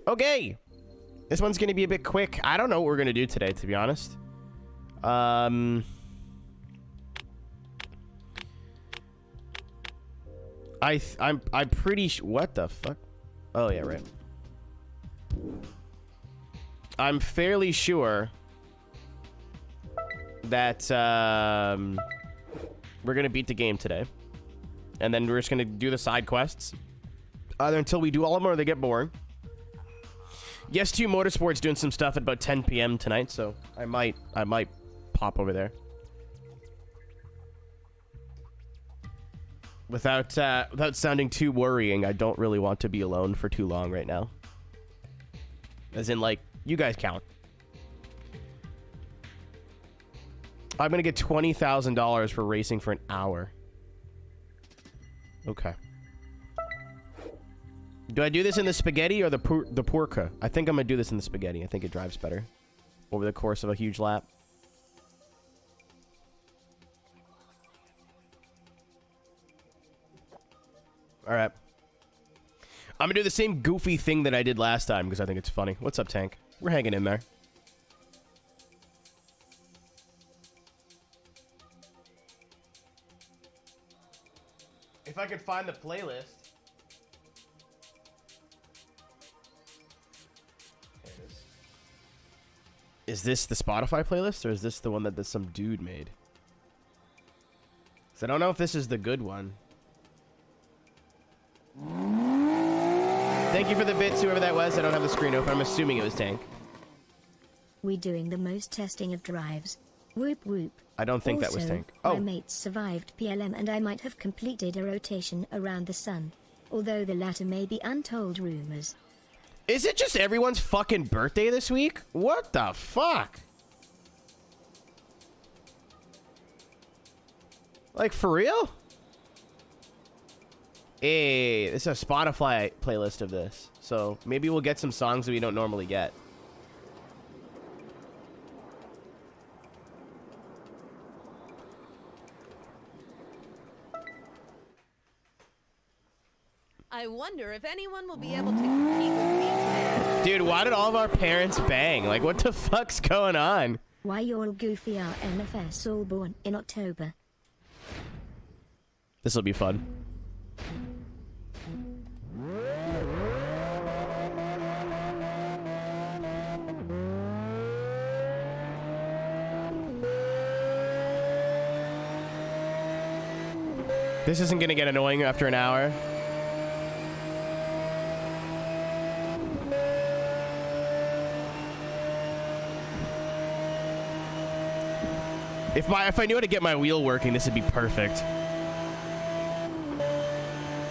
Okay. This one's going to be a bit quick. I don't know what we're going to do today, to be honest. I'm pretty sure. What the fuck? Oh, yeah, right. I'm fairly sure that we're going to beat the game today. And then we're just going to do the side quests. Either until we do all of them or they get boring. Yes, 2 Motorsports doing some stuff at about 10 p.m. tonight, so I might pop over there. Without sounding too worrying, I don't really want to be alone for too long right now. As in, like, you guys count. I'm gonna get $20,000 for racing for an hour. Okay. Do I do this in the spaghetti or the porca? I think I'm gonna do this in the spaghetti. I think it drives better over the course of a huge lap. All right. I'm gonna do the same goofy thing that I did last time because I think it's funny. What's up, Tank? We're hanging in there. If I could find the playlist. There it is. Is this the Spotify playlist or is this the one that some dude made? So I don't know if this is the good one. Thank you for the bits, whoever that was. I don't have the screen open. I'm assuming it was Tank. We doing the most testing of drives. Whoop whoop. I don't think also, that was Tank. My mates survived PLM and I might have completed a rotation around the sun. Although the latter may be untold rumors. Is it just everyone's fucking birthday this week? What the fuck? Like, for real? Hey, this is a Spotify playlist of this. So maybe we'll get some songs that we don't normally get. I wonder if anyone will be able to compete with me today. Dude, why did all of our parents bang? Like, what the fuck's going on? Why y'all goofy are NFS all born in October? This will be fun. This isn't gonna get annoying after an hour. If I knew how to get my wheel working, this would be perfect.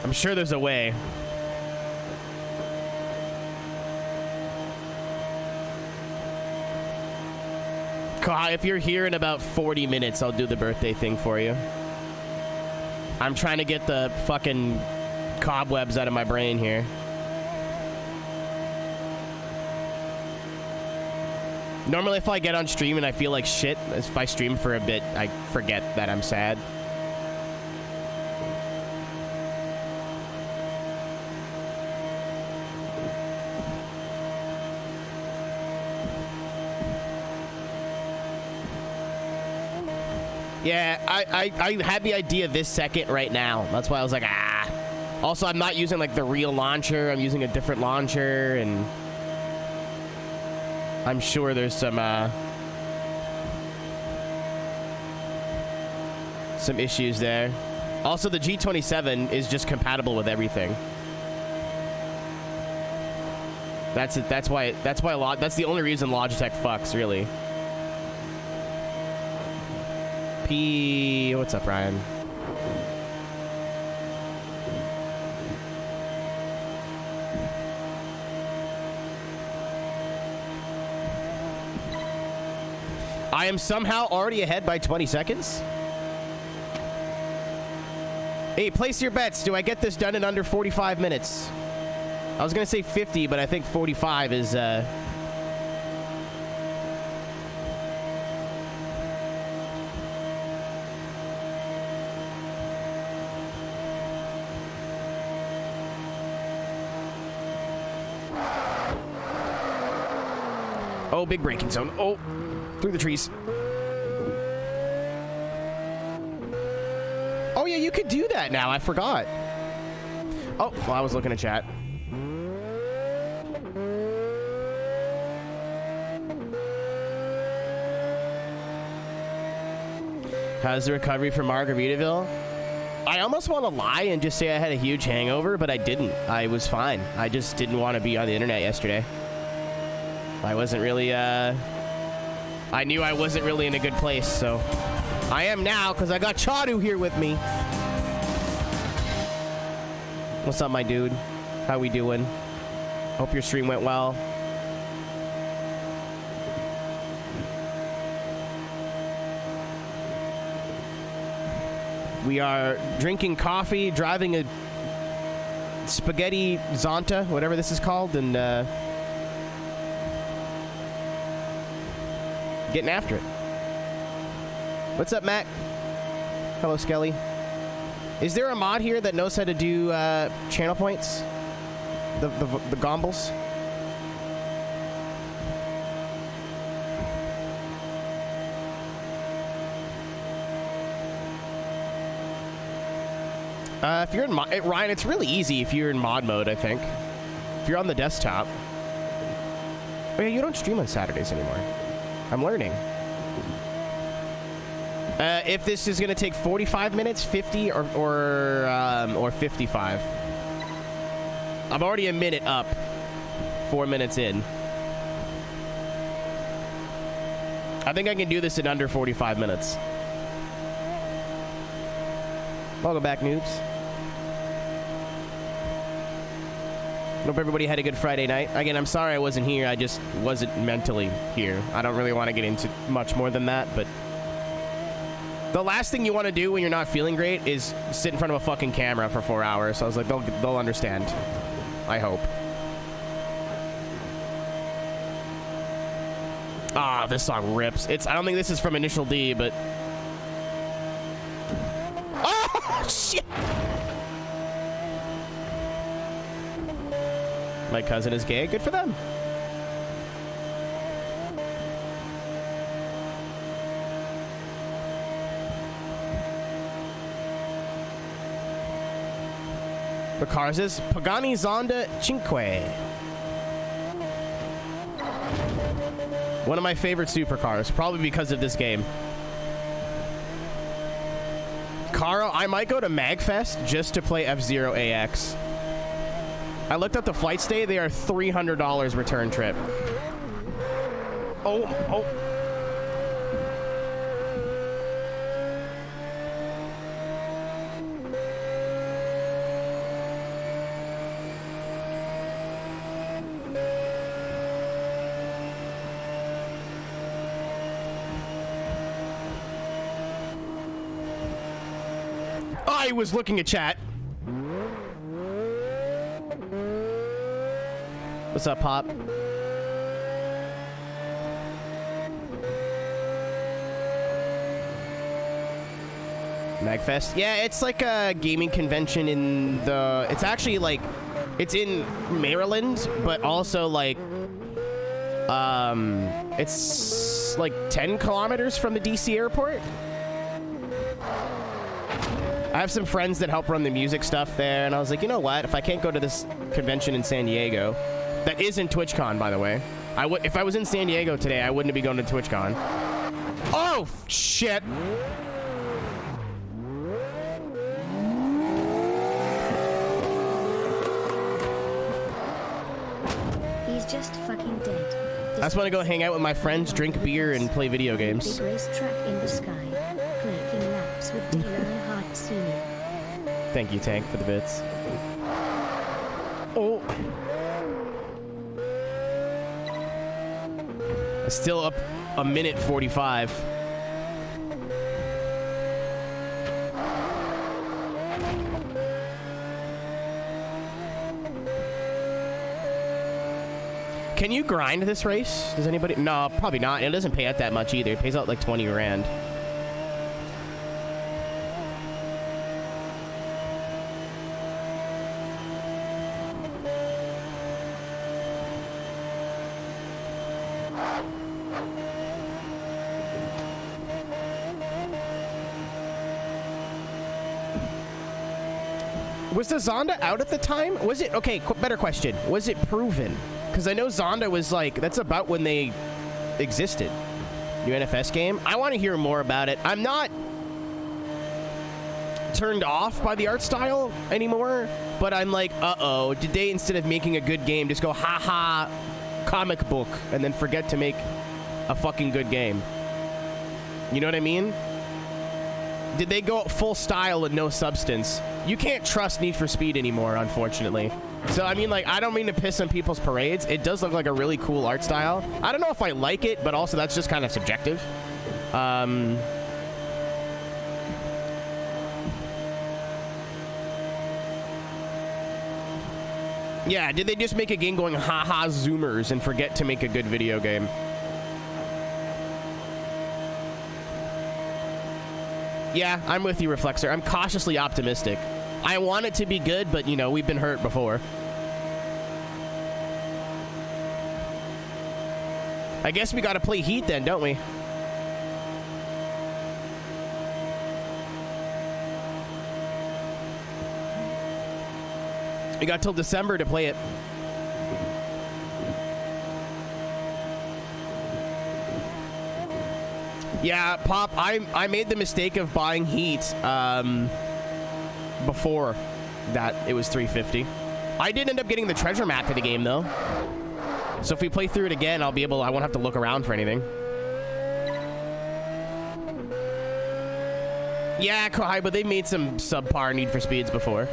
I'm sure there's a way. If you're here in about 40 minutes, I'll do the birthday thing for you. I'm trying to get the fucking cobwebs out of my brain here. Normally, if I get on stream and I feel like shit, if I stream for a bit, I forget that I'm sad. Yeah, I had the idea this second right now. That's why I was like, ah. Also, I'm not using, like, the real launcher. I'm using a different launcher, and I'm sure there's some issues there. Also, the G27 is just compatible with everything. That's it. That's why that's the only reason Logitech fucks, really. What's up, Ryan? I am somehow already ahead by 20 seconds. Hey, place your bets. Do I get this done in under 45 minutes? I was gonna say 50, but I think 45 is, Oh, big braking zone. Oh, through the trees. Oh, yeah, you could do that now. I forgot. Oh, well, I was looking at chat. How's the recovery from Margaritaville? I almost want to lie and just say I had a huge hangover, but I didn't. I was fine. I just didn't want to be on the internet yesterday. I wasn't really, I knew I wasn't really in a good place, so I am now because I got Chadu here with me. What's up, my dude? How we doing? Hope your stream went well. We are drinking coffee, driving a spaghetti zonta, whatever this is called, and getting after it. What's up, Matt? Hello, Skelly. Is there a mod here that knows how to do channel points? The gombles? If you're in Ryan, it's really easy if you're in mod mode, I think. If you're on the desktop. Oh yeah, you don't stream on Saturdays anymore. I'm learning. If this is gonna take 45 minutes, 50, or 55. I'm already a minute up. 4 minutes in. I think I can do this in under 45 minutes. Welcome back, noobs. Hope everybody had a good Friday night. Again, I'm sorry I wasn't here. I just wasn't mentally here. I don't really want to get into much more than that, but the last thing you want to do when you're not feeling great is sit in front of a fucking camera for 4 hours. So I was like, they'll understand. I hope. Ah, this song rips. I don't think this is from Initial D, but oh shit! My cousin is gay. Good for them. The cars is Pagani Zonda Cinque. One of my favorite supercars, probably because of this game. Caro, I might go to MagFest just to play F-Zero AX. I looked up the flight stay. They are $300 return trip. Oh. I was looking at chat. What's up, Pop? MagFest? Yeah, it's like a gaming convention in the... It's actually like... It's in Maryland, but also like... It's like 10 kilometers from the DC airport. I have some friends that help run the music stuff there, and I was like, you know what? If I can't go to this convention in San Diego... That isn't TwitchCon, by the way. If I was in San Diego today, I wouldn't be going to TwitchCon. Oh, shit. He's just fucking dead. I just want to go hang out with my friends, drink beer, and play video games. Big race track in the sky, cranking laps with Taylor and Hart Sr. Thank you, Tank, for the bits. Oh. Still up a minute 45. Can you grind this race? Does anybody? No, probably not. It doesn't pay out that much either. It pays out like 20 grand. Was the Zonda out at the time? Was it? Okay, better question. Was it proven? Because I know Zonda was like, that's about when they existed. New NFS game. I want to hear more about it. I'm not turned off by the art style anymore, but I'm like, uh-oh, did they, instead of making a good game, just go, haha, comic book, and then forget to make a fucking good game? You know what I mean? Did they go full style and no substance? You can't trust Need for Speed anymore, unfortunately. So, I mean, like, I don't mean to piss on people's parades. It does look like a really cool art style. I don't know if I like it, but also that's just kind of subjective. Yeah, did they just make a game going, haha, zoomers, and forget to make a good video game? Yeah, I'm with you, Reflexer. I'm cautiously optimistic. I want it to be good, but, you know, we've been hurt before. I guess we gotta play Heat then, don't we? We got till December to play it. Yeah, Pop, I made the mistake of buying Heat before that it was $350. I did end up getting the treasure map for the game, though. So if we play through it again, I won't have to look around for anything. Yeah, Kohai, but they've made some subpar Need for Speeds before.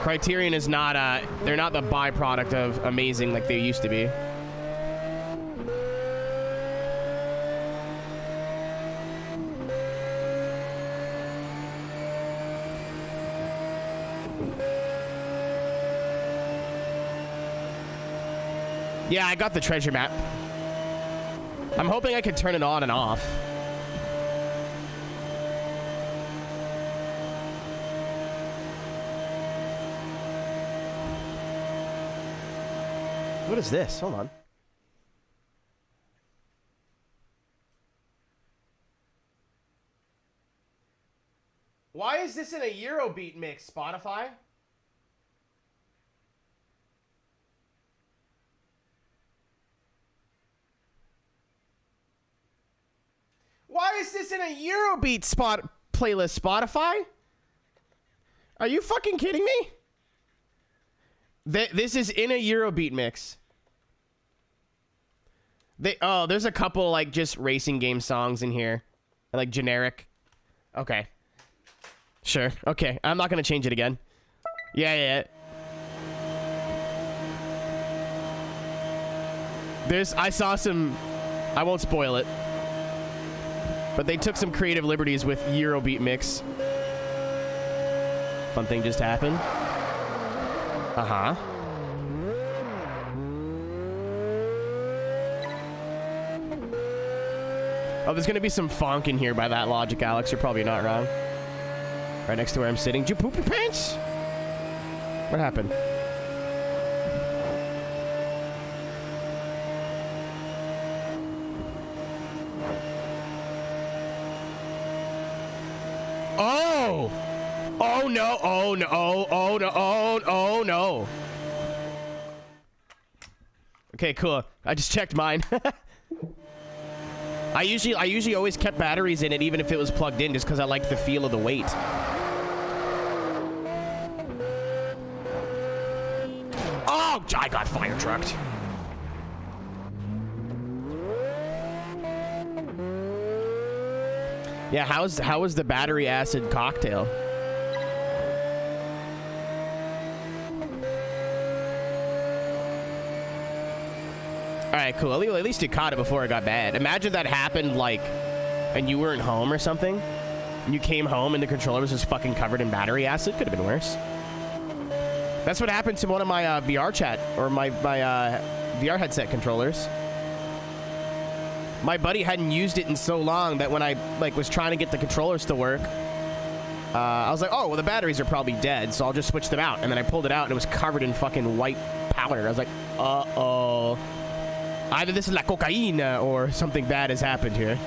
Criterion is not, they're not the byproduct of amazing like they used to be. Yeah, I got the treasure map. I'm hoping I can turn it on and off. What is this? Hold on. Why is this in a Eurobeat mix, Spotify? Why is this in a Eurobeat playlist, Spotify? Are you fucking kidding me? This is in a Eurobeat mix. There's a couple like just racing game songs in here, like generic. Okay, sure. Okay, I'm not gonna change it again. Yeah. I saw some. I won't spoil it. But they took some creative liberties with Eurobeat mix. Fun thing just happened. Uh-huh. Oh, there's gonna be some funk in here by that logic, Alex. You're probably not wrong. Right next to where I'm sitting. Did you poop your pants? What happened? Oh! Oh no, oh no, oh no, oh no. Okay, cool. I just checked mine. I usually always kept batteries in it even if it was plugged in just because I liked the feel of the weight. Oh, I got fire trucked. Yeah, how was the battery acid cocktail? All right, cool. At least you caught it before it got bad. Imagine that happened, like, and you weren't home or something. And you came home and the controller was just fucking covered in battery acid. Could have been worse. That's what happened to one of my VR chat or my VR headset controllers. My buddy hadn't used it in so long that when I was trying to get the controllers to work, I was like, oh, well, the batteries are probably dead, so I'll just switch them out. And then I pulled it out and it was covered in fucking white powder. I was like, uh-oh. Either this is la cocaína or something bad has happened here.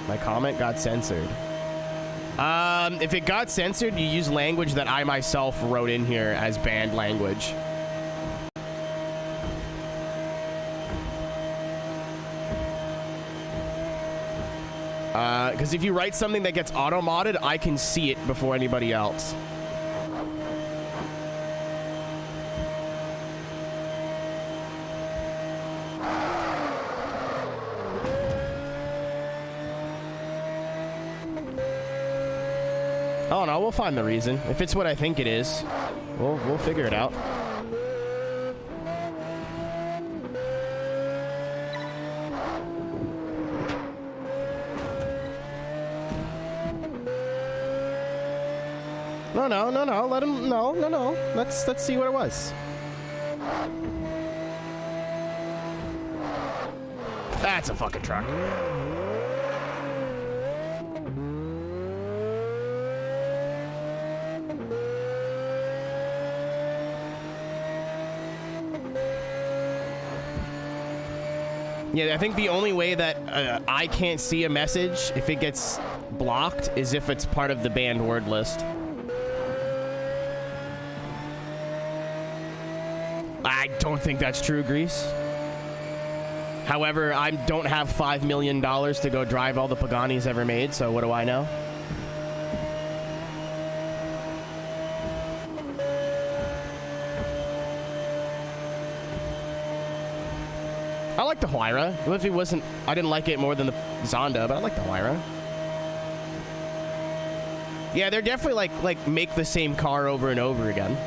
My comment got censored. If it got censored, you use language that I myself wrote in here as banned language. Because if you write something that gets auto-modded, I can see it before anybody else. Oh no, we'll find the reason. If it's what I think it is, we'll figure it out. No. Let him. No. Let's see what it was. That's a fucking truck. Yeah, I think the only way that I can't see a message if it gets blocked is if it's part of the banned word list. I don't think that's true, Grease. However, I don't have $5 million to go drive all the Pagani's ever made, so what do I know? I like the Huayra. If it wasn't, I didn't like it more than the Zonda, but I like the Huayra. Yeah, they're definitely like make the same car over and over again.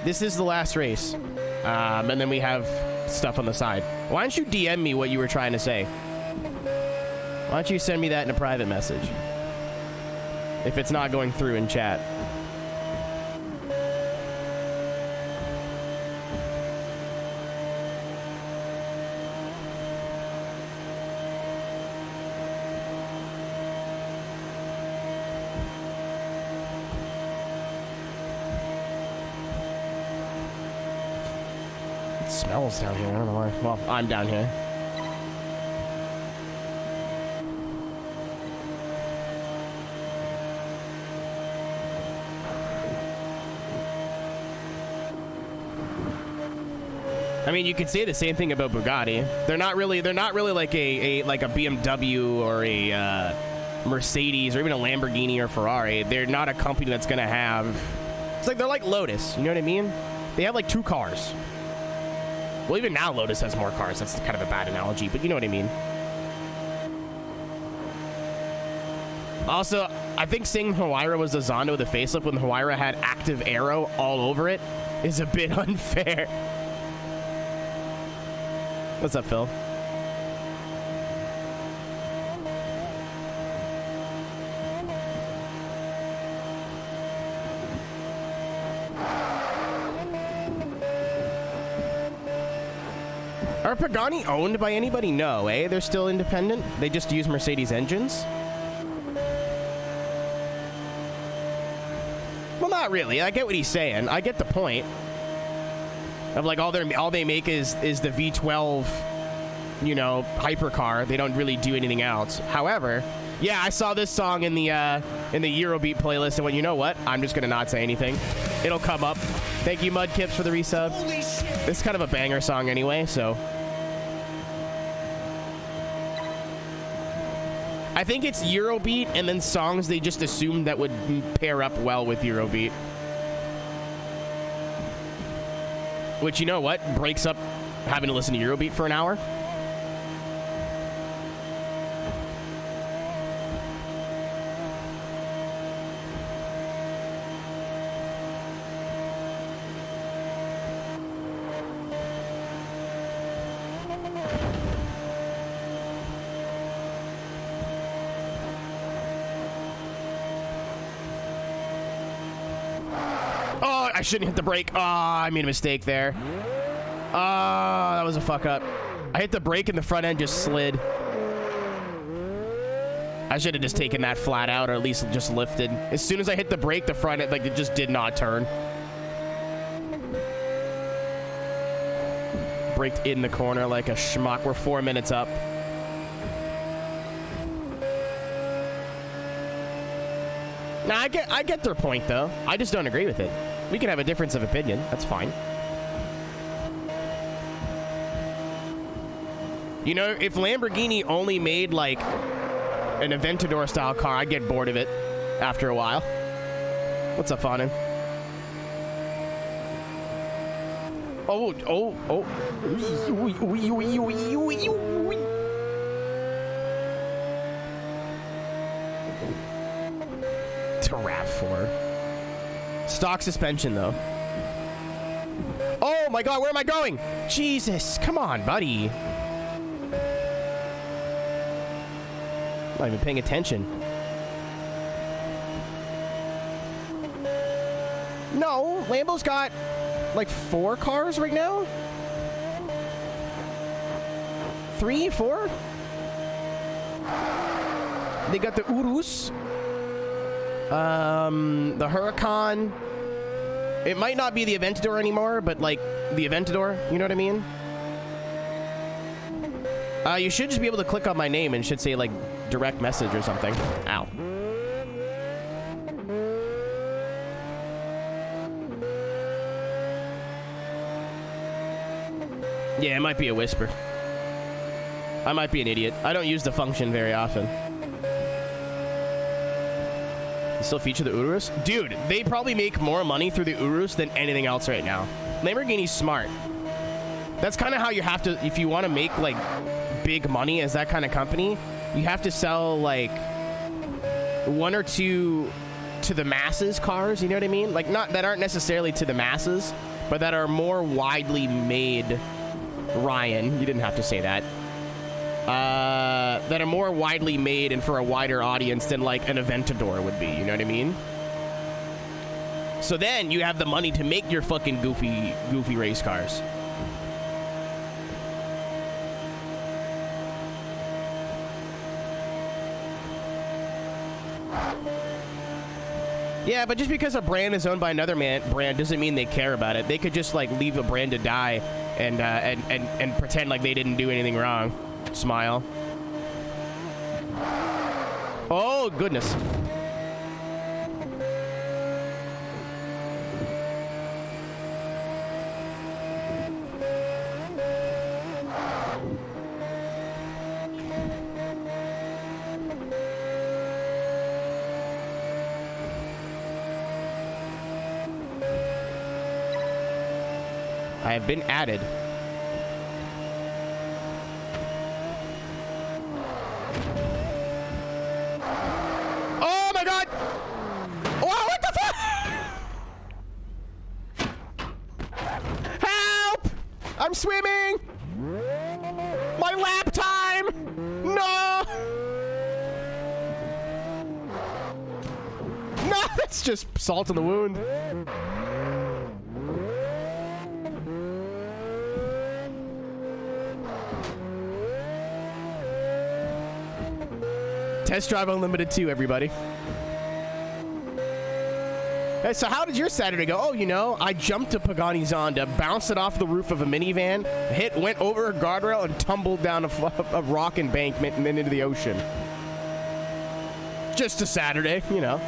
This is the last race. And then we have stuff on the side. Why don't you DM me what you were trying to say? Why don't you send me that in a private message? If it's not going through in chat. Smells down here. I don't know why. Well, I'm down here. I mean, you could say the same thing about Bugatti. They're not really like a BMW or a Mercedes or even a Lamborghini or Ferrari. They're not a company that's gonna have. It's like they're like Lotus. You know what I mean? They have like 2 cars. Well, even now Lotus has more cars. That's kind of a bad analogy, but you know what I mean. Also, I think saying Huayra was a Zonda with a facelift when Huayra had active aero all over it is a bit unfair. What's up, Phil? Are Pagani owned by anybody? No, eh? They're still independent? They just use Mercedes engines? Well, not really. I get what he's saying. I get the point. Of like all they make is the V12, you know, hypercar. They don't really do anything else. However, yeah, I saw this song in the Eurobeat playlist and went, you know what? I'm just gonna not say anything. It'll come up. Thank you, Mudkips, for the resub. This is kind of a banger song anyway, so. I think it's Eurobeat and then songs they just assumed that would pair up well with Eurobeat. Which, you know what? Breaks up having to listen to Eurobeat for an hour. I shouldn't hit the brake. Oh, I made a mistake there. Ah, that was a fuck up. I hit the brake and the front end just slid. I should have just taken that flat out, or at least just lifted. As soon as I hit the brake, the front end, like, it just did not turn. Braked in the corner like a schmuck. We're 4 minutes up. Nah, I get their point, though. I just don't agree with it. We can have a difference of opinion. That's fine. You know, if Lamborghini only made, like, an Aventador-style car, I'd get bored of it after a while. What's up, Fanon? Oh. To RAV4. Stock suspension, though. Oh my god, where am I going? Jesus, come on, buddy. Not even paying attention. No, Lambo's got like 4 cars right now? 3, 4? They got the Urus. The Huracan. It might not be the Aventador anymore, but like the Aventador, you know what I mean? You should just be able to click on my name and it should say like direct message or something. Ow. Yeah, it might be a whisper. I might be an idiot. I don't use the function very often. You still feature the Urus? Dude, they probably make more money through the Urus than anything else right now. Lamborghini's smart. That's kind of how you have to, if you want to make like big money as that kind of company, you have to sell like 1 or 2 to the masses cars, you know what I mean? Like not that aren't necessarily to the masses, but that are more widely made. Ryan, you didn't have to say that. That are more widely made and for a wider audience than like an Aventador would be, you know what I mean? So then you have the money to make your fucking goofy race cars. Yeah, but just because a brand is owned by another brand doesn't mean they care about it. They could just like leave a brand to die and pretend like they didn't do anything wrong. Smile. Oh, goodness. I have been added. Oh my god! Oh, what the fuck? Help! I'm swimming! My lap time! No! No, that's just salt in the wound. Test Drive Unlimited 2, everybody. Hey, so how did your Saturday go? Oh, you know, I jumped to Pagani Zonda, bounced it off the roof of a minivan, went over a guardrail, and tumbled down a rock embankment and then into the ocean. Just a Saturday, you know.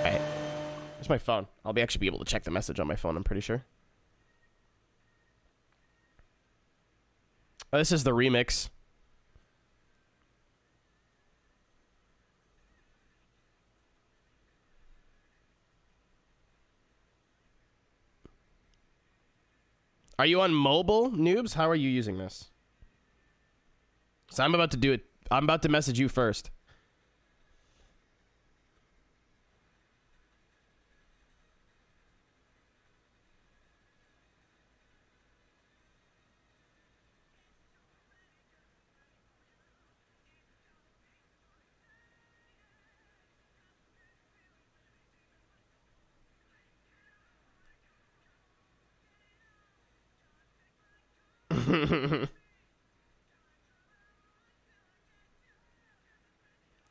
Hey, where's my phone? I'll actually be able to check the message on my phone, I'm pretty sure. Oh, this is the remix. Are you on mobile, noobs? How are you using this? So I'm about to do it. I'm about to message you first.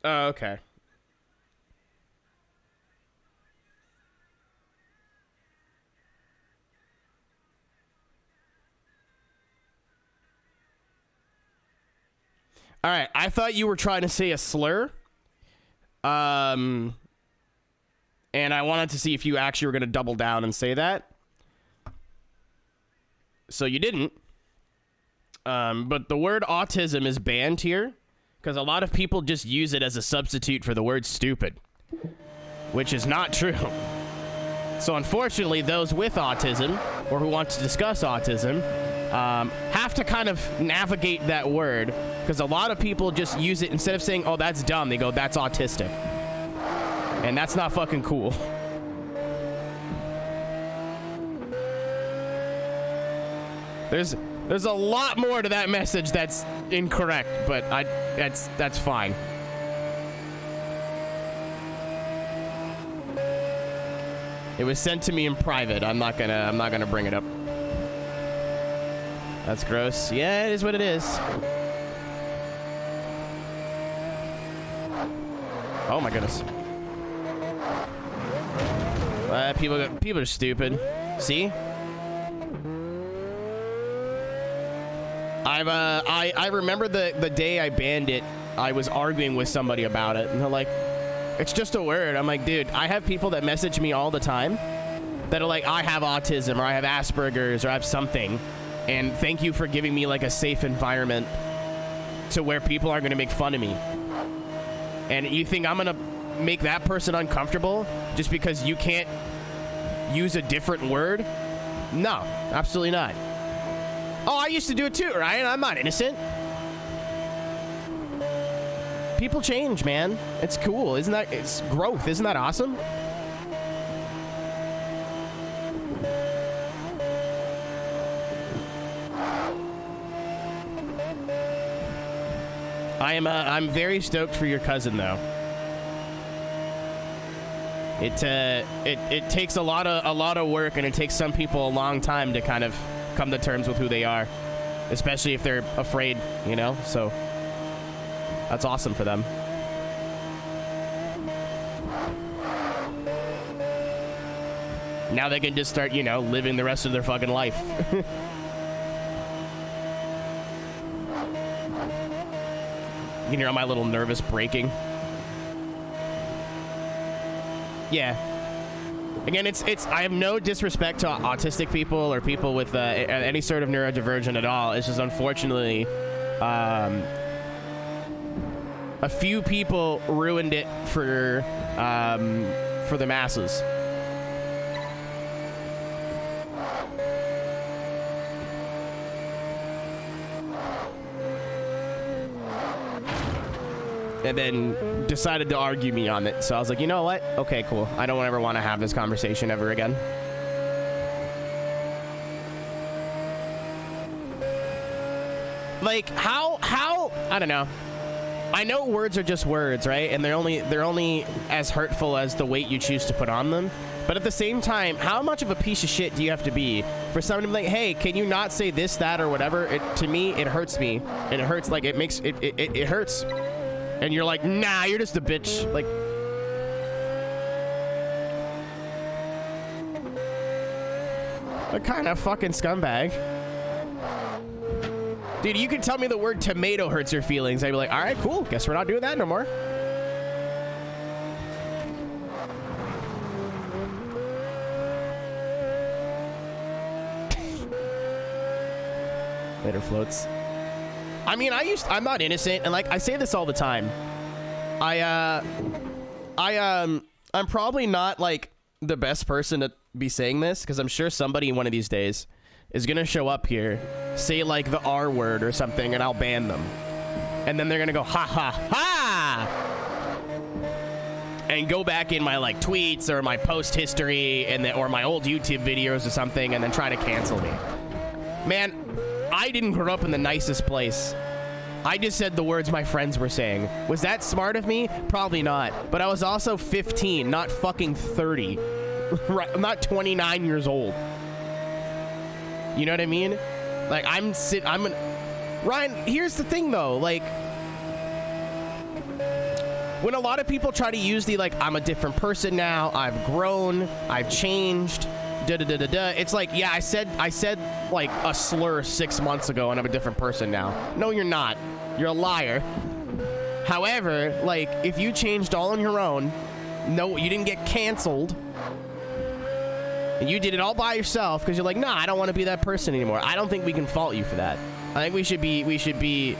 Oh, okay. All right, I thought you were trying to say a slur. And I wanted to see if you actually were going to double down and say that. So you didn't. But the word autism is banned here because a lot of people just use it as a substitute for the word stupid, which is not true. So unfortunately, those with autism or who want to discuss autism have to kind of navigate that word because a lot of people just use it instead of saying, oh, that's dumb, they go, that's autistic. And that's not fucking cool. There's a lot more to that message that's incorrect, but that's fine. It was sent to me in private. I'm not gonna bring it up. That's gross. Yeah, it is what it is. Oh my goodness. People are stupid. See? I remember the day I banned it. I was arguing with somebody about it, and they're like, "It's just a word." I'm like, dude, I have people that message me all the time that are like, "I have autism," or "I have Asperger's," or "I have something," and thank you for giving me like a safe environment to where people aren't gonna make fun of me. And you think I'm gonna make that person uncomfortable just because you can't use a different word? No, absolutely not. Oh, I used to do it too, right? I'm not innocent. People change, man. It's cool. It's growth. Isn't that awesome? I'm very stoked for your cousin though. It takes a lot of work, and it takes some people a long time to kind of come to terms with who they are, especially if they're afraid, you know? So that's awesome for them. Now they can just start, you know, living the rest of their fucking life. You can hear my little nervous breaking. Yeah. Again, it's I have no disrespect to autistic people or people with any sort of neurodivergent at all. It's just unfortunately a few people ruined it for the masses. And then decided to argue me on it. So I was like, you know what? Okay, cool. I don't ever want to have this conversation ever again. Like, how I don't know. I know words are just words, right? And they're only as hurtful as the weight you choose to put on them. But at the same time, how much of a piece of shit do you have to be for someone to be like, hey, can you not say this, that, or whatever? To me, it hurts me. And it hurts, like, it hurts. And you're like, nah, you're just a bitch. Like, what kind of fucking scumbag? Dude, you can tell me the word tomato hurts your feelings. I'd be like, all right, cool. Guess we're not doing that no more. Later floats. I mean, I'm not innocent, and like I say this all the time. I'm probably not like the best person to be saying this, because I'm sure somebody one of these days is gonna show up here, say like the R word or something, and I'll ban them, and then they're gonna go ha ha ha, and go back in my like tweets or my post history or my old YouTube videos or something, and then try to cancel me. Man, I didn't grow up in the nicest place. I just said the words my friends were saying. Was that smart of me? Probably not. But I was also 15, not fucking 30. Right, I'm not 29 years old. You know what I mean? Like, Ryan, here's the thing, though. Like, when a lot of people try to use the, like, I'm a different person now, I've grown, I've changed, da-da-da-da-da, it's like, yeah, I said, like, a slur 6 months ago, and I'm a different person now. No, you're not. You're a liar. However, like, if you changed all on your own, no, you didn't get canceled, and you did it all by yourself because you're like, nah, I don't want to be that person anymore. I don't think we can fault you for that. I think we should be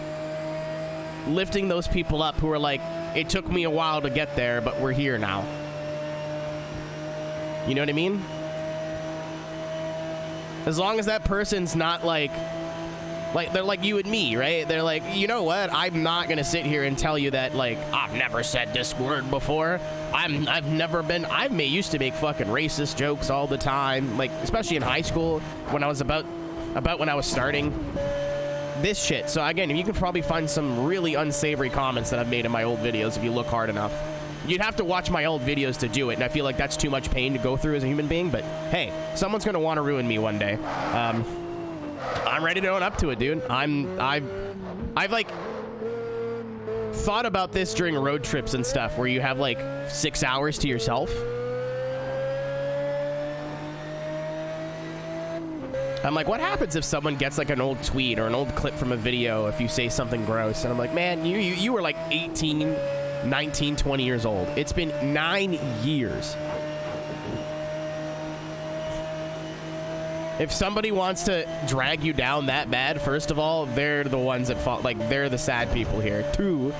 lifting those people up who are like, it took me a while to get there, but we're here now. You know what I mean? As long as that person's not like they're like you and me, right? They're like, you know what? I'm not gonna sit here and tell you that, like, I've never said this word before. I used to make fucking racist jokes all the time, like, especially in high school when I was about when I was starting this shit. So again, you can probably find some really unsavory comments that I've made in my old videos if you look hard enough. You'd have to watch my old videos to do it, and I feel like that's too much pain to go through as a human being, but hey, someone's gonna want to ruin me one day. I'm ready to own up to it, dude. I've like thought about this during road trips and stuff where you have like 6 hours to yourself. I'm like, what happens if someone gets like an old tweet or an old clip from a video if you say something gross? And I'm like, man, you were like 18, 19, 20 years old. It's been 9 years. If somebody wants to drag you down that bad, first of all, they're the ones that fall, like, they're the sad people here. Two,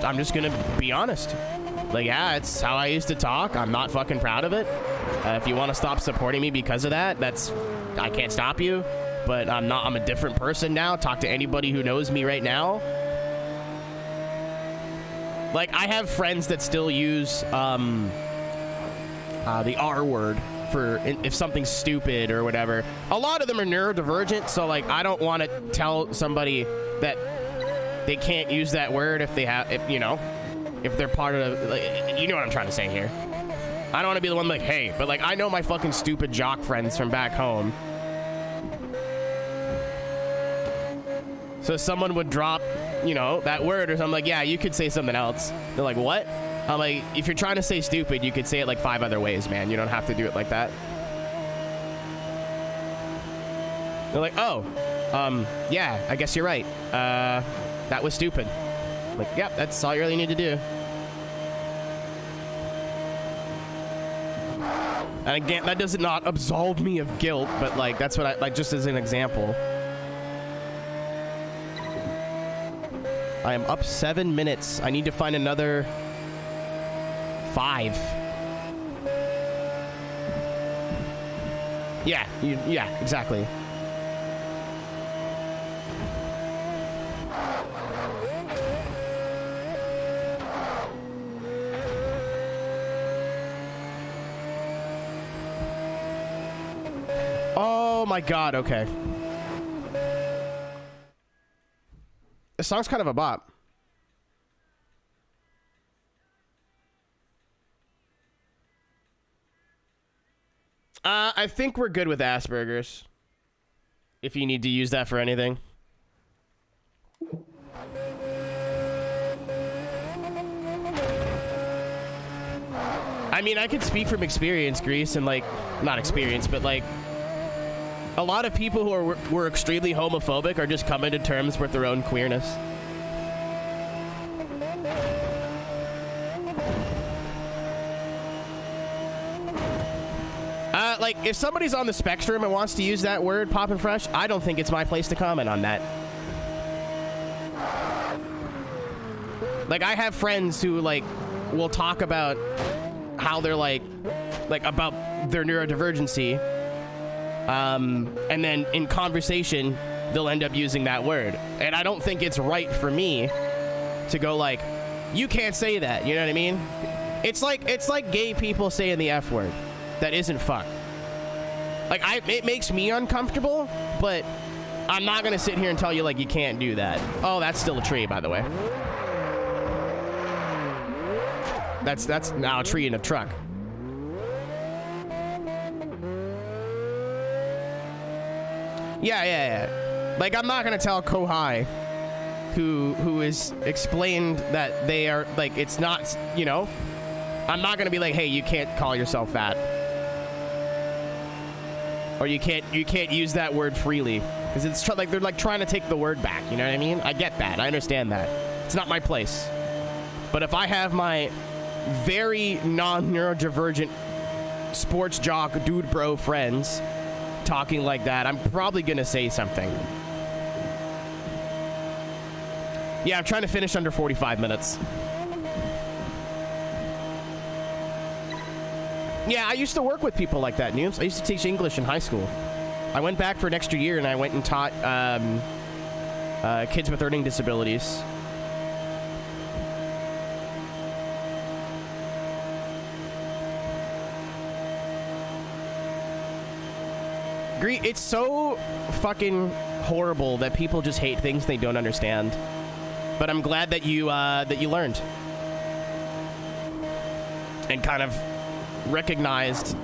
I'm just gonna be honest. Like, yeah, it's how I used to talk. I'm not fucking proud of it. If you want to stop supporting me because of that, I can't stop you. But I'm a different person now. Talk to anybody who knows me right now. Like, I have friends that still use the R word for if something's stupid or whatever. A lot of them are neurodivergent, so like I don't want to tell somebody that they can't use that word if they're part of, like, you know what I'm trying to say here. I don't want to be the one like, hey, but like I know my fucking stupid jock friends from back home. So someone would drop, that word or something, like, yeah, you could say something else. They're like, what? I'm like, if you're trying to say stupid, you could say it like 5 other ways, man. You don't have to do it like that. They're like, oh, yeah, I guess you're right. That was stupid. I'm like, yep, that's all you really need to do. And again, that does not absolve me of guilt, but like, that's what like, just as an example. I am up 7 minutes. I need to find another 5. Yeah, exactly. Oh my god, okay. This song's kind of a bop. I think we're good with Asperger's. If you need to use that for anything. I mean, I could speak from experience, Grease, and like, not experience, but like, a lot of people who were extremely homophobic are just coming to terms with their own queerness. Like, if somebody's on the spectrum and wants to use that word, poppin' fresh, I don't think it's my place to comment on that. Like, I have friends who, like, will talk about how they're, like about their neurodivergency, and then in conversation, they'll end up using that word. And I don't think it's right for me to go, like, you can't say that, you know what I mean? It's like gay people saying the F word. That isn't fuck. Like, it makes me uncomfortable, but I'm not gonna sit here and tell you, like, you can't do that. Oh, that's still a tree, by the way. That's now a tree in a truck. Yeah. Like, I'm not gonna tell Kohai, who is explained that they are, like, it's not, you know, I'm not gonna be like, hey, you can't call yourself fat. Or you can't use that word freely. Because it's like, they're like trying to take the word back, you know what I mean? I get that, I understand that. It's not my place. But if I have my very non-neurodivergent sports jock dude bro friends talking like that, I'm probably gonna say something. Yeah, I'm trying to finish under 45 minutes. Yeah, I used to work with people like that, Noobs. I used to teach English in high school. I went back for an extra year and I went and taught kids with learning disabilities. It's so fucking horrible that people just hate things they don't understand. But I'm glad that you learned and kind of recognized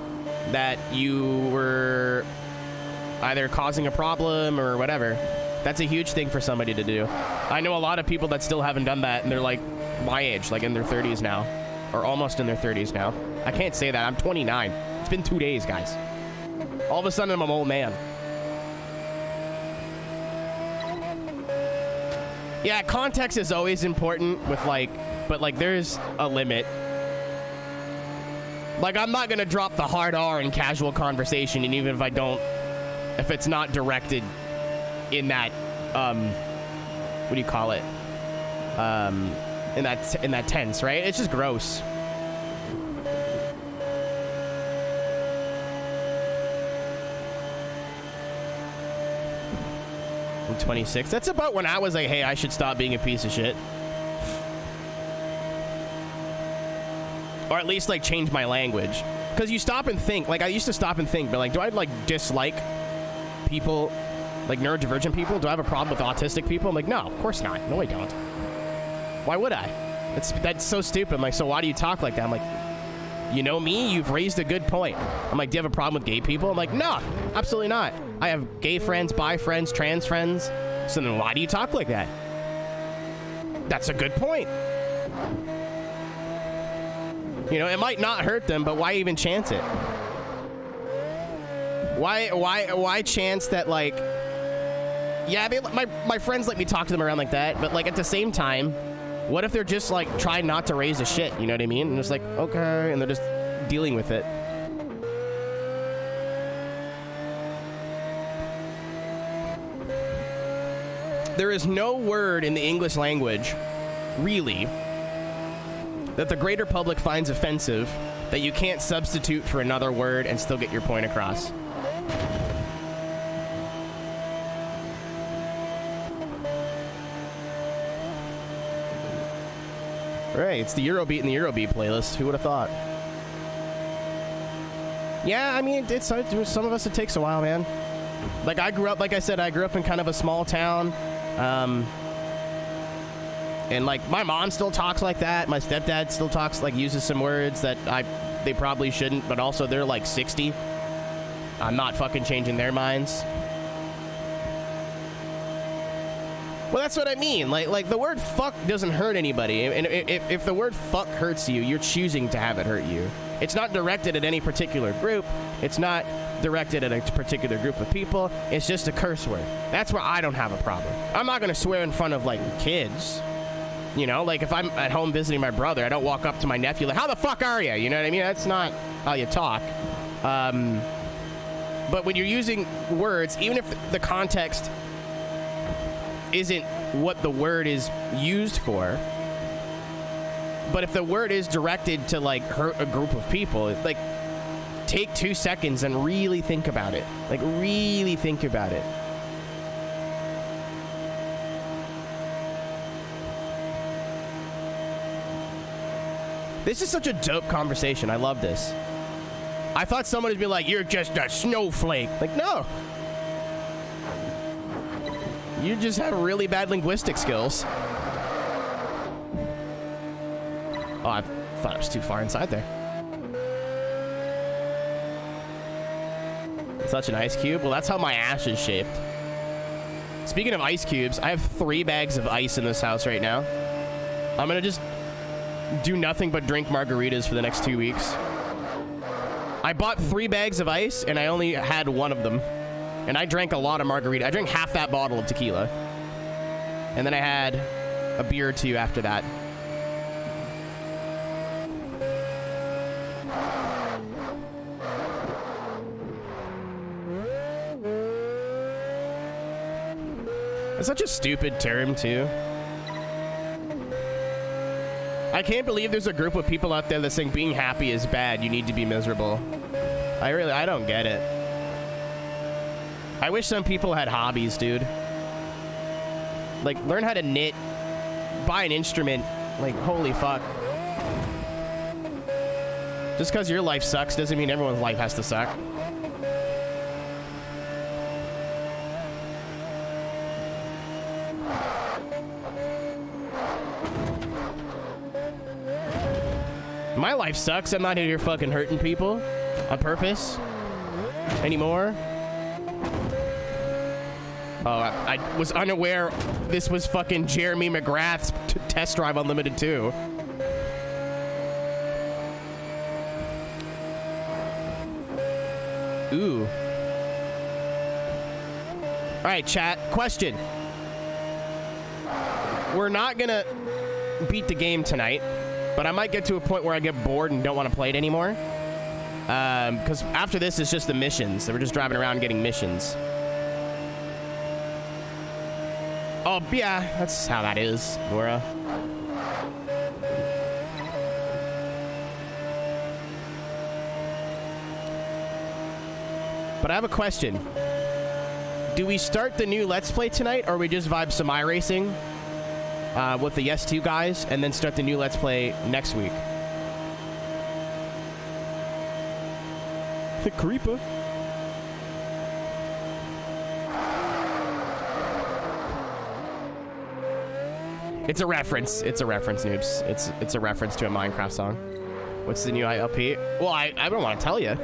that you were either causing a problem or whatever. That's a huge thing for somebody to do. I know a lot of people that still haven't done that, and they're like my age, like in their 30s now, or almost in their 30s now. I can't say that. I'm 29. It's been 2 days, guys. All of a sudden, I'm an old man. Yeah, context is always important with, like, but, like, there's a limit. Like, I'm not gonna drop the hard R in casual conversation, and even if I don't, if it's not directed in that, what do you call it? In that tense, right? It's just gross. I'm 26. That's about when I was like, hey, I should stop being a piece of shit. Or at least, like, change my language. Because you stop and think. Like, I used to stop and think, but, like, do I, like, dislike people, like, neurodivergent people? Do I have a problem with autistic people? I'm like, no, of course not. No, I don't. Why would I? That's so stupid. I'm like, so why do you talk like that? I'm like, you know me? You've raised a good point. I'm like, do you have a problem with gay people? I'm like, no, absolutely not. I have gay friends, bi friends, trans friends. So then why do you talk like that? That's a good point. You know, it might not hurt them, but why even chance it? Why chance that, like, yeah, my friends let me talk to them around like that, but, like, at the same time, what if they're just, like, trying not to raise a shit, you know what I mean? And just like, okay, and they're just dealing with it. There is no word in the English language, really, that the greater public finds offensive that you can't substitute for another word and still get your point across. Right, it's the Eurobeat and the Eurobeat playlist. Who would have thought? Yeah, I mean, it's some of us, it takes a while, man. Like, I grew up, like I said, I grew up in kind of a small town. And, like, my mom still talks like that. My stepdad still talks, like, uses some words that they probably shouldn't, but also they're, like, 60. I'm not fucking changing their minds. Well, that's what I mean. Like the word fuck doesn't hurt anybody. And if the word fuck hurts you, you're choosing to have it hurt you. It's not directed at any particular group. It's not directed at a particular group of people. It's just a curse word. That's where I don't have a problem. I'm not going to swear in front of, like, kids. You know, like, if I'm at home visiting my brother, I don't walk up to my nephew like, how the fuck are you? You know what I mean? That's not how you talk. But when you're using words, even if the context isn't what the word is used for, but if the word is directed to, like, hurt a group of people, like, take 2 seconds and really think about it. Like, really think about it. This is such a dope conversation. I love this. I thought someone would be like, you're just a snowflake. Like, no. You just have really bad linguistic skills. Oh, I thought I was too far inside there. Such an ice cube. Well, that's how my ash is shaped. Speaking of ice cubes, I have 3 bags of ice in this house right now. I'm gonna just do nothing but drink margaritas for the next 2 weeks. I bought 3 bags of ice, and I only had 1 of them. And I drank a lot of margarita. I drank half that bottle of tequila. And then I had a beer or 2 after that. It's such a stupid term, too. I can't believe there's a group of people out there that think being happy is bad. You need to be miserable. I don't get it. I wish some people had hobbies, dude. Like, learn how to knit, buy an instrument. Like, holy fuck. Just because your life sucks doesn't mean everyone's life has to suck. My life sucks. I'm not here fucking hurting people on purpose anymore. Oh, I was unaware this was fucking Jeremy McGrath's Test Drive Unlimited 2. Ooh. All right, chat. Question. We're not gonna beat the game tonight, but I might get to a point where I get bored and don't want to play it anymore. Because after this, it's just the missions. So we're just driving around getting missions. Oh, yeah, that's how that is, Laura. But I have a question. Do we start the new Let's Play tonight, or we just vibe some iRacing with the Yes 2 guys, and then start the new Let's Play next week? The creeper. It's a reference. It's a reference, noobs. It's a reference to a Minecraft song. What's the new ILP? Well, I don't want to tell you.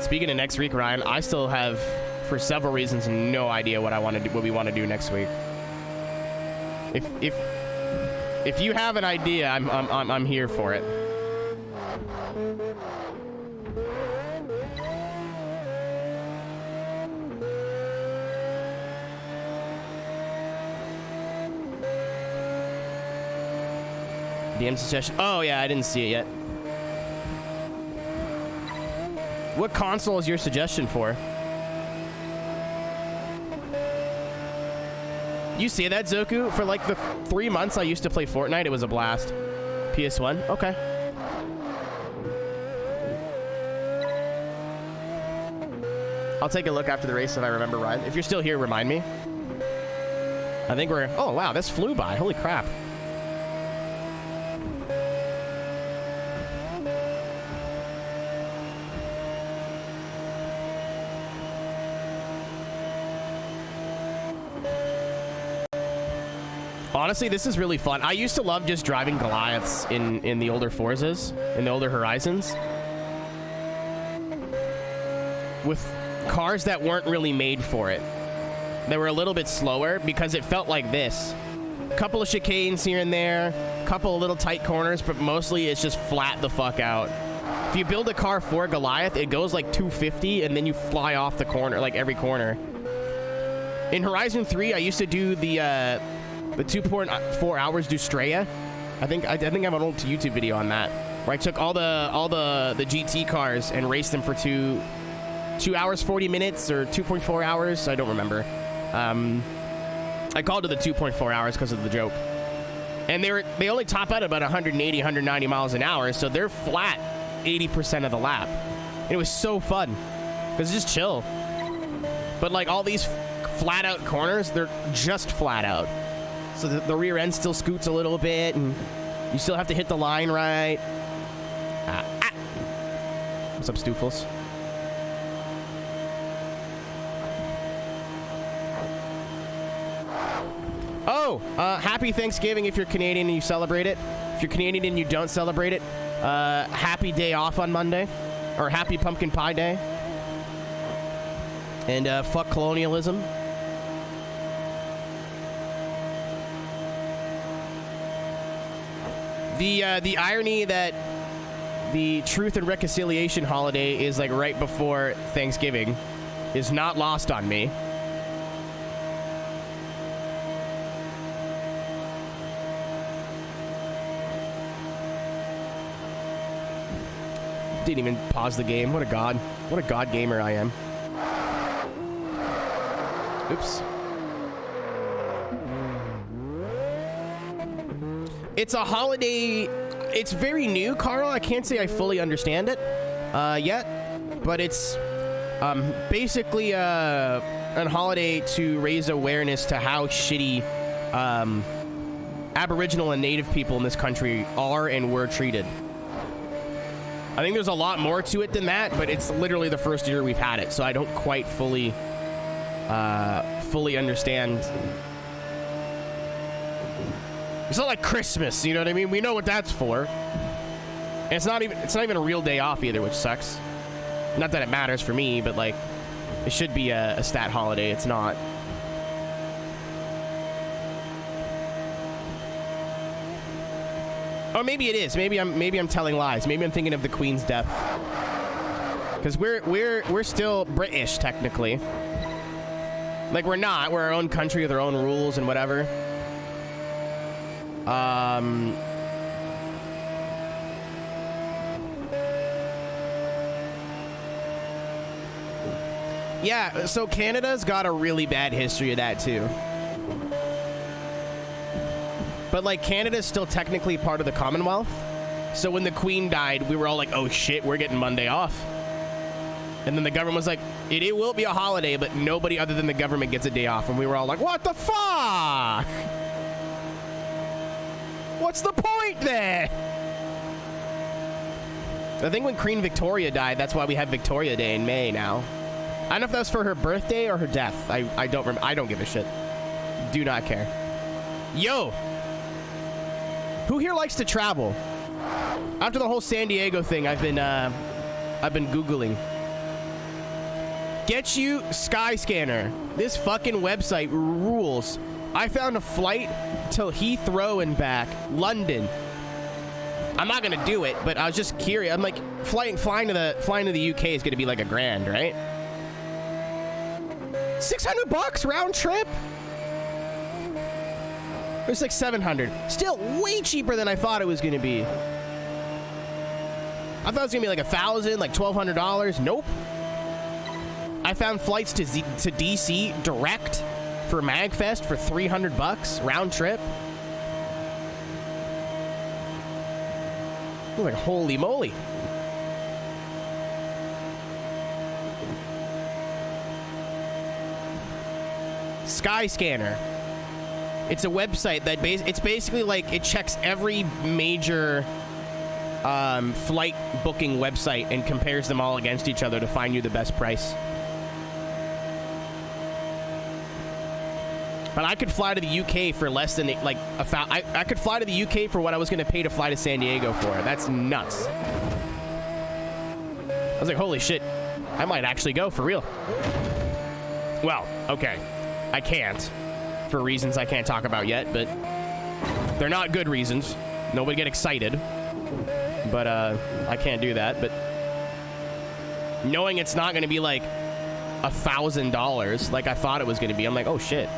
Speaking of next week, Ryan, I still have, for several reasons, no idea what I want to do. What we want to do next week. If you have an idea, I'm here for it. DM suggestion. Oh yeah, I didn't see it yet. What console is your suggestion for? You see that, Zoku? For like the 3 months I used to play Fortnite, it was a blast. PS1? Okay. I'll take a look after the race if I remember right. If you're still here, remind me. I think we're... Oh, wow, this flew by. Holy crap. Honestly, this is really fun. I used to love just driving Goliaths in the older Forzas, in the older Horizons. With cars that weren't really made for it. They were a little bit slower because it felt like this. Couple of chicanes here and there, couple of little tight corners, but mostly it's just flat the fuck out. If you build a car for Goliath, it goes like 250 and then you fly off the corner, like every corner. In Horizon 3, I used to do the 2.4 hours Dustrea. I think I have an old YouTube video on that where I took all the GT cars and raced them for 2 hours 40 minutes or 2.4 hours. I don't remember. I called it the 2.4 hours because of the joke. And they only top out about 180, 190 miles an hour, so they're flat 80% of the lap. And it was so fun because it's just chill. But like all these flat out corners, they're just flat out. So the rear end still scoots a little bit, and you still have to hit the line right. What's up, Stoofles? Oh! Yo, happy Thanksgiving if you're Canadian and you celebrate it. If you're Canadian and you don't celebrate it, happy day off on Monday. Or happy pumpkin pie day. And fuck colonialism. The irony that the Truth and Reconciliation holiday is like right before Thanksgiving is not lost on me. Didn't even pause the game. What a god. What a god gamer I am. Oops. It's a holiday. It's very new, Carl. I can't say I fully understand it yet, but it's basically a holiday to raise awareness to how shitty Aboriginal and Native people in this country are and were treated. I think there's a lot more to it than that, but it's literally the first year we've had it, so I don't quite fully understand. It's not like Christmas, you know what I mean? We know what that's for. And it's not even a real day off either, which sucks. Not that it matters for me, but like it should be a stat holiday. It's not. Or maybe it is. Maybe I'm telling lies. Maybe I'm thinking of the Queen's death. Because we're still British technically. Like we're not. We're our own country with our own rules and whatever. Yeah, so Canada's got a really bad history of that too. But like Canada's still technically part of the Commonwealth. So when the Queen died, we were all like, oh shit, we're getting Monday off. And then the government was like, it will be a holiday, but nobody other than the government gets a day off. And we were all like, what the fuck? What's the point there? I think when Queen Victoria died, that's why we have Victoria Day in May now. I don't know if that was for her birthday or her death. I don't remember. I don't give a shit. Do not care. Yo! Who here likes to travel? After the whole San Diego thing, I've been Googling. Get you Skyscanner. This fucking website rules. I found a flight till Heathrow and back, London. I'm not gonna do it, but I was just curious. I'm like, flying to the UK is gonna be like $1,000, right? $600 round trip? It's like $700. Still way cheaper than I thought it was gonna be. I thought it was gonna be like $1,000, like $1,200. Nope. I found flights to DC direct for MagFest for $300 round trip. I was like, holy moly. Skyscanner. It's a website that it's basically like it checks every major flight booking website and compares them all against each other to find you the best price. But I could fly to the UK for less than like I could fly to the UK for what I was going to pay to fly to San Diego for. That's nuts. I was like, holy shit, I might actually go for real. Well, okay, I can't for reasons I can't talk about yet, but they're not good reasons. Nobody get excited. But I can't do that. But knowing it's not going to be like $1,000 like I thought it was going to be, I'm like, oh shit.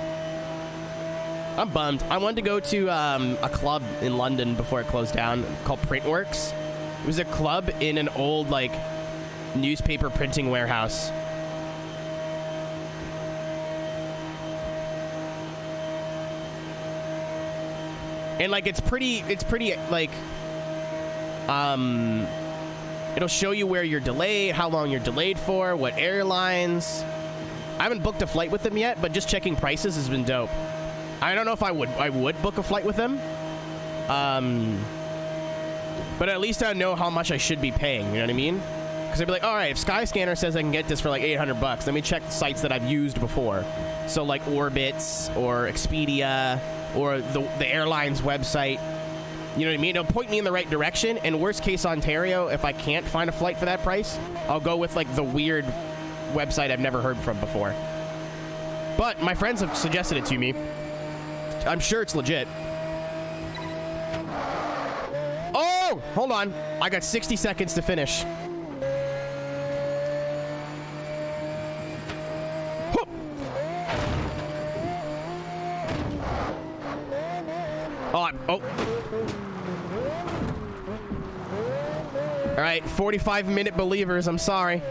I'm bummed. I wanted to go to a club in London before it closed down called Printworks. It was a club in an old like newspaper printing warehouse. And like it's pretty like it'll show you where you're delayed, how long you're delayed for, what airlines. I haven't booked a flight with them yet, but just checking prices has been dope. I don't know if I would book a flight with them. But at least I know how much I should be paying, you know what I mean? Because I'd be like, all right, if Skyscanner says I can get this for like $800, let me check the sites that I've used before. So like Orbitz or Expedia or the airline's website. You know what I mean? It'll point me in the right direction. And worst case Ontario, if I can't find a flight for that price, I'll go with like the weird website I've never heard from before. But my friends have suggested it to me. I'm sure it's legit. Oh, hold on. I got 60 seconds to finish. Oh. All right, 45-minute believers. I'm sorry.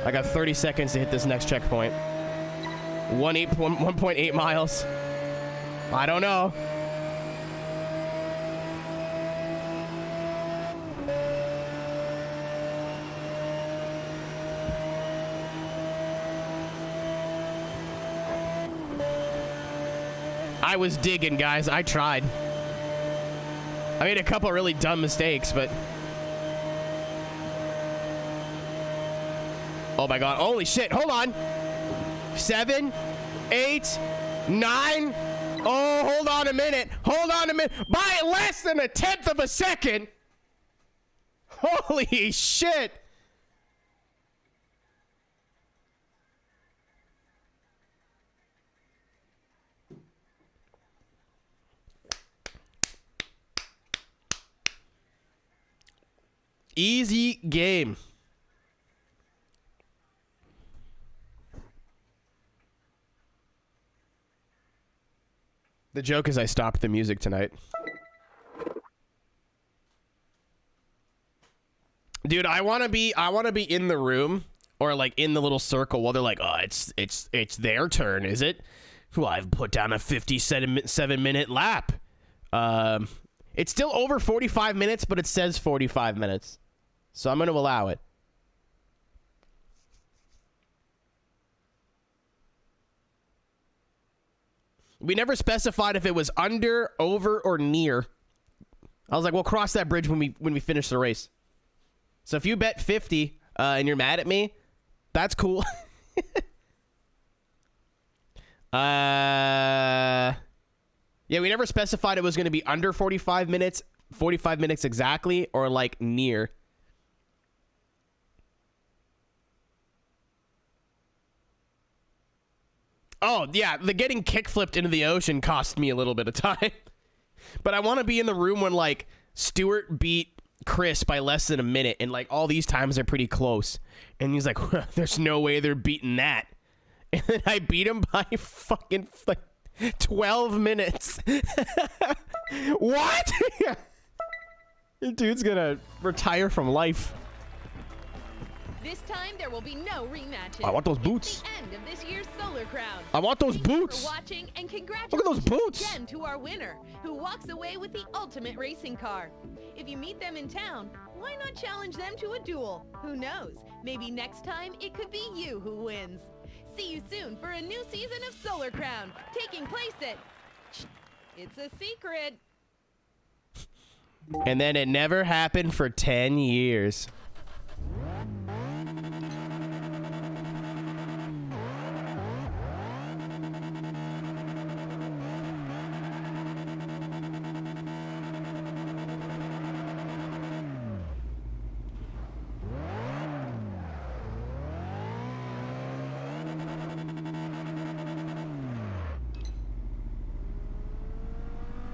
I got 30 seconds to hit this next checkpoint. 1.8 miles. I don't know. I was digging, guys. I tried. I made a couple really dumb mistakes, but... Oh my god. Holy shit. Hold on. 7, 8, 9. Oh, hold on a minute. Hold on a minute. By less than 1/10 of a second. Holy shit. Easy game. The joke is I stopped the music tonight. Dude, I want to be in the room or like in the little circle while they're like, "Oh, it's their turn, is it?" Well, I've put down a 57-minute lap. It's still over 45 minutes, but it says 45 minutes. So I'm going to allow it. We never specified if it was under, over, or near. I was like, we'll cross that bridge when we finish the race. So if you bet 50 and you're mad at me, that's cool. Yeah, we never specified it was going to be under 45 minutes exactly, or like near. Oh, yeah, the getting kick-flipped into the ocean cost me a little bit of time. But I want to be in the room when, like, Stewart beat Chris by less than a minute, and, like, all these times are pretty close. And he's like, there's no way they're beating that. And then I beat him by fucking, like, 12 minutes. What? Dude's gonna retire from life. This time there will be no rematches. I want those boots. It's the end of this year's Solar Crown. I want those Thank you boots. for watching, and congratulations Look at those boots. again to our winner, who walks away with the ultimate racing car. If you meet them in town, why not challenge them to a duel? Who knows? Maybe next time it could be you who wins. See you soon for a new season of Solar Crown, taking place at... Shh, it's a secret. And then it never happened for 10 years.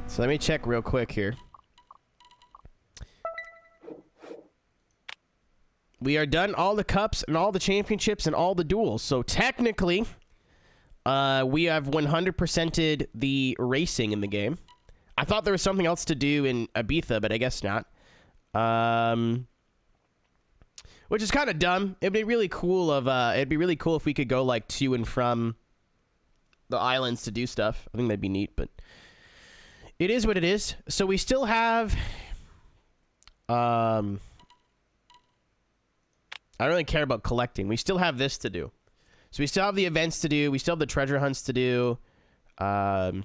So let me check real quick here. We are done all the cups and all the championships and all the duels. So technically, we have 100%ed the racing in the game. I thought there was something else to do in Ibiza, but I guess not. Which is kind of dumb. It'd be really cool if we could go like to and from the islands to do stuff. I think that'd be neat, but it is what it is. So we still have I don't really care about collecting. We still have this to do. So we still have the events to do. We still have the treasure hunts to do. I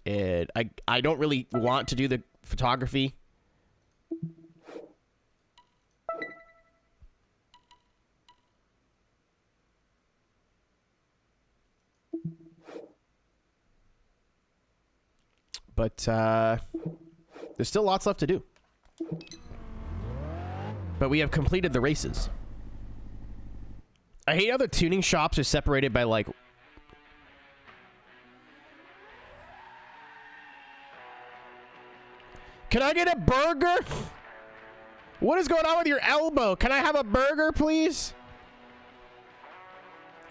don't really want to do the photography. but there's still lots left to do. But we have completed the races. I hate how the tuning shops are separated by, like... Can I get a burger? What is going on with your elbow? Can I have a burger, please?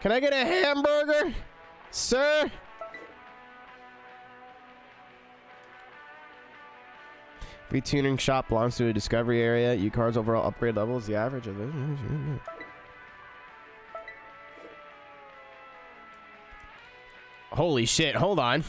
Can I get a hamburger, sir? Every tuning shop belongs to a discovery area. U-Car's overall upgrade level is the average of this. Holy shit, hold on.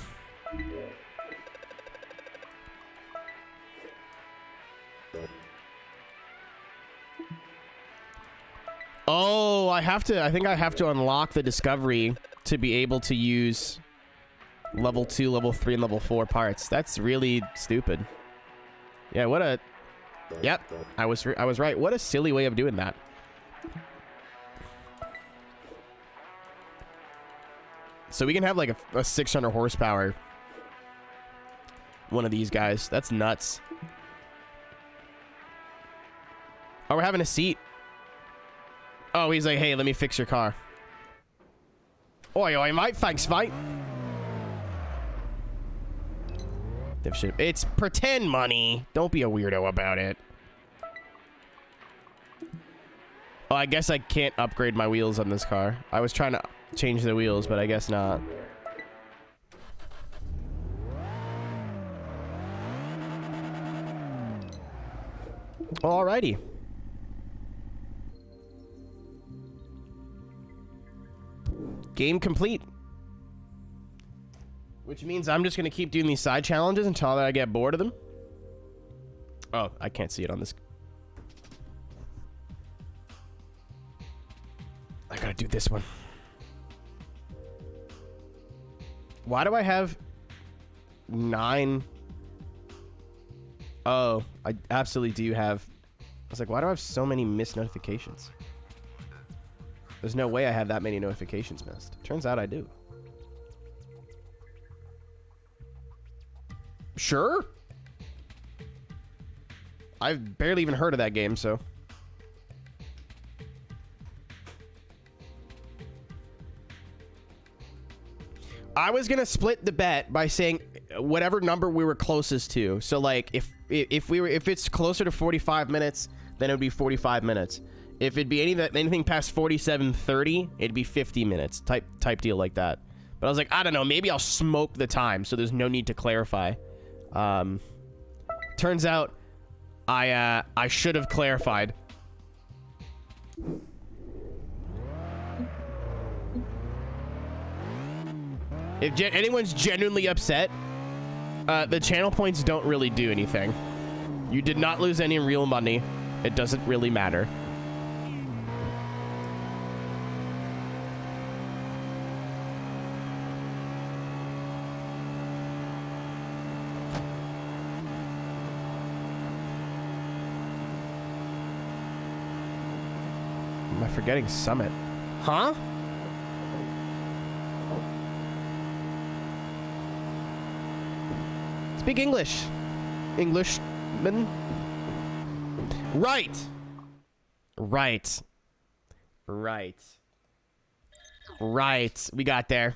Oh, I think I have to unlock the discovery to be able to use level 2, level 3, and level 4 parts. That's really stupid. Yeah, what a... Yep, I was right. What a silly way of doing that. So we can have like a 600 horsepower one of these guys. That's nuts. Oh, we're having a seat. Oh, he's like, hey, let me fix your car. Oi, oi, mate. Thanks, mate. Dipshit. It's pretend money. Don't be a weirdo about it. Oh, I guess I can't upgrade my wheels on this car. I was trying to change the wheels, but I guess not. Alrighty. Game complete. Which means I'm just going to keep doing these side challenges until I get bored of them. Oh, I can't see it on this. I gotta do this one. Why do I have 9? Oh, I absolutely do have. I was like, why do I have so many missed notifications? There's no way I have that many notifications missed. Turns out I do. Sure. I've barely even heard of that game, so. I was gonna split the bet by saying whatever number we were closest to. So like if it's closer to 45 minutes, then it would be 45 minutes. If it'd be anything past 47:30, it'd be 50 minutes type deal like that. But I was like, I don't know, maybe I'll smoke the time so there's no need to clarify. Turns out I should have clarified. If anyone's genuinely upset, the channel points don't really do anything. You did not lose any real money. It doesn't really matter. Am I forgetting Summit? Huh? Speak English. Englishman. Right. Right. Right. Right. We got there.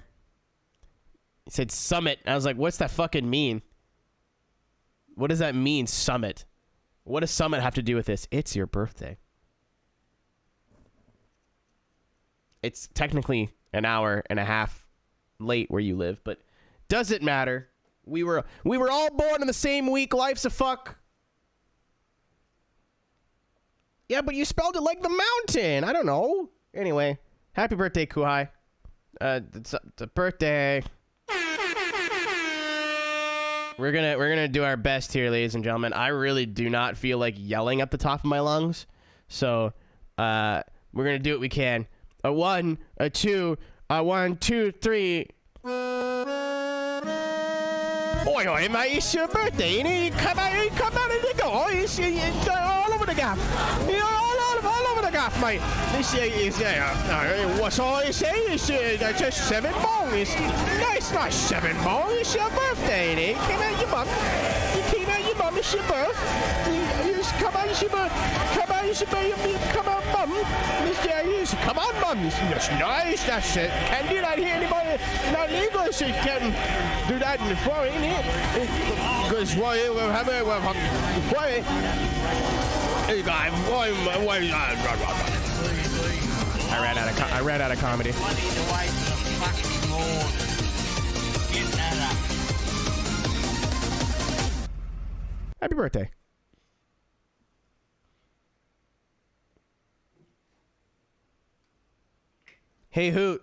He said Summit. I was like, what's that fucking mean? What does that mean, Summit? What does Summit have to do with this? It's your birthday. It's technically an hour and a half late where you live, but doesn't matter. We were all born in the same week. Life's a fuck. Yeah, but you spelled it like the mountain. I don't know. Anyway, happy birthday, Kuhai. It's a birthday. We're gonna do our best here, ladies and gentlemen. I really do not feel like yelling at the top of my lungs, so we're gonna do what we can. A 1, a 2, a 1, 2, 3. Oi, oi, mate, it's your birthday, you come out and go. It's all over the gap. You're all over all over the gaff, mate. This is, what's all you say? It's just 7 bong. No, it's not 7 bong. It's your birthday, innit? Come out your mum. You came out your mum. It's your birth. You just come out, it's your birth. Come out, it's your birth. Come out, mum. Come on, mum. It's nice. That's it. Can't do that here. Anybody not legal, so you can't do that in the foreign, innit? Because why? I ran out of comedy. Happy birthday. Hey Hoot.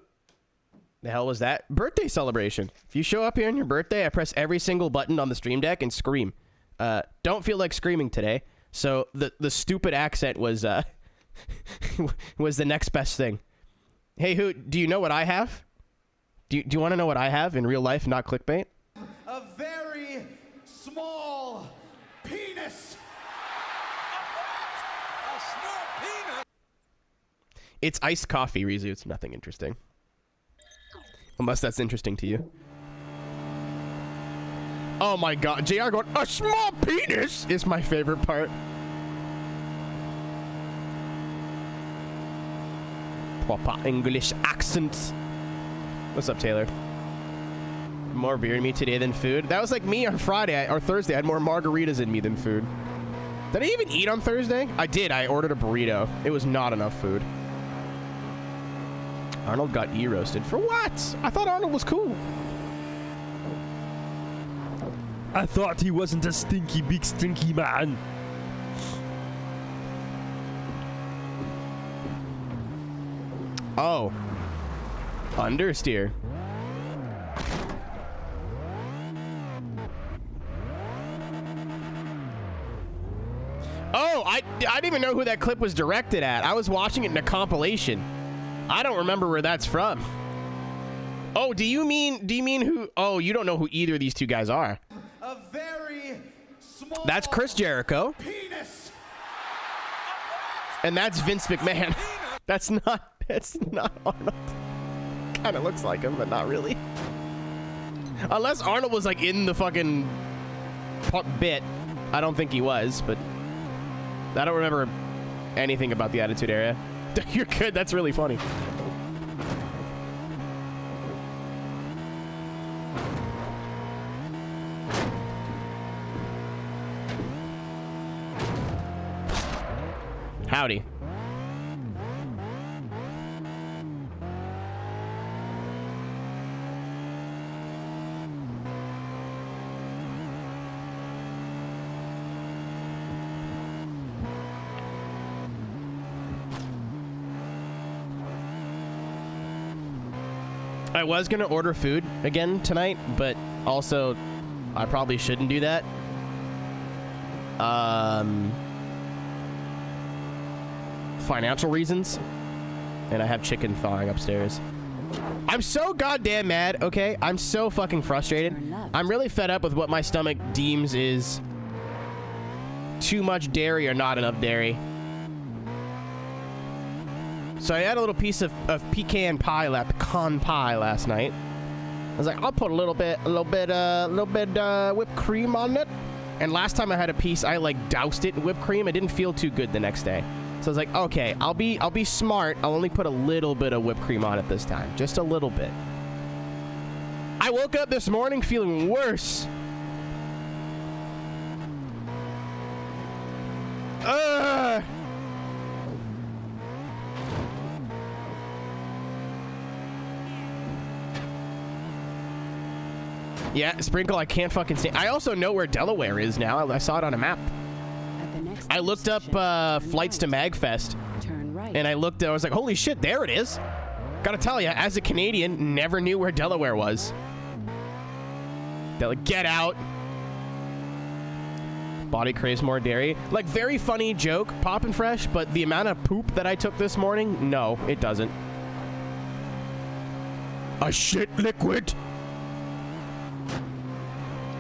The hell was that? Birthday celebration. If you show up here on your birthday, I press every single button on the stream deck and scream. Don't feel like screaming today. So the stupid accent was was the next best thing. Hey Hoot, do you know what I have? Do you want to know what I have in real life, not clickbait? A very small penis. A small penis. It's iced coffee, Rizu. It's nothing interesting. Unless that's interesting to you. Oh my god, JR going, a small penis is my favorite part. Proper English accent. What's up, Taylor? More beer in me today than food. That was like me on Friday or Thursday. I had more margaritas in me than food. Did I even eat on Thursday? I did. I ordered a burrito. It was not enough food. Arnold got e-roasted. For what? I thought Arnold was cool. I thought he wasn't a stinky, big, stinky man. Oh. Understeer. Oh, I didn't even know who that clip was directed at. I was watching it in a compilation. I don't remember where that's from. Oh, do you mean who? Oh, you don't know who either of these two guys are. A very small. That's Chris Jericho. Penis. And that's Vince McMahon. That's not Arnold. Kind of looks like him, but not really. Unless Arnold was like in the fucking bit. I don't think he was, but I don't remember anything about the Attitude Era. You're good. That's really funny. Howdy. I was gonna order food again tonight, but also I probably shouldn't do that. Financial reasons, and I have chicken thawing upstairs. I'm so goddamn mad, okay? I'm so fucking frustrated. I'm really fed up with what my stomach deems is too much dairy or not enough dairy. So I had a little piece of pecan pie last night. I was like, I'll put a little bit whipped cream on it. And last time I had a piece, I like doused it in whipped cream. It didn't feel too good the next day. So I was like, okay, I'll be smart. I'll only put a little bit of whipped cream on it this time, just a little bit. I woke up this morning feeling worse. Yeah, Sprinkle, I can't fucking stand. I also know where Delaware is now. I saw it on a map. I looked up flights to MagFest. Turn right. And I was like, holy shit, there it is. Gotta tell you, as a Canadian, never knew where Delaware was. They're like, get out. Body craves more dairy. Like, very funny joke, Poppin' Fresh, but the amount of poop that I took this morning, no, it doesn't. A shit liquid.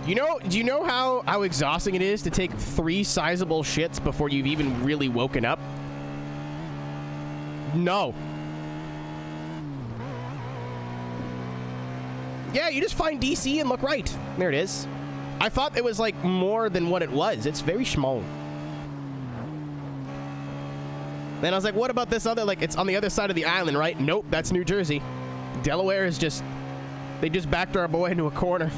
Do you know how exhausting it is to take 3 sizable shits before you've even really woken up? No. Yeah, you just find DC and look right. There it is. I thought it was like more than what it was. It's very small. Then I was like, what about this other, like, it's on the other side of the island, right? Nope, that's New Jersey. Delaware is just, they just backed our boy into a corner.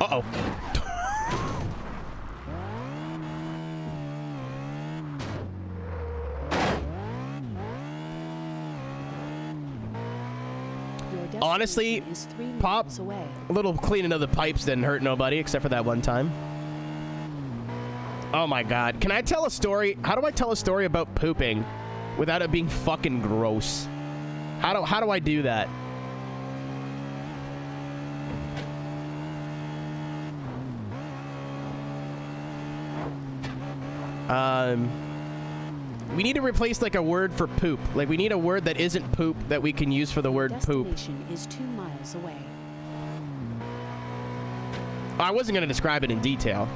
Uh-oh. Honestly, Pop, a little cleaning of the pipes didn't hurt nobody except for that one time. Oh my god. Can I tell a story? How do I tell a story about pooping without it being fucking gross? How do I do that? We need to replace like a word for poop. Like we need a word that isn't poop that we can use for the word poop. Destination is 2 miles away. I wasn't going to describe it in detail.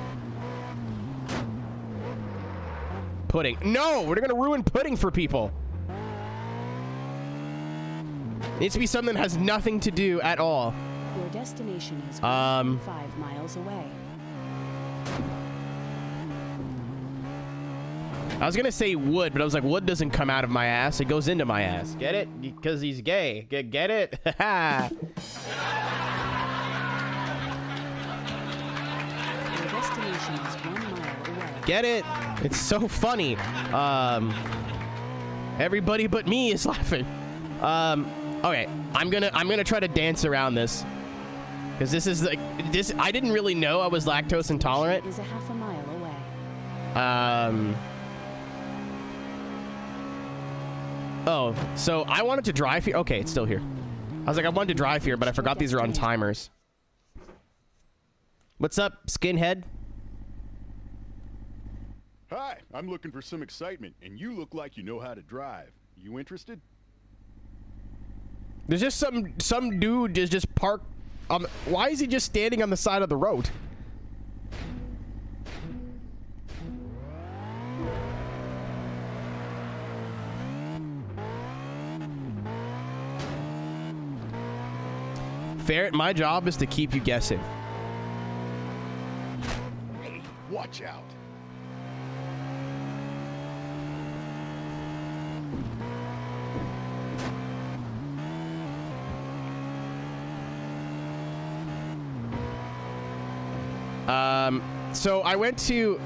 Pudding. No, we're going to ruin pudding for people. It needs to be something that has nothing to do at all. Your destination is 5 miles away. I was going to say wood, but I was like, wood doesn't come out of my ass. It goes into my ass. Get it? Because he's gay. Get it? Ha Your destination is 1 mile away. Get it? It's so funny. Everybody but me is laughing. Okay, I'm gonna try to dance around this because this is like this. I didn't really know I was lactose intolerant. Is a half a mile away. Oh, so I wanted to drive here. Okay, it's still here. I was like, I wanted to drive here, but I forgot these are on timers. What's up, skinhead? Hi, I'm looking for some excitement, and you look like you know how to drive. You interested? There's just some dude is just parked. Why is he just standing on the side of the road? Ferret, my job is to keep you guessing. Hey, watch out. So I went to.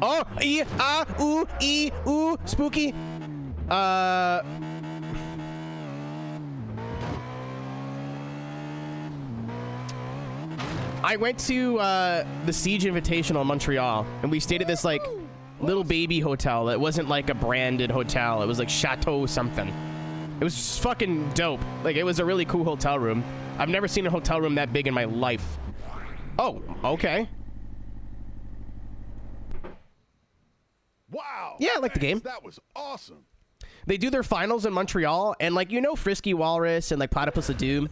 Oh, ooh, spooky. I went to the Siege Invitational in Montreal, and we stayed at this like little baby hotel that wasn't like a branded hotel. It was like Chateau something. It was fucking dope. Like it was a really cool hotel room. I've never seen a hotel room that big in my life. Oh, okay. Wow. Yeah, I like the game. That was awesome. They do their finals in Montreal, and like, you know, Frisky Walrus and like Platypus of Doom,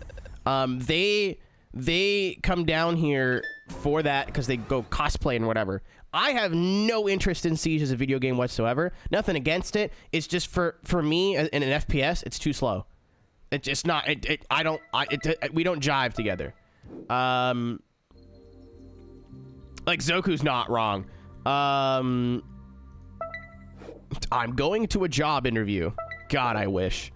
they come down here for that because they go cosplay and whatever. I have no interest in Siege as a video game whatsoever. Nothing against it. It's just for me in an FPS, it's too slow. It's just not. We don't jive together. Like Zoku's not wrong. I'm going to a job interview. God, I wish.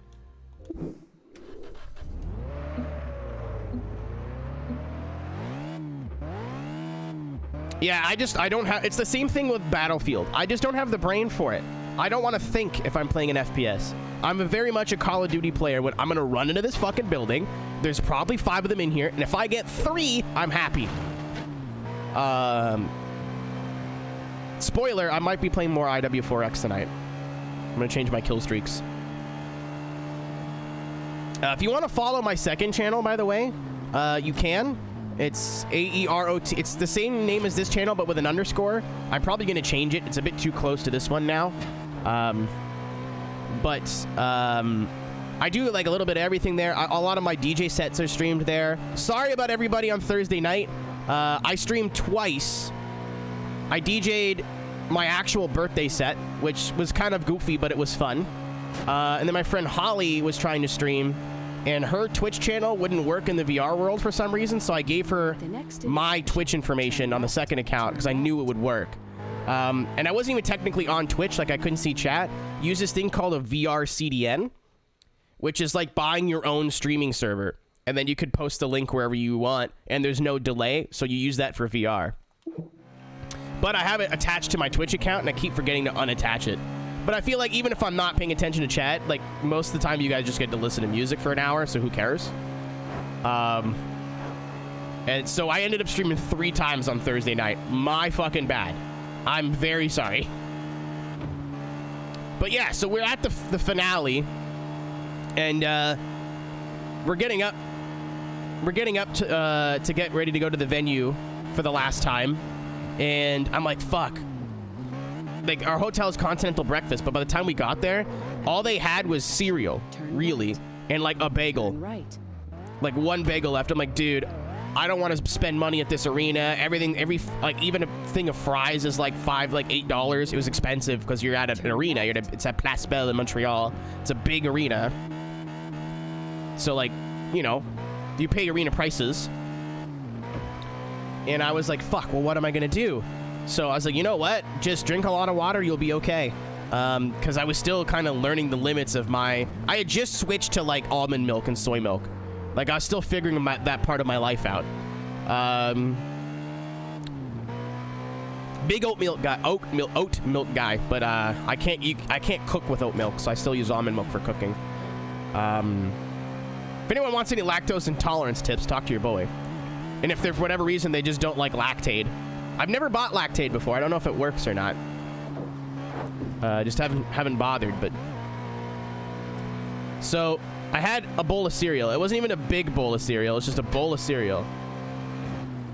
Yeah, I don't have, it's the same thing with Battlefield. I just don't have the brain for it. I don't want to think if I'm playing an FPS. I'm very much a Call of Duty player. When I'm going to run into this fucking building, there's probably 5 of them in here, and if I get 3, I'm happy. Spoiler, I might be playing more IW4X tonight. I'm going to change my kill streaks. If you want to follow my second channel, by the way, you can. It's AEROT. It's the same name as this channel, but with an underscore. I'm probably going to change it. It's a bit too close to this one now. I do like a little bit of everything there. A lot of my DJ sets are streamed there. Sorry about everybody on Thursday night. I streamed twice. I DJ'd my actual birthday set, which was kind of goofy, but it was fun. And then my friend Holly was trying to stream, and her Twitch channel wouldn't work in the VR world for some reason, so I gave her my Twitch information on the second account because I knew it would work. And I wasn't even technically on Twitch, like I couldn't see chat. Use this thing called a VR CDN, which is like buying your own streaming server, and then you could post the link wherever you want, and there's no delay, so you use that for VR. But I have it attached to my Twitch account, and I keep forgetting to unattach it. But I feel like even if I'm not paying attention to chat, like most of the time you guys just get to listen to music for an hour, so who cares? And so I ended up streaming 3 times on Thursday night. My fucking bad. I'm very sorry. But yeah, so we're at the finale, and we're getting up to get ready to go to the venue for the last time, and I'm like, fuck. Like, our hotel's continental breakfast, but by the time we got there, all they had was cereal, really, and like a bagel. Like 1 bagel left. I'm like, dude, I don't want to spend money at this arena. Like even a thing of fries is like $8. It was expensive because you're at an arena. It's at Place Belle in Montreal. It's a big arena. So like, you know, you pay arena prices. And I was like, fuck, well, what am I going to do? So I was like, you know what? Just drink a lot of water. You'll be okay. Because I was still kind of learning the limits of I had just switched to like almond milk and soy milk. Like I was still figuring that part of my life out. Big oat milk guy, but I can't cook with oat milk, so I still use almond milk for cooking. If anyone wants any lactose intolerance tips, talk to your boy. And if for whatever reason they just don't like Lactaid, I've never bought Lactaid before. I don't know if it works or not. Just haven't bothered. But so I had a bowl of cereal. It wasn't even a big bowl of cereal. It's just a bowl of cereal.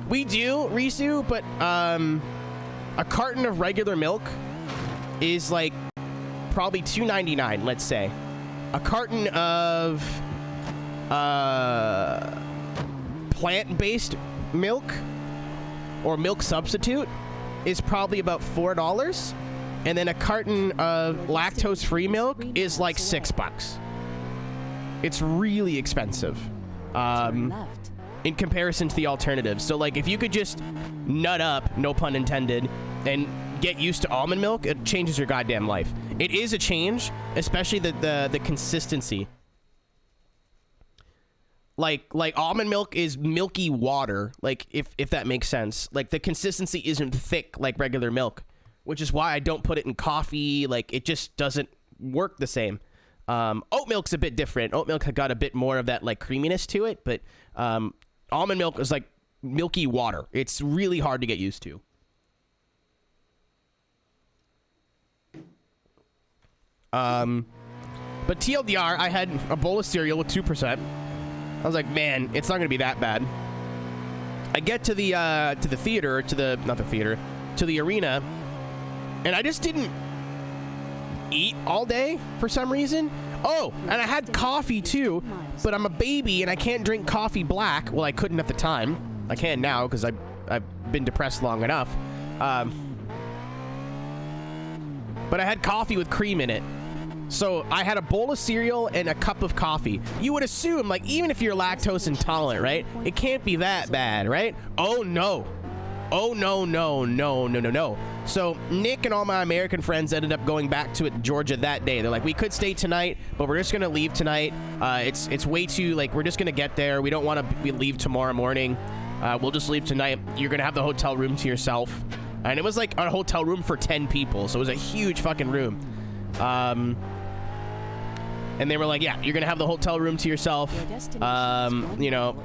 We do, Risu, but a carton of regular milk is like probably $2.99, let's say. A carton of plant-based milk or milk substitute is probably about $4. And then a carton of lactose-free milk is like $6. It's really expensive in comparison to the alternatives. So like if you could just nut up, no pun intended, and get used to almond milk, it changes your goddamn life. It is a change, especially the consistency. Like almond milk is milky water, like if that makes sense. Like the consistency isn't thick like regular milk, which is why I don't put it in coffee. Like it just doesn't work the same. Oat milk's a bit different. Oat milk got a bit more of that like creaminess to it, but almond milk is like milky water. It's really hard to get used to. But TLDR, I had a bowl of cereal with 2%. I was like, man, it's not gonna be that bad. I get to the theater, to the arena, and I just didn't eat all day for some reason. Oh, and I had coffee too, but I'm a baby and I can't drink coffee black. Well, I couldn't at the time. I can now because I've been depressed long enough. But I had coffee with cream in it. So I had a bowl of cereal and a cup of coffee. You would assume, like, even if you're lactose intolerant, right? It can't be that bad, right? Oh, no. Oh, no. So Nick and all my American friends ended up going back to Georgia that day. They're like, we could stay tonight, but we're just going to leave tonight. It's way too, like, we're just going to get there. We don't want to leave tomorrow morning. We'll just leave tonight. You're going to have the hotel room to yourself. And it was like a hotel room for 10 people. So it was a huge fucking room. And they were like, yeah, you're going to have the hotel room to yourself. You know,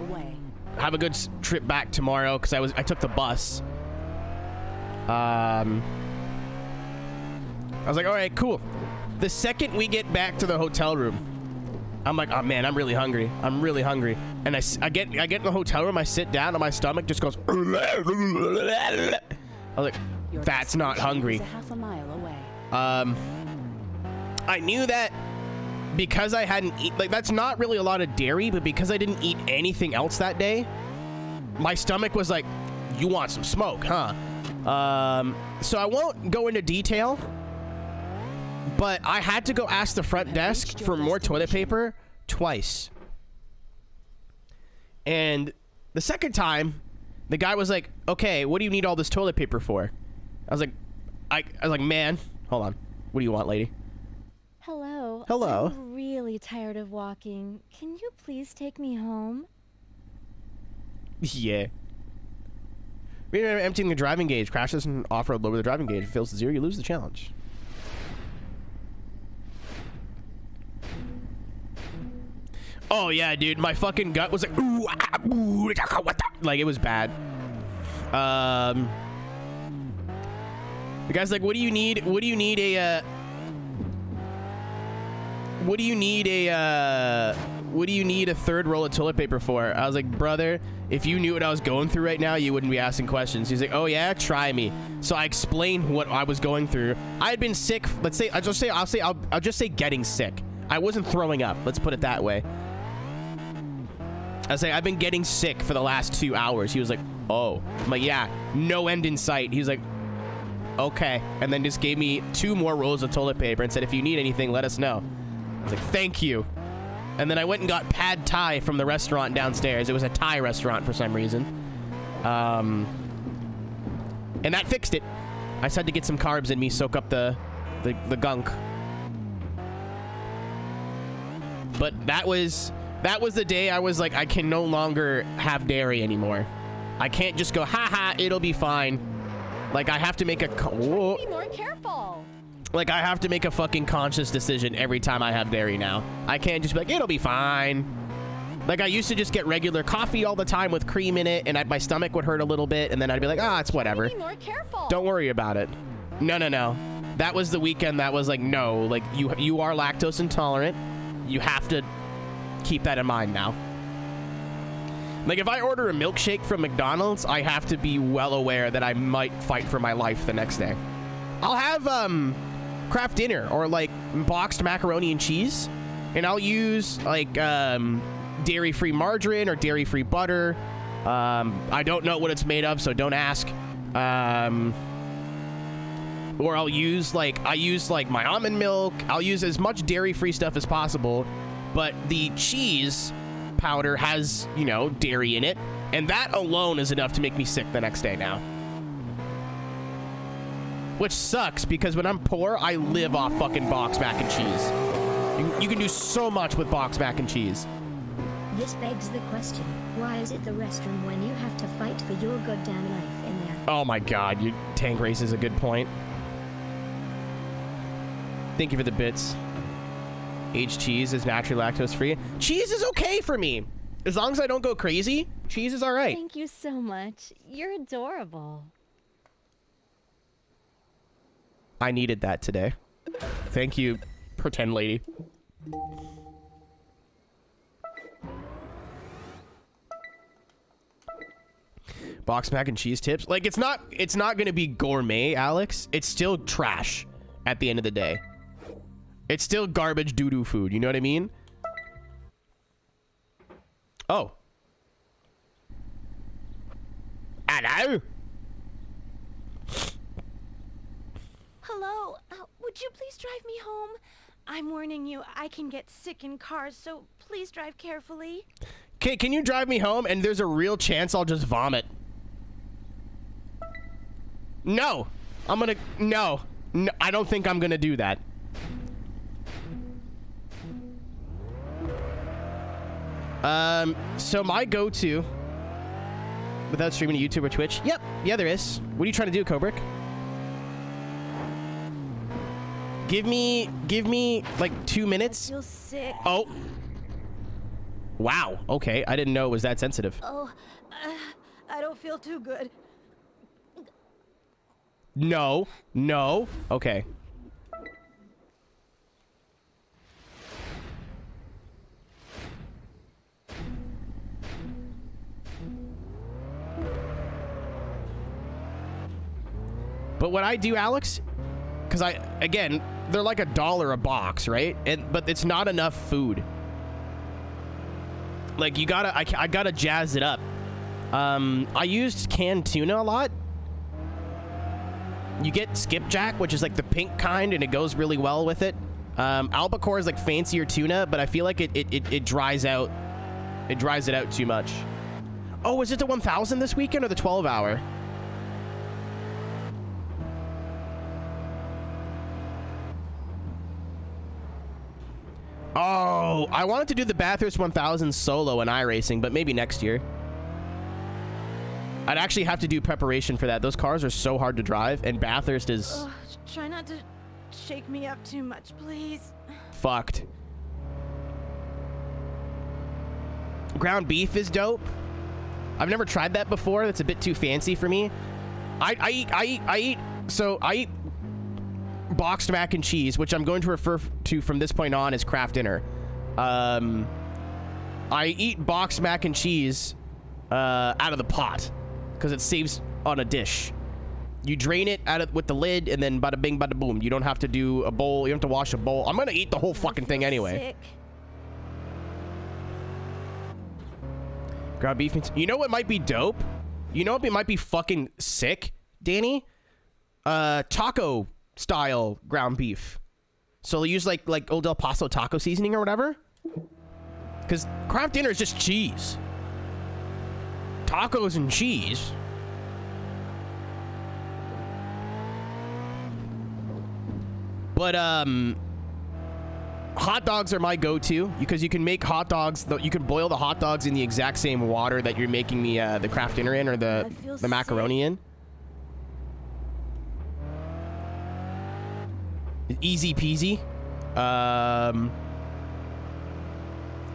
have a good trip back tomorrow, because I took the bus. I was like, all right, cool. The second we get back to the hotel room, I'm like, oh man, I'm really hungry. And I get in the hotel room, I sit down, and my stomach just goes. I was like, that's not hungry. Half a mile away. I knew that because I hadn't eaten, like, that's not really a lot of dairy, but because I didn't eat anything else that day, my stomach was like, you want some smoke, huh? So I won't go into detail, but I had to go ask the front desk for more toilet paper twice. And the second time, the guy was like, okay, what do you need all this toilet paper for? I was like, man, hold on. What do you want, lady? Hello. Hello. I'm really tired of walking. Can you please take me home? Yeah. Emptying the driving gauge. Crashes and off-road lower the driving gauge. If it fails to 0, you lose the challenge. Oh yeah, dude. My fucking gut was like, ooh, ah, ooh, what the? Like, it was bad. The guy's like, what do you need? What do you need a, what do you need a third roll of toilet paper for? I was like, brother, if you knew what I was going through right now, you wouldn't be asking questions. He's like, oh yeah, try me. So I explained what I was going through. I had been sick. Let's say, I'll just say getting sick. I wasn't throwing up. Let's put it that way. I was like, I've been getting sick for the last 2 hours. He was like, oh. I'm like, yeah, no end in sight. He was like, okay. And then just gave me 2 more rolls of toilet paper and said, if you need anything, let us know. I was like, thank you. And then I went and got pad thai from the restaurant downstairs. It was a Thai restaurant for some reason. And that fixed it. I just had to get some carbs in me, soak up the gunk. But that was the day I was like, I can no longer have dairy anymore. I can't just go, haha, it'll be fine. Like, I have to make a... Whoa. Be more careful. Like, I have to make a fucking conscious decision every time I have dairy now. I can't just be like, it'll be fine. Like, I used to just get regular coffee all the time with cream in it, and my stomach would hurt a little bit, and then I'd be like, it's whatever. Be more careful. Don't worry about it. No. That was the weekend that was like, no, like, you are lactose intolerant. You have to keep that in mind now. Like, if I order a milkshake from McDonald's, I have to be well aware that I might fight for my life the next day. I'll have Kraft Dinner or like boxed macaroni and cheese, and I'll use like dairy-free margarine or dairy-free butter. I don't know what it's made of, so don't ask. Or I use my almond milk. I'll use as much dairy-free stuff as possible, but the cheese powder has, you know, dairy in it, and that alone is enough to make me sick the next day now. Which sucks, because when I'm poor, I live off fucking boxed mac and cheese. You can do so much with boxed mac and cheese. This begs the question, why is it the restroom when you have to fight for your goddamn life in there? Oh my god, your tank race is a good point. Thank you for the bits. Aged cheese is naturally lactose free. Cheese is okay for me. As long as I don't go crazy, cheese is alright. Thank you so much. You're adorable. I needed that today. Thank you, pretend lady. Box mac and cheese tips. Like, it's not gonna be gourmet, Alex. It's still trash at the end of the day. It's still garbage doo-doo food, you know what I mean? Oh. Hello? Hello, would you please drive me home? I'm warning you, I can get sick in cars, so please drive carefully. Okay, can you drive me home? And there's a real chance I'll just vomit. No. No, I don't think I'm gonna do that. So my go-to without streaming to YouTube or Twitch. Yep. Yeah, there is. What are you trying to do, Kubrick? Give me like 2 minutes. I feel sick. Oh. Wow. Okay. I didn't know it was that sensitive. Oh, I don't feel too good. No. Okay. But what I do, Alex, because again, they're like $1 a box, right? But it's not enough food. Like, I gotta jazz it up. I used canned tuna a lot. You get skipjack, which is like the pink kind, and it goes really well with it. Albacore is like fancier tuna, but I feel like it dries out. It dries it out too much. Oh, is it the 1000 this weekend or the 12-hour? Oh, I wanted to do the Bathurst 1000 solo in iRacing, but maybe next year. I'd actually have to do preparation for that. Those cars are so hard to drive, and Bathurst is... Ugh, try not to shake me up too much, please. Fucked. Ground beef is dope. I've never tried that before. That's a bit too fancy for me. I eat boxed mac and cheese, which I'm going to refer to from this point on as craft dinner. I eat boxed mac and cheese out of the pot because it saves on a dish. You drain it out of, with the lid, and then bada bing, bada boom. You don't have to do a bowl. You don't have to wash a bowl. I'm gonna eat the whole fucking thing anyway. Sick. Ground beef. You know what might be dope? You know what might be fucking sick, Danny? Taco style ground beef. So they'll use like Old El Paso taco seasoning or whatever. Because craft dinner is just cheese. Tacos and cheese. But hot dogs are my go-to because you can make hot dogs. You can boil the hot dogs in the exact same water that you're making the craft dinner in, or the macaroni in. Easy peasy.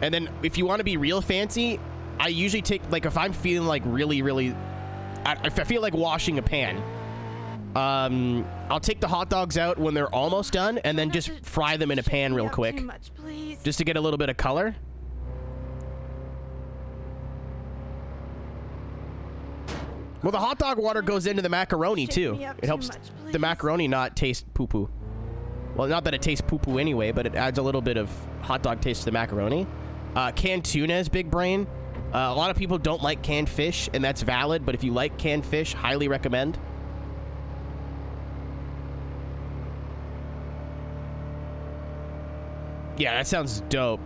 And then if you want to be real fancy, I usually take, like, if I'm feeling like really, if I feel like washing a pan, I'll take the hot dogs out when they're almost done and then just fry them in a pan real quick, just to get a little bit of color. Well, the hot dog water goes into the macaroni too. It helps the macaroni not taste poo-poo. Well, not that it tastes poo-poo anyway, but it adds a little bit of hot dog taste to the macaroni. Canned tuna is big brain. A lot of people don't like canned fish, and that's valid, but if you like canned fish, highly recommend. Yeah, that sounds dope.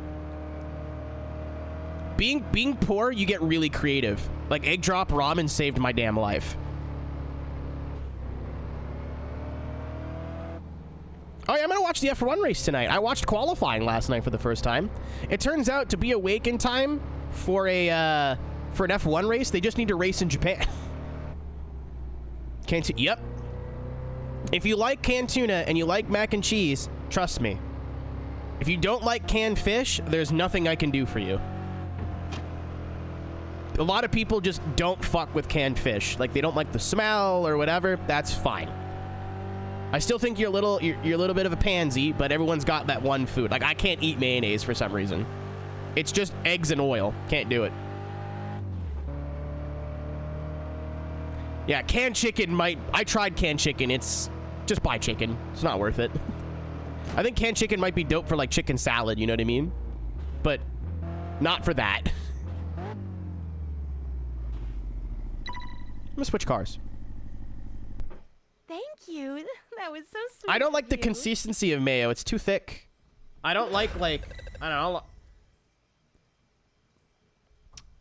Being poor, you get really creative. Like, egg drop ramen saved my damn life. Oh yeah, I'm gonna watch the F1 race tonight. I watched qualifying last night for the first time. It turns out to be awake in time for an F1 race, they just need to race in Japan. Yep. If you like canned tuna and you like mac and cheese, trust me. If you don't like canned fish, there's nothing I can do for you. A lot of people just don't fuck with canned fish. Like, they don't like the smell or whatever. That's fine. I still think you're a little bit of a pansy, but everyone's got that one food. Like, I can't eat mayonnaise for some reason. It's just eggs and oil. Can't do it. Yeah, canned chicken I tried canned chicken. It's just buy chicken. It's not worth it. I think canned chicken might be dope for, like, chicken salad, you know what I mean? But not for that. I'm gonna switch cars. Thank you. That was so sweet. I don't like the consistency of mayo. It's too thick. I don't like I don't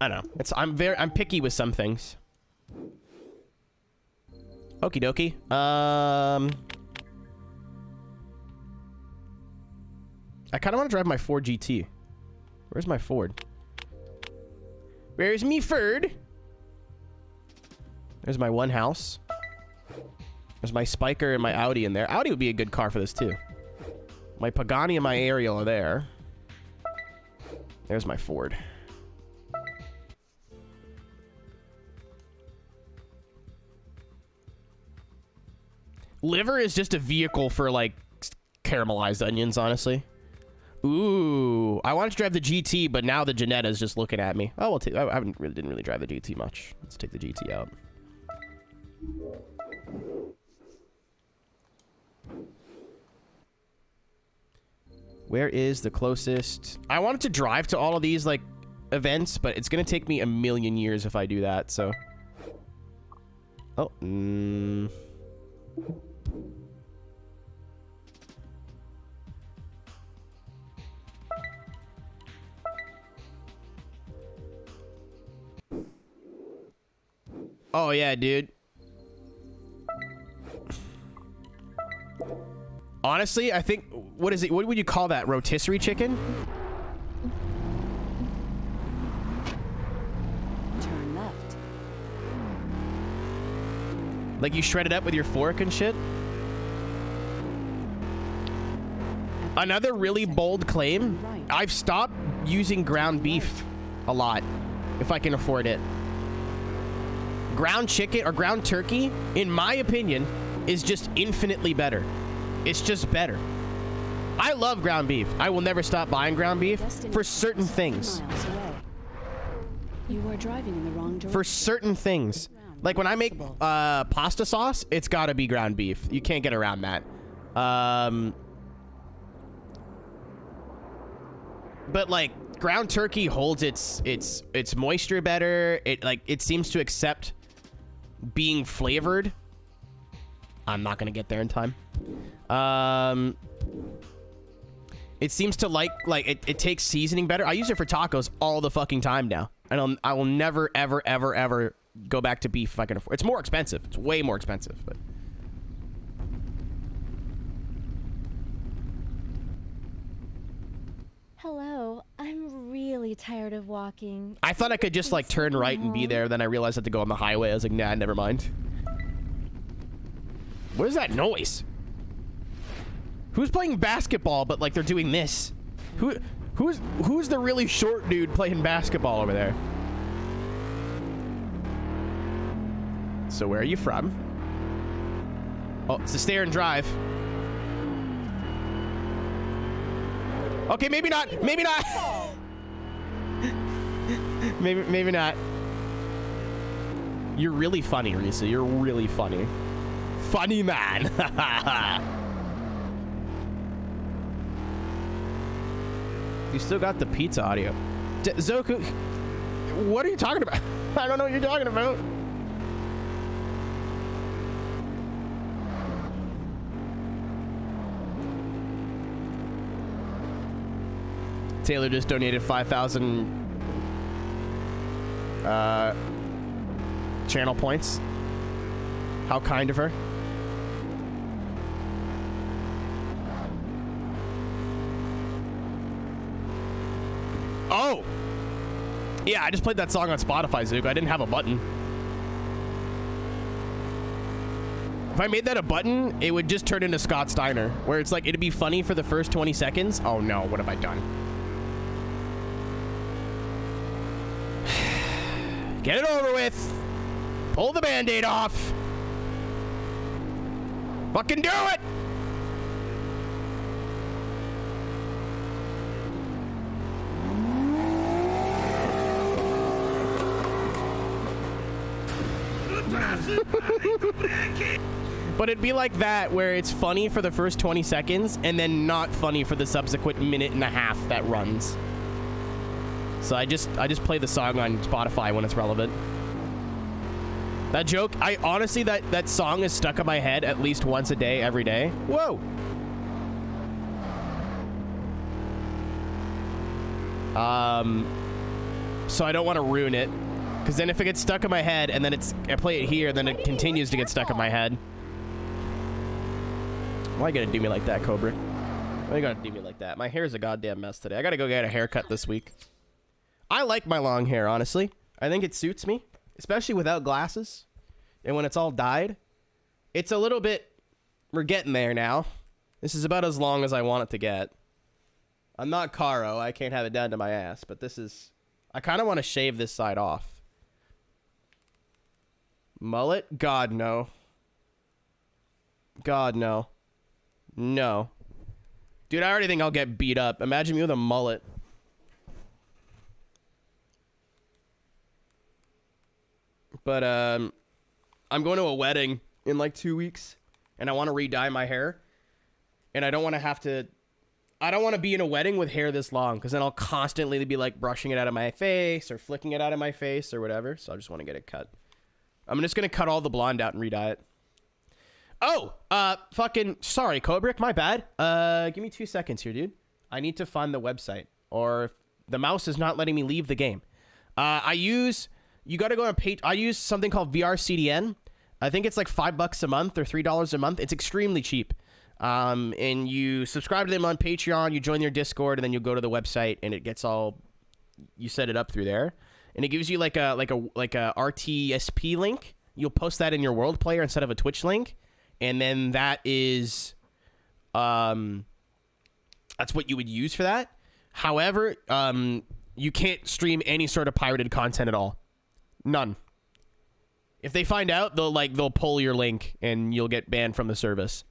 know. I'm picky with some things. Okie dokie. I kind of want to drive my Ford GT. Where's my Ford? Where's me Ford? There's my one house. There's my Spiker and my Audi in there. Audi would be a good car for this too. My Pagani and my Ariel are there. There's my Ford. Liver is just a vehicle for, like, caramelized onions, honestly. Ooh, I wanted to drive the GT, but now the Janetta's just looking at me. Oh, I didn't really drive the GT much. Let's take the GT out. Where is the closest? I wanted to drive to all of these, like, events, but it's gonna take me a million years if I do that, so. Oh, Oh, yeah, dude. Honestly, I think, what is it? What would you call that? Rotisserie chicken? Turn left. Like you shred it up with your fork and shit? Another really bold claim. I've stopped using ground beef a lot, if I can afford it. Ground chicken or ground turkey, in my opinion, is just infinitely better. It's just better. I love ground beef. I will never stop buying ground beef for certain things. You are driving in the wrong direction. For certain things. Like when I make pasta sauce, it's gotta be ground beef. You can't get around that. But like ground turkey holds its moisture better. It seems to accept being flavored. I'm not gonna get there in time. It seems to like it takes seasoning better. I use it for tacos all the fucking time now. And I will never ever go back to beef if I can afford. It's more expensive. It's way more expensive, but Hello, I'm really tired of walking. I thought I could just like turn right and be there. Then I realized I had to go on the highway. I was like, nah, never mind. What is that noise? Who's playing basketball, but like they're doing this? Who's the really short dude playing basketball over there? So where are you from? Oh, it's a stare and drive. Okay, maybe not. Maybe not. maybe not. You're really funny, Risa. You're really funny. Funny man. You still got the pizza audio. Zoku, what are you talking about? I don't know what you're talking about. Taylor just donated 5,000 channel points. How kind of her. Oh! Yeah, I just played that song on Spotify, Zook. I didn't have a button. If I made that a button, it would just turn into Scott Steiner, where it's like, it'd be funny for the first 20 seconds. Oh no, what have I done? Get it over with. Pull the Band-Aid off. Fucking do it! But it'd be like that, where it's funny for the first 20 seconds and then not funny for the subsequent minute and a half that runs. So I just play the song on Spotify when it's relevant. That joke, I honestly, that song is stuck in my head at least once a day, every day. Whoa. So I don't want to ruin it, because then if it gets stuck in my head and then I play it here, then it continues to get stuck in my head. Why you gotta do me like that, Cobra? Why you gotta do me like that? My hair's a goddamn mess today. I gotta go get a haircut this week. I like my long hair, honestly. I think it suits me, especially without glasses. And when it's all dyed, it's a little bit, we're getting there now. This is about as long as I want it to get. I'm not Caro. I can't have it down to my ass, but this is, I kind of want to shave this side off. Mullet? God, no. God, no. No. Dude, I already think I'll get beat up. Imagine me with a mullet. But, I'm going to a wedding in like 2 weeks, and I want to re-dye my hair. And I don't want to have to, I don't want to be in a wedding with hair this long, because then I'll constantly be like brushing it out of my face or flicking it out of my face or whatever. So I just want to get it cut. I'm just going to cut all the blonde out and re-dye it. Oh, fucking, sorry, Kobrick, my bad. Give me 2 seconds here, dude. I need to find the website, or the mouse is not letting me leave the game. I use you got to go on page. I use something called VRCDN. I think it's like $5 a month or $3 a month. It's extremely cheap. And you subscribe to them on Patreon, you join their Discord, and then you go to the website, and it gets all, you set it up through there, and it gives you like a RTSP link. You'll post that in your world player instead of a Twitch link, and then that is, that's what you would use for that. However, you can't stream any sort of pirated content at all. None. If they find out, they'll pull your link, and you'll get banned from the service.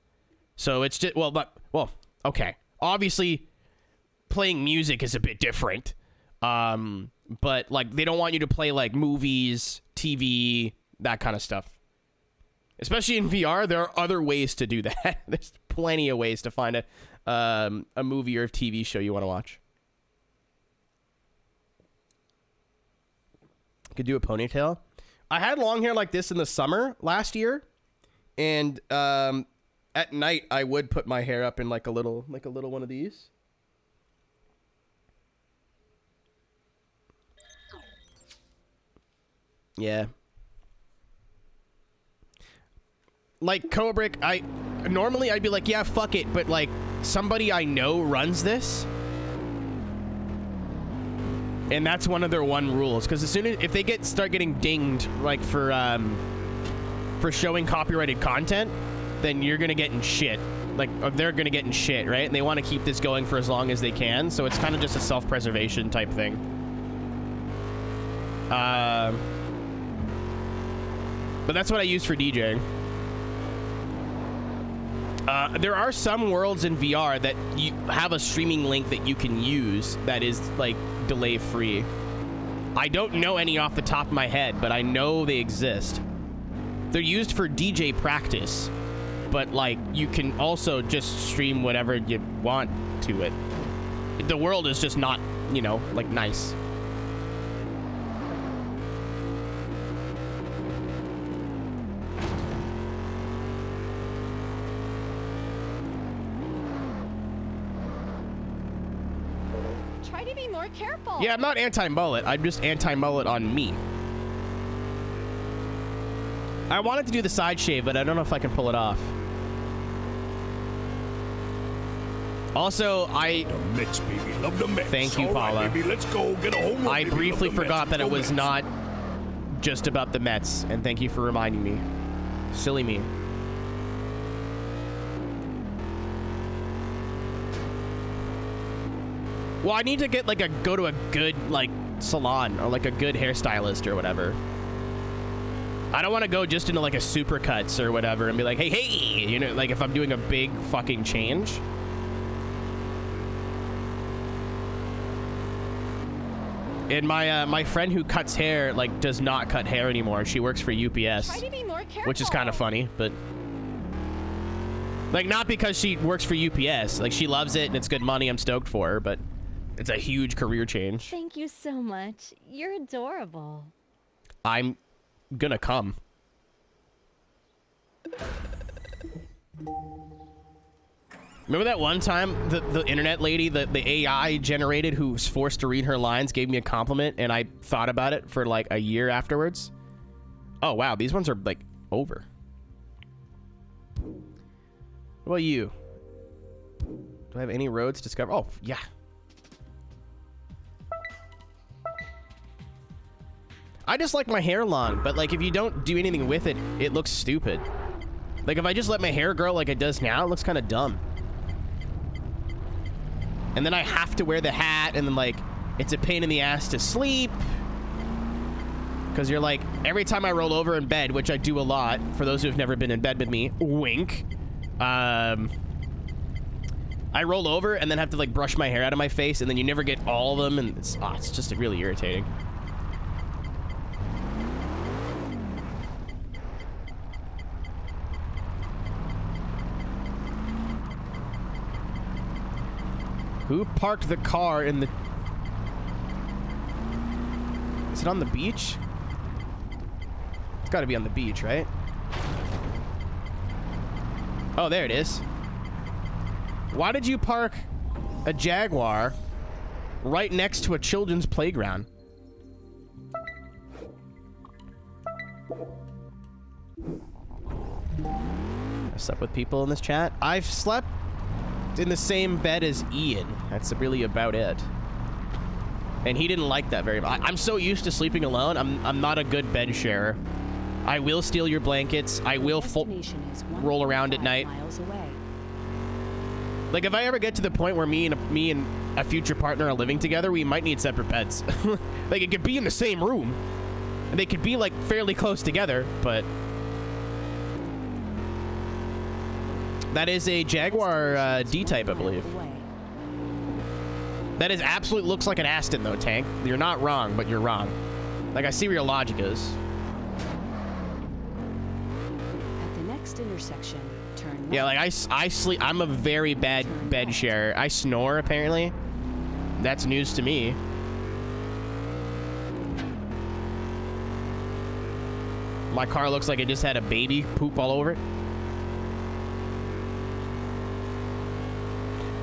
So it's just, okay. Obviously, playing music is a bit different. But, like, they don't want you to play, like, movies, TV, that kind of stuff. Especially in VR, there are other ways to do that. There's plenty of ways to find a movie or a TV show you want to watch. Could do a ponytail. I had long hair like this in the summer last year. And, at night, I would put my hair up in like a little one of these. Yeah. Like Kobrick, normally I'd be like, yeah, fuck it, but like somebody I know runs this. And that's one of their rules, because as soon as if they start getting dinged like for showing copyrighted content, then you're gonna get in shit. Like, or they're gonna get in shit, right? And they want to keep this going for as long as they can, so it's kind of just a self-preservation type thing. But that's what I use for DJing. There are some worlds in VR that you have a streaming link that you can use that is, like, delay-free. I don't know any off the top of my head, but I know they exist. They're used for DJ practice. But, like, you can also just stream whatever you want to it. The world is just not, you know, like, nice. Try to be more careful. Yeah, I'm not anti-mullet. I'm just anti-mullet on me. I wanted to do the side shave, but I don't know if I can pull it off. Also, the Mets, baby. Love the Mets. Thank you, All Paula. right, baby. Let's go get a home run. I baby. briefly Love the forgot Mets. that it was Mets. not just about the Mets, and thank you for reminding me. Silly me. Well, I need to get like go to a good like salon or like a good hairstylist or whatever. I don't want to go just into like a Supercuts or whatever and be like, hey, you know, like if I'm doing a big fucking change. And my friend who cuts hair like does not cut hair anymore. She works for UPS, Try to be more careful. which is kind of funny, but like not because she works for UPS. Like she loves it and it's good money. I'm stoked for her, but it's a huge career change. Thank you so much. You're adorable. I'm gonna come. Remember that one time the internet lady, the AI generated who was forced to read her lines gave me a compliment and I thought about it for like a year afterwards? Oh wow, these ones are like over. What about you? Do I have any roads to discover? Oh, yeah. I just like my hair long, but like if you don't do anything with it, it looks stupid. Like if I just let my hair grow like it does now, it looks kind of dumb. And then I have to wear the hat, and then like it's a pain in the ass to sleep. Because you're like, every time I roll over in bed, which I do a lot, for those who have never been in bed with me, wink. I roll over and then have to like brush my hair out of my face, and then you never get all of them, and it's just really irritating. Who parked the car in the... Is it on the beach? It's got to be on the beach, right? Oh, there it is. Why did you park a Jaguar right next to a children's playground? I slept with people in this chat. I've slept in the same bed as Ian. That's really about it. And he didn't like that very much. I'm so used to sleeping alone. I'm not a good bed sharer. I will steal your blankets. I will roll around at night. Like, if I ever get to the point where me and a future partner are living together, we might need separate beds. Like, it could be in the same room. And they could be, like, fairly close together, but... That is a Jaguar D-Type, I believe. That is absolutely looks like an Aston, though, Tank. You're not wrong, but you're wrong. Like, I see where your logic is. At the next intersection, turn left. Yeah, like, I sleep... I'm a very bad bed sharer. I snore, apparently. That's news to me. My car looks like it just had a baby poop all over it.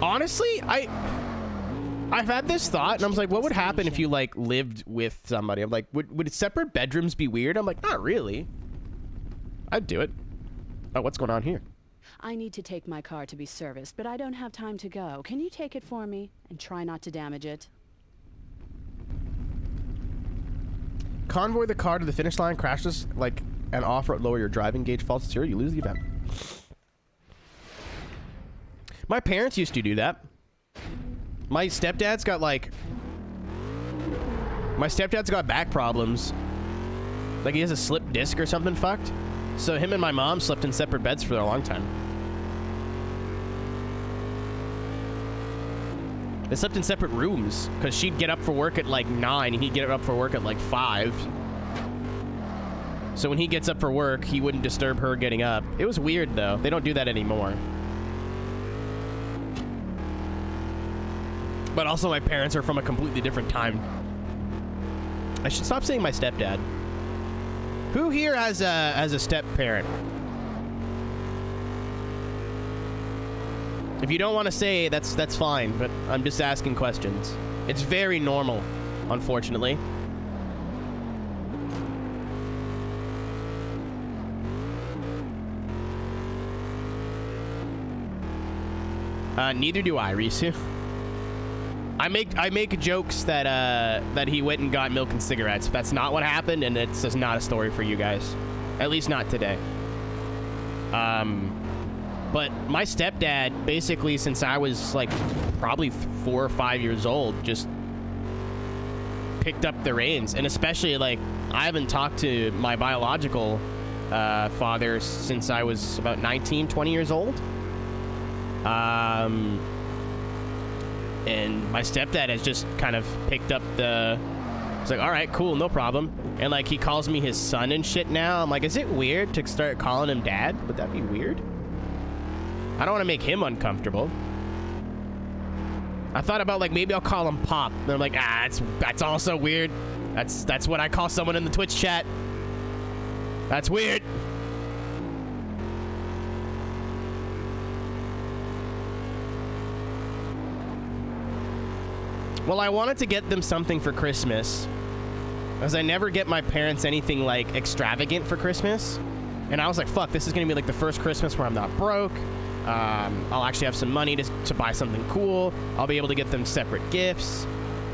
Honestly, I've had this thought, and I was like, what would happen if you, like, lived with somebody? I'm like, would separate bedrooms be weird? I'm like, not really. I'd do it. Oh, what's going on here? I need to take my car to be serviced, but I don't have time to go. Can you take it for me and try not to damage it? Convoy the car to the finish line, crashes like an off-road, lower your driving gauge, false zero, you lose the event. My parents used to do that. My stepdad's got back problems. Like, he has a slip disc or something fucked. So him and my mom slept in separate beds for a long time. They slept in separate rooms because she'd get up for work at like 9 and he'd get up for work at like 5. So when he gets up for work, he wouldn't disturb her getting up. It was weird though. They don't do that anymore. But also my parents are from a completely different time. I should stop saying my stepdad. Who here has a step parent? If you don't want to say, that's fine, but I'm just asking questions. It's very normal, unfortunately. Neither do I, Risu. I make jokes that he went and got milk and cigarettes. That's not what happened, and it's just not a story for you guys. At least not today. But my stepdad, basically, since I was like probably 4 or 5 years old, just picked up the reins. And especially, like, I haven't talked to my biological father since I was about 19, 20 years old. And my stepdad has just kind of picked up the... It's like, all right, cool, no problem. And, like, he calls me his son and shit now. I'm like, is it weird to start calling him dad? Would that be weird? I don't want to make him uncomfortable. I thought about, like, maybe I'll call him Pop. And I'm like, that's also weird. That's what I call someone in the Twitch chat. That's weird. Well, I wanted to get them something for Christmas, because I never get my parents anything, like, extravagant for Christmas. And I was like, fuck, this is going to be, like, the first Christmas where I'm not broke. I'll actually have some money to buy something cool. I'll be able to get them separate gifts.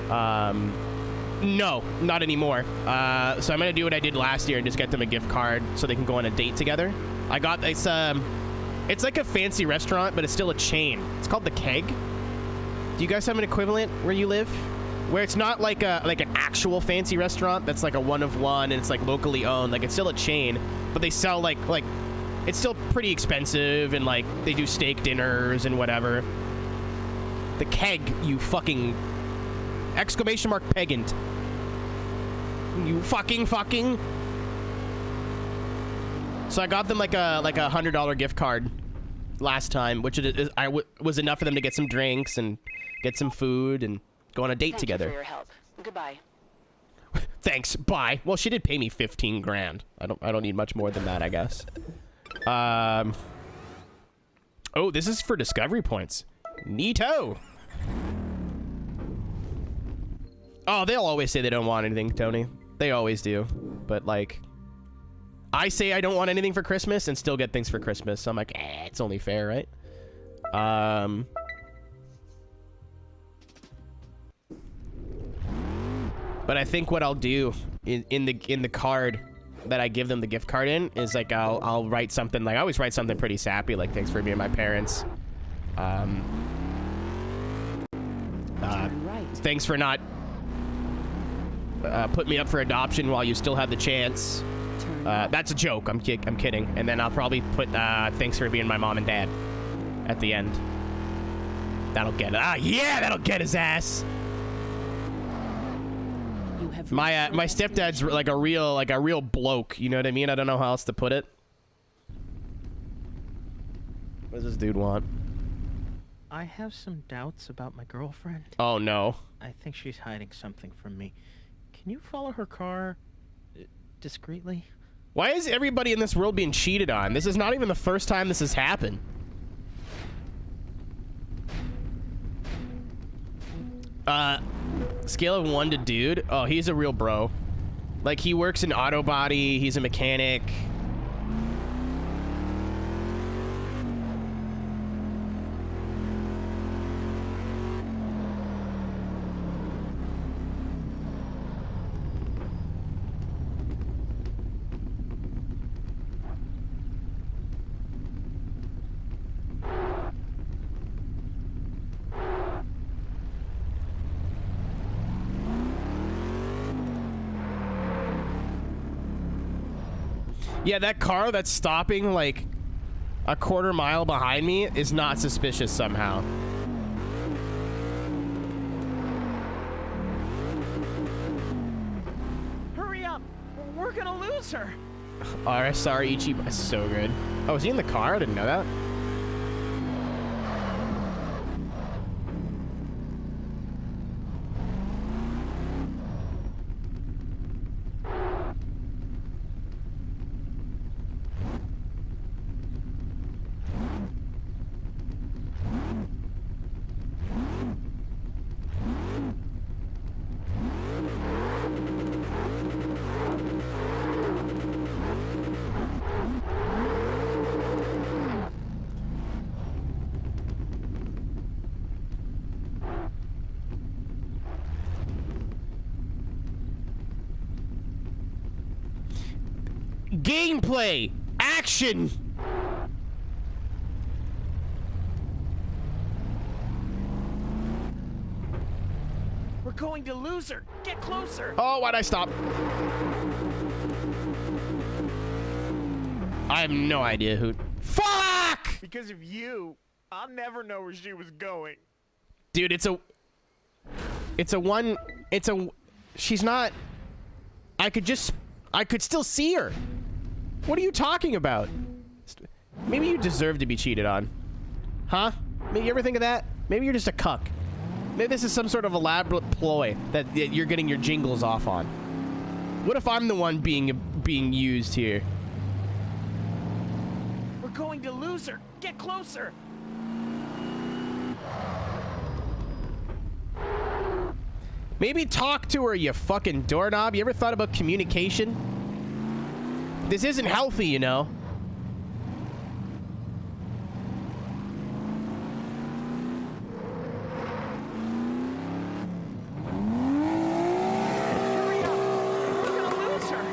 No, not anymore. So I'm going to do what I did last year and just get them a gift card so they can go on a date together. It's like a fancy restaurant, but it's still a chain. It's called The Keg. Do you guys have an equivalent where you live? Where it's not like an actual fancy restaurant that's like a one of one and it's like locally owned. Like, it's still a chain, but they sell like it's still pretty expensive, and like they do steak dinners and whatever. The Keg, you fucking exclamation mark pegant. You fucking. So I got them like a $100 gift card last time, which was enough for them to get some drinks and get some food and go on a date together. Thank you for your help. Goodbye. Thanks. Bye. Well, she did pay me 15 grand. I don't need much more than that, I guess. Oh, this is for discovery points. Neato. Oh, they'll always say they don't want anything, Tony. They always do. But like, I say I don't want anything for Christmas and still get things for Christmas. So I'm like, it's only fair, right? But I think what I'll do in the card that I give them the gift card in is like I'll write something, like I always write something pretty sappy, like thanks for being my parents. Thanks for not put me up for adoption while you still had the chance. That's a joke. I'm kidding. And then I'll probably put thanks for being my mom and dad at the end. That'll get that'll get his ass. My stepdad's like a real bloke. You know what I mean? I don't know how else to put it. What does this dude want? I have some doubts about my girlfriend. Oh no. I think she's hiding something from me. Can you follow her car discreetly? Why is everybody in this world being cheated on? This is not even the first time this has happened. Scale of 1 to dude. Oh, he's a real bro. Like, he works in auto body. He's a mechanic. Yeah, that car that's stopping like a quarter mile behind me is not suspicious somehow. Hurry up! We're gonna lose her! RSR Ichiban is so good. Oh, is he in the car? I didn't know that. Gameplay! Action! We're going to lose her! Get closer! Oh, why'd I stop? I have no idea who... Fuck! Because of you, I'll never know where she was going. Dude, she's not... I could still see her. What are you talking about? Maybe you deserve to be cheated on. Huh? Maybe you ever think of that? Maybe you're just a cuck. Maybe this is some sort of elaborate ploy that you're getting your jingles off on. What if I'm the one being used here? We're going to lose her! Get closer! Maybe talk to her, you fucking doorknob. You ever thought about communication? This isn't healthy, you know. Hurry up! We're gonna lose her!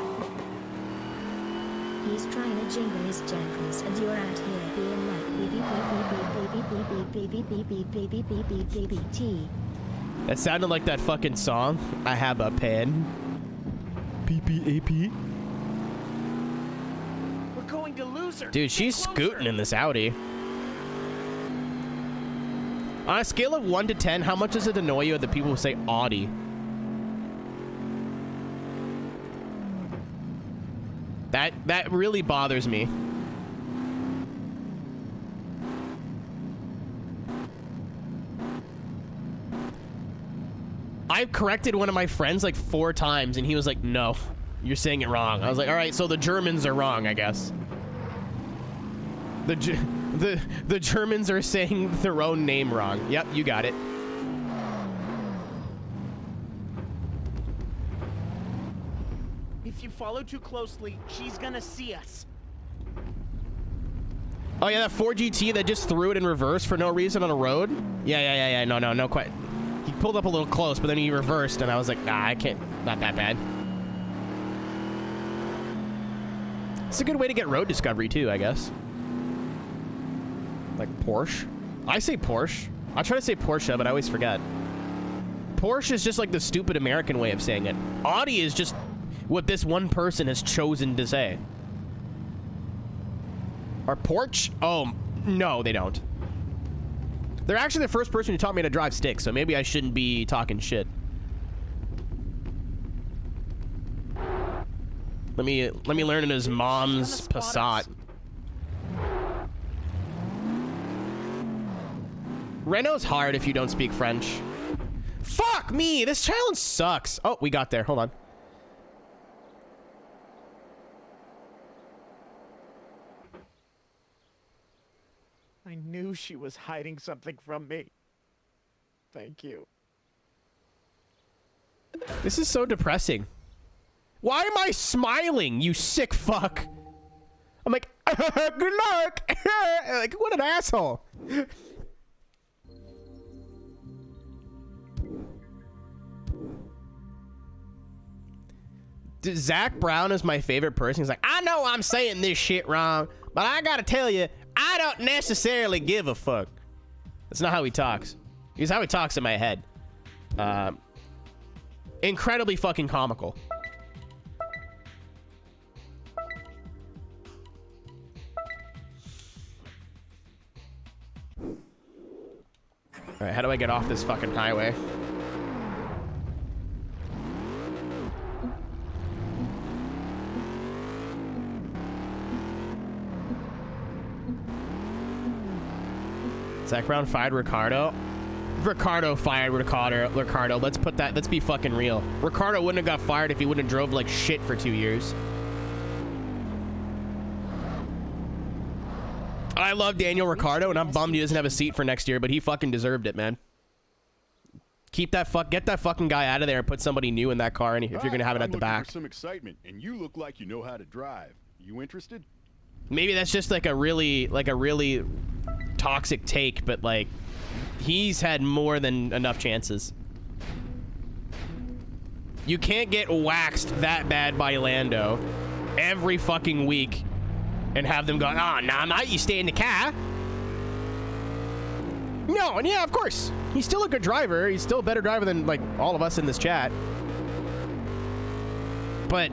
He's trying to jingle his jangles and you're out here being like baby tea. That sounded like that fucking song. I have a pen. PPAP. We're going to lose her! Dude, she's scooting in this Audi. On a scale of 1 to 10, how much does it annoy you that people say Audi? That really bothers me. I've corrected one of my friends like 4 times and he was like, no, you're saying it wrong. I was like, all right, so the Germans are wrong, I guess. The Germans are saying their own name wrong. Yep, you got it. If If you follow too closely, she's gonna see us. Oh yeah, that Ford GT that just threw it in reverse for no reason on a road? Yeah. No, quite. He pulled up a little close, but then he reversed, and I was like, nah, I can't. Not that bad. It's a good way to get road discovery, too, I guess. Like Porsche? I say Porsche. I try to say Porsche, but I always forget. Porsche is just like the stupid American way of saying it. Audi is just what this one person has chosen to say. Or Porsche? Oh, no, they don't. They're actually the first person who taught me to drive stick, so maybe I shouldn't be talking shit. Let me learn in his mom's Passat. Renault's hard if you don't speak French. Fuck me! This challenge sucks. Oh, we got there. Hold on. I knew she was hiding something from me. Thank you. This is so depressing. Why am I smiling, you sick fuck? I'm like, good luck. Like, what an asshole. Zach Brown is my favorite person. He's like, I know I'm saying this shit wrong, but I gotta tell you, I don't necessarily give a fuck. That's not how he talks. He's how he talks in my head. Incredibly fucking comical. All right, how do I get off this fucking highway? Zach Brown fired Ricardo. Ricardo fired Ricardo. Let's put that. Let's be fucking real. Ricardo wouldn't have got fired if he wouldn't have drove like shit for 2 years. I love Daniel Ricardo, and I'm bummed he doesn't have a seat for next year, but he fucking deserved it, man. Get that fucking guy out of there and put somebody new in that car, and if you're gonna have it at the back. For some excitement, and you look like you know how to drive. You interested? Maybe that's just like a really toxic take, but like he's had more than enough chances. You can't get waxed that bad by Lando every fucking week and have them go, oh, nah, mate, you stay in the car. No, and yeah, of course. He's still a good driver. He's still a better driver than like all of us in this chat. But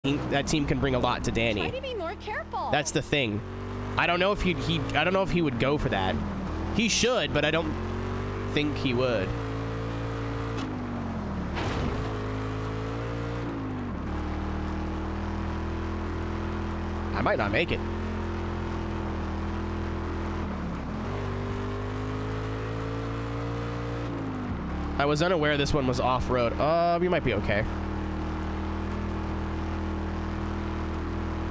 that team can bring a lot to Danny. Try to be more careful. That's the thing. I don't know if I don't know if he would go for that. He should, but I don't think he would. I might not make it. I was unaware this one was off-road. We might be okay.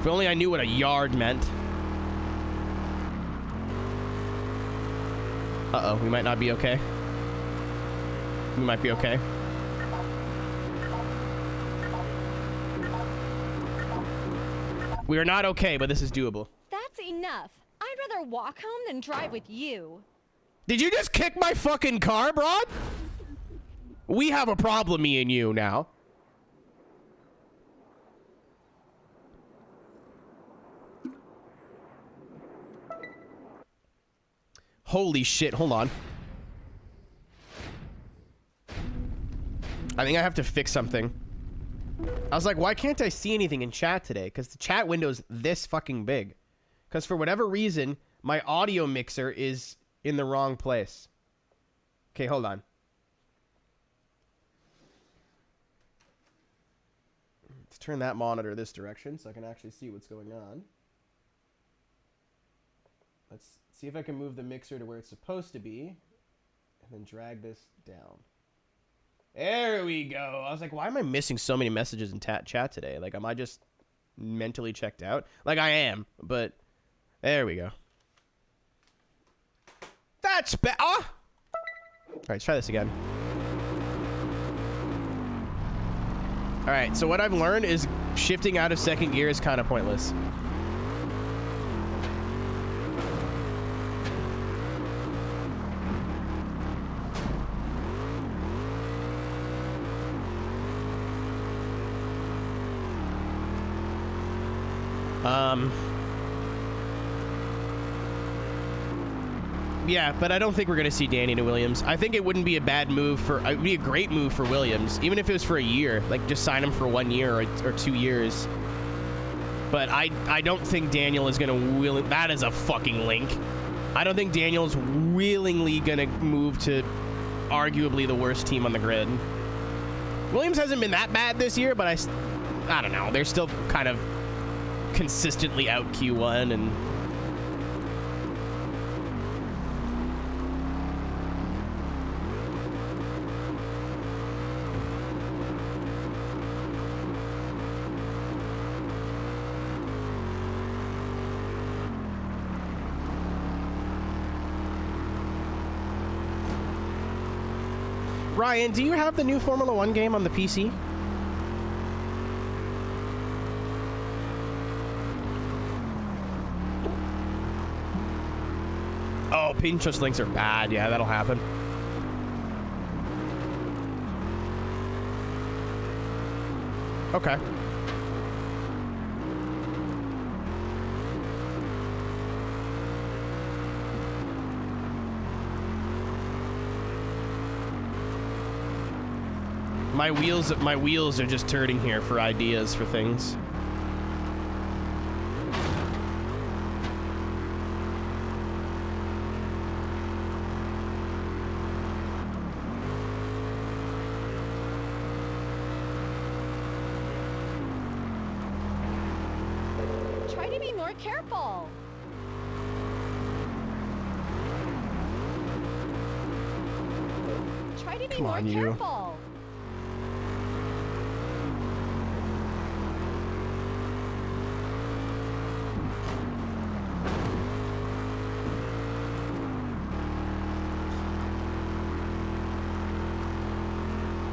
If only I knew what a yard meant. Uh-oh, we might not be okay. We might be okay. We are not okay, but this is doable. That's enough. I'd rather walk home than drive with you. Did you just kick my fucking car, broad? We have a problem, me and you, now. Holy shit, hold on. I think I have to fix something. I was like, why can't I see anything in chat today? Because the chat window's this fucking big. Because for whatever reason, my audio mixer is in the wrong place. Okay, hold on. Let's turn that monitor this direction so I can actually see what's going on. Let's see if I can move the mixer to where it's supposed to be. And then drag this down. There we go. I was like, why am I missing so many messages in chat today? Like, am I just mentally checked out? Like, I am, but there we go. That's better. All right, let's try this again. All right, so what I've learned is shifting out of second gear is kind of pointless. Yeah, but I don't think we're going to see Danny to Williams. I think it wouldn't be a bad move for... It would be a great move for Williams, even if it was for a year. Like, just sign him for 1 year or 2 years. But I don't think Daniel is going to... That is a fucking link. I don't think Daniel's willingly going to move to arguably the worst team on the grid. Williams hasn't been that bad this year, but I don't know. They're still kind of consistently out Q1 and... Ryan, do you have the new Formula 1 game on the PC? Oh, Pinterest links are bad. Yeah, that'll happen. Okay. My wheels are just turning here for ideas for things. Try to be more careful. Try to be Come more on, careful.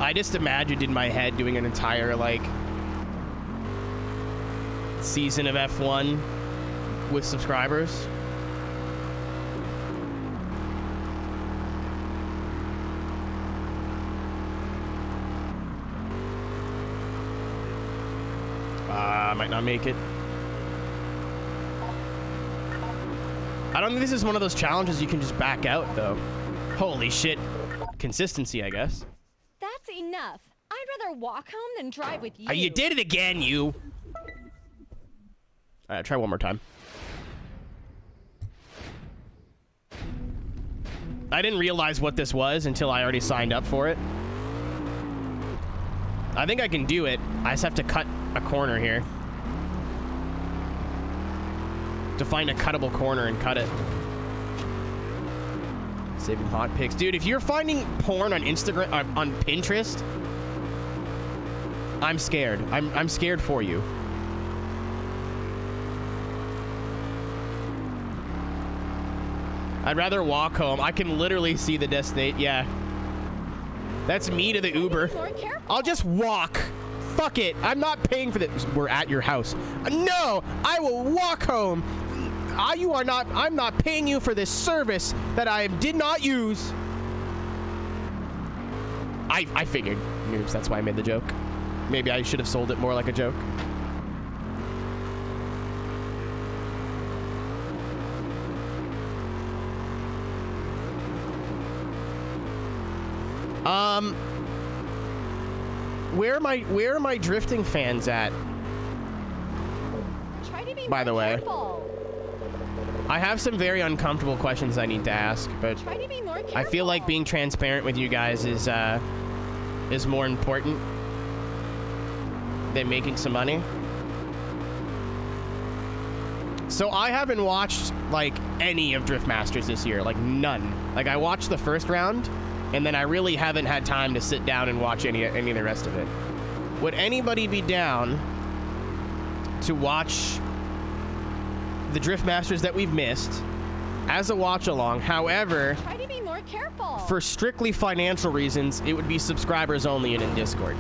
I just imagined in my head doing an entire, like, season of F1 with subscribers. I might not make it. I don't think this is one of those challenges you can just back out, though. Holy shit. Consistency, I guess. That's enough. I'd rather walk home than drive with you. You did it again, you. All right, try one more time. I didn't realize what this was until I already signed up for it. I think I can do it. I just have to cut a corner here. To find a cuttable corner and cut it. Saving hot pics. Dude, if you're finding porn on Instagram, on Pinterest, I'm scared. I'm scared for you. I'd rather walk home. I can literally see the destination. Yeah. That's me to the Uber. I'll just walk. Fuck it. I'm not paying for this. We're at your house. No, I will walk home. You are not. I'm not paying you for this service that I did not use. I figured. Noobs, that's why I made the joke. Maybe I should have sold it more like a joke. Where are my drifting fans at? Try to be By the way, careful. I have some very uncomfortable questions I need to ask, but Try to be more careful. I feel like being transparent with you guys is more important than making some money. So I haven't watched like any of Drift Masters this year, like none. Like I watched the first round, and then I really haven't had time to sit down and watch any of the rest of it. Would anybody be down to watch the Drift Masters that we've missed as a watch along? However, Try to be more careful. for strictly financial reasons, it would be subscribers only and in Discord.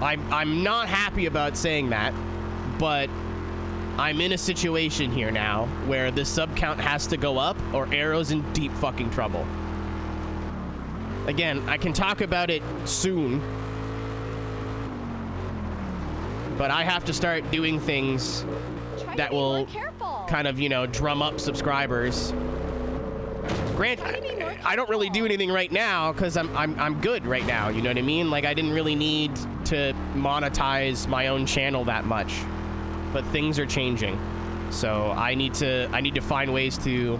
I'm not happy about saying that, but I'm in a situation here now where the sub count has to go up or Arrow's in deep fucking trouble. Again, I can talk about it soon, but I have to start doing things that will kind of, you know, drum up subscribers. Grant, I don't really do anything right now because I'm good right now. You know what I mean? Like I didn't really need to monetize my own channel that much, but things are changing. So I need to find ways to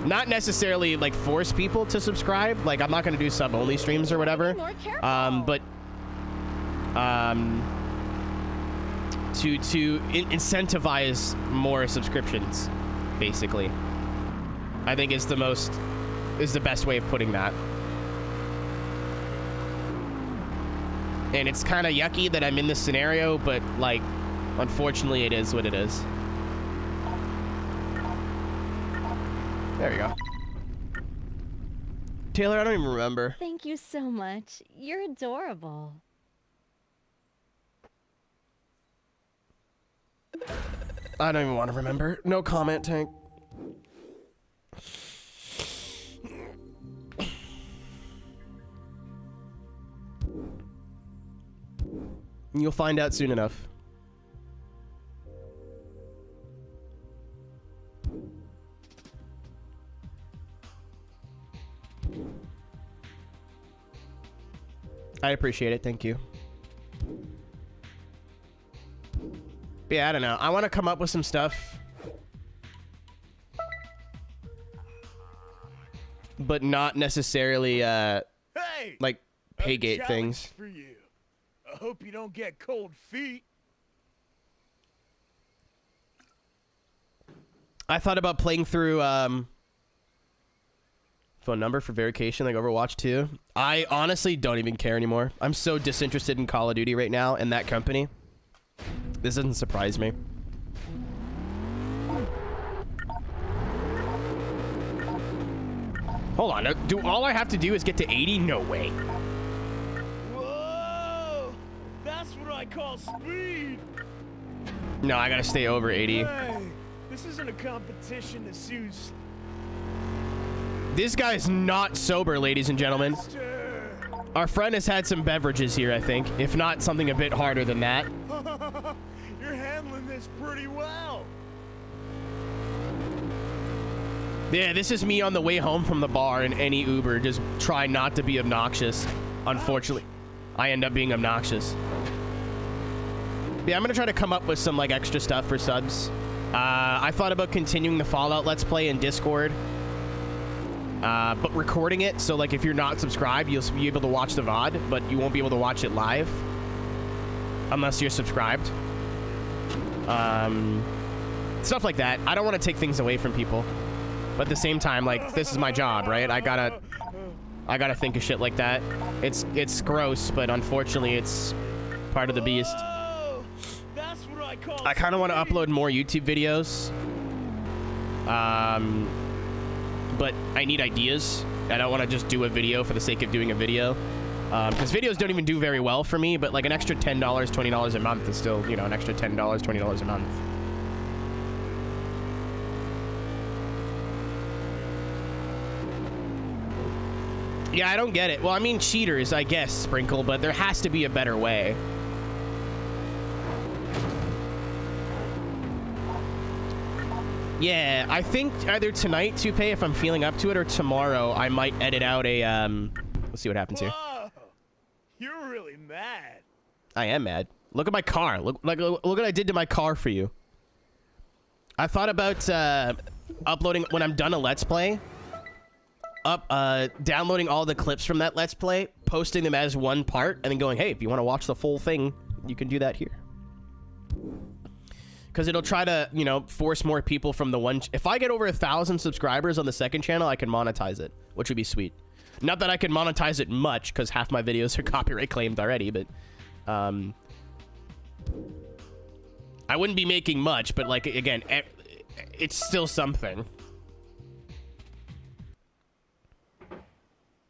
not necessarily like force people to subscribe. Like I'm not going to do sub only streams or whatever. But to incentivize more subscriptions, basically. I think is the best way of putting that. And it's kind of yucky that I'm in this scenario, but like, unfortunately, it is what it is. There we go. Taylor, I don't even remember. Thank you so much. You're adorable. I don't even want to remember. No comment, Tank. You'll find out soon enough. I appreciate it. Thank you. But yeah, I don't know. I want to come up with some stuff, but not necessarily like paygate things. For you. I hope you don't get cold feet. I thought about playing through phone number for verification like Overwatch 2. I honestly don't even care anymore. I'm so disinterested in Call of Duty right now and that company. This doesn't surprise me. Hold on. Do all I have to do is get to 80? No way. Whoa! That's what I call speed. No, I gotta stay over 80. Hey, this isn't a competition that suits. This guy's not sober, ladies and gentlemen. Our friend has had some beverages here, I think. If not, something a bit harder than that. You're handling this pretty well. Yeah, this is me on the way home from the bar in any Uber. Just try not to be obnoxious. Unfortunately, I end up being obnoxious. Yeah, I'm gonna try to come up with some like extra stuff for subs. I thought about continuing the Fallout Let's Play in Discord, but recording it, so like if you're not subscribed, you'll be able to watch the VOD, but you won't be able to watch it live unless you're subscribed. Stuff like that. I don't want to take things away from people, but at the same time, like, this is my job, right? I gotta think of shit like that. It's gross, but unfortunately, it's part of the beast. I kind of want to upload more YouTube videos, but I need ideas. I don't want to just do a video for the sake of doing a video, because videos don't even do very well for me, but like an extra $10, $20 a month is still, you know, an extra $10, $20 a month. Yeah, I don't get it. Well, I mean, cheaters, I guess, Sprinkle, but there has to be a better way. Yeah, I think either tonight, Toupee, if I'm feeling up to it, or tomorrow, I might edit out a, let's see what happens here. Whoa, you're really mad. I am mad. Look at my car. Look what I did to my car for you. I thought about, uploading, when I'm done a Let's Play, downloading all the clips from that Let's Play, posting them as one part, and then going, hey, if you want to watch the full thing, you can do that here. Because it'll try to, you know, force more people from the one... If I get over 1,000 subscribers on the second channel, I can monetize it, which would be sweet. Not that I can monetize it much, because half my videos are copyright claimed already, but... I wouldn't be making much, but, like, again, it's still something.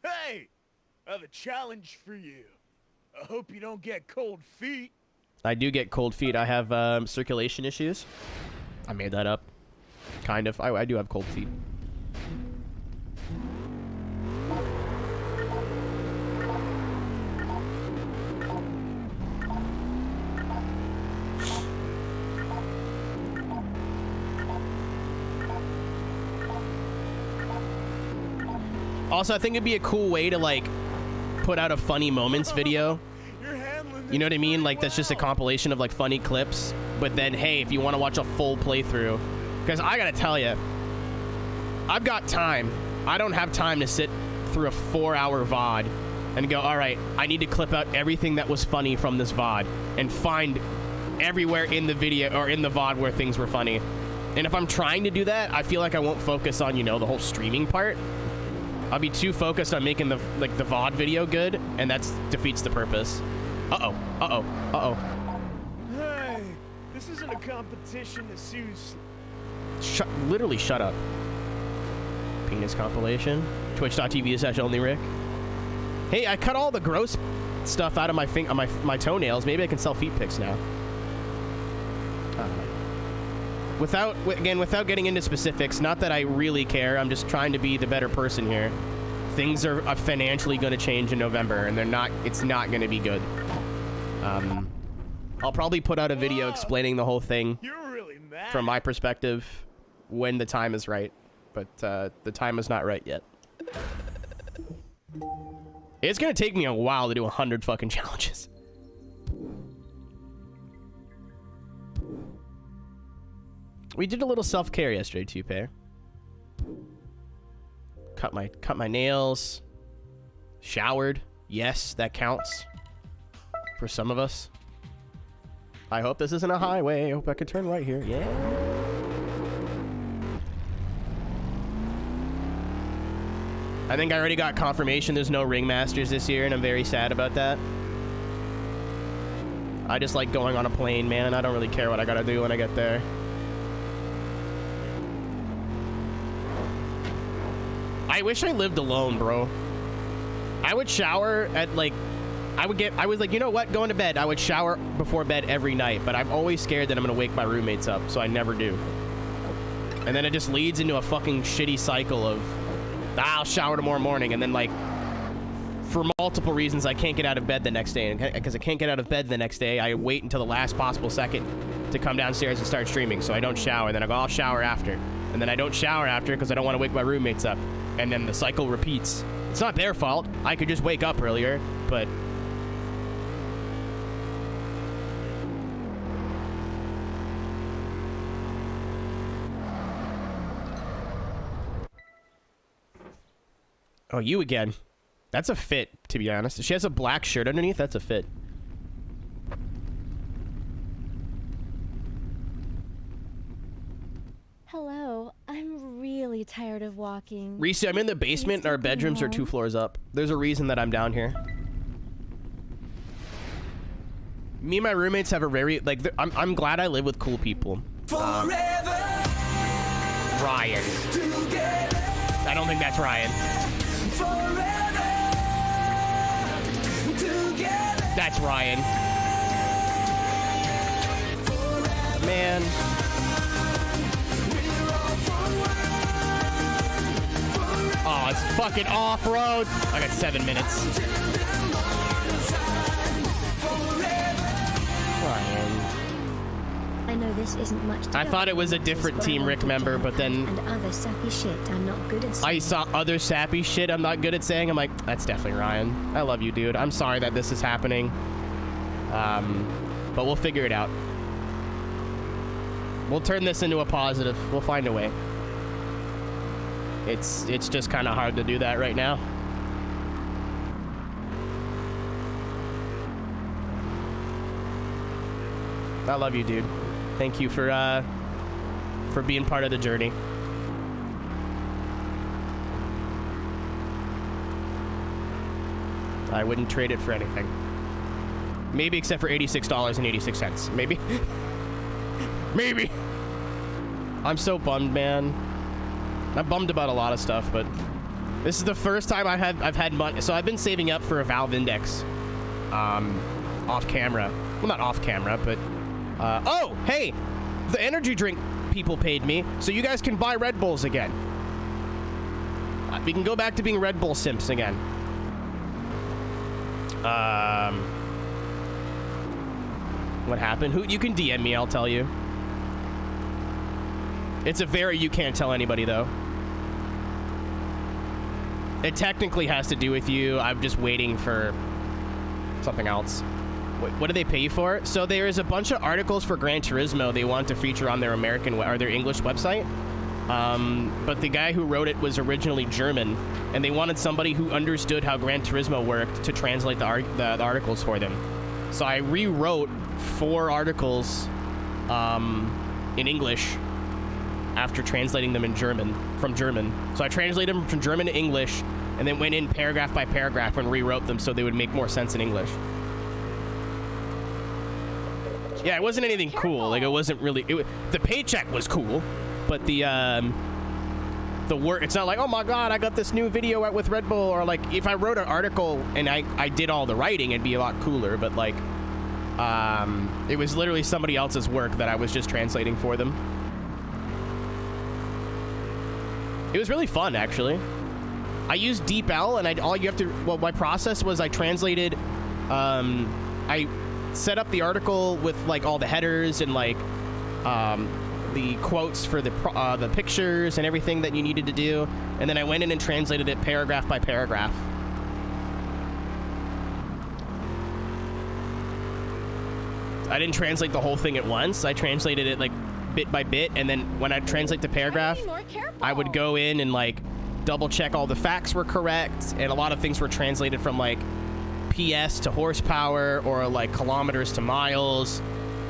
Hey, I have a challenge for you. I hope you don't get cold feet. I do get cold feet. I have circulation issues. I made that up. Kind of. I do have cold feet. Also, I think it'd be a cool way to, like, put out a funny moments video. You know what I mean? Like, that's just a compilation of, like, funny clips. But then, hey, if you want to watch a full playthrough. Because I gotta tell you, I've got time. I don't have time to sit through a 4-hour VOD and go, all right, I need to clip out everything that was funny from this VOD and find everywhere in the video or in the VOD where things were funny. And if I'm trying to do that, I feel like I won't focus on, you know, the whole streaming part. I'll be too focused on making the VOD video good, and that defeats the purpose. Uh-oh. Uh-oh. Uh-oh. Hey, this isn't a competition to see who's... Literally shut up. Penis compilation. Twitch.tv/onlyrick. Hey, I cut all the gross stuff out of my toenails. Maybe I can sell feet pics now. I don't know. Without getting into specifics, not that I really care, I'm just trying to be the better person here. Things are financially going to change in November, and it's not going to be good. I'll probably put out a video explaining the whole thing from my perspective when the time is right, but the time is not right yet. It's going to take me a while to do 100 fucking challenges. We did a little self-care yesterday, Toupee. Cut my nails. Showered. Yes, that counts. For some of us. I hope this isn't a highway. I hope I can turn right here. Yeah. I think I already got confirmation there's no Ringmasters this year, and I'm very sad about that. I just like going on a plane, man. I don't really care what I gotta do when I get there. I wish I lived alone, bro. I would shower at, like, I was like, you know what? Going to bed. I would shower before bed every night, but I'm always scared that I'm going to wake my roommates up, so I never do. And then it just leads into a fucking shitty cycle of, I'll shower tomorrow morning, and then, like, for multiple reasons, I can't get out of bed the next day. And because I can't get out of bed the next day, I wait until the last possible second to come downstairs and start streaming, so I don't shower. Then I go, I'll shower after. And then I don't shower after because I don't want to wake my roommates up. And then the cycle repeats. It's not their fault. I could just wake up earlier, but... Oh, you again. That's a fit, to be honest. She has a black shirt underneath. That's a fit. Hello, I'm really tired of walking. Reese, I'm in the basement and our bedrooms are 2 floors up. There's a reason that I'm down here. Me and my roommates have a very, like, I'm glad I live with cool people. Ryan. I don't think that's Ryan. That's Ryan. Man. Oh, it's fucking off-road. I got 7 minutes. Ryan. I know this isn't much to I thought it was a different Team Rick member, but then and other sappy shit I'm not good at I saw other sappy shit I'm not good at saying. I'm like, that's definitely Ryan. I love you, dude. I'm sorry that this is happening. But we'll figure it out. We'll turn this into a positive. We'll find a way. It's just kind of hard to do that right now. I love you, dude. Thank you for being part of the journey. I wouldn't trade it for anything. Maybe except for $86.86. Maybe. Maybe. I'm so bummed, man. I'm bummed about a lot of stuff, but this is the first time I've had money. So I've been saving up for a Valve Index, off camera. Well, not off camera, but oh, hey, the energy drink people paid me, so you guys can buy Red Bulls again. We can go back to being Red Bull simps again. What happened? Who? You can DM me, I'll tell you. It's a very you can't tell anybody, though. It technically has to do with you. I'm just waiting for something else. What do they pay you for? So there is a bunch of articles for Gran Turismo they want to feature on their American or their English website. But the guy who wrote it was originally German, and they wanted somebody who understood how Gran Turismo worked to translate the articles for them. So I rewrote 4 articles in English after translating them in from German. So I translated them from German to English, and then went in paragraph by paragraph and rewrote them so they would make more sense in English. Yeah, it wasn't anything cool. Like, it wasn't really... the paycheck was cool, but the work... It's not like, oh my god, I got this new video out with Red Bull, or like, if I wrote an article and I did all the writing, it'd be a lot cooler, but like, it was literally somebody else's work that I was just translating for them. It was really fun, actually. I used DeepL, and my process was I translated, I set up the article with like all the headers and like the quotes for the pictures and everything that you needed to do, and then I went in and translated it paragraph by paragraph. I didn't translate the whole thing at once. I translated it like bit by bit, and then when I translate the paragraph, I would go in and like double check all the facts were correct, and a lot of things were translated from like PS to horsepower or like kilometers to miles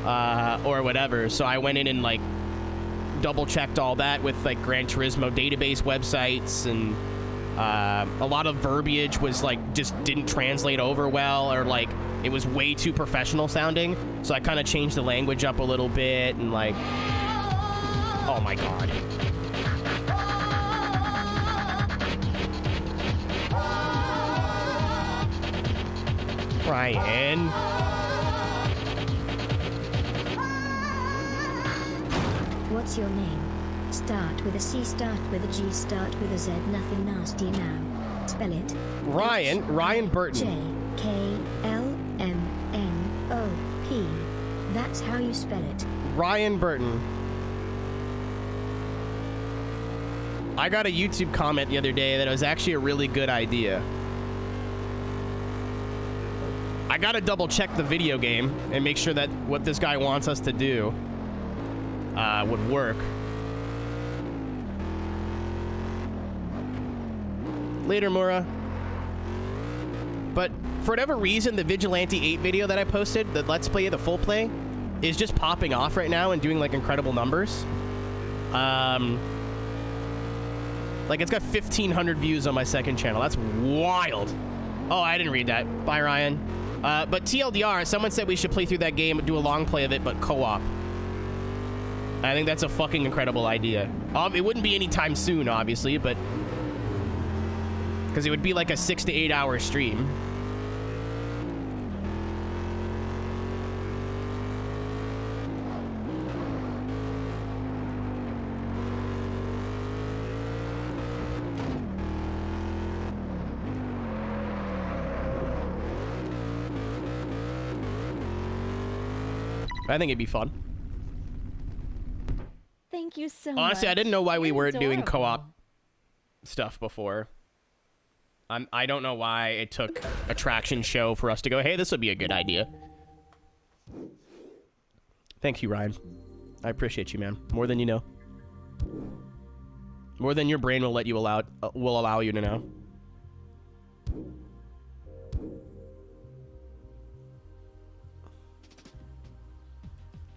or whatever. So I went in and like double checked all that with like Gran Turismo database websites, and a lot of verbiage was like just didn't translate over well, or like it was way too professional sounding. So I kind of changed the language up a little bit, and like, oh my god. Ryan. What's your name? Start with a C, start with a G, start with a Z, nothing nasty now. Spell it. Ryan Burton. J-K-L-M-N-O-P. That's how you spell it. Ryan Burton. I got a YouTube comment the other day that it was actually a really good idea. I gotta double check the video game and make sure that what this guy wants us to do would work. Later, Mura. But for whatever reason, the Vigilante 8 video that I posted, the Let's Play, the full play, is just popping off right now and doing like incredible numbers. Like it's got 1,500 views on my second channel. That's wild. Oh, I didn't read that. Bye, Ryan. But TLDR, someone said we should play through that game and do a long play of it, but co-op. I think that's a fucking incredible idea. It wouldn't be anytime soon, obviously, but because it would be like a 6 to 8 hour stream. I think it'd be fun. Thank you so much. Honestly, I didn't know why we You're weren't doing adorable. co-op stuff before. I don't know why it took a Traction show for us to go, hey, this would be a good idea. Thank you, Ryan. I appreciate you, man. More than you know. More than your brain will let you allow you to know.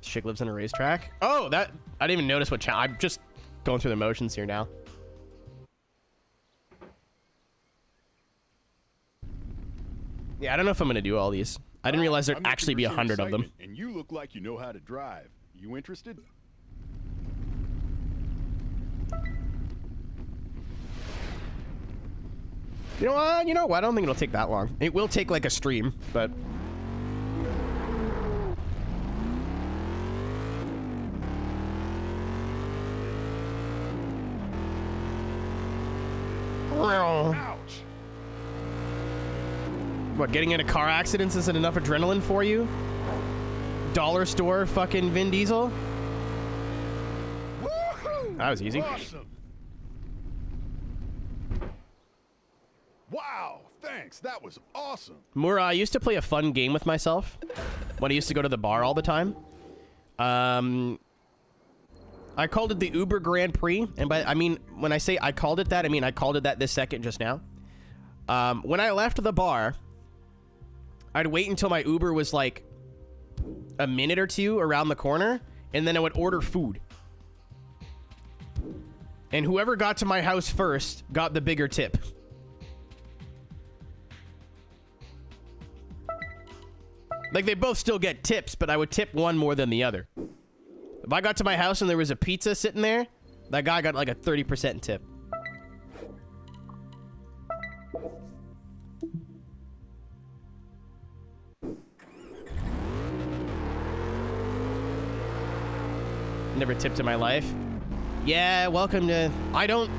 Chick lives on a racetrack. Oh, that I didn't even notice what channel. I'm just going through the motions here now. Yeah, I don't know if I'm gonna do all these. I didn't realize there'd actually be 100 of them. And you look like you know how to drive. You interested? You know what? You know what? I don't think it'll take that long. It will take like a stream, but. Ouch. What, getting into car accidents isn't enough adrenaline for you? Dollar store fucking Vin Diesel? That was easy. Awesome. Wow, thanks. That was awesome. Mura, I used to play a fun game with myself when I used to go to the bar all the time. I called it the Uber Grand Prix, and I mean, when I say I called it that, I mean I called it that this second just now. When I left the bar, I'd wait until my Uber was like a minute or two around the corner, and then I would order food. And whoever got to my house first got the bigger tip. Like, they both still get tips, but I would tip one more than the other. If I got to my house and there was a pizza sitting there, that guy got like a 30% tip. Never tipped in my life. Yeah, welcome to... I don't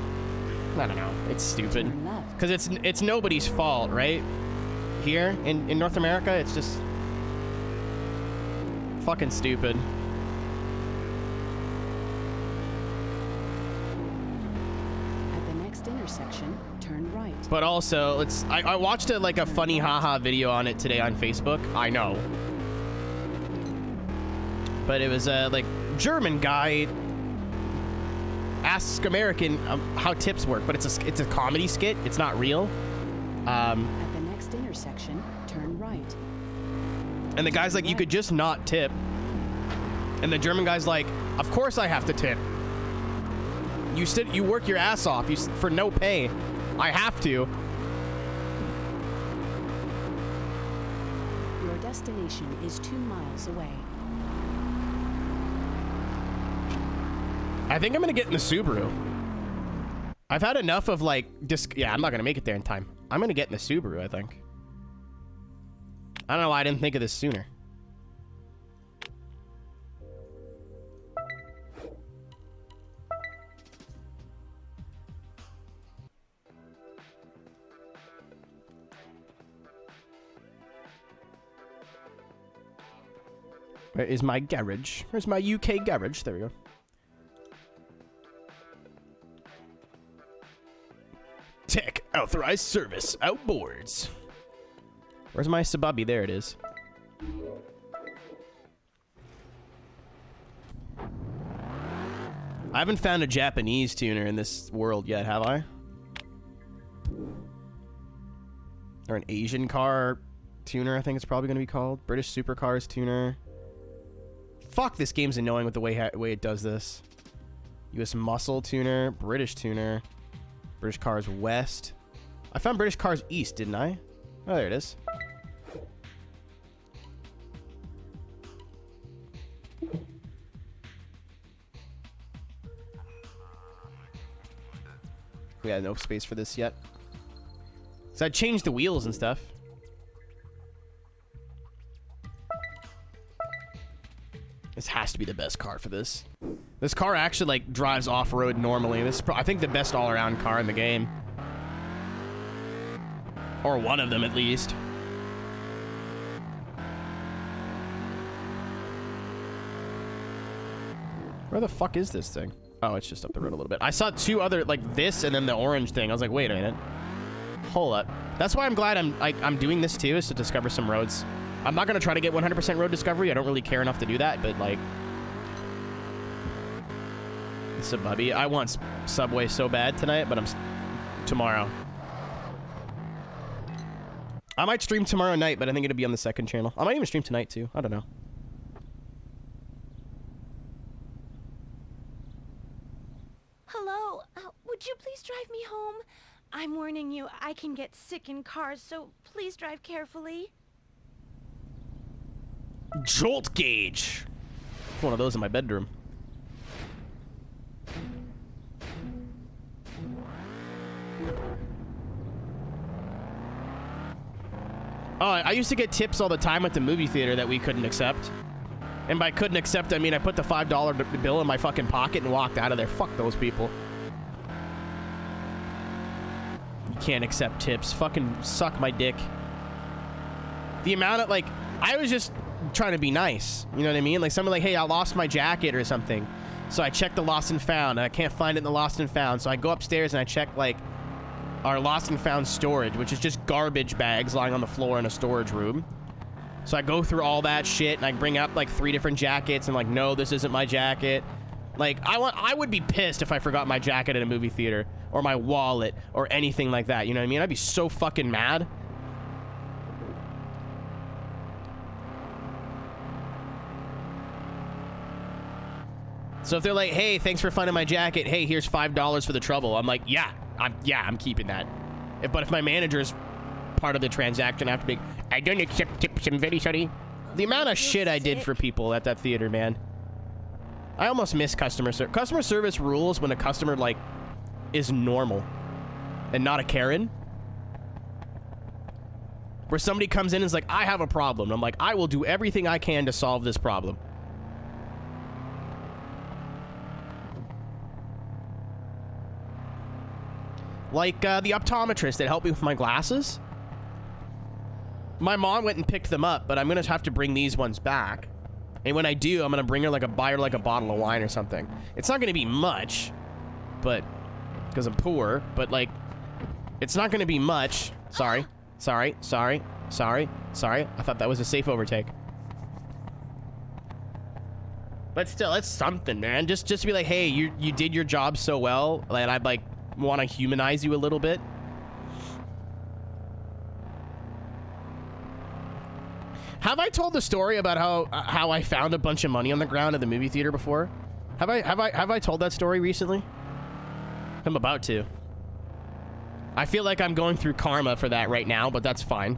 know. It's stupid. Because it's nobody's fault, right? Here in North America, it's just... fucking stupid. At the next intersection, turn right. But also, I watched a funny haha video on it today on Facebook. I know. But it was like German guy asks American how tips work, but it's a comedy skit. It's not real. At the next intersection, turn right. And the guy's like, you could just not tip. And the German guy's like, of course I have to tip. You work your ass off for no pay. I have to. Your destination is 2 miles away. I think I'm gonna get in the Subaru. I've had enough of yeah, I'm not gonna make it there in time. I'm gonna get in the Subaru, I think. I don't know why I didn't think of this sooner. Where is my garage? Where's my UK garage? There we go. Tech authorized service outboards. Where's my Sababi? There it is. I haven't found a Japanese tuner in this world yet, have I? Or an Asian car tuner, I think it's probably going to be called. British supercars tuner. Fuck, this game's annoying with the way it does this. US muscle tuner, British tuner, British cars west. I found British cars east, didn't I? Oh, there it is. We got no space for this yet. So I changed the wheels and stuff. This has to be the best car for this. This car actually like drives off-road normally. This is I think the best all-around car in the game. Or one of them at least. Where the fuck is this thing? Oh, it's just up the road a little bit. I saw two other, like this and then the orange thing. I was like, wait a minute. Hold up. That's why I'm glad I'm doing this too, is to discover some roads. I'm not going to try to get 100% road discovery. I don't really care enough to do that, but like... Sububby. I want Subway so bad tonight, but tomorrow. I might stream tomorrow night, but I think it'll be on the second channel. I might even stream tonight too. I don't know. Hello, would you please drive me home? I'm warning you, I can get sick in cars, so please drive carefully. Jolt gauge. One of those in my bedroom. Oh, I used to get tips all the time at the movie theater that we couldn't accept. And by couldn't accept, I mean I put the $5 bill in my fucking pocket and walked out of there. Fuck those people. You can't accept tips. Fucking suck my dick. The amount of, like, I was just trying to be nice. You know what I mean? Like, someone like, hey, I lost my jacket or something. So I checked the lost and found, and I can't find it in the lost and found. So I go upstairs and I check, like, our lost and found storage, which is just garbage bags lying on the floor in a storage room. So I go through all that shit and I bring up like 3 different jackets and like, no, this isn't my jacket. Like, I would be pissed if I forgot my jacket at a movie theater or my wallet or anything like that. You know what I mean? I'd be so fucking mad. So if they're like, hey, thanks for finding my jacket. Hey, here's $5 for the trouble. I'm like, yeah, I'm keeping that. But if my manager's part of the transaction, I have to be, I don't accept tips, I'm very sorry. The amount of shit I did for people at that theater, man. I almost miss customer service. Customer service rules when a customer, like, is normal and not a Karen. Where somebody comes in and is like, I have a problem. I'm like, I will do everything I can to solve this problem. Like the optometrist that helped me with my glasses. My mom went and picked them up, but I'm gonna have to bring these ones back. And when I do, I'm gonna bring her like buy her like a bottle of wine or something. It's not gonna be much, but because I'm poor, but like, it's not gonna be much. Sorry. I thought that was a safe overtake. But still, it's something, man. Just to be like, hey, you did your job so well, and I'd like want to humanize you a little bit. Have I told the story about how I found a bunch of money on the ground at the movie theater before? Have I told that story recently? I'm about to. I feel like I'm going through karma for that right now, but that's fine.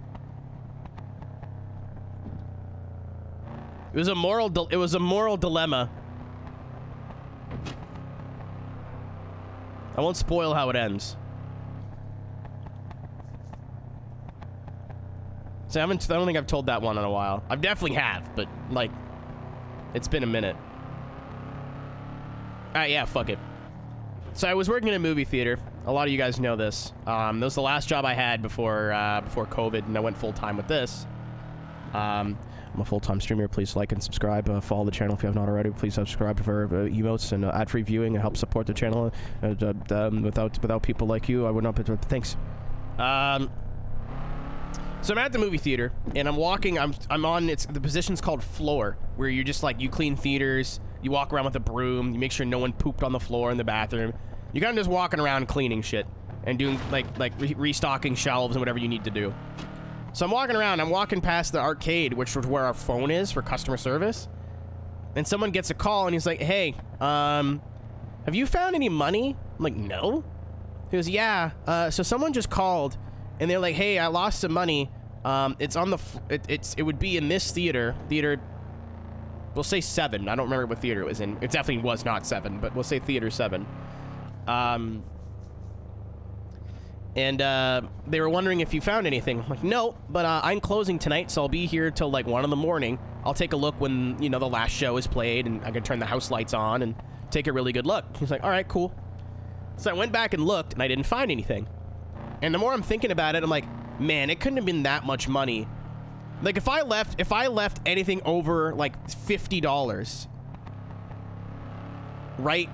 It was a moral dilemma. I won't spoil how it ends. So I don't think I've told that one in a while. I definitely have, but like, it's been a minute. Alright, yeah, fuck it. So I was working in a movie theater. A lot of you guys know this. That was the last job I had before COVID, and I went full time with this. I'm a full-time streamer. Please like and subscribe. Follow the channel if you have not already. Please subscribe for emotes and ad-free viewing and help support the channel. Without people like you, I would not be. Thanks. So I'm at the movie theater and I'm walking. I'm on. The position's called floor, where you're just like, you clean theaters. You walk around with a broom. You make sure no one pooped on the floor in the bathroom. You're kind of just walking around cleaning shit. and doing restocking shelves and whatever you need to do. So I'm walking around. I'm walking past the arcade, which is where our phone is for customer service. And someone gets a call, and he's like, hey, have you found any money? I'm like, no. He goes, yeah. So someone just called, and they're like, hey, I lost some money. It's on the... It would be in this theater. We'll say 7. I don't remember what theater it was in. It definitely was not 7, but we'll say theater 7. And they were wondering if you found anything. I'm like, no, but I'm closing tonight, so I'll be here till like 1 in the morning. I'll take a look when, you know, the last show is played, and I can turn the house lights on and take a really good look. He's like, all right, cool. So I went back and looked, and I didn't find anything. And the more I'm thinking about it, I'm like, man, it couldn't have been that much money. Like, if I left anything over like $50, right,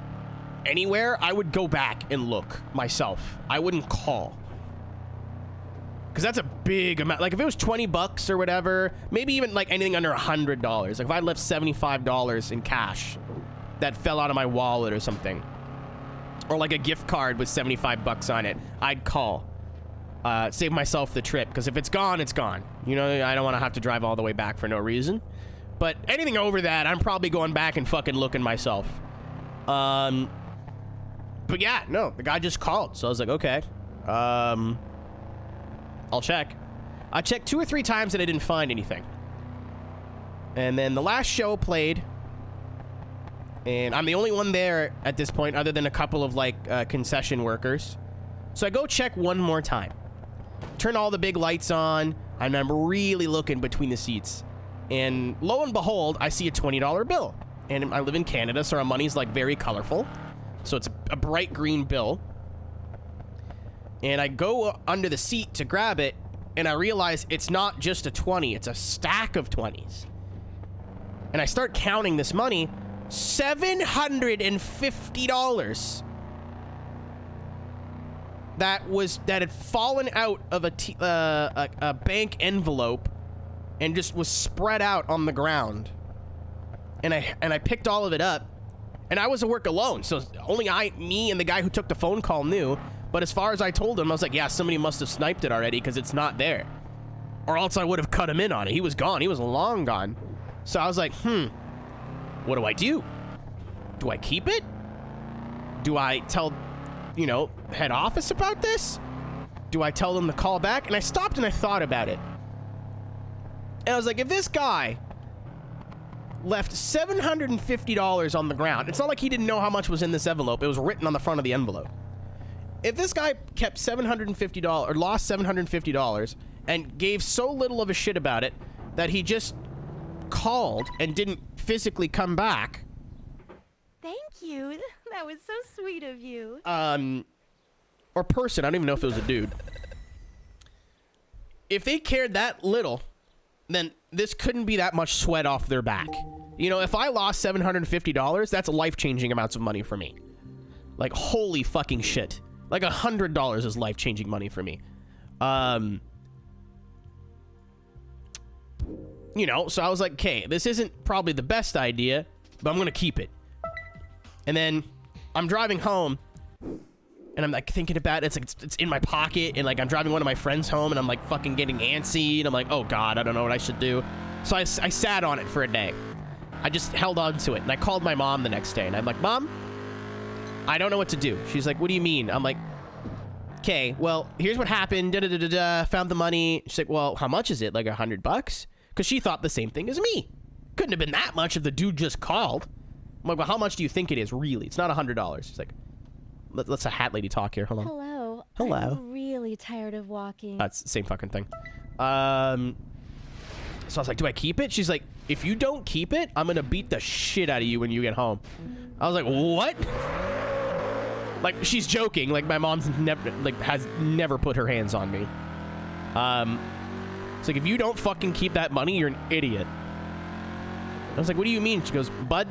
anywhere, I would go back and look myself. I wouldn't call, because that's a big amount. Like, if it was 20 bucks or whatever, maybe even like anything under $100. Like, if I left $75 in cash that fell out of my wallet or something, or like a gift card with 75 bucks on it, I'd call. Save myself the trip, because if it's gone, it's gone. You know, I don't want to have to drive all the way back for no reason. But anything over that, I'm probably going back and fucking looking myself. But yeah, no, the guy just called, so I was like, okay, I'll check. I checked 2 or 3 times and I didn't find anything. And then the last show played, and I'm the only one there at this point, other than a couple of like concession workers. So I go check one more time. Turn all the big lights on, and I'm really looking between the seats. And lo and behold, I see a $20 bill. And I live in Canada, so our money's like very colorful. So it's a bright green bill. And I go under the seat to grab it, and I realize it's not just a 20, it's a stack of 20s. And I start counting this money, $750. That had fallen out of a bank envelope and just was spread out on the ground. And I picked all of it up, and I was at work alone, so only me and the guy who took the phone call knew. But as far as I told him, I was like, yeah, somebody must have sniped it already, because it's not there, or else I would have cut him in on it. He was gone. He was long gone. So I was like, what do I do? Do I keep it? Do I tell, you know, head office about this? Do I tell them to call back? And I stopped and I thought about it. And I was like, if this guy left $750 on the ground, it's not like he didn't know how much was in this envelope. It was written on the front of the envelope. If this guy kept $750 or lost $750 and gave so little of a shit about it that he just called and didn't physically come back. Thank you. That was so sweet of you. Or person, I don't even know if it was a dude. If they cared that little, then this couldn't be that much sweat off their back. You know, if I lost $750, that's life-changing amounts of money for me. Like, holy fucking shit. Like, $100 is life-changing money for me. You know, so I was like, okay, this isn't probably the best idea, but I'm gonna keep it. And then I'm driving home, and I'm like thinking about it. It's like it's in my pocket, and like I'm driving one of my friends home, and I'm like fucking getting antsy, and I'm like, oh god, I don't know what I should do. So I sat on it for a day. I just held on to it, and I called my mom the next day, and I'm like, Mom, I don't know what to do. She's like, what do you mean? I'm like, okay, well, here's what happened. Found the money. She's like, well, how much is it? Like $100? Because she thought the same thing as me. Couldn't have been that much if the dude just called. I'm like, well, how much do you think it is, really? It's not $100. She's like, let's a hat lady talk here. Hold on. Hello. Hello. I'm really tired of walking. That's the same fucking thing. So I was like, do I keep it? She's like, if you don't keep it, I'm going to beat the shit out of you when you get home. I was like, what? Like, she's joking. Like, my mom's never, like, has never put her hands on me. It's like, if you don't fucking keep that money, you're an idiot. I was like, what do you mean? She goes, bud,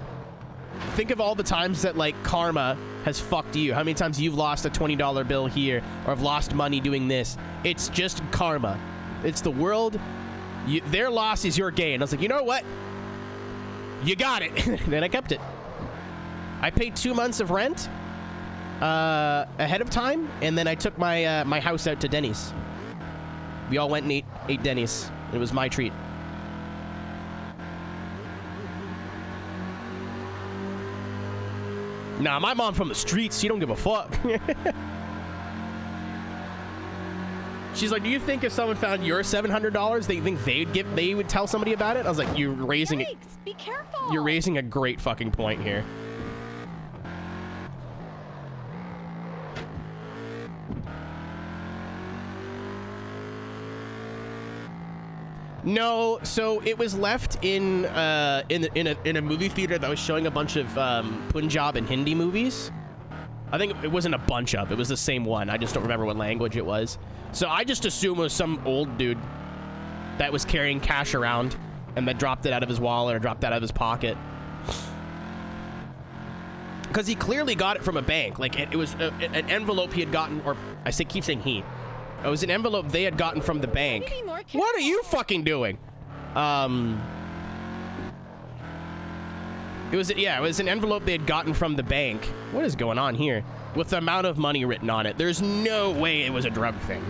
think of all the times that, like, karma has fucked you. How many times you've lost a $20 bill here or have lost money doing this. It's just karma. It's the world. Their loss is your gain. I was like, you know what? You got it. Then I kept it. I paid 2 months of rent, ahead of time, and then I took my my house out to Denny's. We all went and ate Denny's. It was my treat. Nah, my mom from the streets. She don't give a fuck. She's like, do you think if someone found your $700, they think they would tell somebody about it? I was like, you're raising it. Be careful. You're raising a great fucking point here. No, so it was left in a movie theater that was showing a bunch of Punjab and Hindi movies. I think it wasn't a bunch of. It was the same one. I just don't remember what language it was. So I just assume it was some old dude that was carrying cash around and that dropped it out of his wallet or dropped it out of his pocket. Because he clearly got it from a bank. Like, it was an envelope he had gotten, or keep saying he. It was an envelope they had gotten from the bank. What are you fucking doing? It was an envelope they had gotten from the bank. What is going on here? With the amount of money written on it. There's no way it was a drug thing.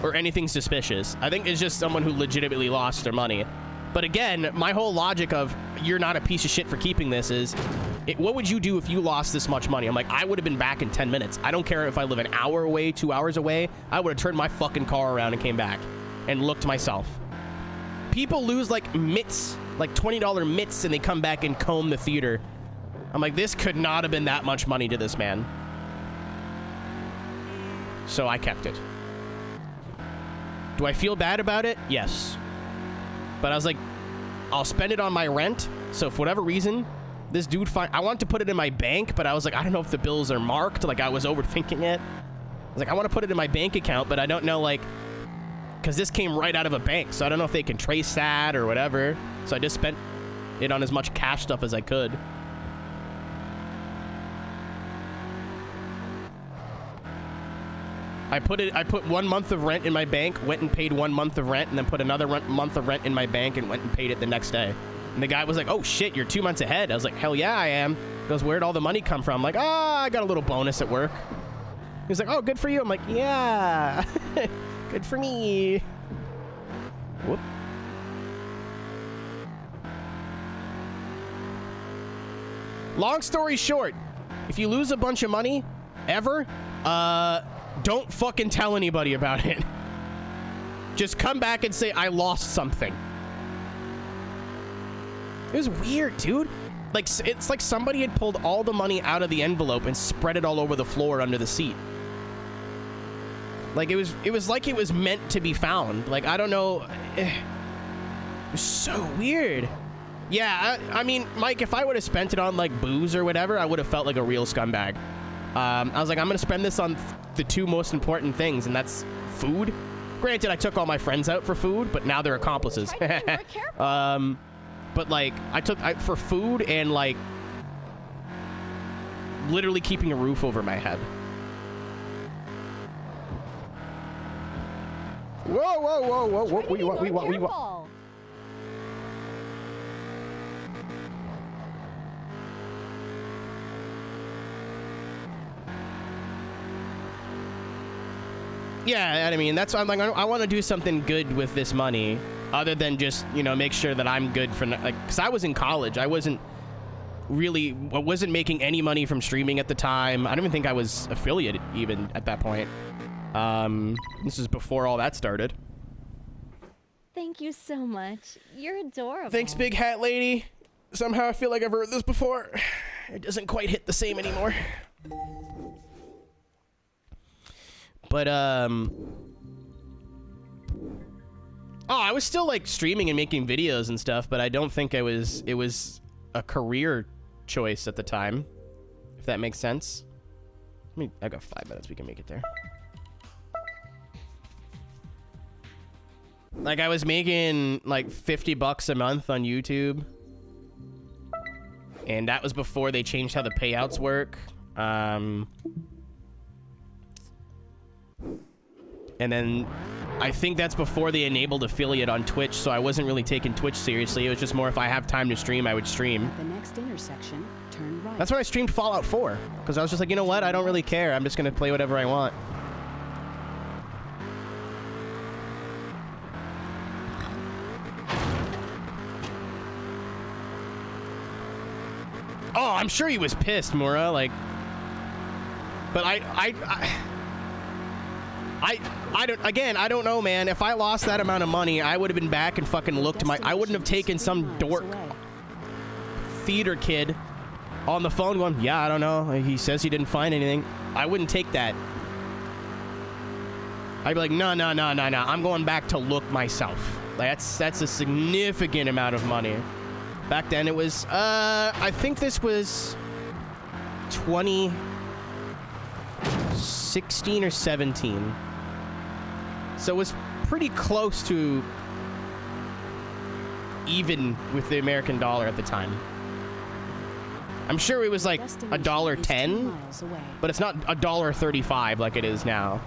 Or anything suspicious. I think it's just someone who legitimately lost their money. But again, my whole logic of you're not a piece of shit for keeping this is, what would you do if you lost this much money? I'm like, I would have been back in 10 minutes. I don't care if I live an hour away, 2 hours away. I would have turned my fucking car around and came back and looked myself. People lose like mitts, like $20 mitts, and they come back and comb the theater. I'm like, this could not have been that much money to this man. So I kept it. Do I feel bad about it? Yes. But I was like, I'll spend it on my rent. So for whatever reason, this dude, I want to put it in my bank, but I was like, I don't know if the bills are marked. Like, I was overthinking it. I was like, I want to put it in my bank account, but I don't know, like, because this came right out of a bank, so I don't know if they can trace that or whatever. So I just spent it on as much cash stuff as I could. I put 1 month of rent in my bank, went and paid 1 month of rent, and then put another month of rent in my bank and went and paid it the next day. And the guy was like, oh shit, you're 2 months ahead. I was like, hell yeah, I am. He goes, where'd all the money come from? I'm like, I got a little bonus at work. He was like, oh, good for you. I'm like, yeah. Good for me. Whoop. Long story short, if you lose a bunch of money, ever, don't fucking tell anybody about it. Just come back and say, I lost something. It was weird, dude. Like, it's like somebody had pulled all the money out of the envelope and spread it all over the floor under the seat. Like, it was like it was meant to be found. Like, I don't know. It was so weird. Yeah, I mean, Mike, if I would have spent it on, like, booze or whatever, I would have felt like a real scumbag. I was like, I'm going to spend this on the two most important things, and that's food. Granted, I took all my friends out for food, but now they're accomplices. But, like, I took for food and, like, literally keeping a roof over my head. Whoa, whoa, whoa, whoa, whoa, what you want? Yeah, I mean, that's why I'm like, I want to do something good with this money, other than just, you know, make sure that I'm good for, like, because I was in college. I wasn't making any money from streaming at the time. I don't even think I was affiliated even at that point. This is before all that started. Thank you so much. You're adorable. Thanks, big hat lady. Somehow I feel like I've heard this before. It doesn't quite hit the same anymore. But, oh, I was still, like, streaming and making videos and stuff, but I don't think it was a career choice at the time, if that makes sense. I got 5 minutes. We can make it there. Like, I was making, like, $50 a month on YouTube. And that was before they changed how the payouts work. And And then I think that's before they enabled affiliate on Twitch, so I wasn't really taking Twitch seriously. It was just more if I have time to stream, I would stream. At the next intersection, turn right. That's when I streamed Fallout 4, because I was just like, you know what? I don't really care. I'm just going to play whatever I want. Oh, I'm sure he was pissed, Mura. Like, but I don't. Again, I don't know, man. If I lost that amount of money, I would have been back and fucking looked my. I wouldn't have taken some dork theater kid on the phone going, "Yeah, I don't know. He says he didn't find anything." I wouldn't take that. I'd be like, no. I'm going back to look myself. Like, that's a significant amount of money. Back then it was, I think this was 2016 or 17. So it was pretty close to even with the American dollar at the time. I'm sure it was like $1.10, but it's not $1.35 like it is now.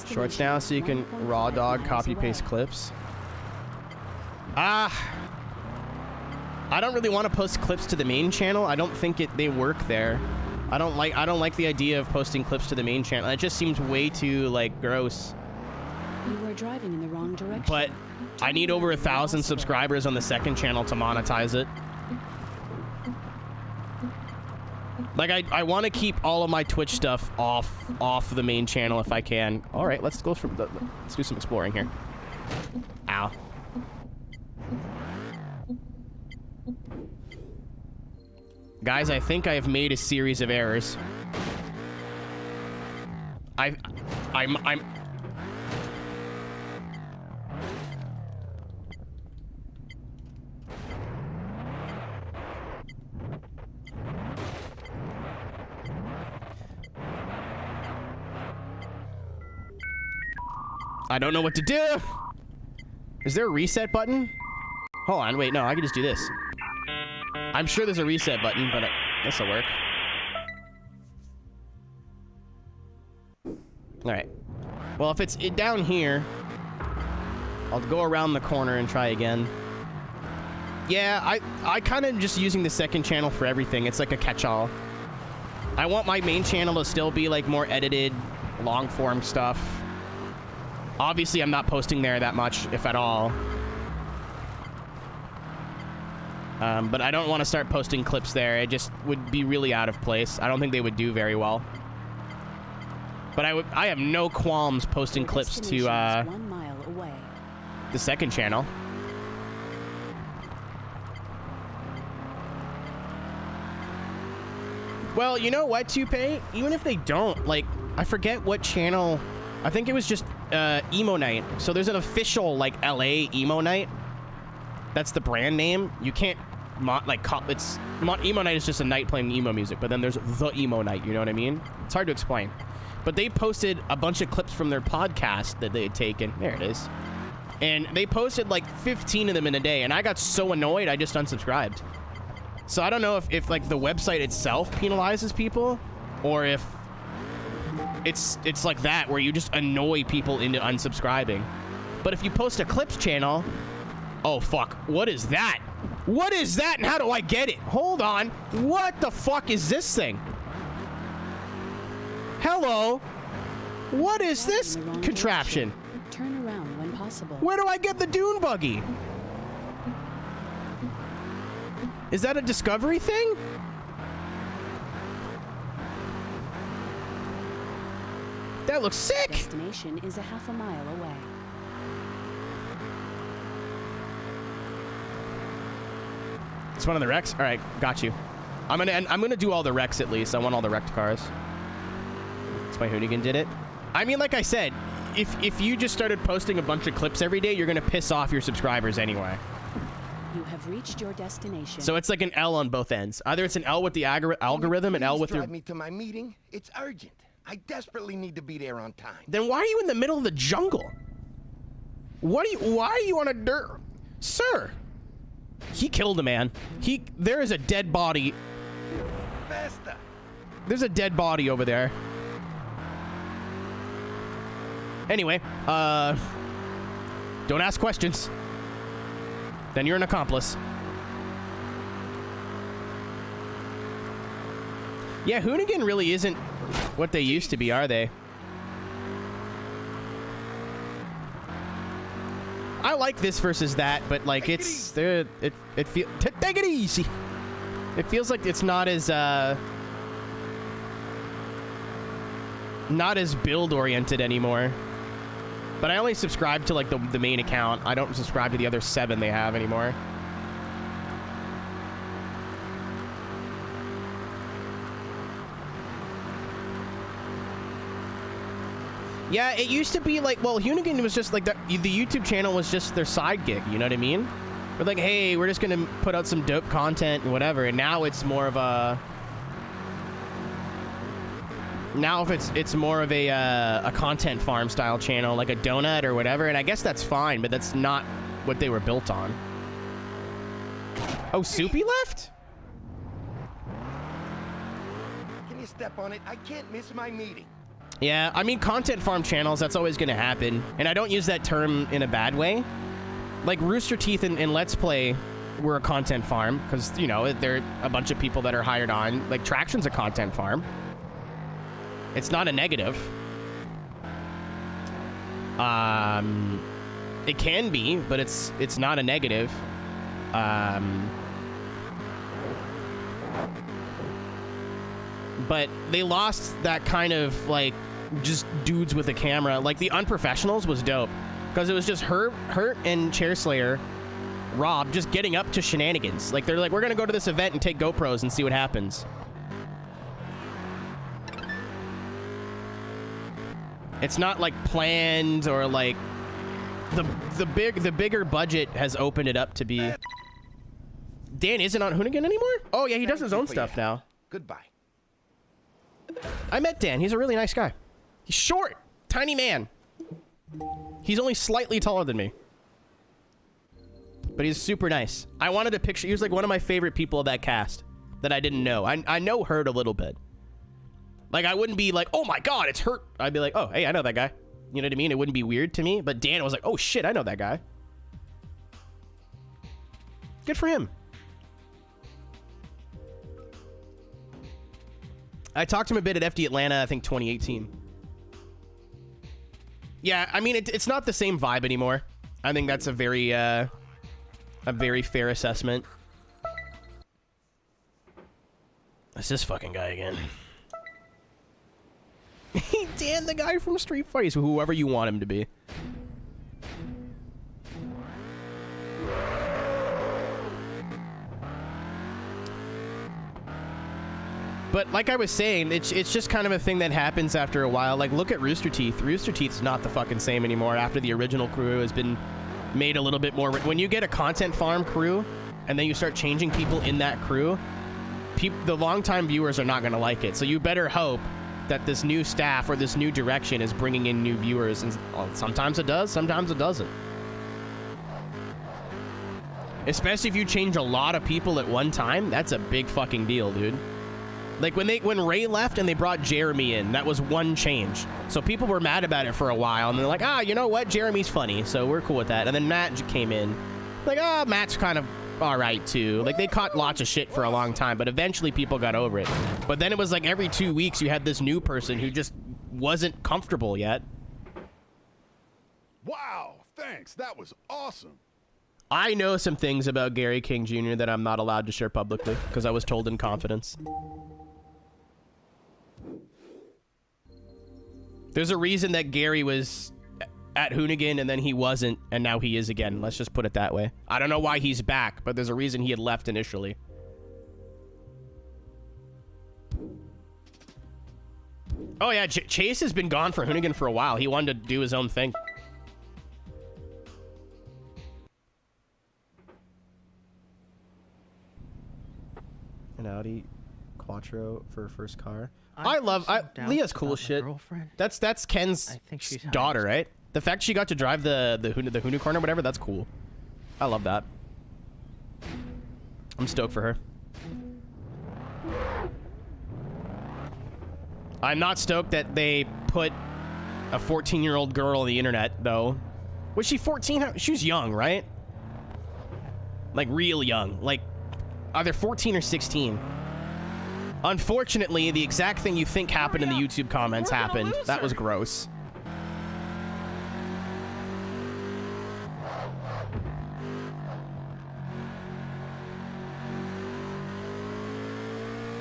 Shorts now so you can raw dog copy paste clips. I don't really want to post clips to the main channel. I don't think they work there. I don't like the idea of posting clips to the main channel. It just seems way too like gross. You were driving in the wrong direction. But I need over 1,000 subscribers on the second channel to monetize it. Like, I want to keep all of my Twitch stuff off the main channel if I can. All right, let's do some exploring here. Ow. Guys, I think I have made a series of errors. I'm I don't know what to do. Is there a reset button? Hold on, wait, no, I can just do this. I'm sure there's a reset button, but this'll work. All right. Well, if it's down here, I'll go around the corner and try again. Yeah, I kind of just using the second channel for everything. It's like a catch-all. I want my main channel to still be like more edited, long-form stuff. Obviously, I'm not posting there that much, if at all. But I don't want to start posting clips there. It just would be really out of place. I don't think they would do very well. But I have no qualms posting clips to 1 mile away. The second channel. Well, you know what, Toupee? Even if they don't, like, I forget what channel. I think it was just Emo Night. So there's an official, like, LA Emo Night. That's the brand name. You can't, Emo Night is just a night playing emo music, but then there's the Emo Night, you know what I mean? It's hard to explain. But they posted a bunch of clips from their podcast that they had taken. There it is. And they posted like 15 of them in a day, and I got so annoyed I just unsubscribed. So I don't know if like the website itself penalizes people, or if it's like that where you just annoy people into unsubscribing. But if you post a clips channel, oh fuck, what is that? What is that and how do I get it? Hold on, what the fuck is this thing? Hello, what is this contraption? Turn around when possible. Where do I get the dune buggy? Is that a Discovery thing? That looks sick. Destination is a half a mile away. It's one of the wrecks. All right, got you. I'm gonna do all the wrecks at least. I want all the wrecked cars. That's why Hoonigan did it. I mean, like I said, if you just started posting a bunch of clips every day, you're gonna piss off your subscribers anyway. You have reached your destination. So it's like an L on both ends. Either it's an L with the algorithm and L with your... Drive me to my meeting. It's urgent. I desperately need to be there on time. Then why are you in the middle of the jungle? Why are you on a dirt... Sir! He killed a man. There is a dead body. Faster. There's a dead body over there. Anyway, don't ask questions. Then you're an accomplice. Yeah, Hoonigan really isn't what they used to be, are they? I like this versus that, but like take it easy. It feels like it's not as build oriented anymore. But I only subscribe to like the main account. I don't subscribe to the other 7 they have anymore. Yeah, it used to be like, well, Hoonigan was just like the YouTube channel was just their side gig, you know what I mean? We're like, hey, we're just gonna put out some dope content and whatever, and now it's more of a... Now if it's more of a content farm style channel, like a donut or whatever, and I guess that's fine, but that's not what they were built on. Oh, Soupy left? Can you step on it? I can't miss my meeting. Yeah, I mean, content farm channels, that's always going to happen. And I don't use that term in a bad way. Like, Rooster Teeth and Let's Play were a content farm, because, you know, they're a bunch of people that are hired on. Like, Traction's a content farm. It's not a negative. It can be, but it's not a negative. But they lost that kind of, like, just dudes with a camera. Like, the Unprofessionals was dope. Because it was just Hurt and Chairslayer, Rob, just getting up to shenanigans. Like, they're like, we're going to go to this event and take GoPros and see what happens. It's not, like, planned or, like... The bigger budget has opened it up to be... Dan isn't on Hoonigan anymore? Oh, yeah, he does his own stuff now. Goodbye. I met Dan. He's a really nice guy. He's short. Tiny man. He's only slightly taller than me. But he's super nice. I wanted a picture. He was like one of my favorite people of that cast that I didn't know. I know Hurt a little bit. Like, I wouldn't be like, oh my God, it's Hurt. I'd be like, oh, hey, I know that guy. You know what I mean? It wouldn't be weird to me. But Dan was like, oh shit, I know that guy. Good for him. I talked to him a bit at FD Atlanta, I think 2018. Yeah, I mean, it's not the same vibe anymore. I think that's a very fair assessment. It's this fucking guy again. Dan, the guy from Street Fighter, whoever you want him to be. But like I was saying, it's just kind of a thing that happens after a while. Like, look at Rooster Teeth. Rooster Teeth's not the fucking same anymore after the original crew has been made a little bit more... When you get a content farm crew, and then you start changing people in that crew, the longtime viewers are not going to like it. So you better hope that this new staff or this new direction is bringing in new viewers. And sometimes it does, sometimes it doesn't. Especially if you change a lot of people at one time, that's a big fucking deal, dude. Like, when Ray left and they brought Jeremy in, that was one change. So people were mad about it for a while, and they're like, you know what? Jeremy's funny, so we're cool with that. And then Matt came in. Like, Matt's kind of all right, too. Like, they caught lots of shit for a long time, but eventually people got over it. But then it was like every 2 weeks you had this new person who just wasn't comfortable yet. Wow, thanks. That was awesome. I know some things about Gary King Jr. that I'm not allowed to share publicly because I was told in confidence. There's a reason that Gary was at Hoonigan and then he wasn't, and now he is again. Let's just put it that way. I don't know why he's back, but there's a reason he had left initially. Oh yeah, Chase has been gone for Hoonigan for a while. He wanted to do his own thing. an Audi Quattro for her first car. I love Leah's cool as shit. That's Ken's daughter, right? The fact she got to drive the unicorn or whatever, that's cool. I love that. I'm stoked for her. I'm not stoked that they put a 14-year-old girl on the internet, though. Was she 14? She was young, right? Like, real young. Like, either 14 or 16. Unfortunately, the exact thing you think happened in the YouTube comments happened. That was gross.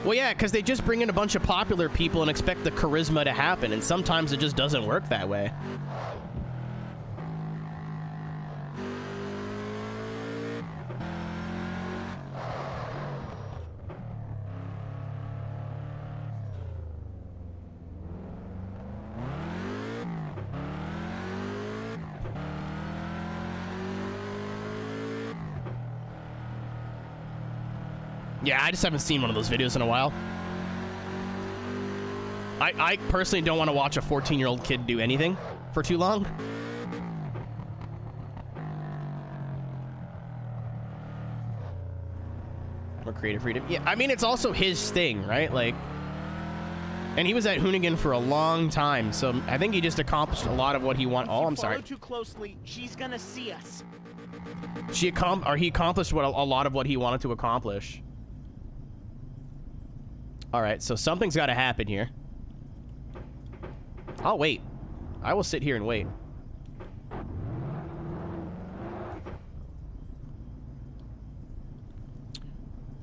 Well, yeah, because they just bring in a bunch of popular people and expect the charisma to happen, and sometimes it just doesn't work that way. Yeah, I just haven't seen one of those videos in a while. I personally don't want to watch a 14-year-old kid do anything for too long. More creative freedom. Yeah, I mean, it's also his thing, right? Like, and he was at Hoonigan for a long time, so I think he just accomplished a lot of what he wanted. Oh, I'm sorry. Too closely, she's gonna see us. He accomplished a lot of what he wanted to accomplish. All right, so something's got to happen here. I'll wait. I will sit here and wait.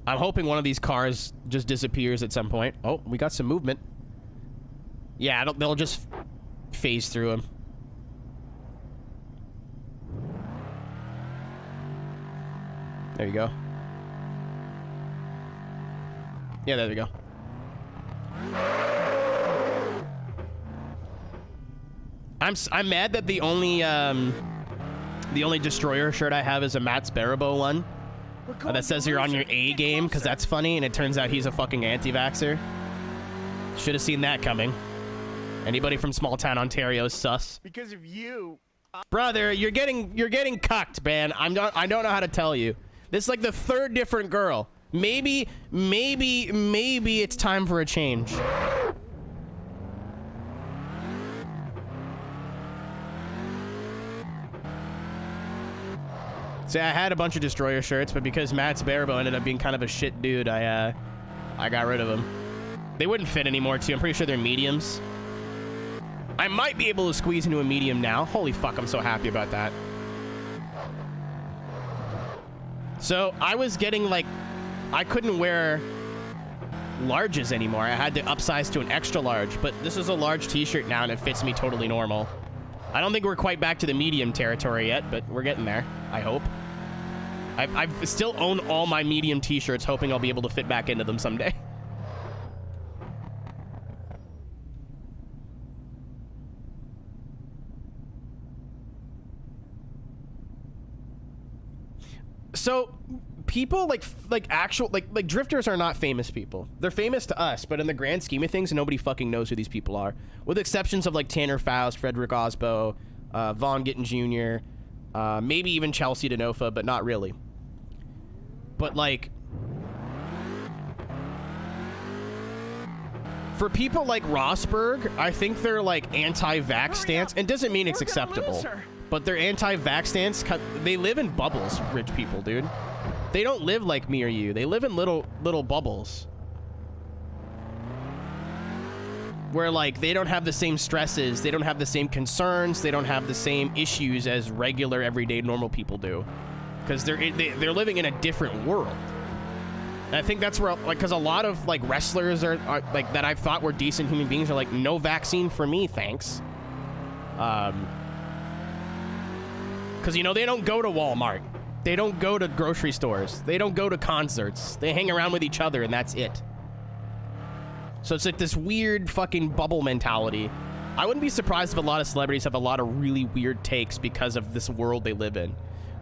I'm hoping one of these cars just disappears at some point. Oh, we got some movement. Yeah, they'll just phase through him. There you go. Yeah, there we go. I'm mad that the only destroyer shirt I have is a Matt Sparabo one that says you're on your A game, because that's funny, and it turns out he's a fucking anti-vaxxer. Should have seen that coming. Anybody from small town Ontario is sus. Because of you, brother. You're getting cucked, man. I don't know how to tell you. This is like the third different girl. Maybe it's time for a change. See, I had a bunch of destroyer shirts, but because Matt Sparabo ended up being kind of a shit dude, I got rid of them. They wouldn't fit anymore, too. I'm pretty sure they're mediums. I might be able to squeeze into a medium now. Holy fuck, I'm so happy about that. So, I was getting, like, I couldn't wear larges anymore. I had to upsize to an extra large, but this is a large t-shirt now, and it fits me totally normal. I don't think we're quite back to the medium territory yet, but we're getting there, I hope. I still own all my medium t-shirts, hoping I'll be able to fit back into them someday. So, people like drifters are not famous people. They're famous to us, but in the grand scheme of things, nobody fucking knows who these people are. With exceptions of like Tanner Faust, Frederick Osbo, Vaughn Gittin Jr., maybe even Chelsea Denofa, but not really. But like, for people like Rosberg, I think they're like anti-vax stance, and doesn't mean it's acceptable. But their anti-vax stance, they live in bubbles, rich people, dude. They don't live like me or you. They live in little bubbles. Where, like, they don't have the same stresses. They don't have the same concerns. They don't have the same issues as regular, everyday, normal people do. Because they're living in a different world. And I think that's where, like, because a lot of, like, wrestlers are, like, that I thought were decent human beings are like, no vaccine for me, thanks. Because, you know, they don't go to Walmart. They don't go to grocery stores. They don't go to concerts. They hang around with each other, and that's it. So it's like this weird fucking bubble mentality. I wouldn't be surprised if a lot of celebrities have a lot of really weird takes because of this world they live in.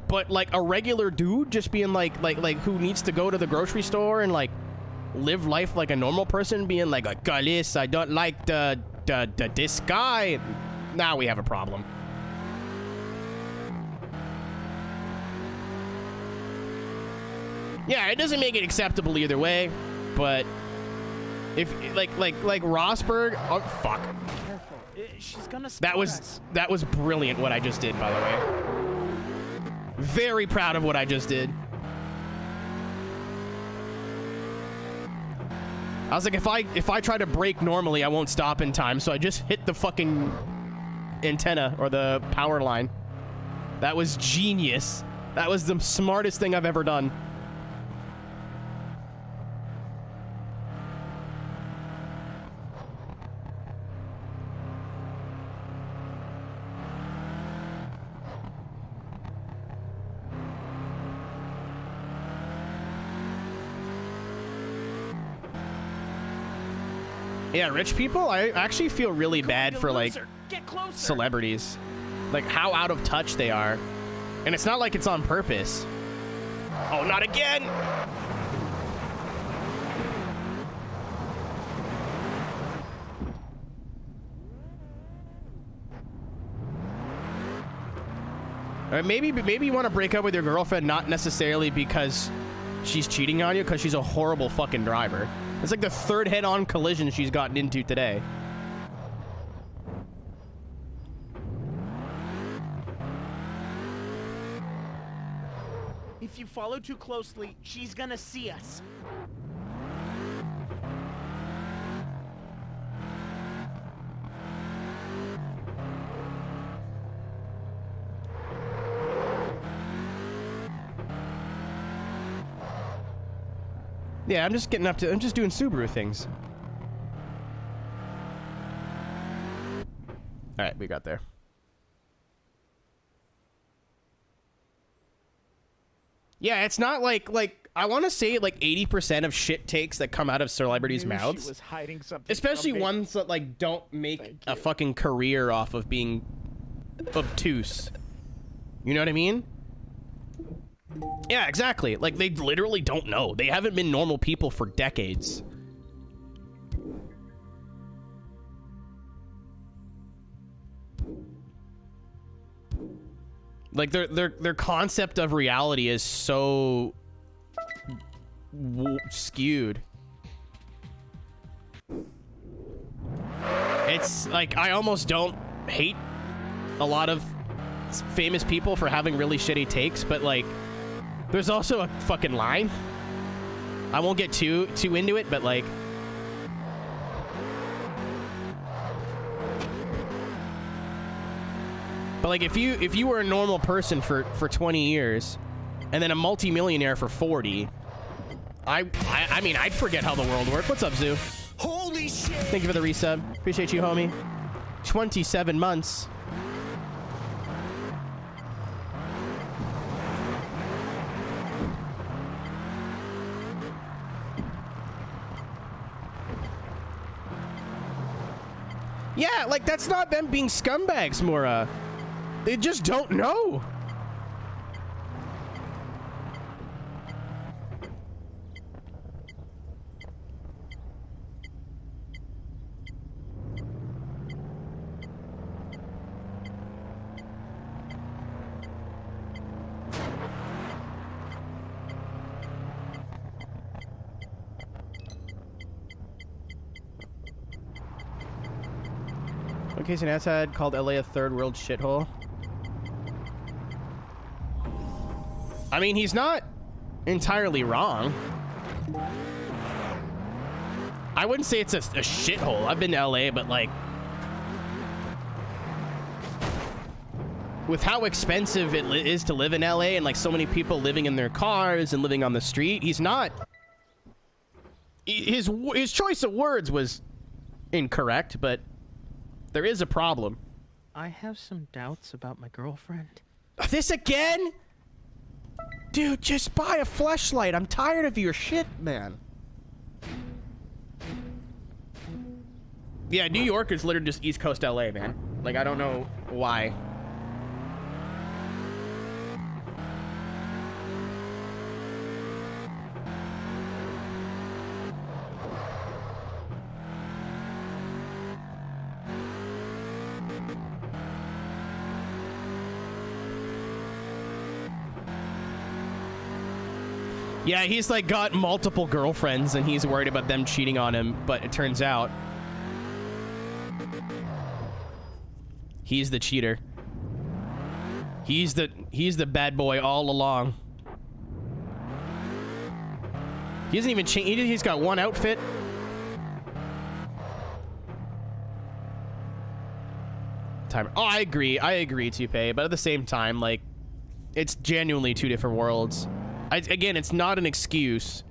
But, like, a regular dude just being like who needs to go to the grocery store and, like, live life like a normal person, being like, Galis, I don't like this guy, now we have a problem. Yeah, it doesn't make it acceptable either way, but if like Rosberg, oh fuck. Careful. She's gonna That was brilliant what I just did, by the way. Very proud of what I just did. I was like, if I try to brake normally, I won't stop in time, so I just hit the fucking antenna or the power line. That was genius. That was the smartest thing I've ever done. Yeah, rich people, I actually feel really bad for, like, celebrities. Like, how out of touch they are. And it's not like it's on purpose. Oh, not again! Or maybe you want to break up with your girlfriend not necessarily because she's cheating on you, because she's a horrible fucking driver. It's like the third head-on collision she's gotten into today. If you follow too closely, she's gonna see us. Yeah, I'm just doing Subaru things. All right, we got there. Yeah, it's not like I want to say like 80% of shit takes that come out of celebrities' mouths, She was hiding something, especially ones that like don't make a fucking career off of being obtuse. You know what I mean? Yeah, exactly. Like, they literally don't know. They haven't been normal people for decades. Like, their concept of reality is so skewed. It's like, I almost don't hate a lot of famous people for having really shitty takes, but like, there's also a fucking line. I won't get too into it, but like, if you were a normal person for 20 years and then a multi-millionaire for 40, I mean, I'd forget how the world worked. What's up, Zoo? Holy shit! Thank you for the resub. Appreciate you, homie. 27 months. Yeah, like, that's not them being scumbags, Mora. They just don't know. One case an outside called LA a third world shithole. I mean, he's not entirely wrong. I wouldn't say it's a shithole. I've been to LA, but like, with how expensive it is to live in LA and like so many people living in their cars and living on the street, he's not. His choice of words was incorrect, but there is a problem. I have some doubts about my girlfriend. This again? Dude, just buy a fleshlight. I'm tired of your shit, man. Yeah, New York is literally just East Coast LA, man. Like, I don't know why. Yeah, he's like got multiple girlfriends and he's worried about them cheating on him, but it turns out he's the cheater. He's the bad boy all along. He hasn't even changed. He's got one outfit. Time. Oh, I agree, Toupee, but at the same time, like, it's genuinely two different worlds. Again, it's not an excuse,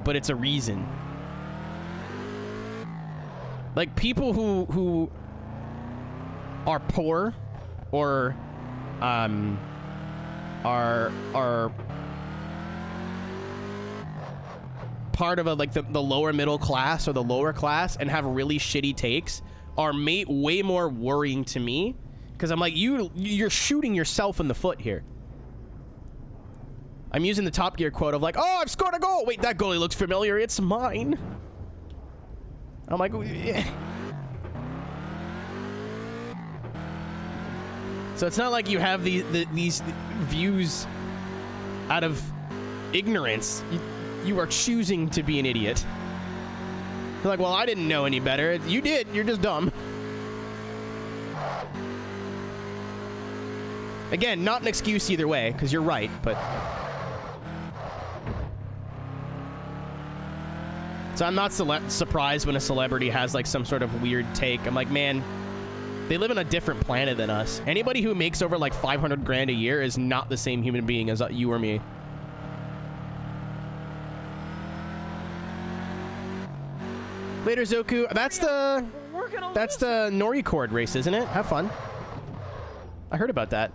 but it's a reason. Like, people who are poor or are part of like the lower middle class or the lower class and have really shitty takes are way more worrying to me, because I'm like, you're shooting yourself in the foot here. I'm using the Top Gear quote of like, oh, I've scored a goal. Wait, that goalie looks familiar. It's mine. I'm like, yeah. So it's not like you have these views out of ignorance. You are choosing to be an idiot. You're like, well, I didn't know any better. You did. You're just dumb. Again, not an excuse either way, because you're right, but... So I'm not surprised when a celebrity has like some sort of weird take. I'm like, man, they live on a different planet than us. Anybody who makes over like 500 grand a year is not the same human being as you or me. Later, Zoku. That's the Noriccord race, isn't it? Have fun. I heard about that.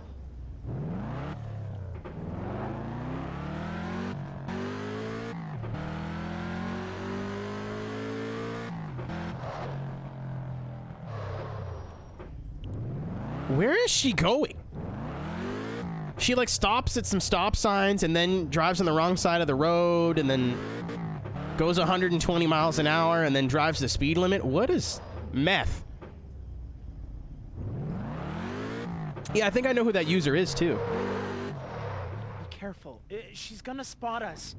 Where is she going? She like stops at some stop signs and then drives on the wrong side of the road and then goes 120 miles an hour and then drives the speed limit. What is meth? Yeah, I think I know who that user is too. Be careful. She's gonna spot us.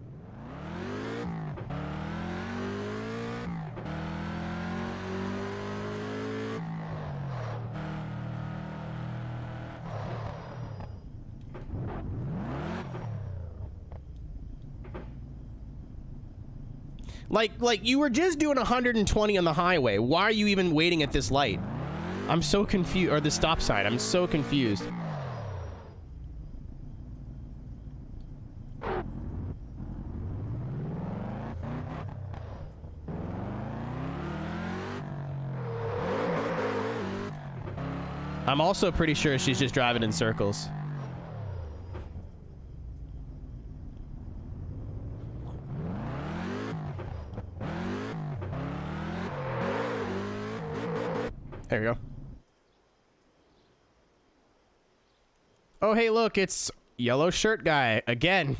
Like you were just doing 120 on the highway. Why are you even waiting at this light? I'm so confused. Or the stop sign. I'm so confused. I'm also pretty sure she's just driving in circles. There you go. Oh, hey, look, it's yellow shirt guy again.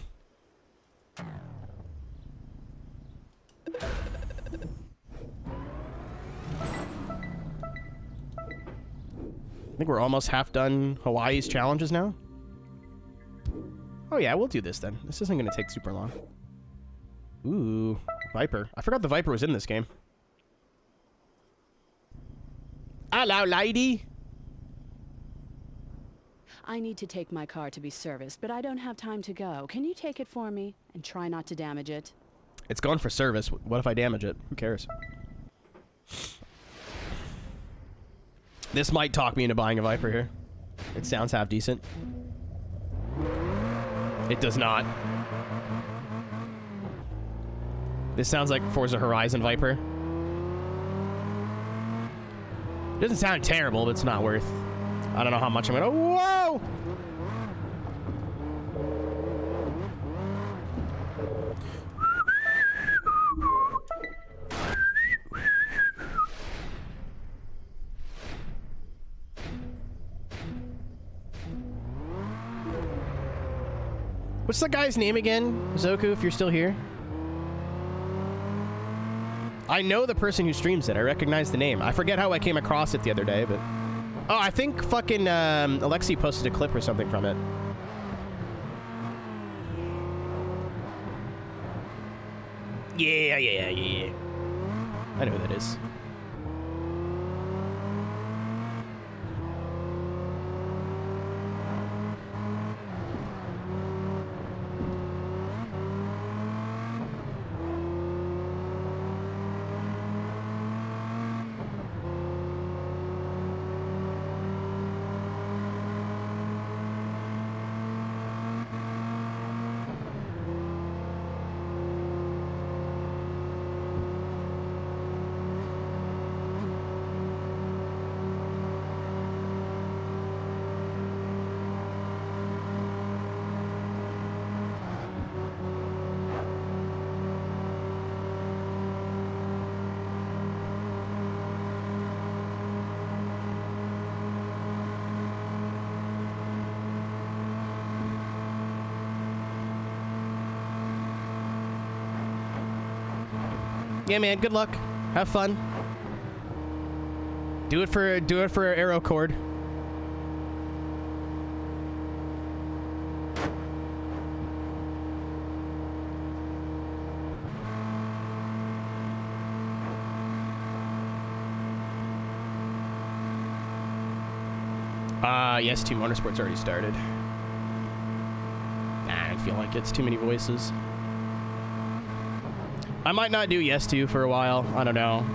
I think we're almost half done Hawaii's challenges now. Oh yeah, we'll do this then. This isn't going to take super long. Ooh, Viper. I forgot the Viper was in this game. Hello, lady. I need to take my car to be serviced, but I don't have time to go. Can you take it for me and try not to damage it? It's gone for service. What if I damage it? Who cares? This might talk me into buying a Viper here. It sounds half decent. It does not. This sounds like Forza Horizon Viper. It doesn't sound terrible, but it's not worth... I don't know how much I'm gonna... Whoa! What's the guy's name again, Zoku, if you're still here? I know the person who streams it. I recognize the name. I forget how I came across it the other day, but... Oh, I think fucking Alexi posted a clip or something from it. Yeah. I know who that is. Yeah, man. Good luck. Have fun. Do it for Aeroteq. Yes, Team Motorsports already started. Nah, I don't feel like it's too many voices. I might not do yes to for a while. I don't know.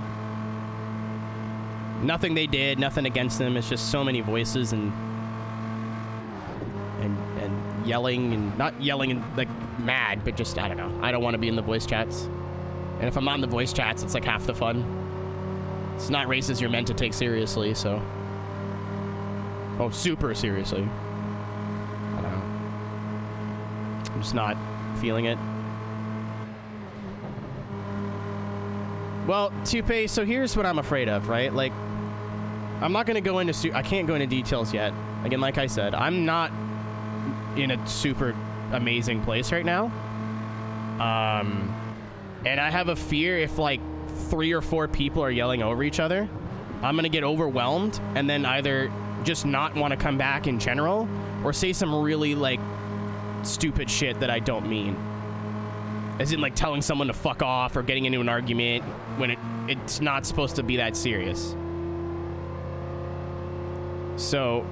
Nothing they did, nothing against them. It's just so many voices and yelling, and not yelling and like mad, but just I don't know. I don't want to be in the voice chats. And if I'm not in the voice chats, it's like half the fun. It's not races you're meant to take seriously, so. Oh, super seriously. I don't know. I'm just not feeling it. Well, Toupe, so here's what I'm afraid of, right? Like, I'm not going to go into... I can't go into details yet. Again, like I said, I'm not in a super amazing place right now. And I have a fear if, like, 3 or 4 people are yelling over each other, I'm going to get overwhelmed and then either just not want to come back in general or say some really, like, stupid shit that I don't mean. As in, like, telling someone to fuck off or getting into an argument when it's not supposed to be that serious. So,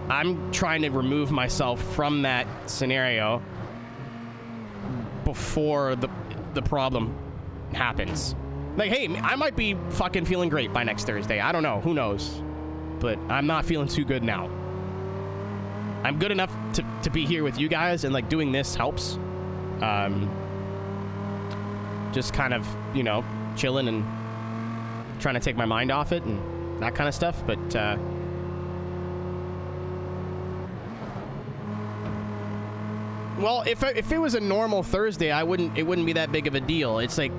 I'm trying to remove myself from that scenario before the problem happens. Like, hey, I might be fucking feeling great by next Thursday. I don't know. Who knows? But I'm not feeling too good now. I'm good enough to be here with you guys, and, like, doing this helps. Just kind of, you know, chilling and trying to take my mind off it and that kind of stuff. But, well, if it was a normal Thursday, it wouldn't be that big of a deal. It's like,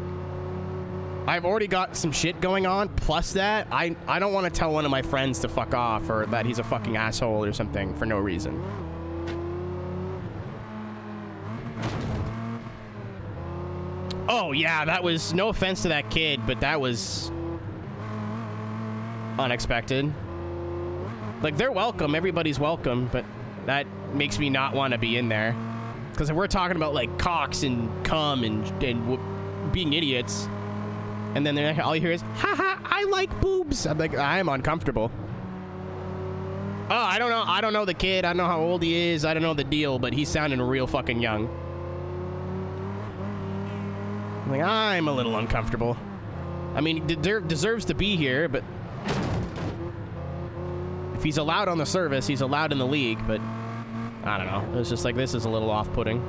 I've already got some shit going on. Plus that, I don't want to tell one of my friends to fuck off or that he's a fucking asshole or something for no reason. Oh, yeah, that was... No offense to that kid, but that was... unexpected. Like, they're welcome. Everybody's welcome, but that makes me not want to be in there. Because if we're talking about, like, cocks and cum and being idiots, and then all you hear is, haha, I like boobs. I'm like, I am uncomfortable. Oh, I don't know the kid. I don't know how old he is. I don't know the deal, but he's sounding real fucking young. Like, I'm a little uncomfortable. I mean, he deserves to be here, but if he's allowed on the service, he's allowed in the league, but I don't know. It's just like, this is a little off-putting.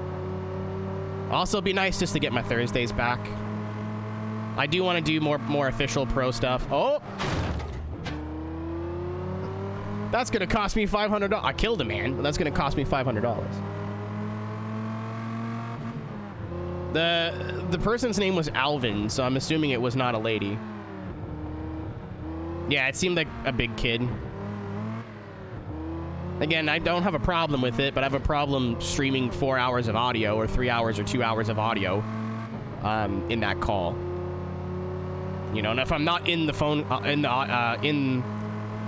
Also, it'd be nice just to get my Thursdays back. I do want to do more official pro stuff. Oh! That's going to cost me $500. I killed a man, but that's going to cost me $500. The person's name was Alvin, so I'm assuming it was not a lady. Yeah, it seemed like a big kid. Again, I don't have a problem with it, but I have a problem streaming 4 hours of audio or 3 hours or 2 hours of audio in that call. You know, and if I'm not in the phone, in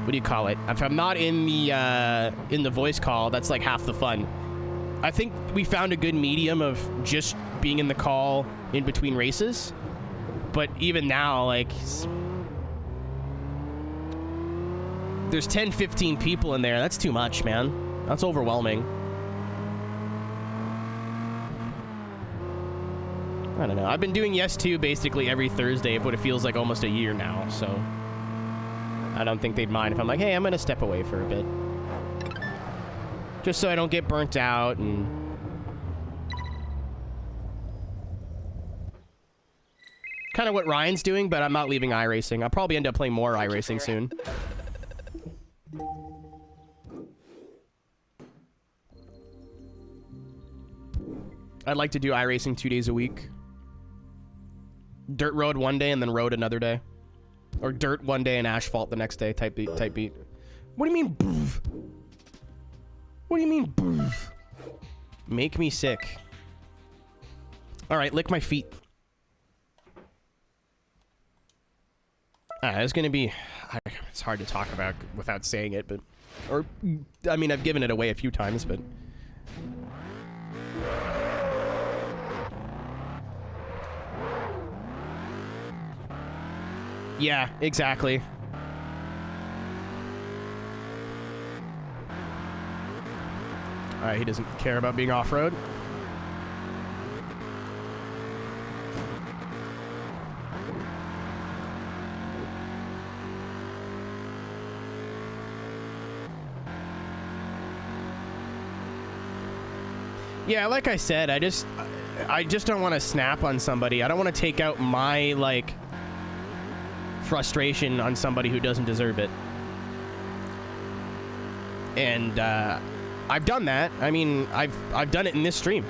what do you call it? If I'm not in the voice call, that's like half the fun. I think we found a good medium of just being in the call in between races. But even now, like, there's 10, 15 people in there. That's too much, man. That's overwhelming. I don't know. I've been doing Yes 2 basically every Thursday of what it feels like almost a year now, so I don't think they'd mind if I'm like, hey, I'm gonna step away for a bit. Just so I don't get burnt out and... kind of what Ryan's doing, but I'm not leaving iRacing. I'll probably end up playing more iRacing soon. I'd like to do iRacing 2 days a week. Dirt road one day and then road another day. Or dirt one day and asphalt the next day type beat. What do you mean, boof? What do you mean, boof? Make me sick. Alright, lick my feet. It's gonna be... it's hard to talk about without saying it, but... Or, I mean, I've given it away a few times, but... Yeah, exactly. Alright, he doesn't care about being off-road. Yeah, like I said, I just don't want to snap on somebody. I don't want to take out my, like, frustration on somebody who doesn't deserve it. And I've done that. I mean, I've done it in this stream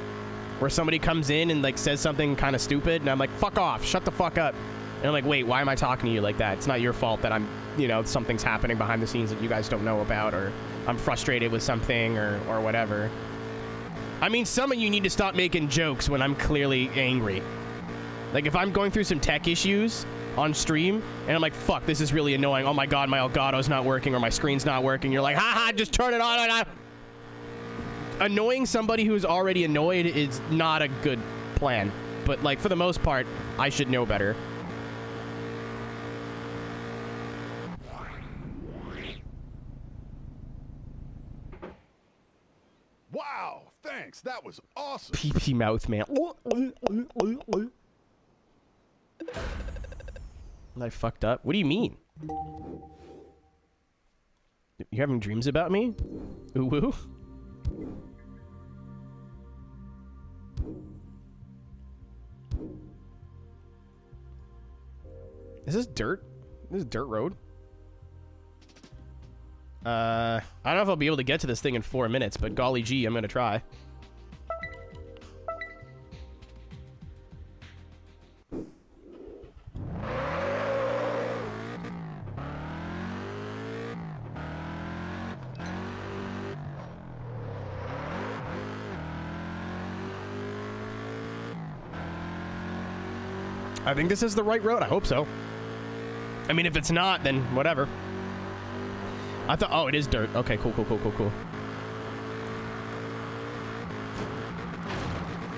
where somebody comes in and like says something kind of stupid and I'm like, fuck off, shut the fuck up. And I'm like, wait, why am I talking to you like that? It's not your fault that I'm, you know, something's happening behind the scenes that you guys don't know about, or I'm frustrated with something or whatever. I mean, some of you need to stop making jokes when I'm clearly angry. Like, if I'm going through some tech issues on stream, and I'm like, fuck, this is really annoying. Oh my god, my Elgato's not working, or my screen's not working. You're like, haha, just turn it on. Annoying somebody who's already annoyed is not a good plan. But, like, for the most part, I should know better. Wow, thanks. That was awesome. Pee-pee mouth, man. I fucked up. What do you mean? You having dreams about me? Ooh woo? Is this dirt? This is dirt road? I don't know if I'll be able to get to this thing in 4 minutes, but golly gee, I'm gonna try. I think this is the right road. I hope so. I mean, if it's not, then whatever. I thought, oh, it is dirt. Okay, cool.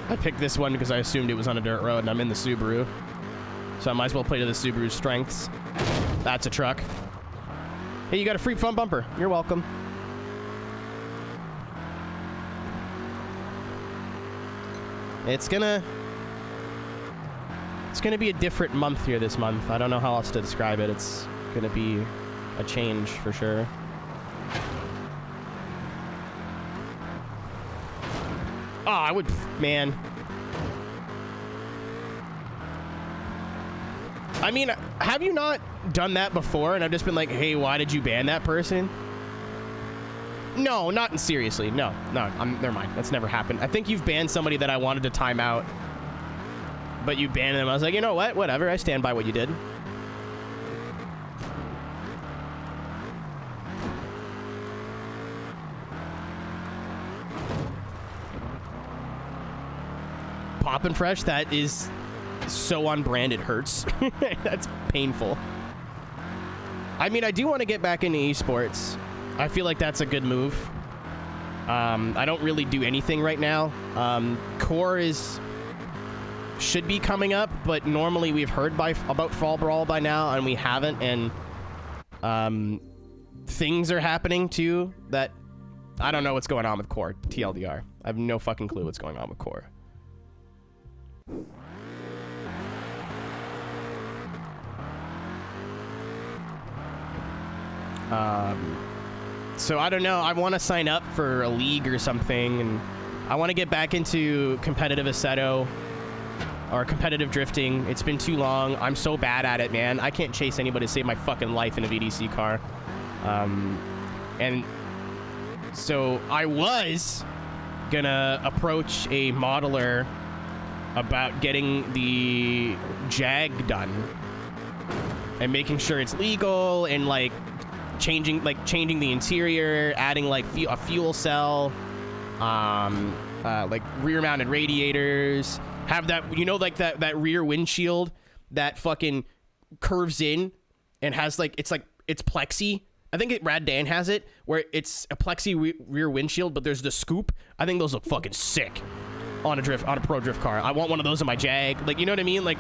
I picked this one because I assumed it was on a dirt road and I'm in the Subaru. So I might as well play to the Subaru's strengths. That's a truck. Hey, you got a free front bumper. You're welcome. It's gonna be a different month here this month. I don't know how else to describe it. It's gonna be a change for sure. Oh, I would, man. I mean, have you not done that before? And I've just been like, hey, why did you ban that person? No, not seriously. No, never mind. That's never happened. I think you've banned somebody that I wanted to time out. But you banned them. I was like, you know what? Whatever. I stand by what you did. Poppin' Fresh, that is so on brand it hurts. That's painful. I mean, I do want to get back into esports. I feel like that's a good move. I don't really do anything right now. Core should be coming up, but normally we've heard about Fall Brawl by now, and we haven't, and things are happening too that I don't know what's going on with Core, TLDR. I have no fucking clue what's going on with Core. So I don't know. I want to sign up for a league or something, and I want to get back into competitive Assetto or competitive drifting. It's been too long. I'm so bad at it, man. I can't chase anybody to save my fucking life in a VDC car. And so I was gonna approach a modeler about getting the Jag done and making sure it's legal, and like changing the interior, adding like a fuel cell, like rear mounted radiators, have that, you know, like that rear windshield that fucking curves in and has like it's plexi. I think Rad Dan has it where it's a plexi rear windshield, but there's the scoop. I think those look fucking sick on a pro drift car. I want one of those in my Jag. Like, you know what I mean? Like,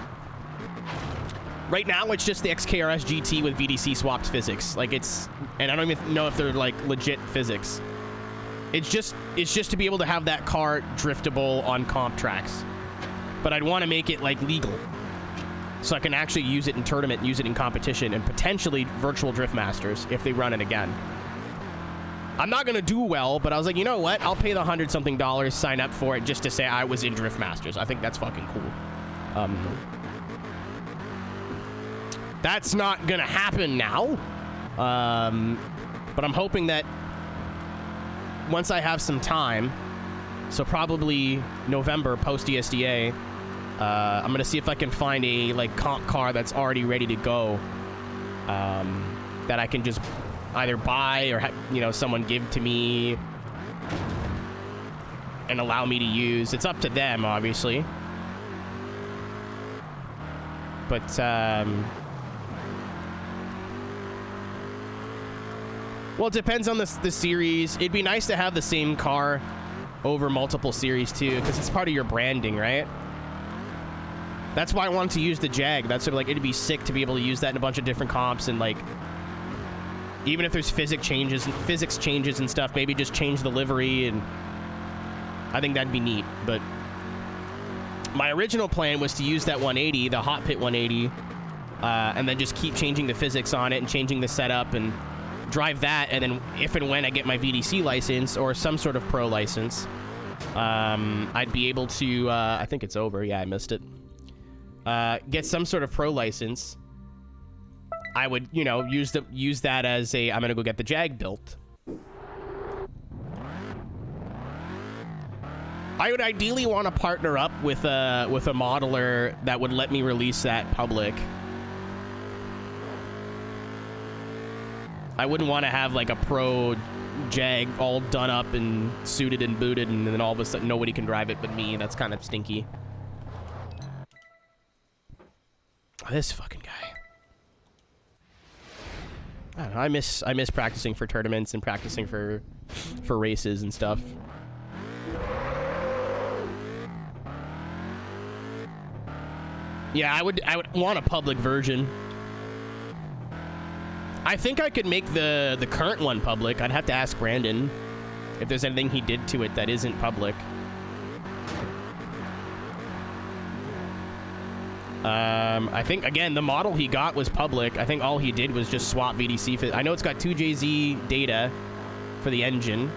right now it's just the XKRS GT with VDC swapped physics. Like, and I don't even know if they're like legit physics. It's just to be able to have that car driftable on comp tracks. But I'd want to make it like legal, so I can actually use it in tournament, use it in competition, and potentially virtual drift masters if they run it again. I'm not gonna do well, but I was like, you know what? I'll pay the $100-something, sign up for it just to say I was in drift masters. I think that's fucking cool. That's not gonna happen now. But I'm hoping that once I have some time, so probably November post ESDA, I'm gonna see if I can find a like comp car that's already ready to go, that I can just either buy or you know, someone give to me and allow me to use. It's up to them, obviously. But well, it depends on the series. It'd be nice to have the same car over multiple series too, because it's part of your branding, right? That's why I wanted to use the Jag. That's sort of like, it'd be sick to be able to use that in a bunch of different comps, and like, even if there's physics changes and stuff, maybe just change the livery, and I think that'd be neat. But my original plan was to use that 180, the Hot Pit 180, and then just keep changing the physics on it and changing the setup and drive that, and then if and when I get my VDC license or some sort of pro license, I'd be able to, I think it's over. Yeah, I missed it. Get some sort of pro license. I would, you know, use that as a, I'm gonna go get the Jag built. I would ideally want to partner up with a modeler that would let me release that public. I wouldn't want to have like a pro Jag all done up and suited and booted, and then all of a sudden nobody can drive it but me. That's kind of stinky. This fucking guy. I don't know, I miss practicing for tournaments and practicing for races and stuff. Yeah, I would want a public version. I think I could make the current one public. I'd have to ask Brandon if there's anything he did to it that isn't public. I think, again, the model he got was public. I think all he did was just swap VDC. I know it's got 2JZ data for the engine.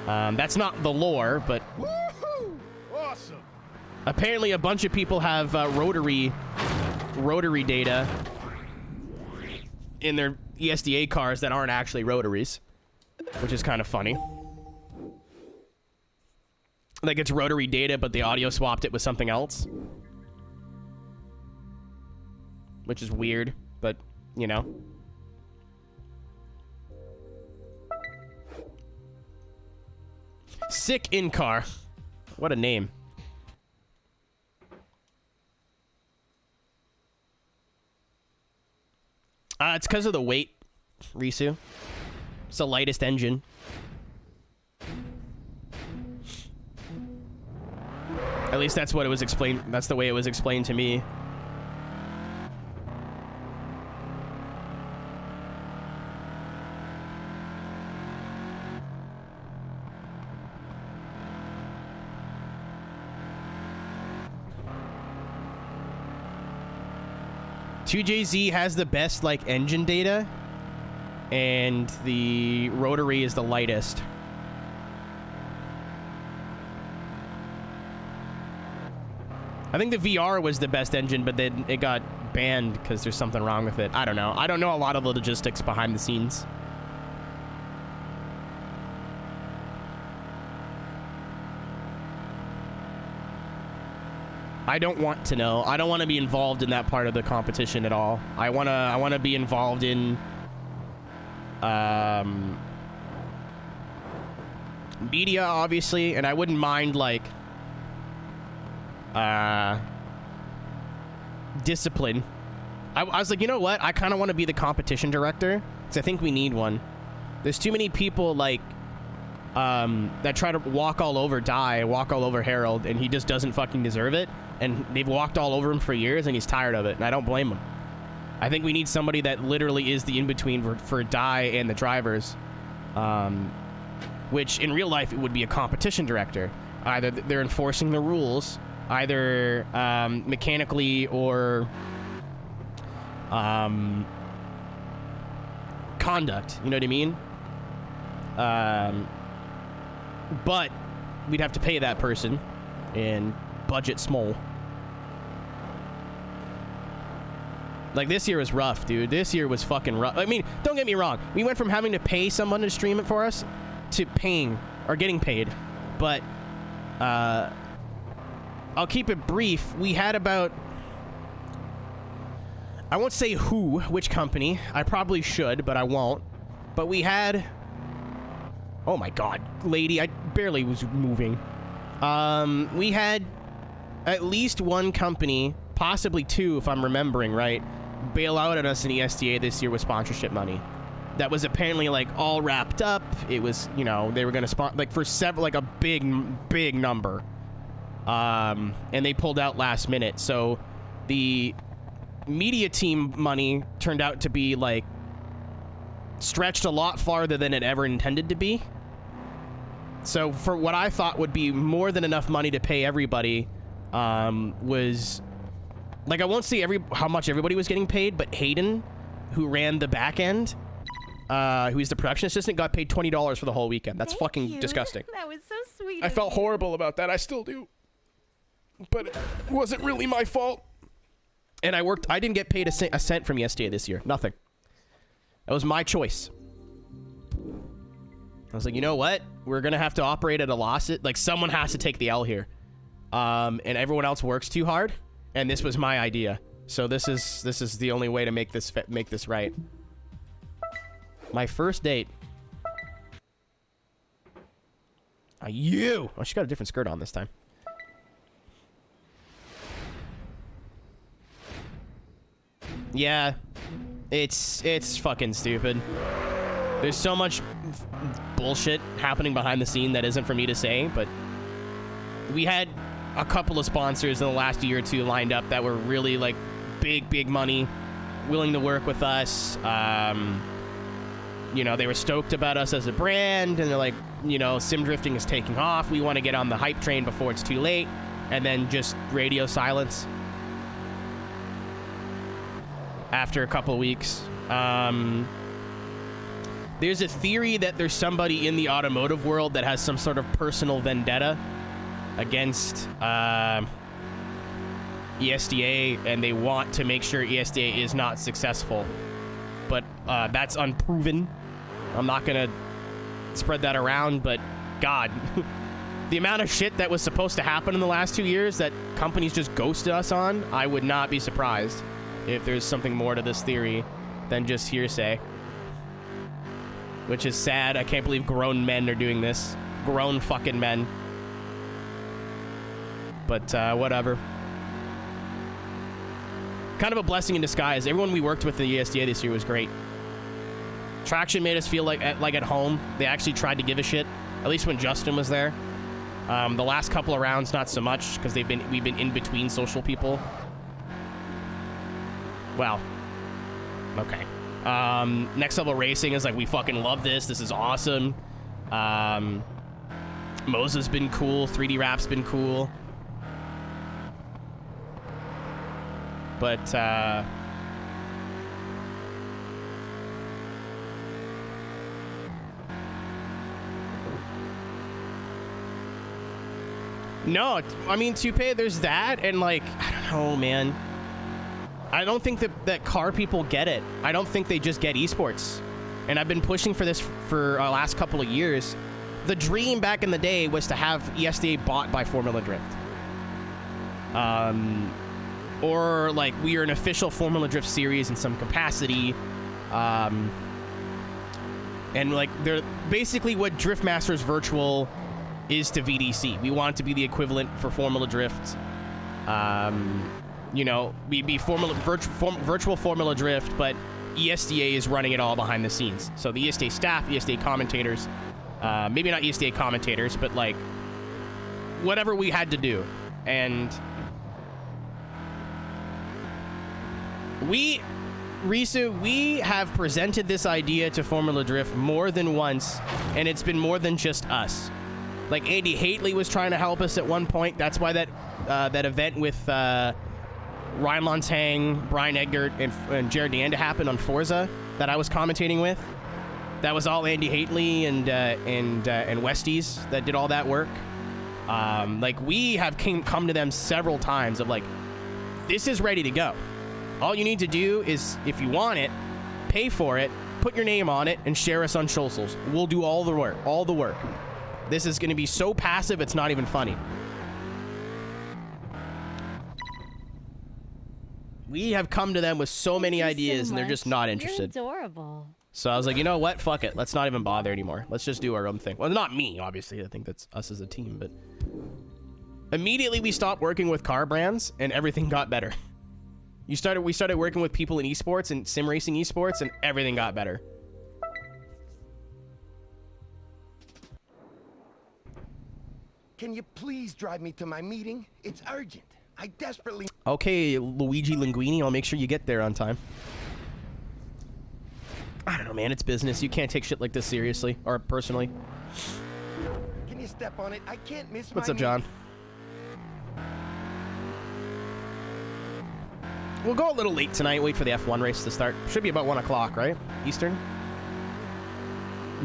That's not the lore, but Woohoo! Awesome. Apparently a bunch of people have rotary data in their ESDA cars that aren't actually rotaries, which is kind of funny. Like, it's rotary data, but they audio swapped it with something else, which is weird, but, you know. Sick in-car. What a name. It's because of the weight, Risu. It's the lightest engine. At least that's what it was explained. That's the way it was explained to me. .2JZ has the best like engine data, and the rotary is the lightest. I think the VR was the best engine, but then it got banned because there's something wrong with it. I don't know. I don't know a lot of the logistics behind the scenes. I don't want to know. I don't want to be involved in that part of the competition at all. I wanna be involved in media, obviously, and I wouldn't mind like discipline. I was like, you know what? I kind of want to be the competition director because I think we need one. There's too many people like that try to walk all over Harold, and he just doesn't fucking deserve it. And they've walked all over him for years, and he's tired of it, and I don't blame him. I think we need somebody that literally is the in-between for Dai and the drivers, which in real life it would be a competition director. Either they're enforcing the rules, either mechanically or conduct, you know what I mean? But we'd have to pay that person, and budget small. Like, this year was rough, dude. This year was fucking rough. I mean, don't get me wrong. We went from having to pay someone to stream it for us to paying or getting paid. But I'll keep it brief. We had about... I won't say which company. I probably should, but I won't. But we had... Oh my god, lady, I barely was moving. We had at least one company, possibly two if I'm remembering right, bail out on us in ESTA this year with sponsorship money. That was apparently like all wrapped up. It was, you know, they were going to sponsor like for several, like a big number. And they pulled out last minute. So the media team money turned out to be like stretched a lot farther than it ever intended to be. So for what I thought would be more than enough money to pay everybody, was like, I won't say how much everybody was getting paid, but Hayden, who ran the back end, who's the production assistant, got paid $20 for the whole weekend. That's fucking disgusting. That was so sweet. I felt horrible about that. I still do. But it wasn't really my fault. And I didn't get paid a cent from ESTA this year. Nothing. That was my choice. I was like, you know what? We're going to have to operate at a loss. Like, someone has to take the L here. And everyone else works too hard. And this was my idea. So this is the only way to make this right. My first date. Oh, she got a different skirt on this time. Yeah. It's fucking stupid. There's so much bullshit happening behind the scene that isn't for me to say, but we had a couple of sponsors in the last year or two lined up that were really like big money, willing to work with us. You know, they were stoked about us as a brand, and they're like, you know, sim drifting is taking off. We want to get on the hype train before it's too late. And then just radio silence after a couple of weeks. There's a theory that there's somebody in the automotive world that has some sort of personal vendetta against ESTA, and they want to make sure ESTA is not successful. But that's unproven. I'm not going to spread that around, but God, the amount of shit that was supposed to happen in the last 2 years that companies just ghosted us on, I would not be surprised if there's something more to this theory than just hearsay. Which is sad. I can't believe grown men are doing this. Grown fucking men. But whatever. Kind of a blessing in disguise. Everyone we worked with at the ESTA this year was great. TRAXION made us feel like at home. They actually tried to give a shit. At least when Justin was there. The last couple of rounds, not so much, because we've been in between social people. Well, okay. Next level racing is like, we fucking love this. This is awesome. Moza's been cool. 3D Rap's been cool. But, no, I mean, Toupee, there's that, and like, I don't know, man. I don't think that car people get it. I don't think they just get esports. And I've been pushing for this for the last couple of years. The dream back in the day was to have ESDA bought by Formula Drift. Or like we are an official Formula Drift series in some capacity. And like they're basically what Drift Masters Virtual is to VDC. We want it to be the equivalent for Formula Drift. You know, we be virtual Formula Drift, but ESDA is running it all behind the scenes. So the ESDA staff, ESDA commentators, maybe not ESDA commentators, but like whatever we had to do. And Risu, we have presented this idea to Formula Drift more than once, and it's been more than just us. Like Andy Haitley was trying to help us at one point. That's why that event with Ryan Lontang, Brian Eggert, and Jared DeAnda happened on Forza that I was commentating with. That was all Andy Haitley and Westies that did all that work. Like we have come to them several times of like, this is ready to go. All you need to do is, if you want it, pay for it, put your name on it, and share us on socials. We'll do all the work. All the work. This is going to be so passive, it's not even funny. We have come to them with so many ideas, and they're just not interested. You're adorable. So I was like, you know what? Fuck it. Let's not even bother anymore. Let's just do our own thing. Well, not me, obviously. I think that's us as a team, but immediately we stopped working with car brands, and everything got better. We started working with people in esports and sim racing esports, and everything got better. Can you please drive me to my meeting? It's urgent. I desperately... Okay, Luigi Linguini, I'll make sure you get there on time. I don't know, man. It's business. You can't take shit like this seriously or personally. Can you step on it? I can't miss What's my up, John? We'll go a little late tonight. Wait for the F1 race to start. Should be about 1 o'clock, right? Eastern.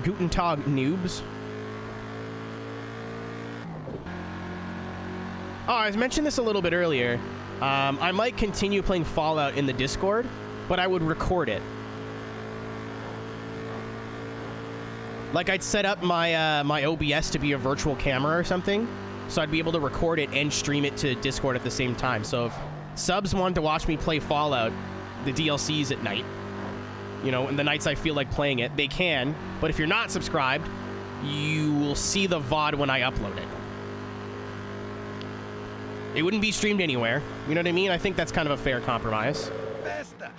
Guten Tag, noobs. Oh, I mentioned this a little bit earlier. I might continue playing Fallout in the Discord, but I would record it. Like, I'd set up my my OBS to be a virtual camera or something, so I'd be able to record it and stream it to Discord at the same time. So if subs wanted to watch me play Fallout, the DLCs at night, you know, and the nights I feel like playing it, they can. But if you're not subscribed, you will see the VOD when I upload it. It wouldn't be streamed anywhere. You know what I mean? I think that's kind of a fair compromise. Besta.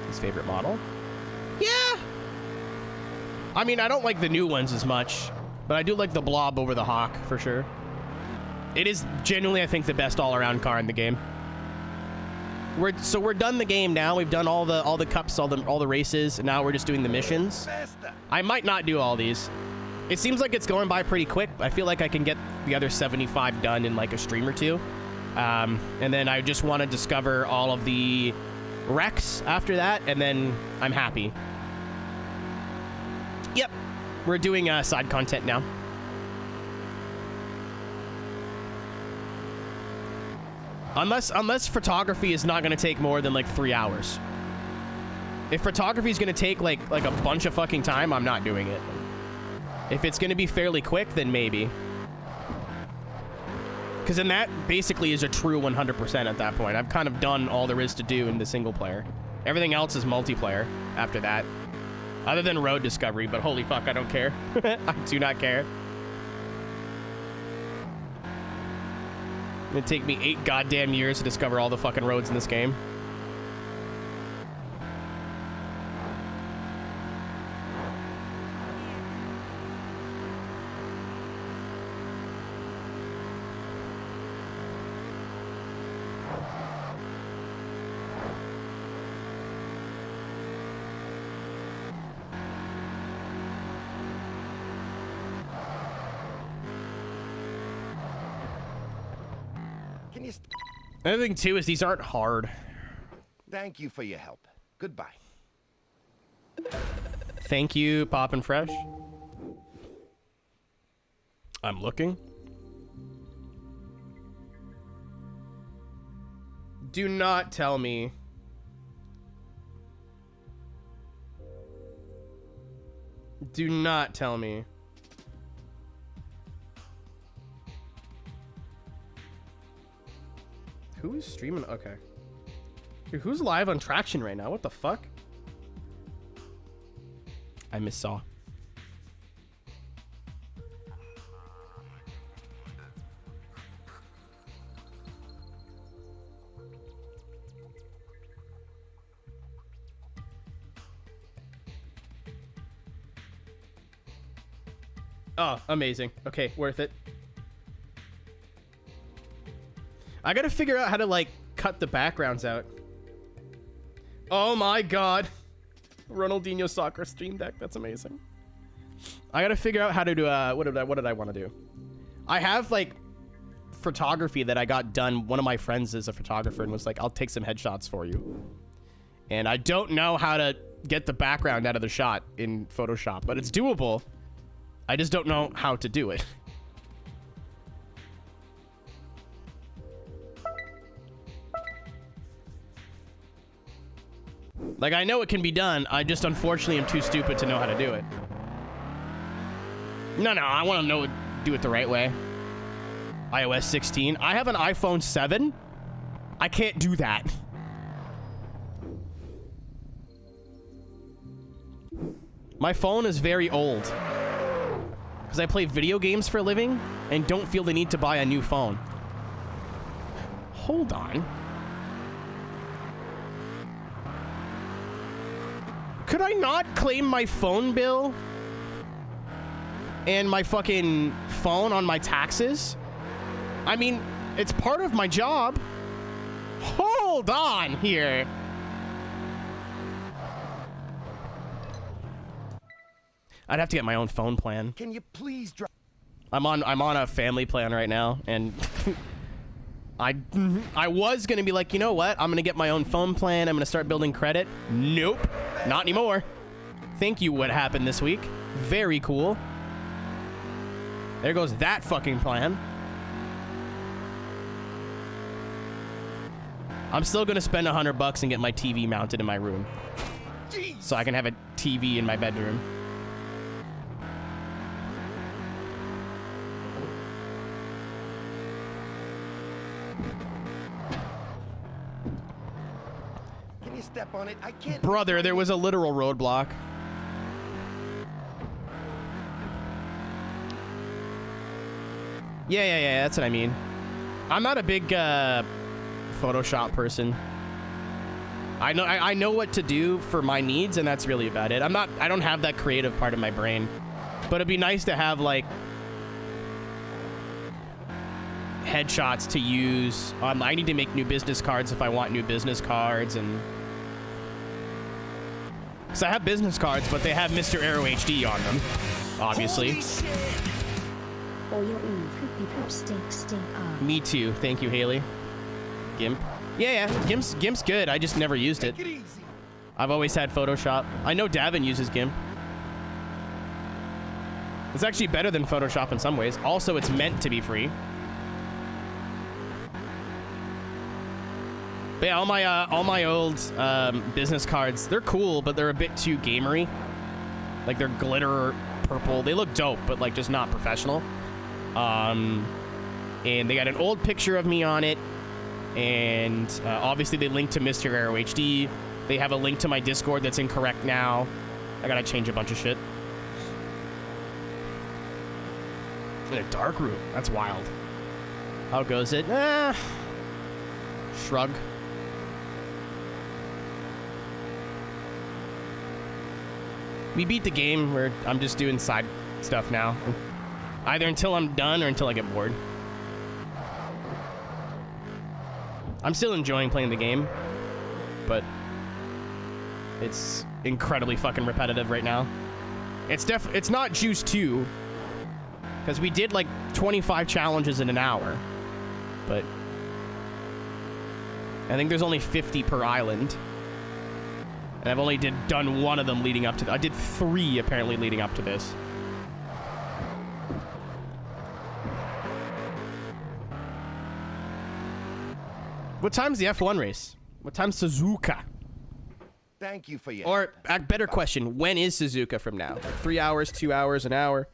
His favorite model? Yeah. I mean, I don't like the new ones as much, but I do like the Blob over the Hawk for sure. It is genuinely, I think, the best all-around car in the game. We're done the game now. We've done all the cups, all the races, and now we're just doing the missions. I might not do all these. It seems like it's going by pretty quick. I feel like I can get the other 75 done in like a stream or two. And then I just want to discover all of the wrecks after that, and then I'm happy. Yep. We're doing side content now. Unless photography is not going to take more than like 3 hours. If photography is going to take like a bunch of fucking time, I'm not doing it. If it's going to be fairly quick, then maybe. Because then that basically is a true 100% at that point. I've kind of done all there is to do in the single player. Everything else is multiplayer after that. Other than road discovery, but holy fuck, I don't care. I do not care. It'd take me 8 goddamn years to discover all the fucking roads in this game. Can you... Another thing, too, is these aren't hard. Thank you for your help. Goodbye. Thank you, Poppin' Fresh. I'm looking. Do not tell me. Do not tell me. Who is streaming? Okay. Dude, who's live on Traction right now? What the fuck? I missaw. Oh, amazing. Okay, worth it. I gotta figure out how to, like, cut the backgrounds out. Oh my god. Ronaldinho soccer stream deck. That's amazing. I gotta figure out how to do, what did I want to do? I have, like, photography that I got done. One of my friends is a photographer and was like, I'll take some headshots for you. And I don't know how to get the background out of the shot in Photoshop, but it's doable. I just don't know how to do it. Like, I know it can be done. I just, unfortunately, am too stupid to know how to do it. No, I want to do it the right way. iOS 16. I have an iPhone 7. I can't do that. My phone is very old. Because I play video games for a living and don't feel the need to buy a new phone. Hold on. Could I not claim my phone bill and my fucking phone on my taxes? I mean, it's part of my job. Hold on here. I'd have to get my own phone plan. Can you please drop? I'm on a family plan right now, and I was gonna be like, you know what? I'm gonna get my own phone plan. I'm gonna start building credit. Nope, not anymore. Thank you. What happened this week? Very cool. There goes that fucking plan. I'm still gonna spend $100 and get my TV mounted in my room, so I can have a TV in my bedroom. Can you step on it? I can't. Brother, there was a literal roadblock. Yeah, that's what I mean. I'm not a big Photoshop person. I know what to do for my needs, and that's really about it. I don't have that creative part of my brain. But it'd be nice to have, like, headshots to use. I need to make new business cards if I want new business cards, and because I have business cards, but they have Mr. Aero HD on them, obviously. Or your poopy poop stink Me too. Thank you, Haley. GIMP. Yeah, GIMP's good. I just never used it. I've always had Photoshop. I know Davin uses GIMP. It's actually better than Photoshop in some ways. Also, it's meant to be free. But yeah, all my old business cards, they're cool, but they're a bit too gamery. Like, they're glitter purple. They look dope, but like just not professional. And they got an old picture of me on it, and obviously they link to Mr. Aero HD. They have a link to my Discord that's incorrect now. I gotta change a bunch of shit. In a dark room. That's wild. How goes it? Shrug. We beat the game where I'm just doing side stuff now. Either until I'm done or until I get bored. I'm still enjoying playing the game, but it's incredibly fucking repetitive right now. It's not Juice 2, because we did like 25 challenges in an hour, but I think there's only 50 per island. And I've only done one of them leading up to I did 3 apparently leading up to this. What time's the F1 race? What time's Suzuka? Thank you for your... Or, a better question, when is Suzuka from now? Like 3 hours, 2 hours, an hour?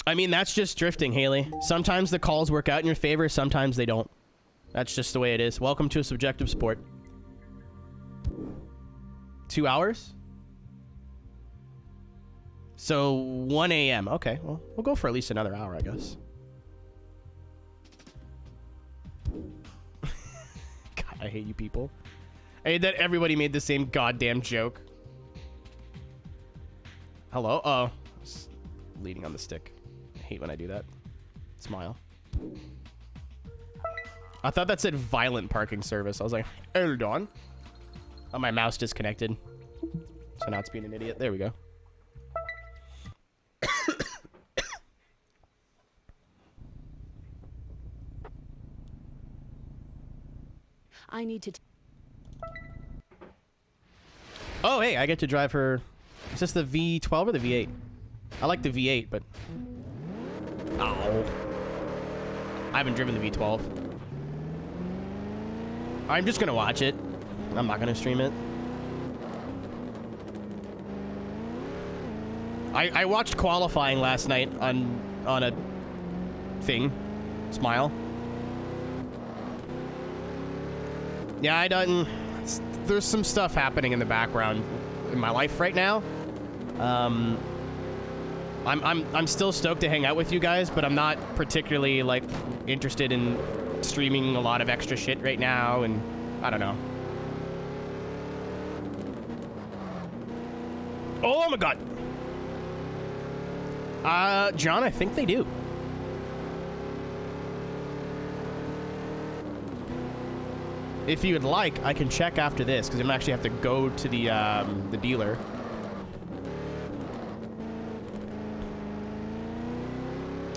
I mean, that's just drifting, Haley. Sometimes the calls work out in your favor, sometimes they don't. That's just the way it is. Welcome to a subjective sport. 2 hours? So, 1 a.m. Okay, well, we'll go for at least another hour, I guess. God, I hate you people. I hate that everybody made the same goddamn joke. Hello? Oh. Leading on the stick. I hate when I do that. Smile. I thought that said violent parking service. I was like, hold on. Oh, my mouse disconnected. So now it's being an idiot. There we go. I need to... Oh, hey, I get to drive her... Is this the V12 or the V8? I like the V8, but... Ow. I haven't driven the V12. I'm just gonna watch it. I'm not gonna stream it. I watched qualifying last night on a thing. Smile. Yeah, I done. There's some stuff happening in the background in my life right now. I'm still stoked to hang out with you guys, but I'm not particularly like interested in streaming a lot of extra shit right now, and I don't know. Oh my god. John, I think they do. If you would like, I can check after this, because I'm gonna actually have to go to the dealer.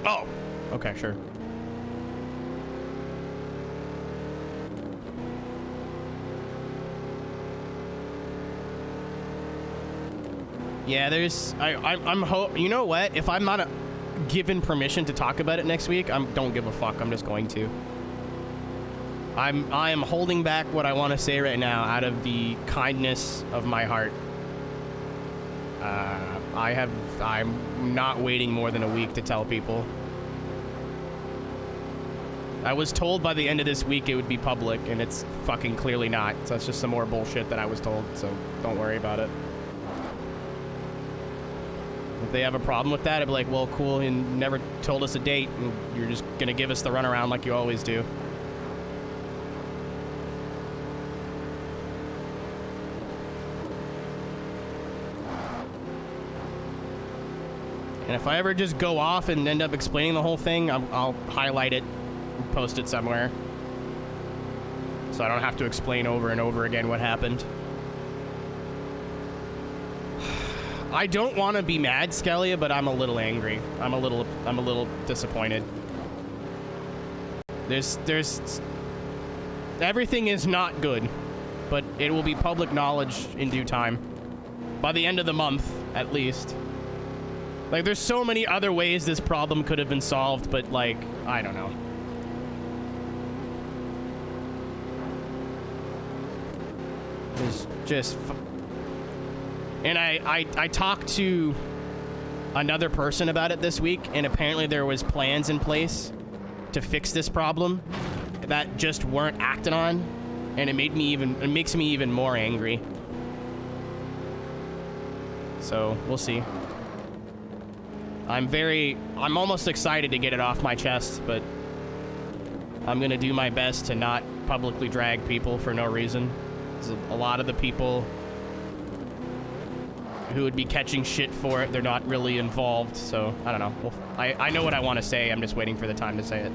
Oh, okay, sure. Yeah, there's, you know what? If I'm not given permission to talk about it next week, don't give a fuck. I'm just going to. I am holding back what I want to say right now out of the kindness of my heart. I'm not waiting more than a week to tell people. I was told by the end of this week it would be public, and it's fucking clearly not. So that's just some more bullshit that I was told, so don't worry about it. If they have a problem with that, I'd be like, well, cool, you never told us a date, and you're just gonna give us the runaround like you always do. And if I ever just go off and end up explaining the whole thing, I'll highlight it and post it somewhere. So I don't have to explain over and over again what happened. I don't want to be mad, Skellia, but I'm a little angry. I'm a little disappointed. Everything is not good, but it will be public knowledge in due time. By the end of the month, at least. Like, there's so many other ways this problem could have been solved, but, like, I don't know. It's just... And I talked to another person about it this week, and apparently there was plans in place to fix this problem that just weren't acted on, and it makes me even more angry. So, we'll see. I'm almost excited to get it off my chest, but I'm gonna do my best to not publicly drag people for no reason. A lot of the people who would be catching shit for it, they're not really involved, so I don't know. Well, I know what I want to say, I'm just waiting for the time to say it.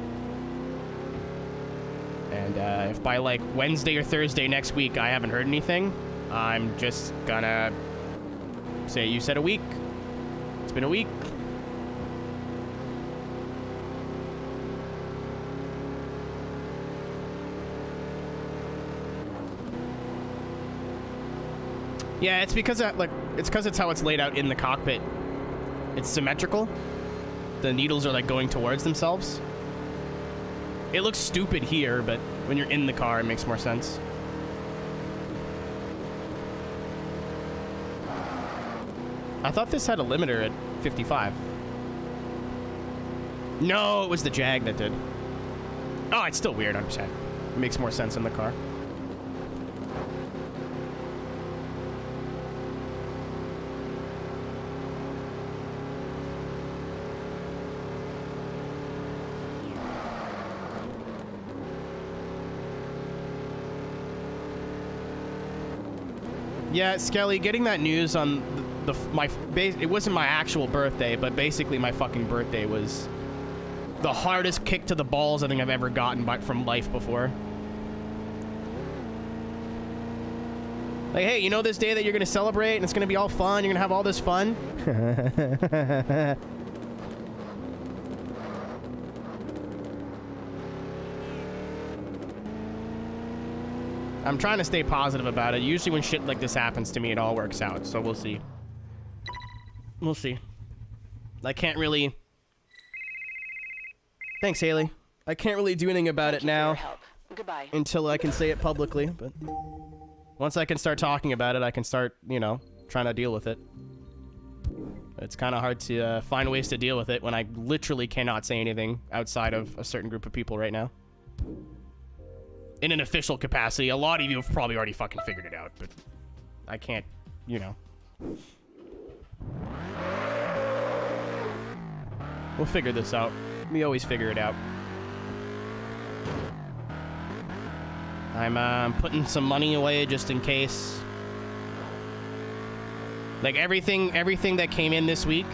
And if by like Wednesday or Thursday next week I haven't heard anything, I'm just gonna say, you said a week. It's been a week. Yeah, it's because it's how it's laid out in the cockpit. It's symmetrical. The needles are like going towards themselves. It looks stupid here, but when you're in the car, it makes more sense. I thought this had a limiter at 55. No, it was the Jag that did. Oh, it's still weird, 100%. It makes more sense in the car. Yeah, Skelly, getting that news on it wasn't my actual birthday, but basically my fucking birthday was the hardest kick to the balls I think I've ever gotten from life before. Like, hey, you know this day that you're gonna celebrate and it's gonna be all fun, you're gonna have all this fun? I'm trying to stay positive about it. Usually when shit like this happens to me, it all works out. So we'll see. We'll see. I can't really... Thanks, Haley. I can't really do anything about it now. Goodbye. Until I can say it publicly. But once I can start talking about it, I can start, you know, trying to deal with it. It's kind of hard to find ways to deal with it when I literally cannot say anything outside of a certain group of people right now. In an official capacity. A lot of you have probably already fucking figured it out, but I can't, you know. We'll figure this out. We always figure it out. I'm putting some money away just in case. Like everything that came in this week,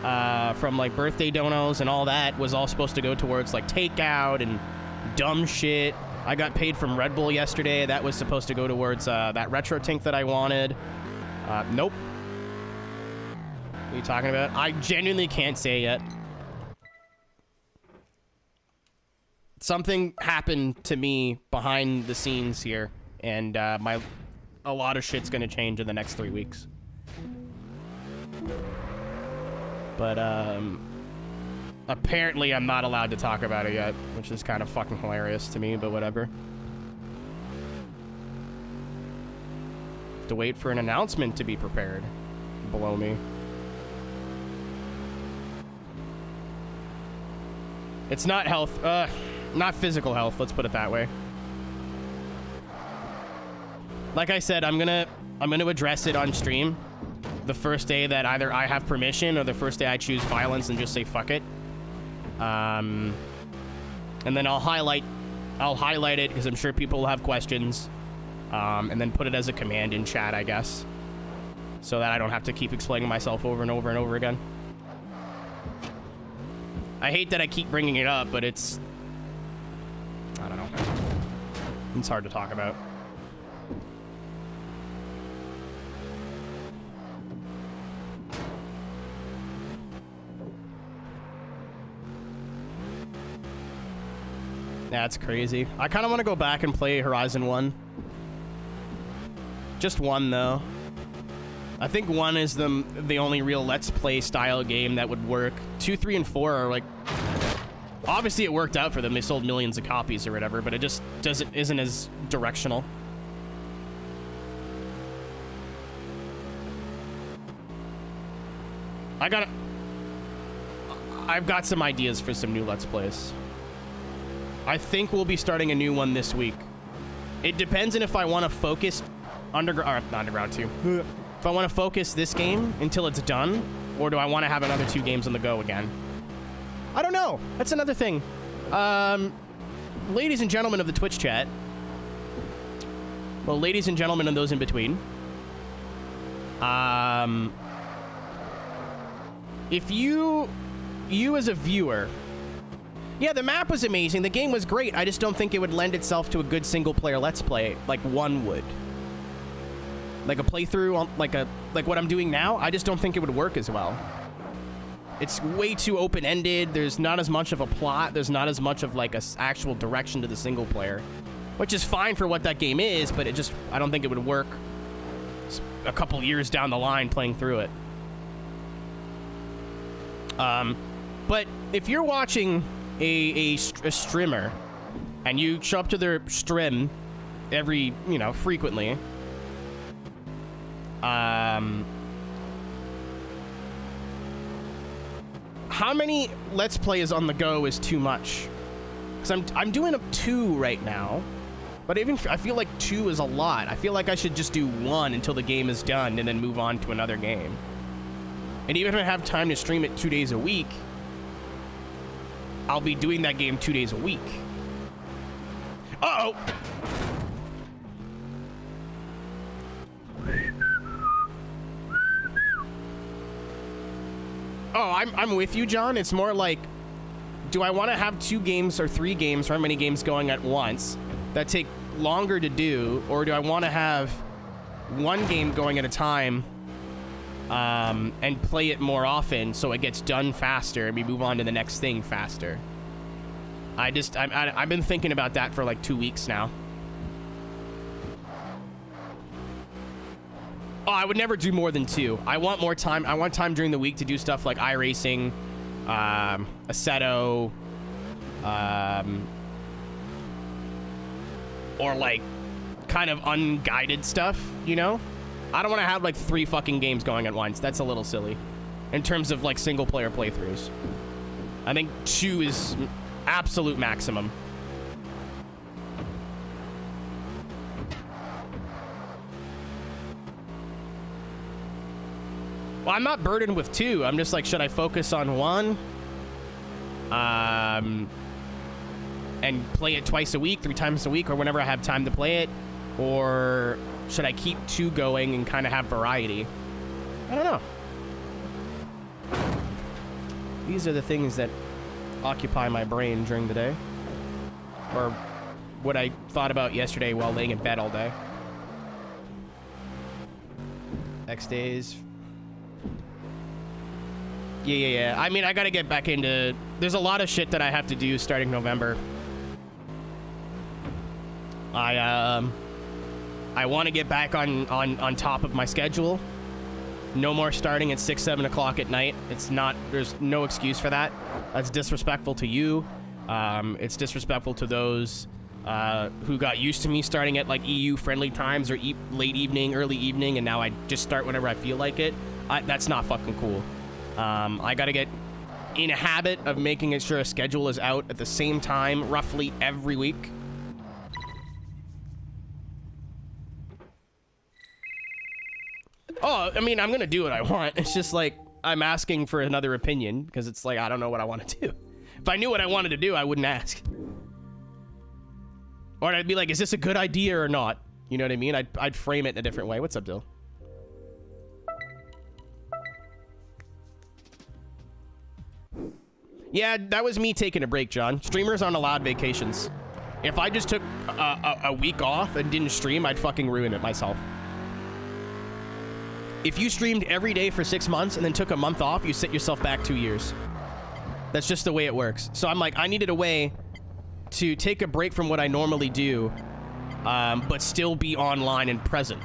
from like birthday donos and all that was all supposed to go towards like takeout and dumb shit. I got paid from Red Bull yesterday. That was supposed to go towards that Aeroteq that I wanted. Nope. What are you talking about? I genuinely can't say yet. Something happened to me behind the scenes here, and a lot of shit's gonna change in the next 3 weeks. But apparently I'm not allowed to talk about it yet, which is kind of fucking hilarious to me, but whatever. Have to wait for an announcement to be prepared. Below me. It's not health, not physical health, let's put it that way. Like I said, I'm gonna address it on stream the first day that either I have permission or the first day I choose violence and just say fuck it. And then I'll highlight it because I'm sure people will have questions, and then put it as a command in chat, I guess, so that I don't have to keep explaining myself over and over and over again. I hate that I keep bringing it up, but it's, I don't know, it's hard to talk about. That's crazy. I kind of want to go back and play Horizon 1. Just 1, though. I think 1 is the only real Let's Play style game that would work. 2, 3, and 4 are like... Obviously, it worked out for them. They sold millions of copies or whatever, but it just isn't as directional. I've got some ideas for some new Let's Plays. I think we'll be starting a new one this week. It depends on if I want to focus Underground 2. If I want to focus this game until it's done, or do I want to have another 2 games on the go again? I don't know. That's another thing. Ladies and gentlemen of the Twitch chat. Well, ladies and gentlemen and those in between. If you as a viewer... Yeah, the map was amazing. The game was great. I just don't think it would lend itself to a good single-player Let's Play like 1 would. Like a playthrough, like what I'm doing now, I just don't think it would work as well. It's way too open-ended. There's not as much of a plot. There's not as much of like a actual direction to the single player, which is fine for what that game is, but I don't think it would work a couple years down the line playing through it. But if you're watching a streamer and you show up to their stream every, you know, frequently, how many Let's Plays on the go is too much? Because I'm doing up 2 right now, but even I feel like 2 is a lot. I feel like I should just do 1 until the game is done and then move on to another game. And even if I have time to stream it 2 days a week, I'll be doing that game 2 days a week. Uh-oh! Oh, I'm with you, John. It's more like, do I want to have 2 games or 3 games, or how many games going at once that take longer to do, or do I want to have 1 game going at a time and play it more often so it gets done faster and we move on to the next thing faster? I've been thinking about that for like 2 weeks now. Oh, I would never do more than 2. I want more time. I want time during the week to do stuff like iRacing, Assetto, or like kind of unguided stuff, you know? I don't want to have like 3 fucking games going at once. That's a little silly in terms of like single player playthroughs. I think 2 is absolute maximum. Well, I'm not burdened with 2. I'm just like, should I focus on 1? And play it twice a week, 3 times a week, or whenever I have time to play it? Or should I keep 2 going and kind of have variety? I don't know. These are the things that occupy my brain during the day. Or what I thought about yesterday while laying in bed all day. X days. Yeah. I mean, I gotta get back into... There's a lot of shit that I have to do starting November. I want to get back on top of my schedule. No more starting at 6, 7 o'clock at night. It's not... There's no excuse for that. That's disrespectful to you. It's disrespectful to those who got used to me starting at like EU-friendly times or late evening, early evening, and now I just start whenever I feel like it. That's not fucking cool. I gotta get in a habit of making sure a schedule is out at the same time roughly every week. Oh, I mean, I'm gonna do what I want. It's just like, I'm asking for another opinion because it's like, I don't know what I want to do. If I knew what I wanted to do, I wouldn't ask. Or I'd be like, is this a good idea or not? You know what I mean? I'd frame it in a different way. What's up, Dill? Yeah, that was me taking a break, John. Streamers aren't allowed vacations. If I just took a week off and didn't stream, I'd fucking ruin it myself. If you streamed every day for 6 months and then took a month off, you set yourself back 2 years. That's just the way it works. So I'm like, I needed a way to take a break from what I normally do, but still be online and present.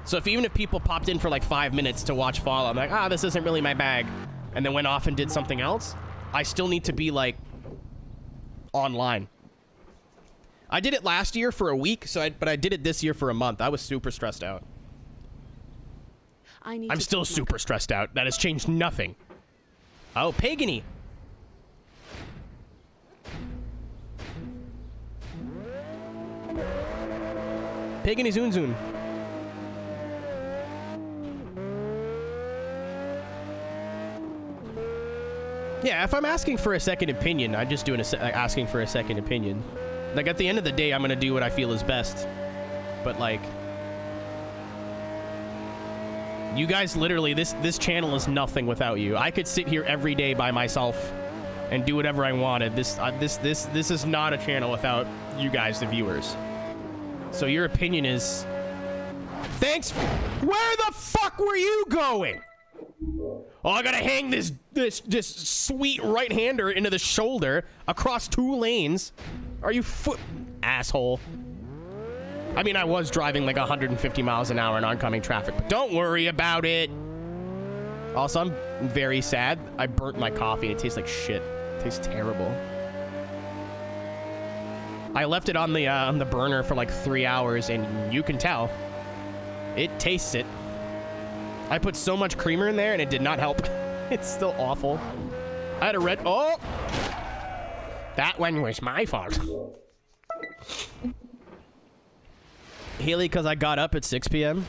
So even if people popped in for like 5 minutes to watch Fall, I'm like, this isn't really my bag, and then went off and did something else, I still need to be like online. I did it last year for a week, but I did it this year for a month. I was super stressed out. I'm still super stressed out. That has changed nothing. Oh, Pagany. Pagany Zunzun. Yeah, if I'm asking for a second opinion, I'm just doing asking for a second opinion. Like, at the end of the day, I'm gonna do what I feel is best. But, like... You guys literally, this channel is nothing without you. I could sit here every day by myself and do whatever I wanted. This is not a channel without you guys, the viewers. So your opinion is... Thanks. Where the fuck were you going? Oh, I gotta hang this sweet right-hander into the shoulder across 2 lanes. Are you asshole? I mean, I was driving like 150 miles an hour in oncoming traffic, but don't worry about it. Also, I'm very sad. I burnt my coffee. It tastes like shit. It tastes terrible. I left it on the burner for like 3 hours, and you can tell. It tastes it. I put so much creamer in there, and it did not help. It's still awful. I had a red... Oh! That one was my fault. Haley, because I got up at 6 p.m.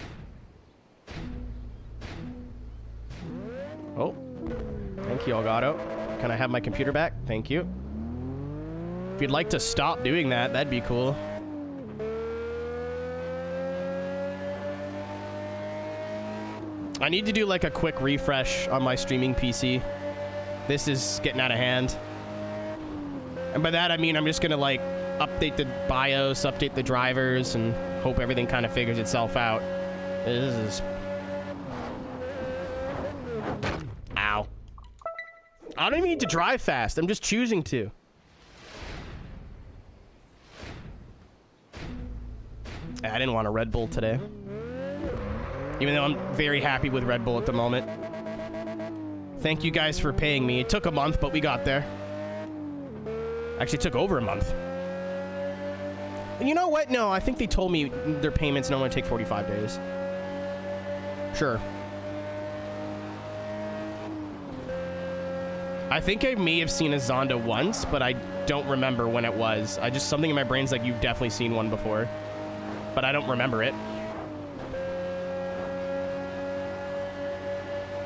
Oh. Thank you, Elgato. Can I have my computer back? Thank you. If you'd like to stop doing that, that'd be cool. I need to do like a quick refresh on my streaming PC. This is getting out of hand. And by that, I mean I'm just gonna like update the BIOS, update the drivers, and hope everything kind of figures itself out. This is... Ow. I don't even need to drive fast. I'm just choosing to. I didn't want a Red Bull today. Even though I'm very happy with Red Bull at the moment. Thank you guys for paying me. It took a month, but we got there. Actually, it took over a month. And you know what? No, I think they told me their payments normally take 45 days. Sure. I think I may have seen a Zonda once, but I don't remember when it was. Something in my brain's like, you've definitely seen one before. But I don't remember it.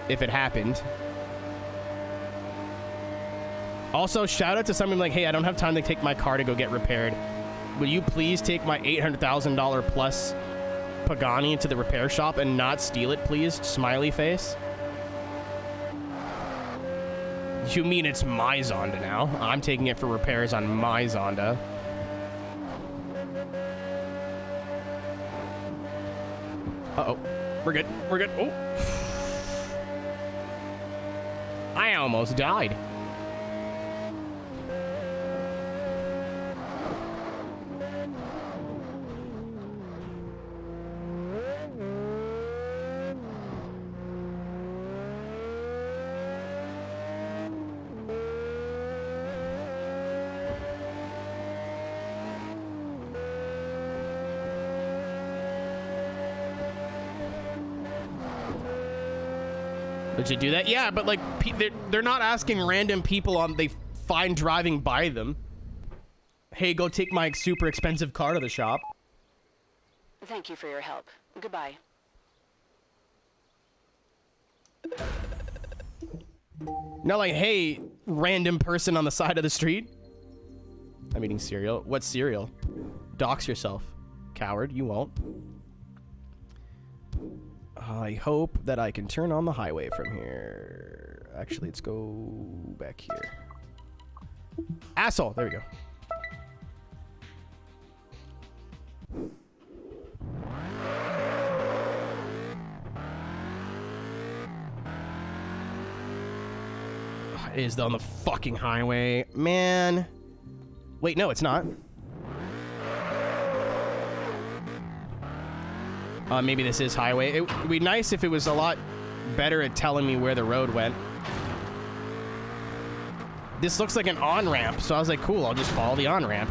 If it happened. Also, shout out to someone like, hey, I don't have time to take my car to go get repaired. Will you please take my $800,000 plus Pagani to the repair shop and not steal it, please? Smiley face. You mean it's my Zonda now? I'm taking it for repairs on my Zonda. Uh-oh. We're good. We're good. Oh. I almost died. Did you do that? Yeah, but like they're not asking random people they find driving by them. Hey, go take my super expensive car to the shop. Thank you for your help. Goodbye. Not like, hey, random person on the side of the street. I'm eating cereal. What cereal? Dox yourself, coward. You won't. I hope that I can turn on the highway from here. Actually, let's go back here. Asshole. There we go. It is on the fucking highway. Man. Wait, no, it's not. Maybe this is highway. It would be nice if it was a lot better at telling me where the road went. This looks like an on-ramp, so I was like, cool, I'll just follow the on-ramp.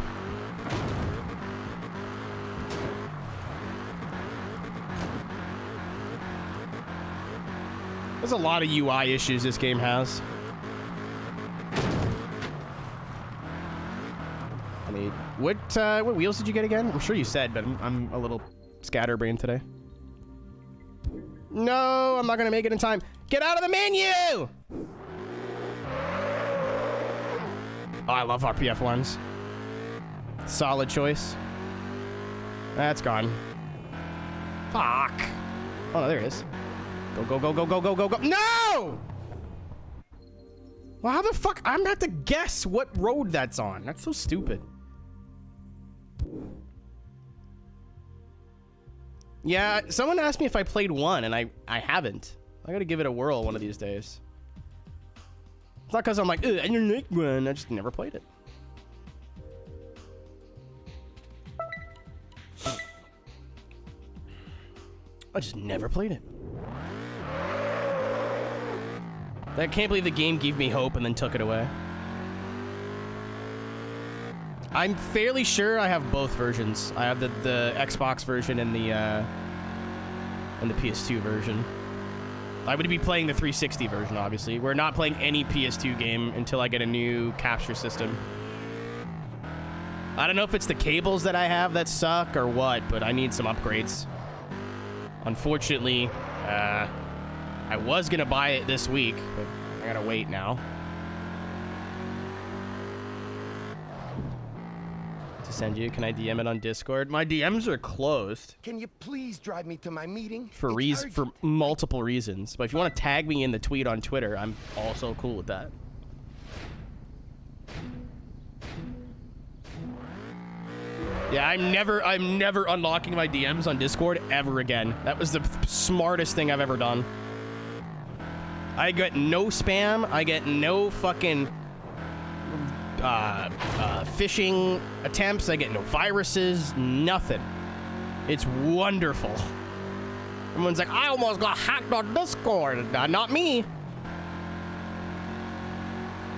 There's a lot of UI issues this game has. I mean, what wheels did you get again? I'm sure you said, but I'm a little scatterbrained today. No, I'm not gonna make it in time. Get out of the menu! Oh, I love RPF ones. Solid choice. That's gone. Fuck. Oh, no, there it is. Go, go, go, go, go, go, go, go. No! Well, how the fuck? I'm gonna have to guess what road that's on. That's so stupid. Yeah, someone asked me if I played 1, and I haven't. I gotta give it a whirl one of these days. It's not because I'm like, I don't like 1. I just never played it. I just never played it. I can't believe the game gave me hope and then took it away. I'm fairly sure I have both versions. I have the Xbox version and the PS2 version. I would be playing the 360 version, obviously. We're not playing any PS2 game until I get a new capture system. I don't know if it's the cables that I have that suck or what, but I need some upgrades. Unfortunately, I was gonna buy it this week, but I gotta wait now. To send you, can I DM it on Discord? My DMs are closed. Can you please drive me to my meeting? For multiple reasons. But if you want to tag me in the tweet on Twitter, I'm also cool with that. Yeah, I'm never unlocking my DMs on Discord ever again. That was the smartest thing I've ever done. I get no spam. I get no fucking phishing attempts. I get no viruses. Nothing. It's wonderful. Everyone's like, I almost got hacked on Discord. Not me.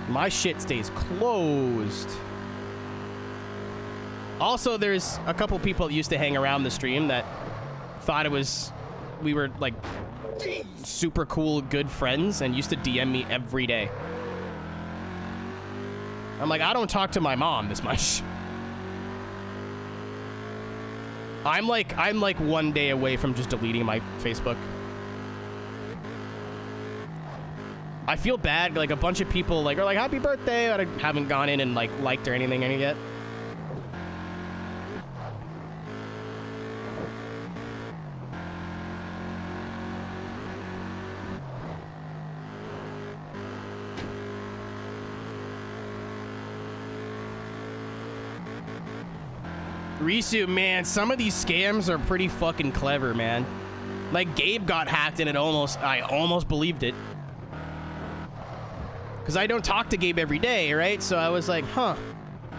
My shit stays closed. Also, there's a couple people that used to hang around the stream that thought we were like super cool, good friends and used to DM me every day. I'm like, I don't talk to my mom this much. I'm like 1 day away from just deleting my Facebook. I feel bad, like a bunch of people are like, happy birthday, but I haven't gone in and liked or anything yet. Risu, man, some of these scams are pretty fucking clever, man. Like, Gabe got hacked and I almost believed it. Because I don't talk to Gabe every day, right? So I was like, huh.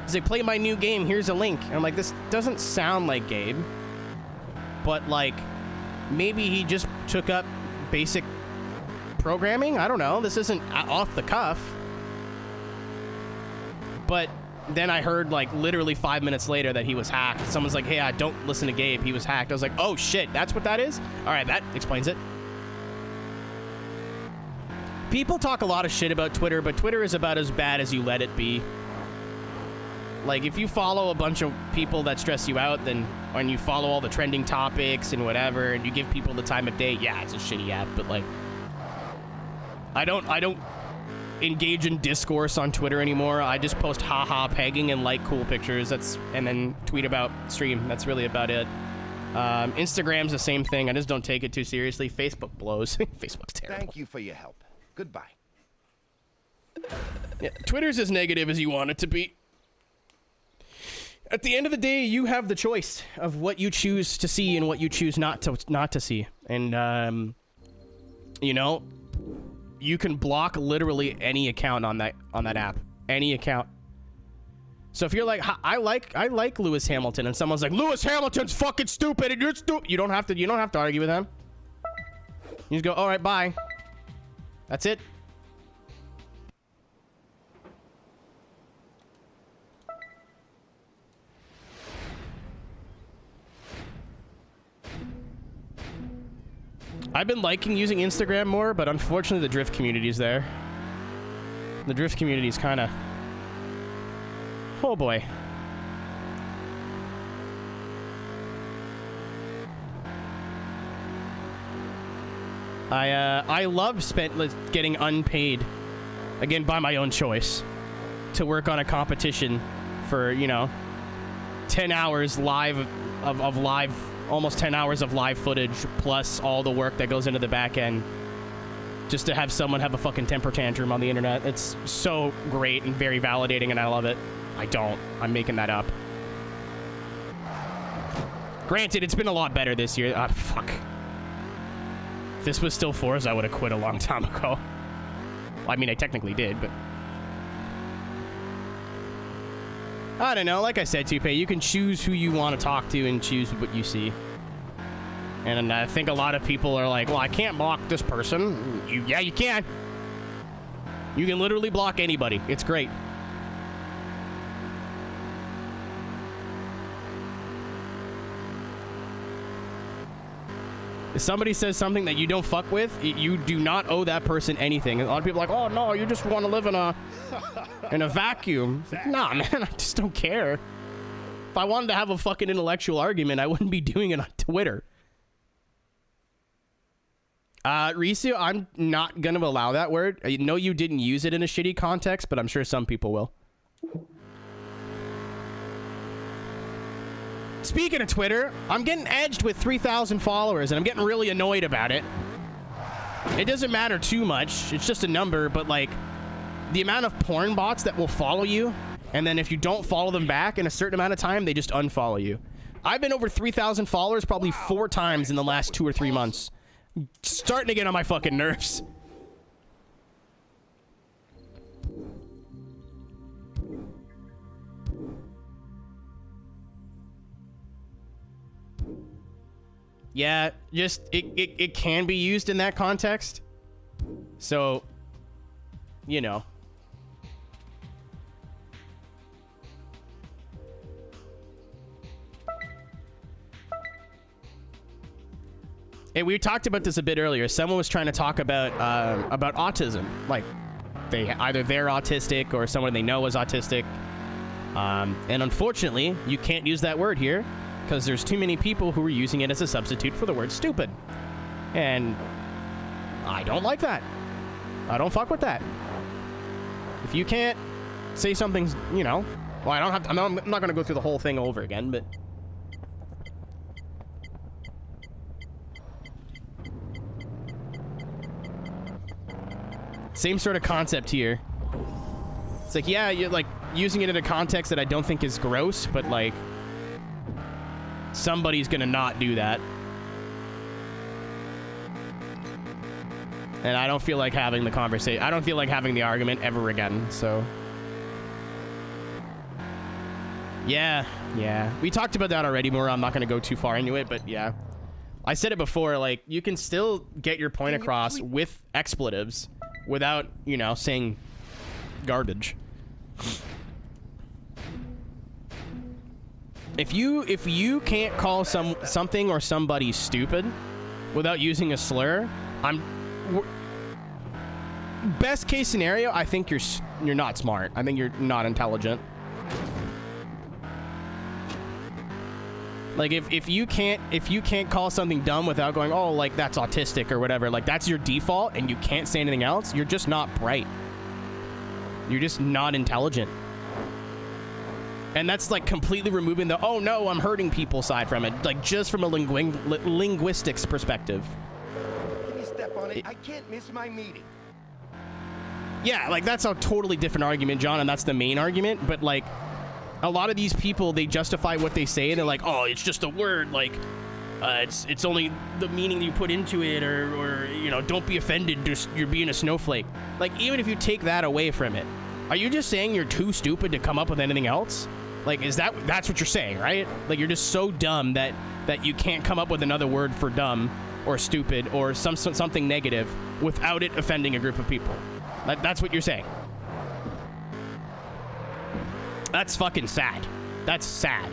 He's like, play my new game, here's a link. And I'm like, this doesn't sound like Gabe. But, like, maybe he just took up basic programming? I don't know. This isn't off the cuff. But then I heard, like, literally 5 minutes later that he was hacked. Someone's like, hey, I don't listen to Gabe. He was hacked. I was like, oh, shit, that's what that is? All right, that explains it. People talk a lot of shit about Twitter, but Twitter is about as bad as you let it be. Like, if you follow a bunch of people that stress you out, then when you follow all the trending topics and whatever, and you give people the time of day, yeah, it's a shitty app, but, like, I don't engage in discourse on Twitter anymore. I just post haha pegging and like cool pictures. And then tweet about stream. That's really about it. Instagram's the same thing. I just don't take it too seriously. Facebook blows. Facebook's terrible. Thank you for your help. Goodbye. Yeah, Twitter's as negative as you want it to be. At the end of the day, you have the choice of what you choose to see and what you choose not to see. And you know, you can block literally any account on that app. Any account. So if you're like, I like Lewis Hamilton, and someone's like, Lewis Hamilton's fucking stupid and you're stupid, you don't have to argue with them. You just go, all right, bye. That's it. I've been liking using Instagram more, but unfortunately the drift community's there. The drift community's kind of... Oh boy. I love getting unpaid, again by my own choice, to work on a competition for, you know, 10 hours live of live, almost 10 hours of live footage, plus all the work that goes into the back end, just to have someone have a fucking temper tantrum on the internet. It's so great and very validating, and I love it. I'm making that up. Granted, it's been a lot better this year. Fuck. If this was still Forza, I would have quit a long time ago. Well, I mean, I technically did, but... I don't know. Like I said, Tupe, you can choose who you want to talk to and choose what you see. And I think a lot of people are like, well, I can't block this person. Yeah, you can. You can literally block anybody. It's great. If somebody says something that you don't fuck with, you do not owe that person anything. And a lot of people are like, oh no, you just want to live in a vacuum. Like, nah, man, I just don't care. If I wanted to have a fucking intellectual argument, I wouldn't be doing it on Twitter. Risu, I'm not gonna allow that word. I know you didn't use it in a shitty context, but I'm sure some people will. Speaking of Twitter, I'm getting edged with 3,000 followers, and I'm getting really annoyed about it. It doesn't matter too much. It's just a number, but, like, the amount of porn bots that will follow you, and then if you don't follow them back in a certain amount of time, they just unfollow you. I've been over 3,000 followers probably 4 times in the last 2 or 3 months. Starting to get on my fucking nerves. Yeah, just it can be used in that context. So, you know. Hey, we talked about this a bit earlier. Someone was trying to talk about autism. Like, they're autistic or someone they know is autistic. And unfortunately, you can't use that word here because there's too many people who are using it as a substitute for the word stupid. And I don't like that. I don't fuck with that. If you can't say something's, you know, well, I'm not going to go through the whole thing over again, but same sort of concept here. It's like, yeah, you're like using it in a context that I don't think is gross, but like somebody's gonna not do that. And I don't feel like having the conversation. I don't feel like having the argument ever again, so. Yeah. We talked about that already more. I'm not gonna go too far into it, but yeah. I said it before, like, you can still get your point across with expletives without, you know, saying garbage. If you can't call something or somebody stupid without using a slur, best case scenario, I think you're not smart. I think you're not intelligent. Like if you can't call something dumb without going, oh, like that's autistic or whatever, like that's your default and you can't say anything else, you're just not bright. You're just not intelligent. And that's like completely removing the, oh no, I'm hurting people side from it. Like just from a linguistics perspective. Can you step on it? I can't miss my meeting. Yeah, like that's a totally different argument, John, and that's the main argument, but like a lot of these people, they justify what they say and they're like, oh, it's just a word, like it's only the meaning you put into it, or you know, don't be offended, just you're being a snowflake. Like even if you take that away from it, are you just saying you're too stupid to come up with anything else? Like that's what you're saying, right? Like you're just so dumb that you can't come up with another word for dumb or stupid or something negative without it offending a group of people. That's what you're saying. That's fucking sad. That's sad.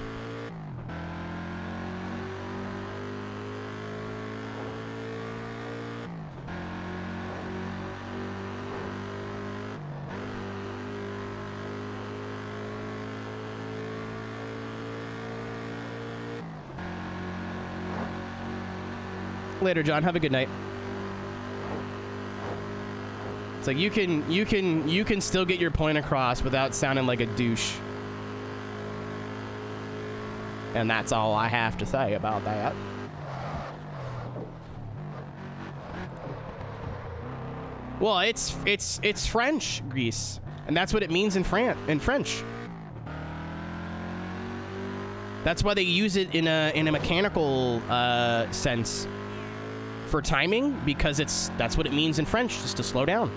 Later, John. Have a good night. It's like you can still get your point across without sounding like a douche. And that's all I have to say about that. Well, it's French, Greece, and that's what it means in French. That's why they use it in a mechanical sense for timing, because that's what it means in French, just to slow down.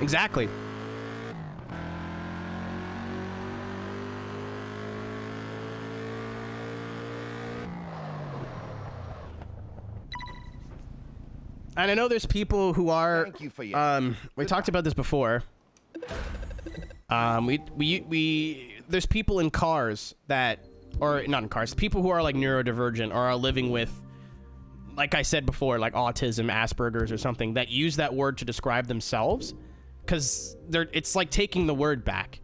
Exactly. And I know there's people who are, Thank you for your we talked about this before. There's people in cars that, or not in cars, people who are like neurodivergent or are living with, like I said before, like autism, Asperger's or something, that use that word to describe themselves, because it's like taking the word back.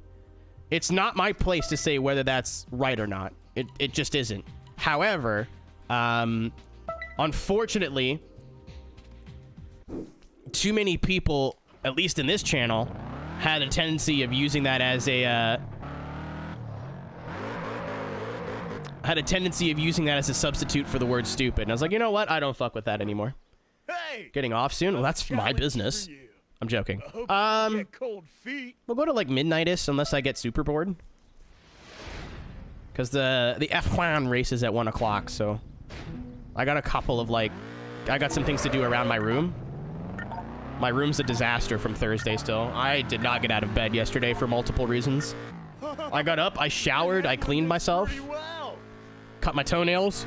It's not my place to say whether that's right or not. It just isn't. However, unfortunately, too many people, at least in this channel, had a tendency of using that as a substitute for the word stupid. And I was like, you know what? I don't fuck with that anymore. Hey! Getting off soon? Well, that's my business. I'm joking. Get cold feet. We'll go to like midnight-ish unless I get super bored. Because the F1 race is at 1 o'clock, so I got a couple of I got some things to do around my room. My room's a disaster from Thursday still. I did not get out of bed yesterday for multiple reasons. I got up, I showered, I cleaned myself, cut my toenails,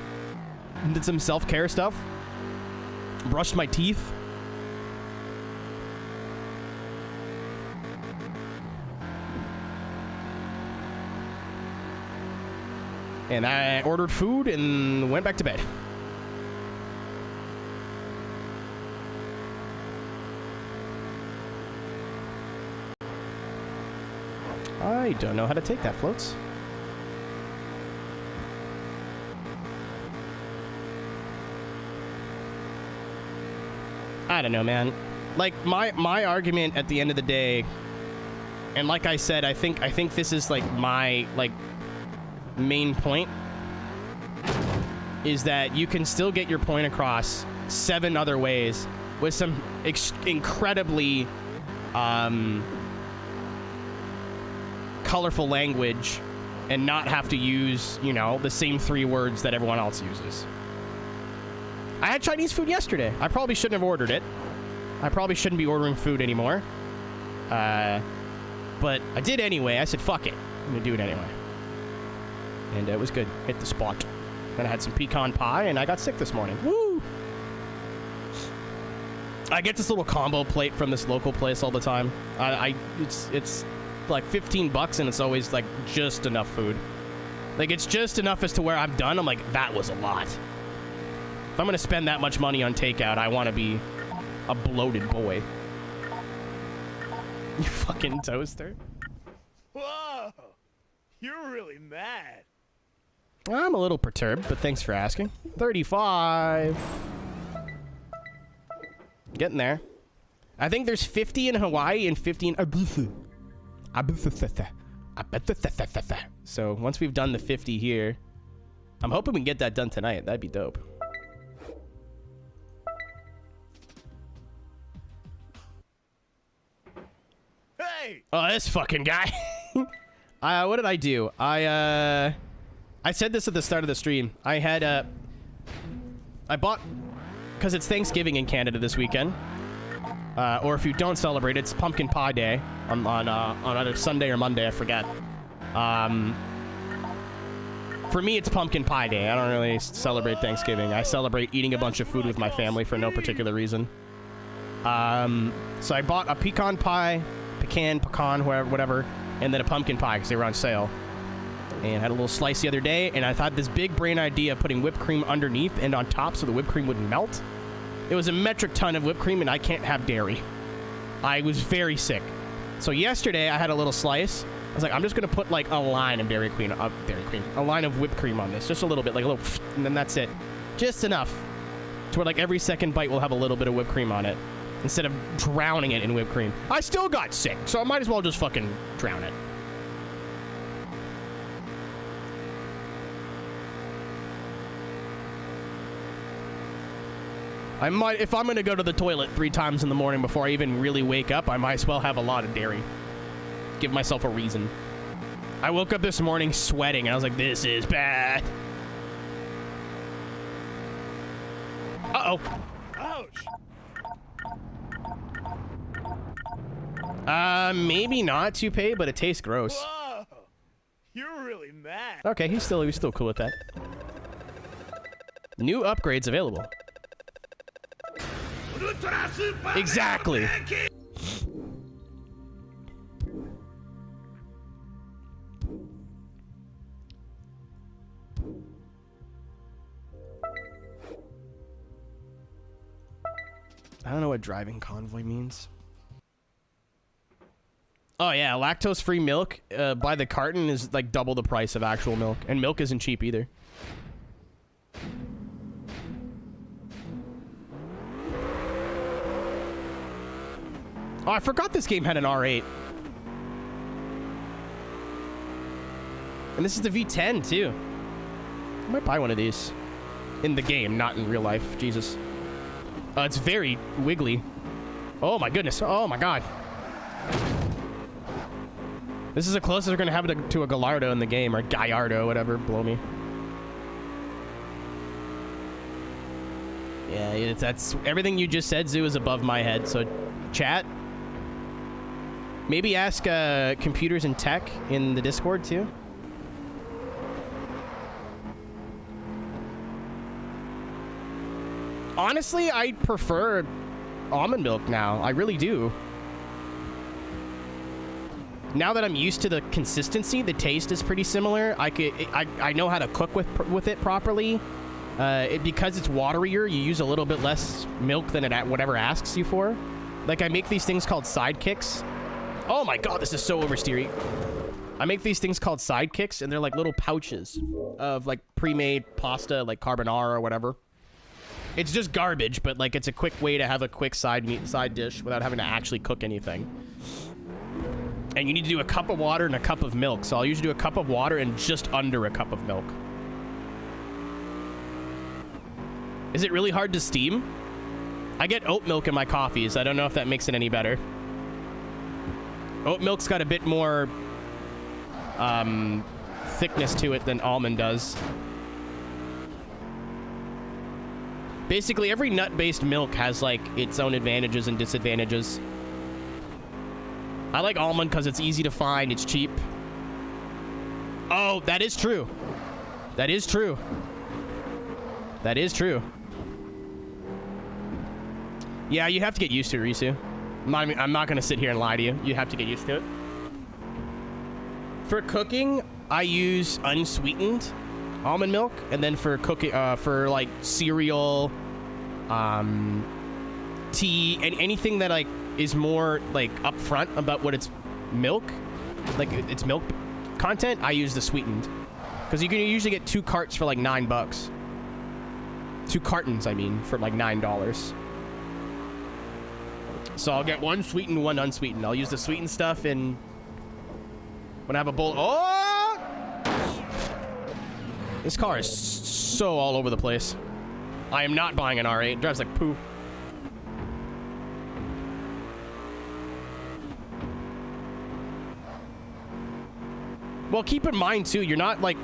did some self-care stuff, brushed my teeth. And I ordered food and went back to bed. I don't know how to take that, Floats. I don't know, man. Like, my argument at the end of the day, and like I said, I think this is like my main point, is that you can still get your point across 7 other ways with some incredibly colorful language and not have to use, you know, the same 3 words that everyone else uses. I had Chinese food yesterday. I probably shouldn't have ordered it. I probably shouldn't be ordering food anymore. But I did anyway. I said, fuck it. I'm gonna do it anyway. And it was good. Hit the spot. Then I had some pecan pie and I got sick this morning. Woo! I get this little combo plate from this local place all the time. It's like $15 and it's always like just enough food. Like, it's just enough as to where I'm done. I'm like, that was a lot. If I'm gonna spend that much money on takeout, I want to be a bloated boy. You fucking toaster. Whoa! You're really mad. I'm a little perturbed, but thanks for asking. 35. Getting there. I think there's 50 in Hawaii and 50 in Ibiza. So once we've done the 50 here, I'm hoping we can get that done tonight. That'd be dope. Hey! Oh, this fucking guy. What did I do? I said this at the start of the stream. I had I bought, because it's Thanksgiving in Canada this weekend. Or if you don't celebrate, it's Pumpkin Pie Day on either Sunday or Monday, I forget. For me, it's Pumpkin Pie Day. I don't really celebrate Thanksgiving. I celebrate eating a bunch of food with my family for no particular reason. So I bought a pecan, whatever, and then a pumpkin pie because they were on sale. And had a little slice the other day, and I thought this big brain idea of putting whipped cream underneath and on top so the whipped cream wouldn't melt. It was a metric ton of whipped cream, and I can't have dairy. I was very sick. So yesterday, I had a little slice. I was like, I'm just going to put, like, a line of a line of whipped cream on this. Just a little bit, like a little, and then that's it. Just enough to where, like, every second bite will have a little bit of whipped cream on it instead of drowning it in whipped cream. I still got sick, so I might as well just fucking drown it. I might, if I'm going to go to the toilet 3 times in the morning before I even really wake up, I might as well have a lot of dairy. Give myself a reason. I woke up this morning sweating, and I was like, this is bad. Uh-oh. Ouch! Maybe not toupee, but it tastes gross. Whoa! You're really mad. Okay, he's still cool with that. New upgrades available. Exactly. I don't know what driving convoy means. Oh yeah, lactose-free milk by the carton is like double the price of actual milk, and milk isn't cheap either. Oh, I forgot this game had an R8. And this is the V10 too. I might buy one of these. In the game, not in real life. Jesus. It's very wiggly. Oh my goodness. Oh my god. This is the closest we're gonna have it to a Gallardo in the game, or Gallardo, whatever. Blow me. Yeah, that's everything you just said, Zoo, is above my head. So, chat. Maybe ask computers and tech in the Discord too. Honestly, I prefer almond milk now. I really do. Now that I'm used to the consistency, the taste is pretty similar. I know how to cook with it properly. Because it's waterier, you use a little bit less milk than it whatever asks you for. Like, I make these things called sidekicks. Oh my god, this is so oversteery. I make these things called sidekicks, and they're like little pouches of like pre-made pasta, like carbonara or whatever. It's just garbage, but like it's a quick way to have a quick side dish without having to actually cook anything. And you need to do a cup of water and a cup of milk. So I'll usually do a cup of water and just under a cup of milk. Is it really hard to steam? I get oat milk in my coffees. I don't know if that makes it any better. Oat milk's got a bit more thickness to it than almond does. Basically, every nut-based milk has, like, its own advantages and disadvantages. I like almond because it's easy to find, it's cheap. Oh, that is true. That is true. That is true. Yeah, you have to get used to it, Risu. I'm not going to sit here and lie to you. You have to get used to it. For cooking, I use unsweetened almond milk, and then for cooking, for like cereal, tea, and anything that like is more like upfront about what it's milk, like its milk content, I use the sweetened, because you can usually get 2 carts for like $9. 2 cartons, I mean, for like $9. So I'll get 1 sweetened, 1 unsweetened. I'll use the sweetened stuff in when I have a bowl. Oh! This car is so all over the place. I am not buying an R8. It drives like poo. Well, keep in mind, too, you're not, like,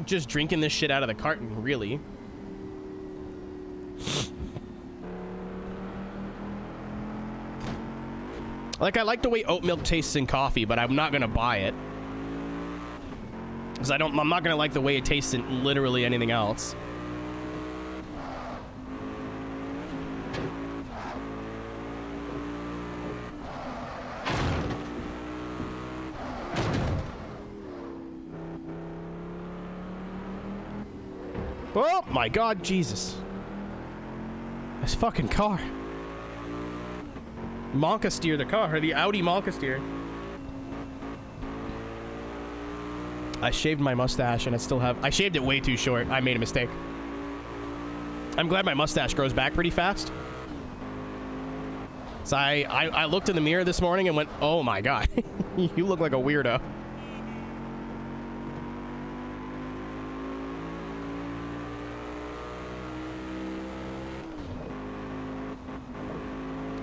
just drinking this shit out of the carton, really. Like, I like the way oat milk tastes in coffee, but I'm not gonna buy it. Because I'm not gonna like the way it tastes in literally anything else. Oh my god, Jesus. This fucking car. Monka steer the car, the Audi Monka steer. I shaved my mustache and I still have, I shaved it way too short. I made a mistake. I'm glad my mustache grows back pretty fast. So I looked in the mirror this morning and went, oh my god, you look like a weirdo.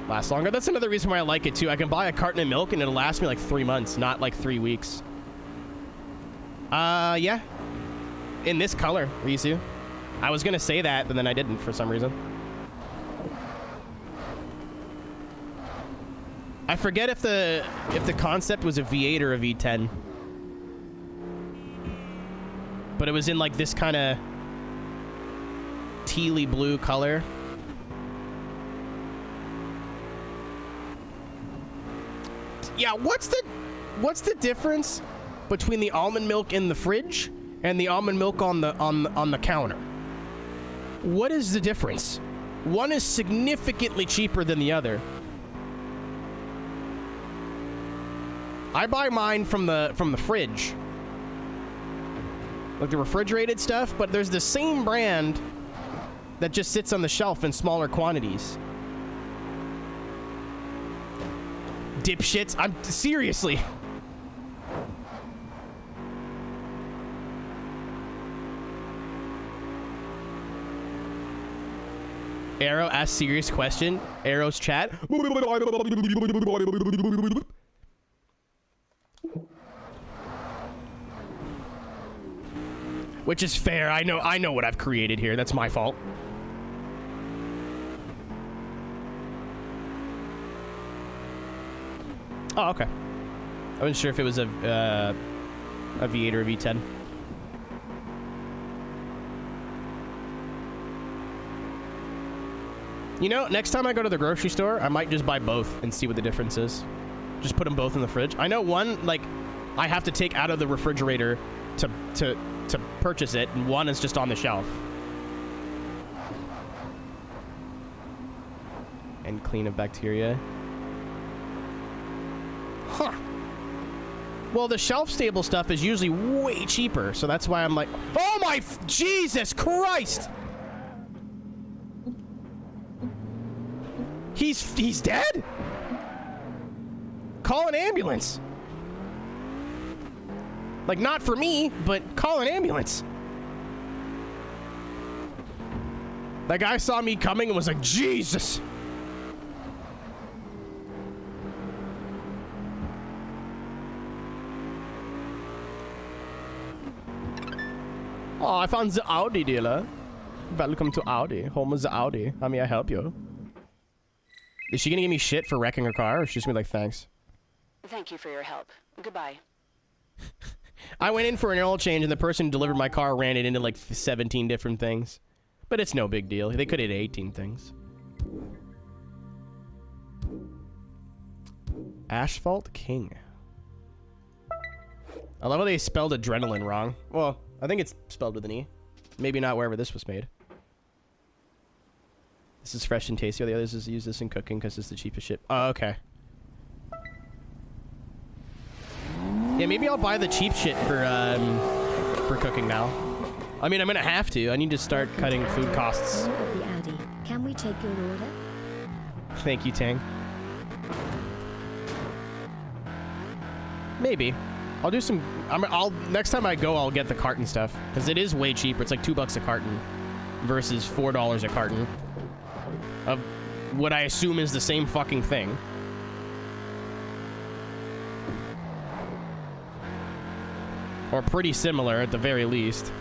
Lasts longer. That's another reason why I like it too. I can buy a carton of milk and it'll last me like 3 months, not like 3 weeks. Yeah. In this color, Risu. I was gonna say that, but then I didn't for some reason. I forget if the concept was a V8 or a V10. But it was in like this kind of tealy blue color. Yeah, what's the difference between the almond milk in the fridge and the almond milk on the counter? What is the difference? One is significantly cheaper than the other. I buy mine from the fridge. Like the refrigerated stuff, but there's the same brand that just sits on the shelf in smaller quantities. Dipshits, I'm seriously. Arrow asks serious question. Arrow's chat. Which is fair. I know what I've created here. That's my fault. Oh, okay. I wasn't sure if it was a V8 or a V10. You know, next time I go to the grocery store, I might just buy both and see what the difference is. Just put them both in the fridge. I know one, like, I have to take out of the refrigerator to purchase it, and one is just on the shelf. And clean of bacteria. Huh. Well, the shelf-stable stuff is usually way cheaper, so that's why I'm like, oh my Jesus Christ! He's dead? Call an ambulance. Like, not for me, but call an ambulance. That guy saw me coming and was like, Jesus. Oh, I found the Audi dealer. Welcome to Audi. Home of the Audi. How may I help you? Is she gonna give me shit for wrecking her car, or is she just gonna be like, thanks? Thank you for your help. Goodbye. I went in for an oil change, and the person who delivered my car ran it into like 17 different things. But it's no big deal. They could have 18 things. Asphalt King. I love how they spelled adrenaline wrong. Well, I think it's spelled with an E. Maybe not wherever this was made. This is fresh and tasty. The others is use this in cooking because it's the cheapest shit. Oh, okay. Yeah, maybe I'll buy the cheap shit for cooking now. I mean, I'm gonna have to. I need to start cutting food costs. Of the Audi. Can we take your order? Thank you, Tang. Maybe. I'll do some. Next time I go, I'll get the carton stuff because it is way cheaper. It's like $2 a carton versus $4 a carton of what I assume is the same fucking thing. Or pretty similar at the very least.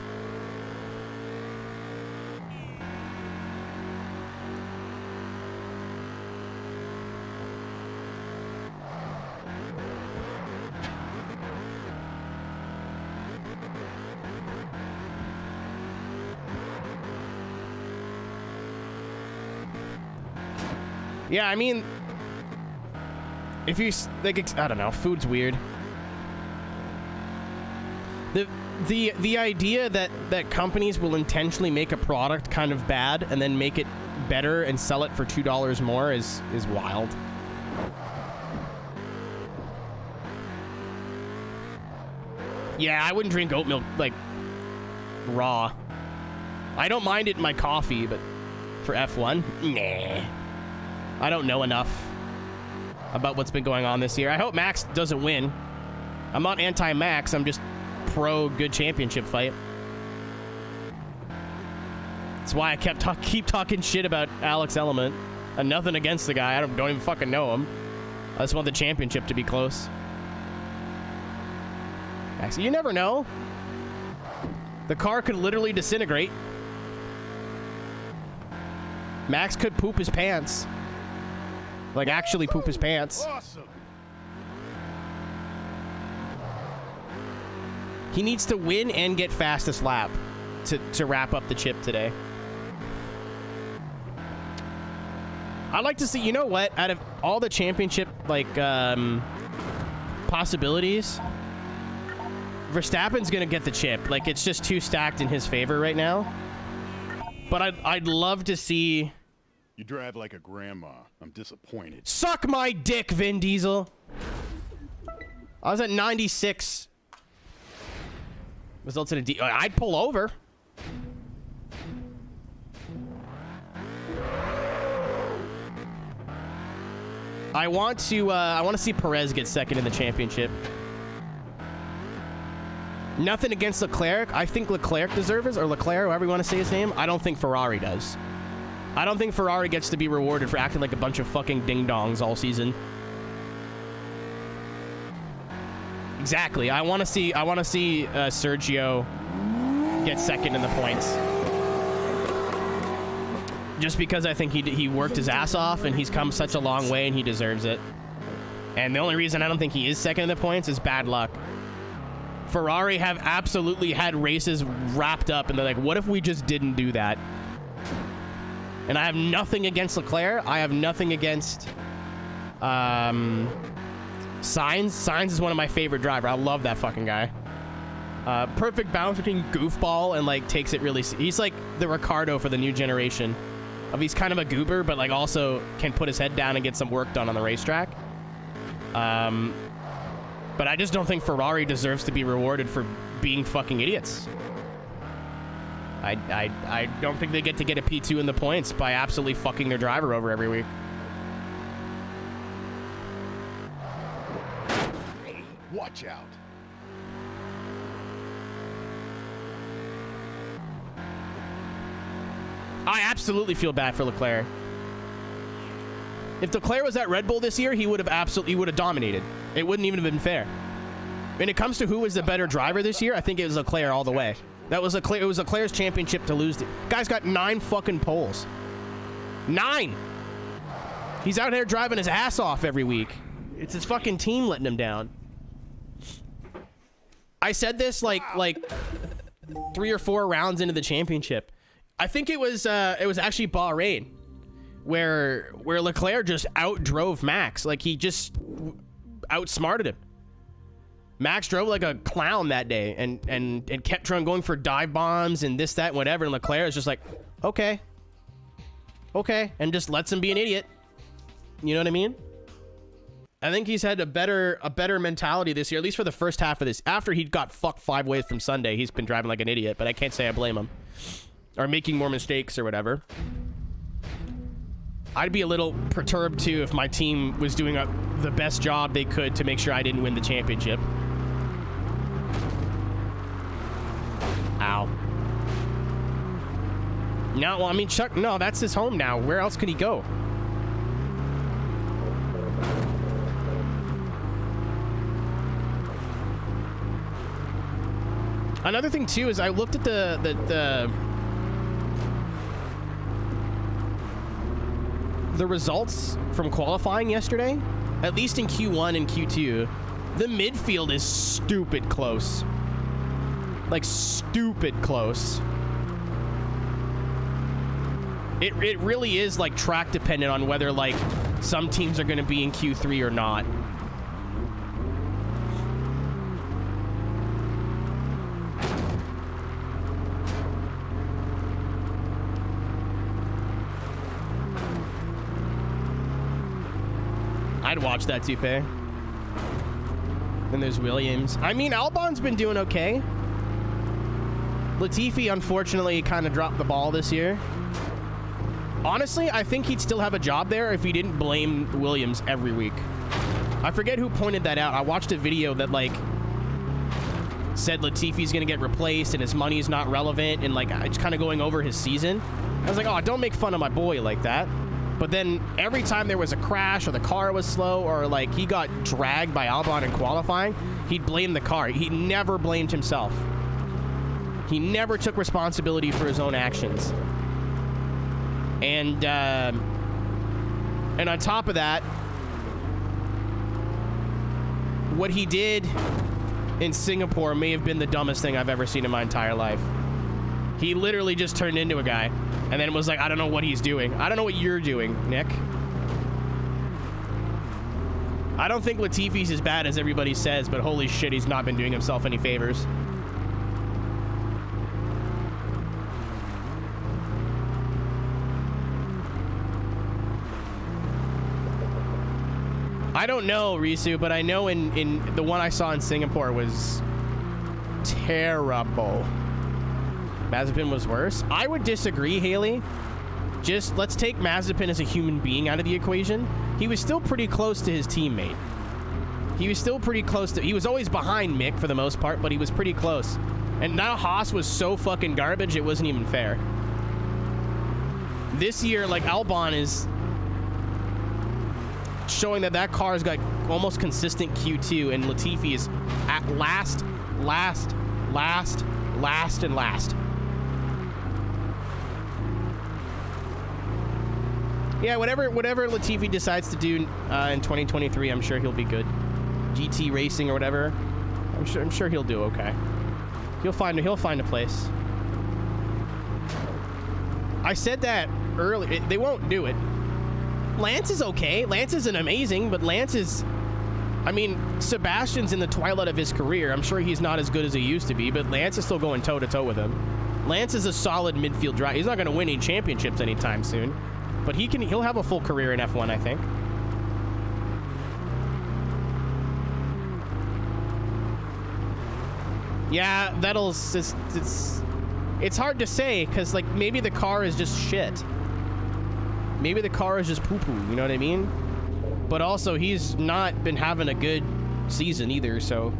Yeah, I mean, if you like, I don't know, food's weird. The idea that companies will intentionally make a product kind of bad and then make it better and sell it for $2 more is wild. Yeah, I wouldn't drink oat milk like raw. I don't mind it in my coffee, but for F1, nah. I don't know enough about what's been going on this year. I hope Max doesn't win. I'm not anti-Max. I'm just pro good championship fight. That's why I keep talking shit about Alex Element. And nothing against the guy. I don't even fucking know him. I just want the championship to be close. Actually, you never know. The car could literally disintegrate. Max could poop his pants. Like, actually poop his pants. Awesome. He needs to win and get fastest lap to wrap up the chip today. I'd like to see, you know what? Out of all the championship, like, possibilities, Verstappen's gonna get the chip. Like, it's just too stacked in his favor right now. But I'd love to see... You drive like a grandma. I'm disappointed. Suck my dick, Vin Diesel. I was at 96. Results in a D. I'd pull over. I want to see Perez get second in the championship. Nothing against Leclerc. I think Leclerc deserves it, or Leclerc, however you want to say his name. I don't think Ferrari does. I don't think Ferrari gets to be rewarded for acting like a bunch of fucking ding-dongs all season. Exactly. I want to see Sergio get second in the points. Just because I think he worked his ass off and he's come such a long way and he deserves it. And the only reason I don't think he is second in the points is bad luck. Ferrari have absolutely had races wrapped up and they're like, what if we just didn't do that? And I have nothing against Leclerc. I have nothing against Sainz. Sainz is one of my favorite drivers. I love that fucking guy. Perfect balance between goofball and like takes it really. He's like the Ricardo for the new generation. He's kind of a goober, but like also can put his head down and get some work done on the racetrack. But I just don't think Ferrari deserves to be rewarded for being fucking idiots. I don't think they get to get a P2 in the points by absolutely fucking their driver over every week. Watch out. I absolutely feel bad for Leclerc. If Leclerc was at Red Bull this year, he would have dominated. It wouldn't even have been fair. When it comes to who was the better driver this year, I think it was Leclerc all the way. It was Leclerc's championship to lose. Guy's got 9 fucking poles. 9. He's out here driving his ass off every week. It's his fucking team letting him down. I said this like 3 or 4 rounds into the championship. I think it was actually Bahrain where Leclerc just outdrove Max. Like he just outsmarted him. Max drove like a clown that day and kept going for dive bombs and this, that, and whatever. And Leclerc is just like, okay, and just lets him be an idiot. You know what I mean? I think he's had a better mentality this year, at least for the first half of this. After he got fucked 5 ways from Sunday, he's been driving like an idiot, but I can't say I blame him. Or making more mistakes or whatever. I'd be a little perturbed too if my team was doing the best job they could to make sure I didn't win the championship. Ow. No, well, I mean, Chuck, no, that's his home now. Where else could he go? Another thing too is I looked at the results from qualifying yesterday. At least in Q1 and Q2, the midfield is stupid close. Like stupid close. It really is like track dependent on whether like some teams are going to be in Q3 or not. I'd watch that, Tupe. Then there's Williams. I mean, Albon's been doing okay. Latifi, unfortunately, kind of dropped the ball this year. Honestly, I think he'd still have a job there if he didn't blame Williams every week. I forget who pointed that out. I watched a video that, like, said Latifi's going to get replaced and his money's not relevant and, like, it's kind of going over his season. I was like, oh, don't make fun of my boy like that. But then every time there was a crash or the car was slow or like he got dragged by Albon in qualifying, he'd blame the car. He never blamed himself. He never took responsibility for his own actions. And And on top of that, what he did in Singapore may have been the dumbest thing I've ever seen in my entire life. He literally just turned into a guy and then was like, I don't know what he's doing. I don't know what you're doing, Nick. I don't think Latifi's as bad as everybody says, but holy shit, he's not been doing himself any favors. I don't know, Risu, but I know in the one I saw in Singapore was terrible. Mazepin was worse. I would disagree, Haley. Just let's take Mazepin as a human being out of the equation. He was still pretty close to his teammate. He was still pretty close to... He was always behind Mick for the most part, but he was pretty close. And now Haas was so fucking garbage, it wasn't even fair. This year, like, Albon is showing that that car's got almost consistent Q2, and Latifi is at last. Yeah, whatever Latifi decides to do in 2023, I'm sure he'll be good. GT racing or whatever, I'm sure he'll do okay. He'll find a place. I said that earlier. They won't do it. Lance is okay. Lance isn't amazing, but Lance is... I mean, Sebastian's in the twilight of his career. I'm sure he's not as good as he used to be, but Lance is still going toe-to-toe with him. Lance is a solid midfield driver. He's not going to win any championships anytime soon, but he'll have a full career in F1, I think. Yeah, it's hard to say, because, like, maybe the car is just shit. Maybe the car is just poo-poo, you know what I mean? But also, he's not been having a good season either, so...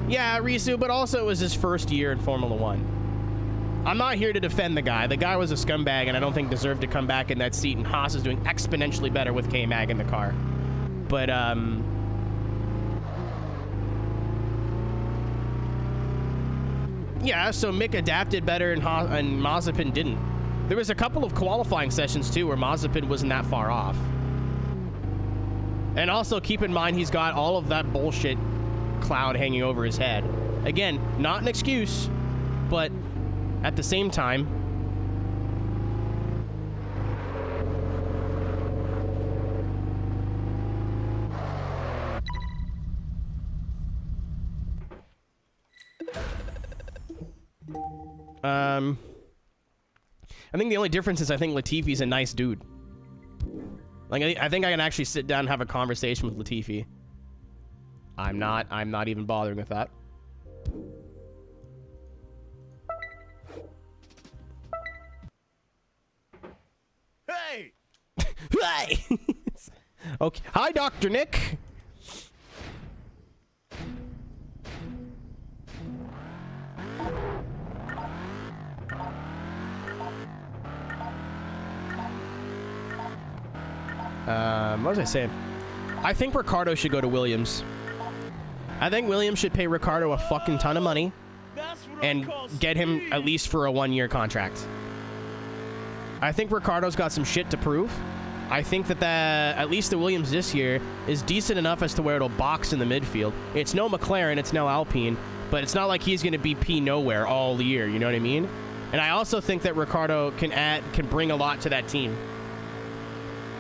Yeah, Risu, but also it was his first year in Formula 1. I'm not here to defend the guy. The guy was a scumbag, and I don't think deserved to come back in that seat, and Haas is doing exponentially better with K-Mag in the car. But, yeah, so Mick adapted better and Mazepin didn't. There was a couple of qualifying sessions, too, where Mazepin wasn't that far off. And also, keep in mind, he's got all of that bullshit cloud hanging over his head. Again, not an excuse, but at the same time... I think the only difference is I think Latifi's a nice dude. Like, I think I can actually sit down and have a conversation with Latifi. I'm not even bothering with that. Hey! Hey! Okay. Hi, Dr. Nick. What was I saying? I think Ricardo should go to Williams. I think Williams should pay Ricardo a fucking ton of money and get him at least for a 1-year contract. I think Ricardo's got some shit to prove. I think that at least the Williams this year is decent enough as to where it'll box in the midfield. It's no McLaren, it's no Alpine, but it's not like he's going to be P nowhere all year, you know what I mean? And I also think that Ricardo can bring a lot to that team.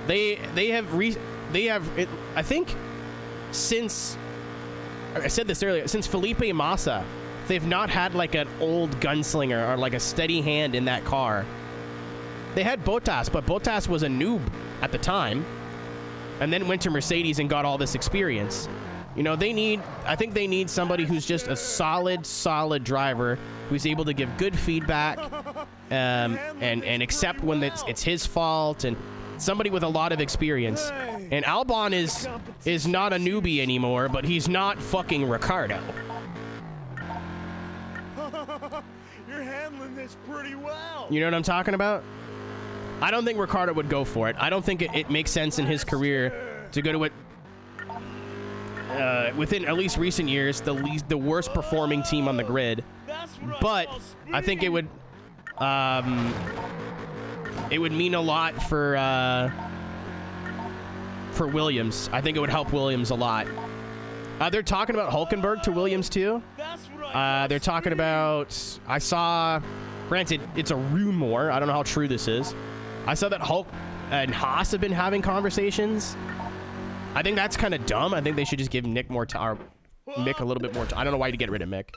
They have I think since, I said this earlier, since Felipe Massa, they've not had like an old gunslinger or like a steady hand in that car. They had Bottas, but Bottas was a noob at the time and then went to Mercedes and got all this experience. You know, I think they need somebody who's just a solid driver who's able to give good feedback and accept when it's his fault, and somebody with a lot of experience. And Albon is not a newbie anymore, but he's not fucking Ricardo. You're handling this pretty well. You know what I'm talking about? I don't think Ricardo would go for it. I don't think it makes sense in his career to go to it. Within at least recent years, the worst performing team on the grid. But I think it would it would mean a lot for Williams. I think it would help Williams a lot. They're talking about Hülkenberg to Williams too. They're talking about, I saw, granted, it's a rumor. I don't know how true this is. I saw that Hulk and Haas have been having conversations. I think that's kind of dumb. I think they should just give Nick more time. Mick a little bit more time. I don't know why to get rid of Mick.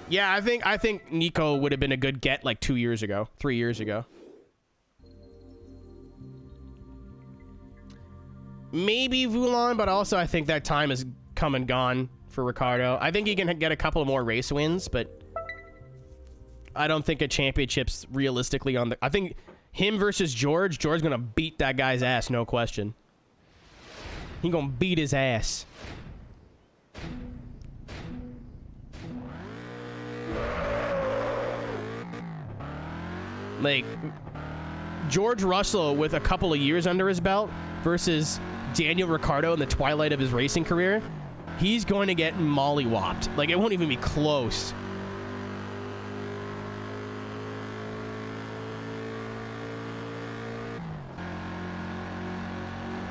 Yeah, I think Nico would have been a good get like 2 years ago, 3 years ago. Maybe Voulon, but also I think that time has come and gone for Ricardo. I think he can get a couple more race wins, but I don't think a championship's realistically on the... I think him versus George's gonna beat that guy's ass, no question. He gonna beat his ass. Like, George Russell with a couple of years under his belt versus Daniel Ricciardo in the twilight of his racing career, he's going to get mollywopped. Like, it won't even be close.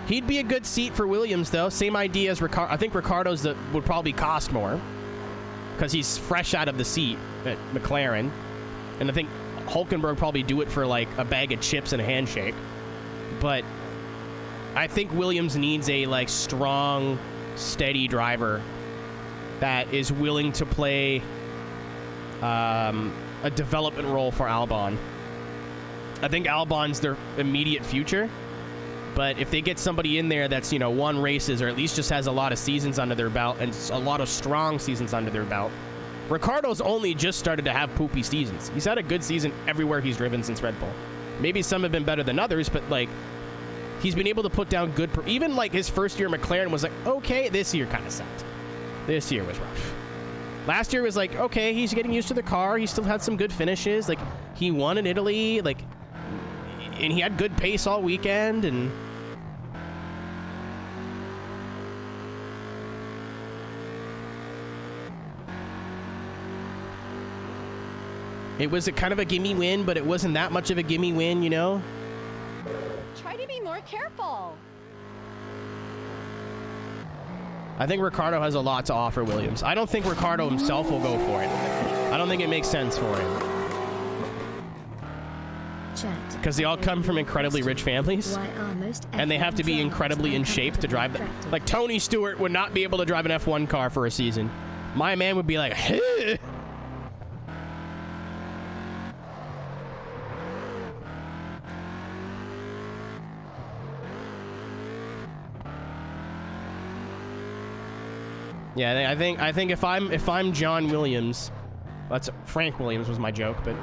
He'd be a good seat for Williams, though. Same idea as Ricciardo. I think Ricciardo's would probably cost more because he's fresh out of the seat at McLaren. And I think Hülkenberg probably do it for, like, a bag of chips and a handshake. But I think Williams needs a, like, strong, steady driver that is willing to play a development role for Albon. I think Albon's their immediate future. But if they get somebody in there that's, you know, won races or at least just has a lot of seasons under their belt and a lot of strong seasons under their belt. Ricciardo's only just started to have poopy seasons. He's had a good season everywhere he's driven since Red Bull. Maybe some have been better than others, but, like, he's been able to put down good... Even, like, his first year McLaren was like, okay, this year kind of sucked. This year was rough. Last year was like, okay, he's getting used to the car. He still had some good finishes. Like, he won in Italy, like... And he had good pace all weekend, and... It was a kind of a gimme win, but it wasn't that much of a gimme win, you know? Try to be more careful. I think Ricciardo has a lot to offer Williams. I don't think Ricciardo himself will go for it. I don't think it makes sense for him. Because they all come from incredibly rich families. And they have to be incredibly in shape to drive them. Like, Tony Stewart would not be able to drive an F1 car for a season. My man would be like, hey. Yeah, I think if I'm John Williams, that's Frank Williams was my joke, but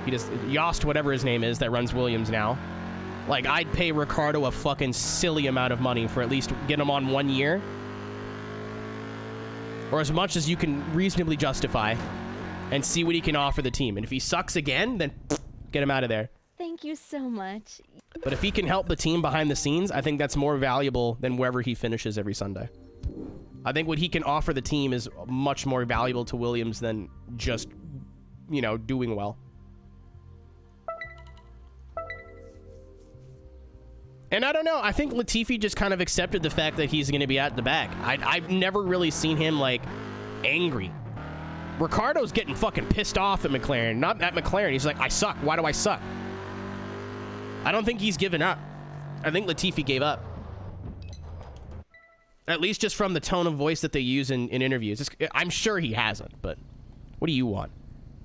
he just Yost, whatever his name is, that runs Williams now. Like, I'd pay Ricciardo a fucking silly amount of money for at least get him on 1 year, or as much as you can reasonably justify, and see what he can offer the team. And if he sucks again, then get him out of there. Thank you so much. But if he can help the team behind the scenes, I think that's more valuable than wherever he finishes every Sunday. I think what he can offer the team is much more valuable to Williams than just, you know, doing well. And I don't know. I think Latifi just kind of accepted the fact that he's going to be at the back. I've never really seen him, like, angry. Ricciardo's getting fucking pissed off at McLaren. Not at McLaren. He's like, I suck. Why do I suck? I don't think he's given up. I think Latifi gave up. At least just from the tone of voice that they use in interviews. I'm sure he hasn't, but what do you want?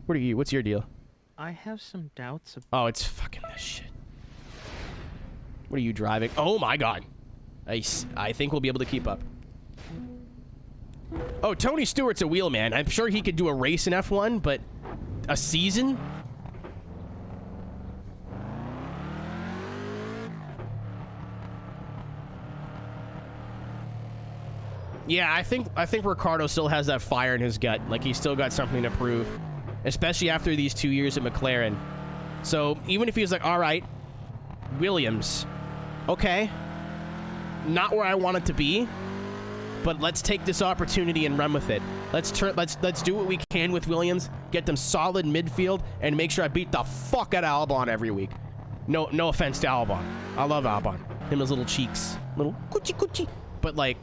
What's your deal? I have some doubts about... Oh, it's fucking this shit. What are you driving? Oh my god. I think we'll be able to keep up. Oh, Tony Stewart's a wheelman. I'm sure he could do a race in F1, but a season? Yeah, I think Ricciardo still has that fire in his gut. Like, he's still got something to prove, especially after these 2 years at McLaren. So even if he was like, all right, Williams, okay, not where I want it to be, but let's take this opportunity and run with it. Let's do what we can with Williams. Get them solid midfield and make sure I beat the fuck out of Albon every week. No offense to Albon. I love Albon. Him and his little cheeks, little coochie coochie. But like,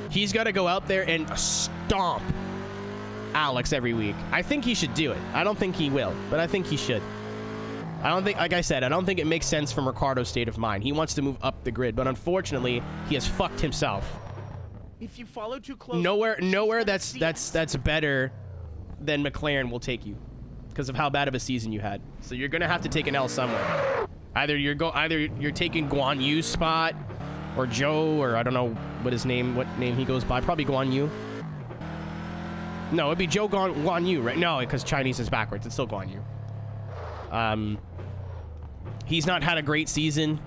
he's got to go out there and stomp Alex every week. I think he should do it. I don't think he will, but I think he should. I don't think, like I said, I don't think it makes sense from Ricardo's state of mind. He wants to move up the grid, but unfortunately, he has fucked himself. If you follow too close, nowhere that's better than McLaren will take you because of how bad of a season you had. So you're gonna have to take an L somewhere. Either you're taking Guan Yu's spot, or Joe, or I don't know what name he goes by. Probably Guan Yu. No, it'd be Joe Guan Yu, right? No, because Chinese is backwards. It's still Guan Yu. He's not had a great season.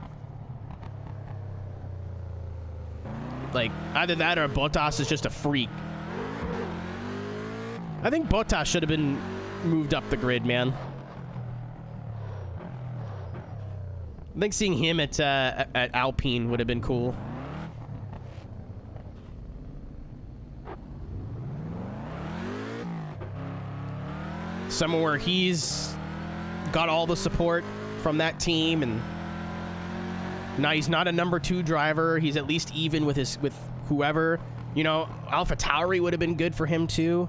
Like, either that or Bottas is just a freak. I think Bottas should have been moved up the grid, man. I think seeing him at Alpine would have been cool. Somewhere where he's got all the support from that team, and now he's not a number 2 driver. He's at least even with whoever. You know, AlphaTauri would have been good for him too.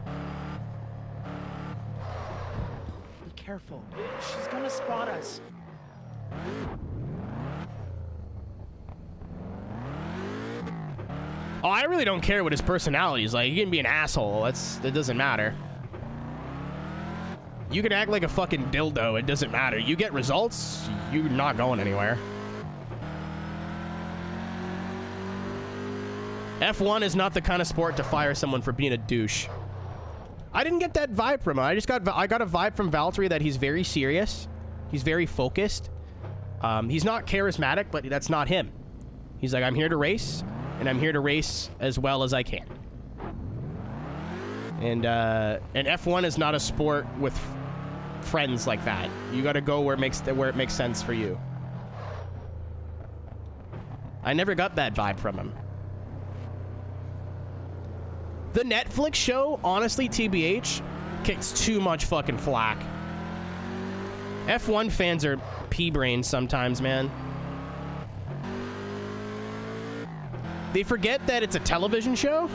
Be careful. She's gonna spot us. Oh, I really don't care what his personality is like. He can be an asshole. That doesn't matter. You can act like a fucking dildo. It doesn't matter. You get results, you're not going anywhere. F1 is not the kind of sport to fire someone for being a douche. I didn't get that vibe from him. I got a vibe from Valtteri that he's very serious. He's very focused. He's not charismatic, but that's not him. He's like, I'm here to race, and I'm here to race as well as I can. And F1 is not a sport with friends like that. You got to go where it makes sense for you. I never got that vibe from him. The Netflix show, honestly, TBH, kicks too much fucking flack. F1 fans are pea-brains sometimes, man. They forget that it's a television show,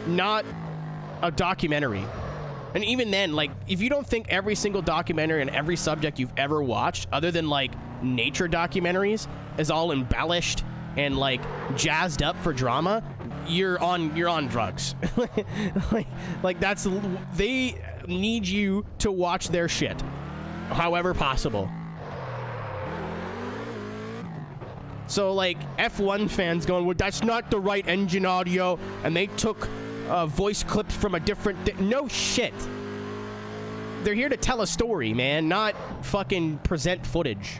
not a documentary. And even then, like, if you don't think every single documentary and every subject you've ever watched, other than like nature documentaries, is all embellished and like jazzed up for drama, you're on drugs. like that's, they need you to watch their shit however possible. So like F1 fans going, well, that's not the right engine audio, and they took voice clips from a different no shit. They're here to tell a story, man, not fucking present footage.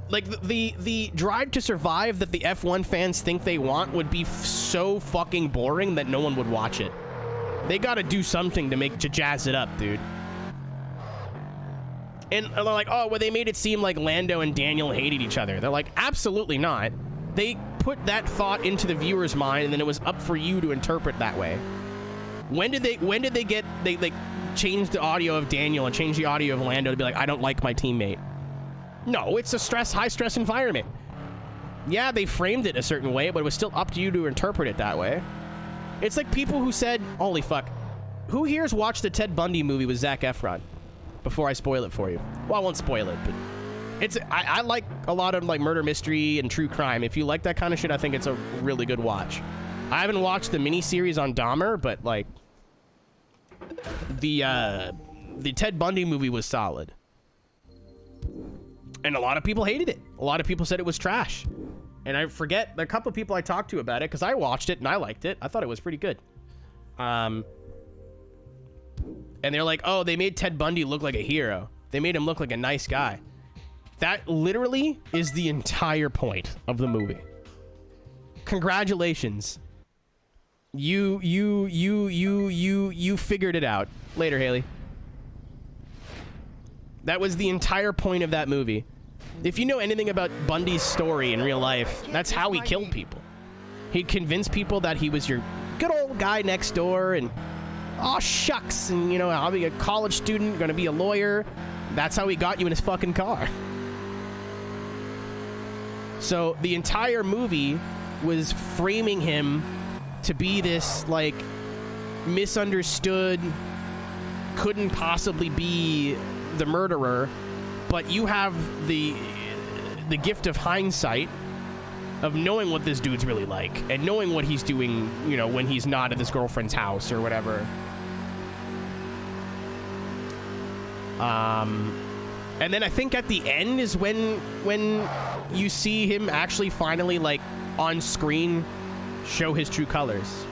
Like the Drive to Survive that the F1 fans think they want would be so fucking boring that no one would watch it. They got to do something to jazz it up, dude. And they're like, oh, well, they made it seem like Lando and Daniel hated each other. They're like, absolutely not. They put that thought into the viewer's mind, and then it was up for you to interpret that way. When did they change the audio of Daniel and change the audio of Lando to be like, I don't like my teammate? No, it's a high stress environment. Yeah, they framed it a certain way, but it was still up to you to interpret it that way. It's like people who said, holy fuck, who here's watched the Ted Bundy movie with Zac Efron? Before I spoil it for you. Well, I won't spoil it, but I like a lot of like murder mystery and true crime. If you like that kind of shit, I think it's a really good watch. I haven't watched the miniseries on Dahmer, but like the Ted Bundy movie was solid. And a lot of people hated it. A lot of people said it was trash. And I forget, there are a couple of people I talked to about it because I watched it and I liked it. I thought it was pretty good. And they're like, oh, they made Ted Bundy look like a hero. They made him look like a nice guy. That literally is the entire point of the movie. Congratulations. You figured it out. Later, Haley. That was the entire point of that movie. If you know anything about Bundy's story in real life, that's how he killed people. He'd convince people that he was your good old guy next door and, oh, shucks, and, you know, I'll be a college student, gonna be a lawyer. That's how he got you in his fucking car. So the entire movie was framing him to be this, like, misunderstood, couldn't possibly be the murderer, but you have the gift of hindsight of knowing what this dude's really like and knowing what he's doing, you know, when he's not at his girlfriend's house or whatever. And then I think at the end is when you see him actually finally, like, on screen show his true colors.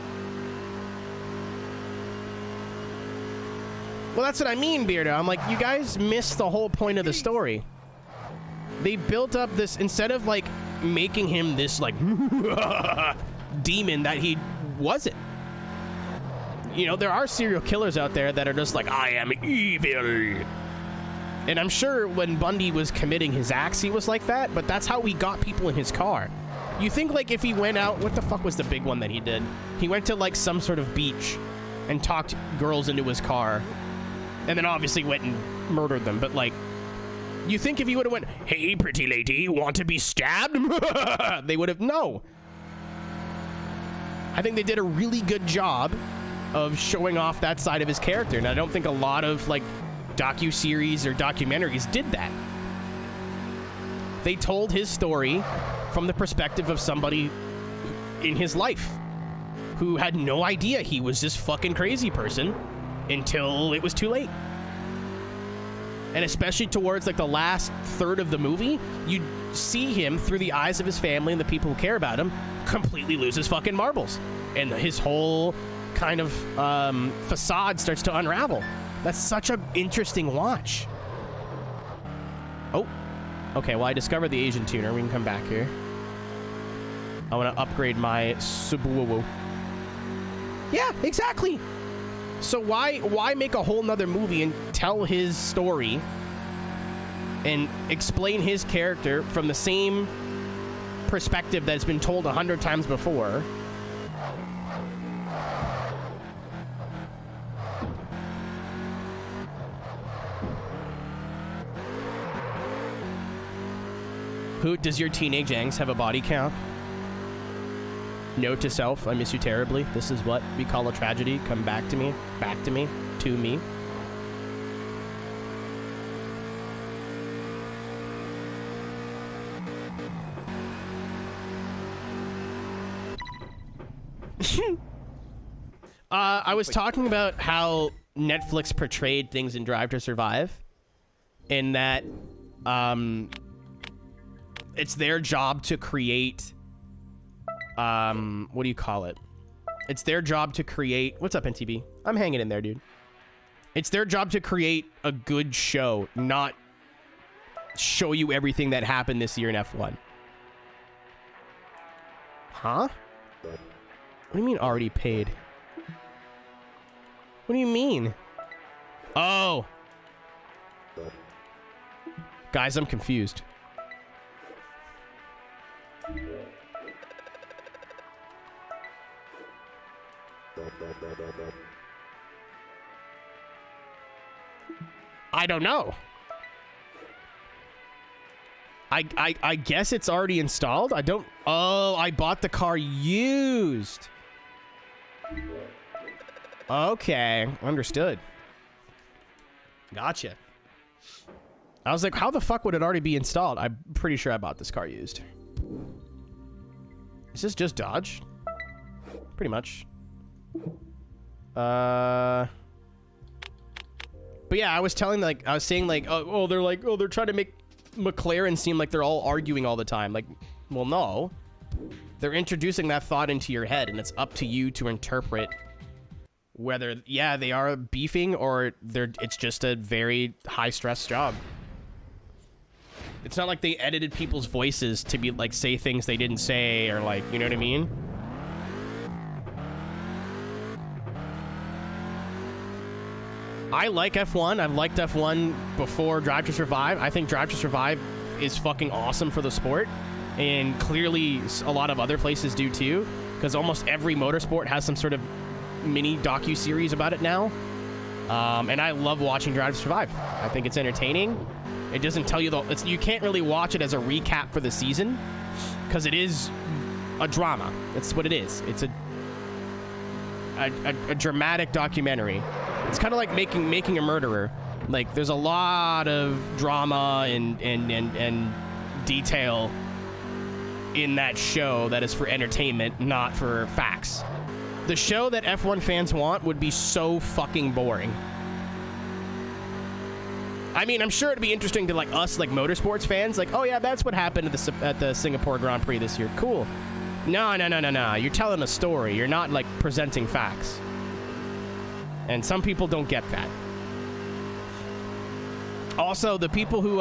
Well, that's what I mean, Beardo. I'm like, you guys missed the whole point of the story. They built up this, instead of, like, making him this, like, demon that he wasn't. You know, there are serial killers out there that are just like, I am evil. And I'm sure when Bundy was committing his acts, he was like that, but that's how he got people in his car. You think, like, if he went out, what the fuck was the big one that he did? He went to, like, some sort of beach and talked girls into his car, and then obviously went and murdered them. But, like, you think if he would have went, hey, pretty lady, want to be stabbed? They would have, no. I think they did a really good job of showing off that side of his character, and I don't think a lot of, like, docu-series or documentaries did that. They told his story from the perspective of somebody in his life who had no idea he was this fucking crazy person until it was too late. And especially towards, like, the last third of the movie, you see him through the eyes of his family and the people who care about him completely lose his fucking marbles, and his whole kind of facade starts to unravel. That's such an interesting watch. Oh, okay, well, I discovered the Asian tuner. We can come back here. I want to upgrade my Subuwu. Yeah, exactly. So why make a whole nother movie and tell his story and explain his character from the same perspective that's been told 100 times before? Who does your teenage angst have a body count? Note to self, I miss you terribly. This is what we call a tragedy. Come back to me, to me. I was talking about how Netflix portrayed things in Drive to Survive, in that it's their job to create, what do you call it? It's their job to create, what's up, NTB? I'm hanging in there, dude. It's their job to create a good show, not show you everything that happened this year in F1. Huh? What do you mean already paid? What do you mean? Oh. Guys, I'm confused. I don't know. I guess it's already installed. I don't. Oh, I bought the car used. Okay, understood. Gotcha. I was like, how the fuck would it already be installed? I'm pretty sure I bought this car used. Is this just Dodge? Pretty much. But yeah, I was saying like, oh, they're trying to make McLaren seem like they're all arguing all the time. Like, well, no. They're introducing that thought into your head, and it's up to you to interpret whether, yeah, they are beefing or it's just a very high-stress job. It's not like they edited people's voices to be like, say things they didn't say, or like, you know what I mean? I like F1. I've liked F1 before Drive to Survive. I think Drive to Survive is fucking awesome for the sport, and clearly a lot of other places do too, because almost every motorsport has some sort of mini docu-series about it now. And I love watching Drive to Survive. I think it's entertaining. It doesn't tell you you can't really watch it as a recap for the season, because it is a drama. That's what it is. It's a dramatic documentary. It's kind of like making a murderer. Like, there's a lot of drama and detail in that show that is for entertainment, not for facts. The show that F1 fans want would be so fucking boring. I mean, I'm sure it'd be interesting to, like, us, like, motorsports fans. Like, oh, yeah, that's what happened at the Singapore Grand Prix this year. Cool. No. You're telling a story. You're not, like, presenting facts. And some people don't get that. Also, the people who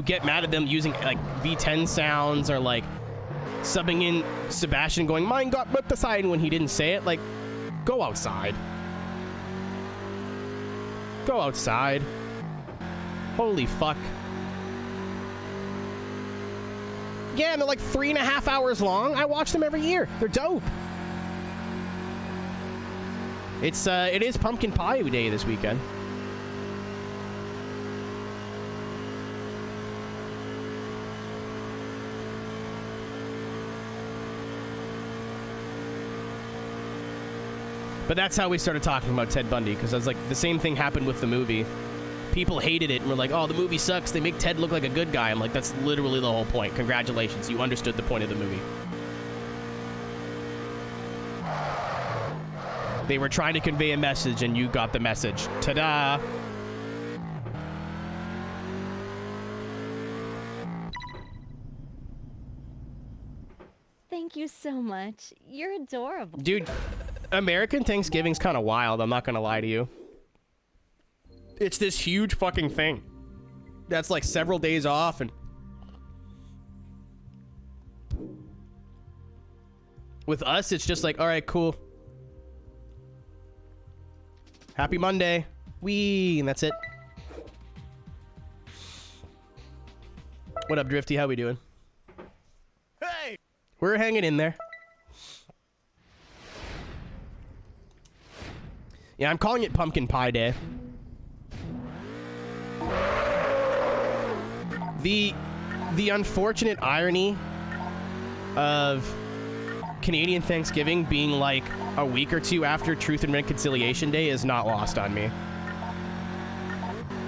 get mad at them using, like, V10 sounds or, like, subbing in Sebastian going, "Mine got whipped aside," when he didn't say it, like, go outside. Go outside. Holy fuck. Yeah, and they're like 3.5 hours long. I watch them every year. They're dope. It is Pumpkin Pie Day this weekend. But that's how we started talking about Ted Bundy, because I was like, the same thing happened with the movie. People hated it and were like, oh, the movie sucks. They make Ted look like a good guy. I'm like, that's literally the whole point. Congratulations. You understood the point of the movie. They were trying to convey a message, and you got the message. Ta-da! Thank you so much. You're adorable. Dude, American Thanksgiving's kind of wild. I'm not going to lie to you. It's this huge fucking thing. That's like several days off, and with us, it's just like, all right, cool. Happy Monday. Wee, and that's it. What up, Drifty? How we doing? Hey! We're hanging in there. Yeah, I'm calling it Pumpkin Pie Day. The unfortunate irony of Canadian Thanksgiving being like a week or two after Truth and Reconciliation Day is not lost on me.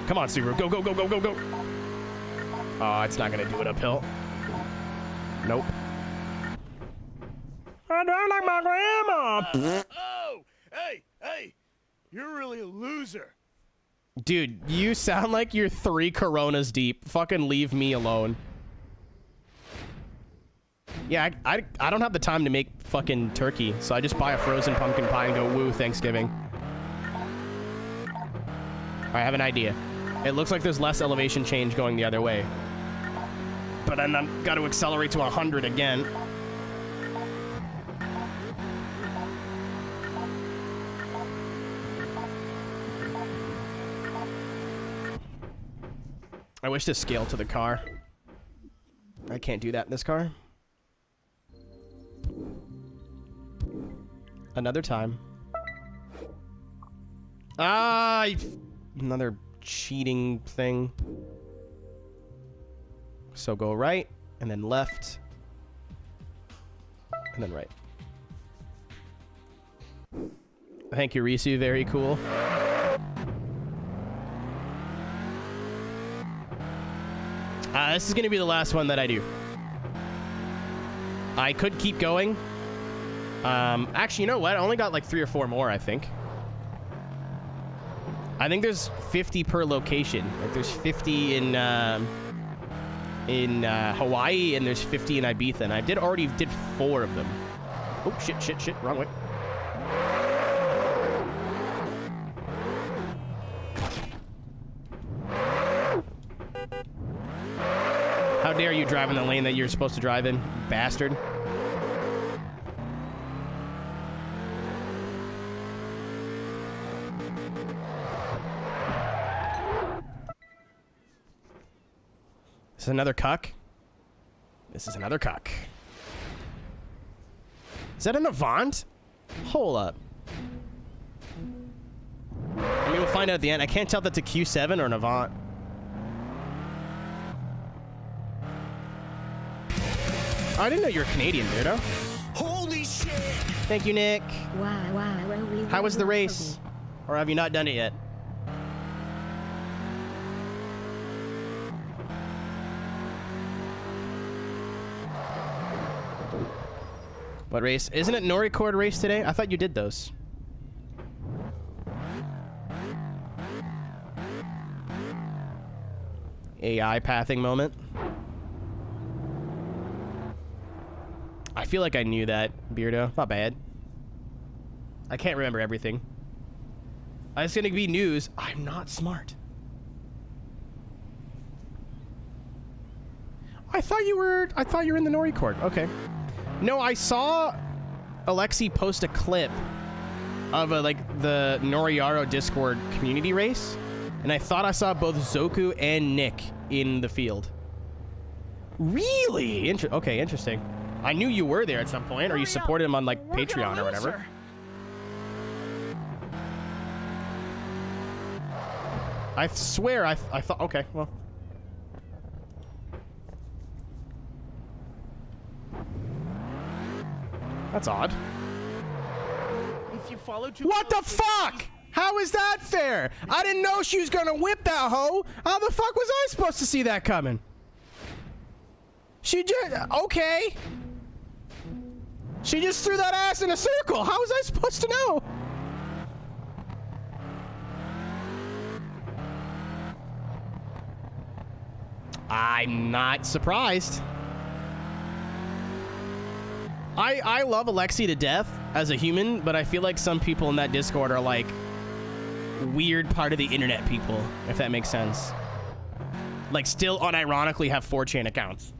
Come on, Subaru. Go, go, go, go, go, go. Oh, it's not going to do it uphill. Nope. I don't like my grandma. Oh! Hey! You're really a loser. Dude, you sound like you're 3 Coronas deep. Fucking leave me alone. Yeah, I don't have the time to make fucking turkey, so I just buy a frozen pumpkin pie and go, woo, Thanksgiving. I have an idea. It looks like there's less elevation change going the other way. But then I've got to accelerate to 100 again. I wish to scale to the car. I can't do that in this car. Another time. Ah, another cheating thing. So go right, and then left, and then right. Thank you, Risu. Very cool. This is going to be the last one that I do. I could keep going. Actually, you know what? I only got like 3 or 4 more, I think. I think there's 50 per location. Like there's 50 in Hawaii, and there's 50 in Ibiza, and I already did 4 of them. Oh, shit, wrong way. How dare you drive in the lane that you're supposed to drive in, bastard. This is another cuck. This is another cuck. Is that an Avant? Hold up. I mean, we'll find out at the end. I can't tell if that's a Q7 or an Avant. I didn't know you were Canadian, weirdo. Holy shit! Thank you, Nick. Wow. How was the race? Or have you not done it yet? What race? Isn't it Noricord race today? I thought you did those. AI pathing moment. I feel like I knew that, Beardo. Not bad. I can't remember everything. It's gonna be news. I'm not smart. I thought you were in the Noricord. Okay. No, I saw Alexi post a clip of like the Noriaro Discord community race, and I thought I saw both Zoku and Nick in the field. Really? Okay, interesting. I knew you were there at some point, or you supported him on like Patreon or whatever. I swear I thought, okay, well. That's odd. If you follow what the fuck? How is that fair? I didn't know she was gonna whip that hoe. How the fuck was I supposed to see that coming? She just, okay. She just threw that ass in a circle. How was I supposed to know? I'm not surprised. I love Alexi to death as a human, but I feel like some people in that Discord are like weird part of the internet people, if that makes sense. Like still unironically have 4chan accounts.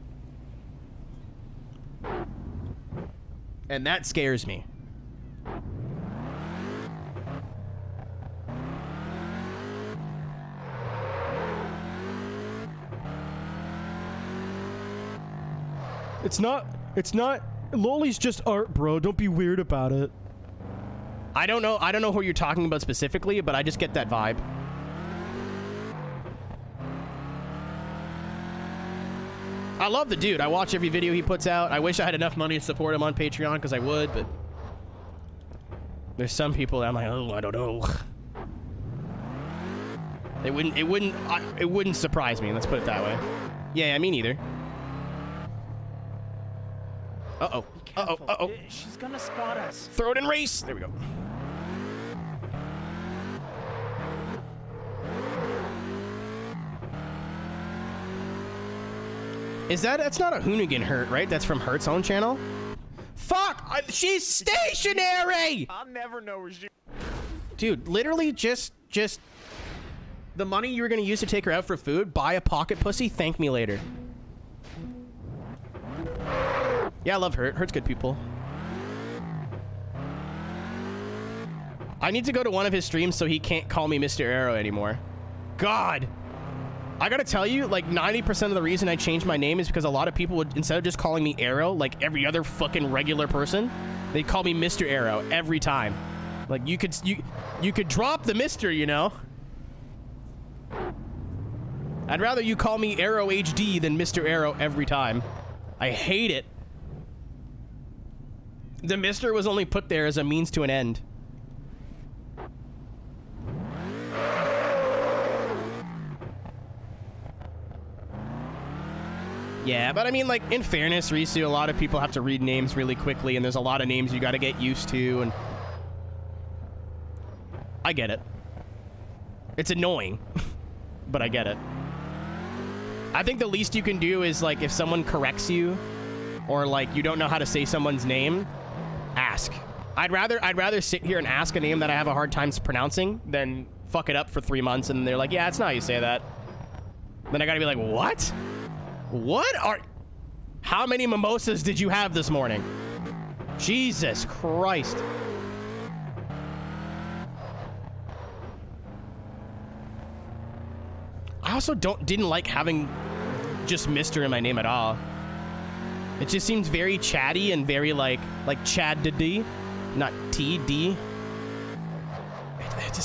And that scares me. It's not, Loli's just art, bro. Don't be weird about it. I don't know who you're talking about specifically, but I just get that vibe. I love the dude. I watch every video he puts out. I wish I had enough money to support him on Patreon, because I would, but there's some people that I'm like, oh, I don't know. It wouldn't surprise me. Let's put it that way. Yeah, me neither. Uh-oh. Uh-oh. She's gonna spot us. Throw it in race. There we go. That's not a Hoonigan Hurt, right? That's from Hurt's own channel? Fuck! She's stationary! I'll never know where she... Dude, literally just the money you were gonna use to take her out for food, buy a pocket pussy, thank me later. Yeah, I love Hurt. Hurt's good people. I need to go to one of his streams so he can't call me Mr. Arrow anymore. God! I gotta tell you, like 90% of the reason I changed my name is because a lot of people would, instead of just calling me Arrow, like every other fucking regular person, they'd call me Mr. Arrow every time. Like you could drop the Mr., you know? I'd rather you call me Arrow HD than Mr. Arrow every time. I hate it. The Mr. was only put there as a means to an end. Yeah, but I mean, like, in fairness, Risu, a lot of people have to read names really quickly, and there's a lot of names you gotta get used to, and I get it. It's annoying, but I get it. I think the least you can do is, like, if someone corrects you, or, like, you don't know how to say someone's name, ask. I'd rather sit here and ask a name that I have a hard time pronouncing than fuck it up for 3 months, and they're like, yeah, it's not how you say that. Then I gotta be like, what? How many mimosas did you have this morning? Jesus Christ. I also didn't like having just Mr. in my name at all. It just seems very chatty and very like Chad D, not TD.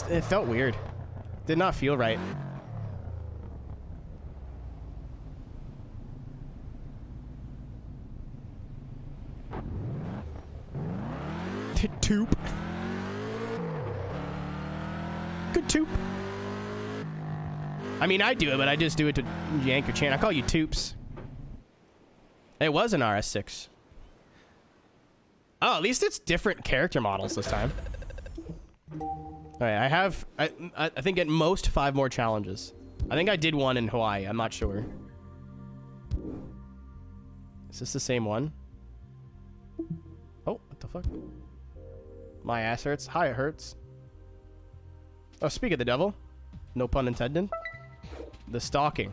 It felt weird. Did not feel right. Toop. Good toop. I mean, I do it, but I just do it to yank your chain. I call you Toops. It was an RS6. Oh, at least it's different character models this time. All right, I have, I think at most 5 more challenges. I think I did one in Hawaii. I'm not sure. Is this the same one? Oh, what the fuck? My ass hurts. Hi, it hurts. Oh, speak of the devil. No pun intended. The stalking.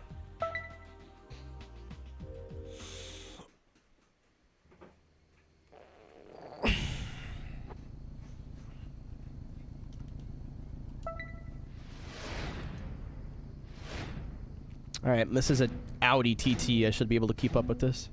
All right, this is an Audi TT. I should be able to keep up with this.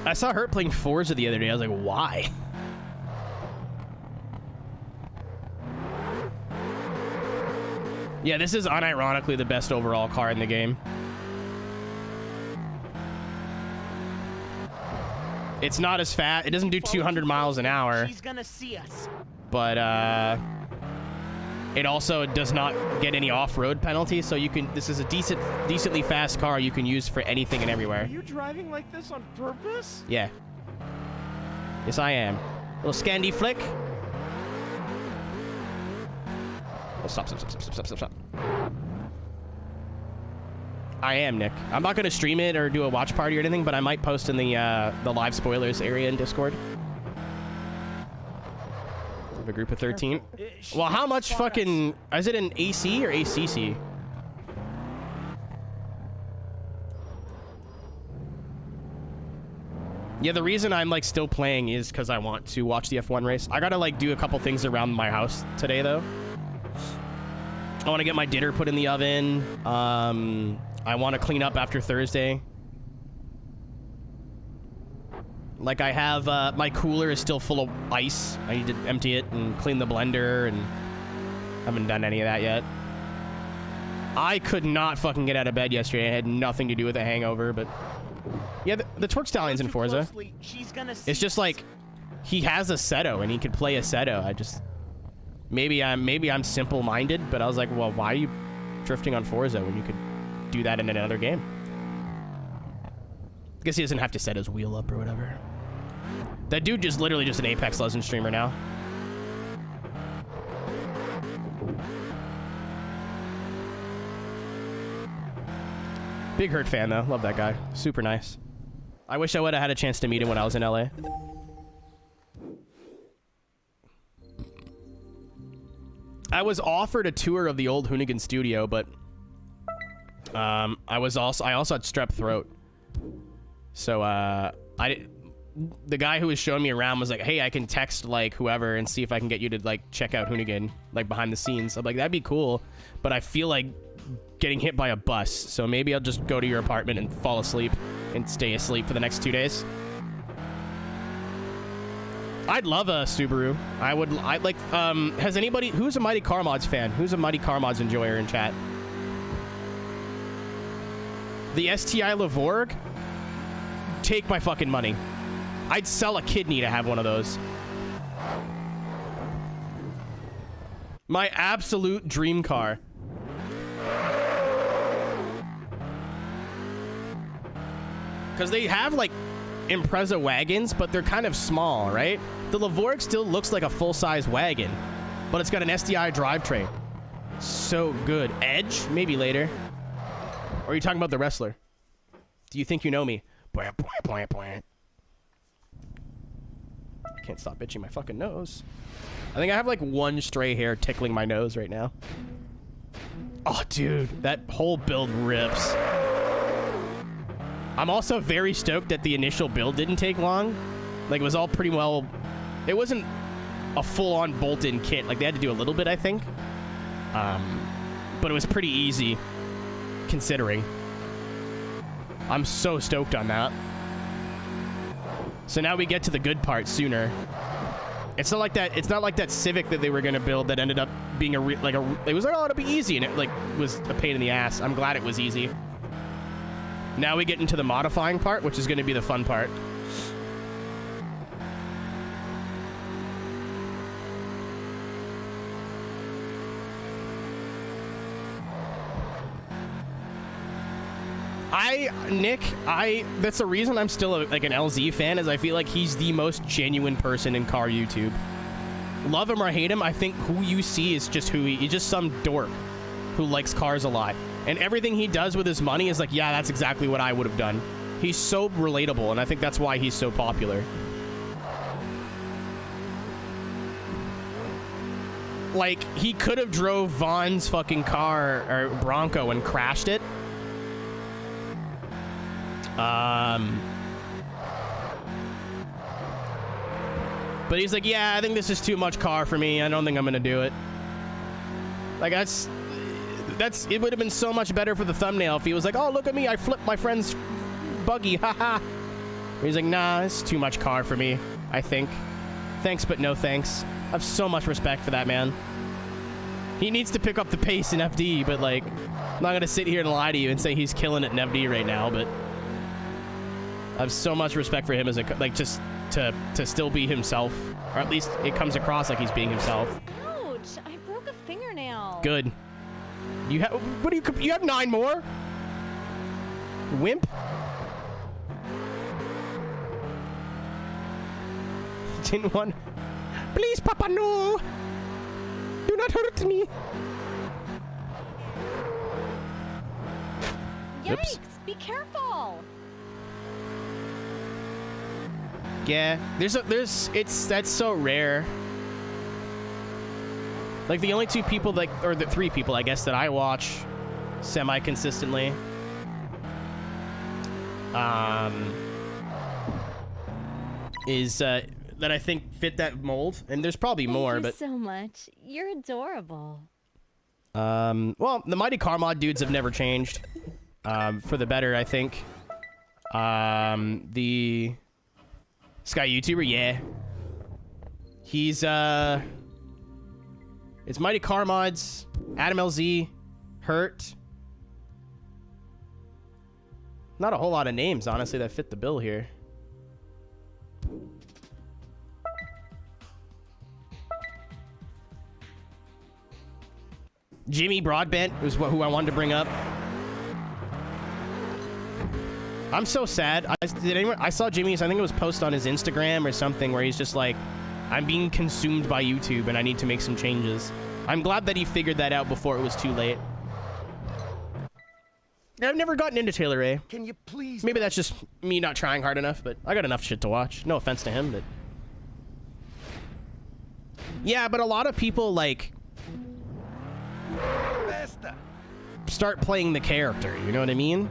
I saw her playing Forza the other day. I was like, why? Yeah, this is unironically the best overall car in the game. It's not as fast. It doesn't do 200 miles an hour. She's gonna see us. But it also does not get any off-road penalties, so you can. This is a decently fast car you can use for anything and everywhere. Are you driving like this on purpose? Yeah. Yes, I am. Little Scandi flick. Oh, stop. I am, Nick. I'm not going to stream it or do a watch party or anything, but I might post in the live spoilers area in Discord. We have a group of 13. Well, how much fucking... Is it an AC or ACC? Yeah, the reason I'm like still playing is because I want to watch the F1 race. I gotta like do a couple things around my house today, though. I want to get my dinner put in the oven. I want to clean up after Thursday. Like I have, my cooler is still full of ice. I need to empty it and clean the blender, and haven't done any of that yet. I could not fucking get out of bed yesterday. It had nothing to do with a hangover, but yeah, the Twerk Stallion's in Forza. It's just like he has a Seto and he could play a Seto. I just maybe I'm simple-minded, but I was like, well, why are you drifting on Forza when you could do that in another game? I guess he doesn't have to set his wheel up or whatever. That dude just literally just an Apex Legends streamer now. Big Hurt fan though. Love that guy. Super nice. I wish I would have had a chance to meet him when I was in LA. I was offered a tour of the old Hoonigan studio, but I also had strep throat. So the guy who was showing me around was like, hey, I can text like whoever and see if I can get you to like check out Hoonigan like behind the scenes. I'm like, that'd be cool, but I feel like getting hit by a bus, so maybe I'll just go to your apartment and fall asleep and stay asleep for the next 2 days. I'd love a Subaru. I'd like, has anybody, who's a Mighty Car Mods fan? Who's a Mighty Car Mods enjoyer in chat? The STI Lavorg? Take my fucking money. I'd sell a kidney to have one of those. My absolute dream car. Because they have, like, Impreza wagons, but they're kind of small, right? The Lavorg still looks like a full-size wagon, but it's got an SDI drivetrain. So good. Edge? Maybe later. Or are you talking about the wrestler? Do you think you know me? I can't stop itching my fucking nose. I think I have, like, one stray hair tickling my nose right now. Oh, dude. That whole build rips. I'm also very stoked that the initial build didn't take long. Like, it was all pretty well... It wasn't a full-on bolt-in kit. Like, they had to do a little bit, I think. But it was pretty easy, considering. I'm so stoked on that. So now we get to the good part sooner. It's not like that. It's not like that Civic that they were gonna build that ended up being it was like, oh, it'll be easy, and it like was a pain in the ass. I'm glad it was easy. Now we get into the modifying part, which is gonna be the fun part. Nick, that's the reason I'm still like an LZ fan, is I feel like he's the most genuine person in car YouTube. Love him or hate him, I think who you see is just who he's just some dork who likes cars a lot. And everything he does with his money is like, yeah, that's exactly what I would have done. He's so relatable, and I think that's why he's so popular. Like, he could have drove Vaughn's fucking car, or Bronco, and crashed it. But he's like, yeah, I think this is too much car for me. I don't think I'm gonna do it. Like, that's it would have been so much better for the thumbnail if he was like, oh, look at me, I flipped my friend's buggy, haha. He's like, nah, it's too much car for me, I think. Thanks, but no thanks. I have so much respect for that man. He needs to pick up the pace in FD, but like, I'm not gonna sit here and lie to you and say he's killing it in FD right now, but I have so much respect for him as a, like, just to still be himself, or at least it comes across like he's being himself. Ouch! I broke a fingernail. Good. You have, what do you have 9 more? Wimp? Didn't want. Please, Papa, no! Do not hurt me. Yikes! Oops. Be careful. Yeah, that's so rare. Like, the only 2 people, like, or the 3 people, I guess, that I watch semi-consistently, is, that I think fit that mold, and there's probably more, but... Thank you so much. You're adorable. Well, the Mighty Car Mod dudes have never changed, for the better, I think. The Sky YouTuber, yeah. He's, it's Mighty Car Mods, Adam LZ, Hurt. Not a whole lot of names, honestly, that fit the bill here. Jimmy Broadbent was who I wanted to bring up. I'm so sad. I saw Jimmy's, I think it was post on his Instagram or something, where he's just like, I'm being consumed by YouTube and I need to make some changes. I'm glad that he figured that out before it was too late. I've never gotten into Taylor A. Can you please? Maybe that's just me not trying hard enough, but I got enough shit to watch. No offense to him, but... Yeah, but a lot of people, like... start playing the character, you know what I mean?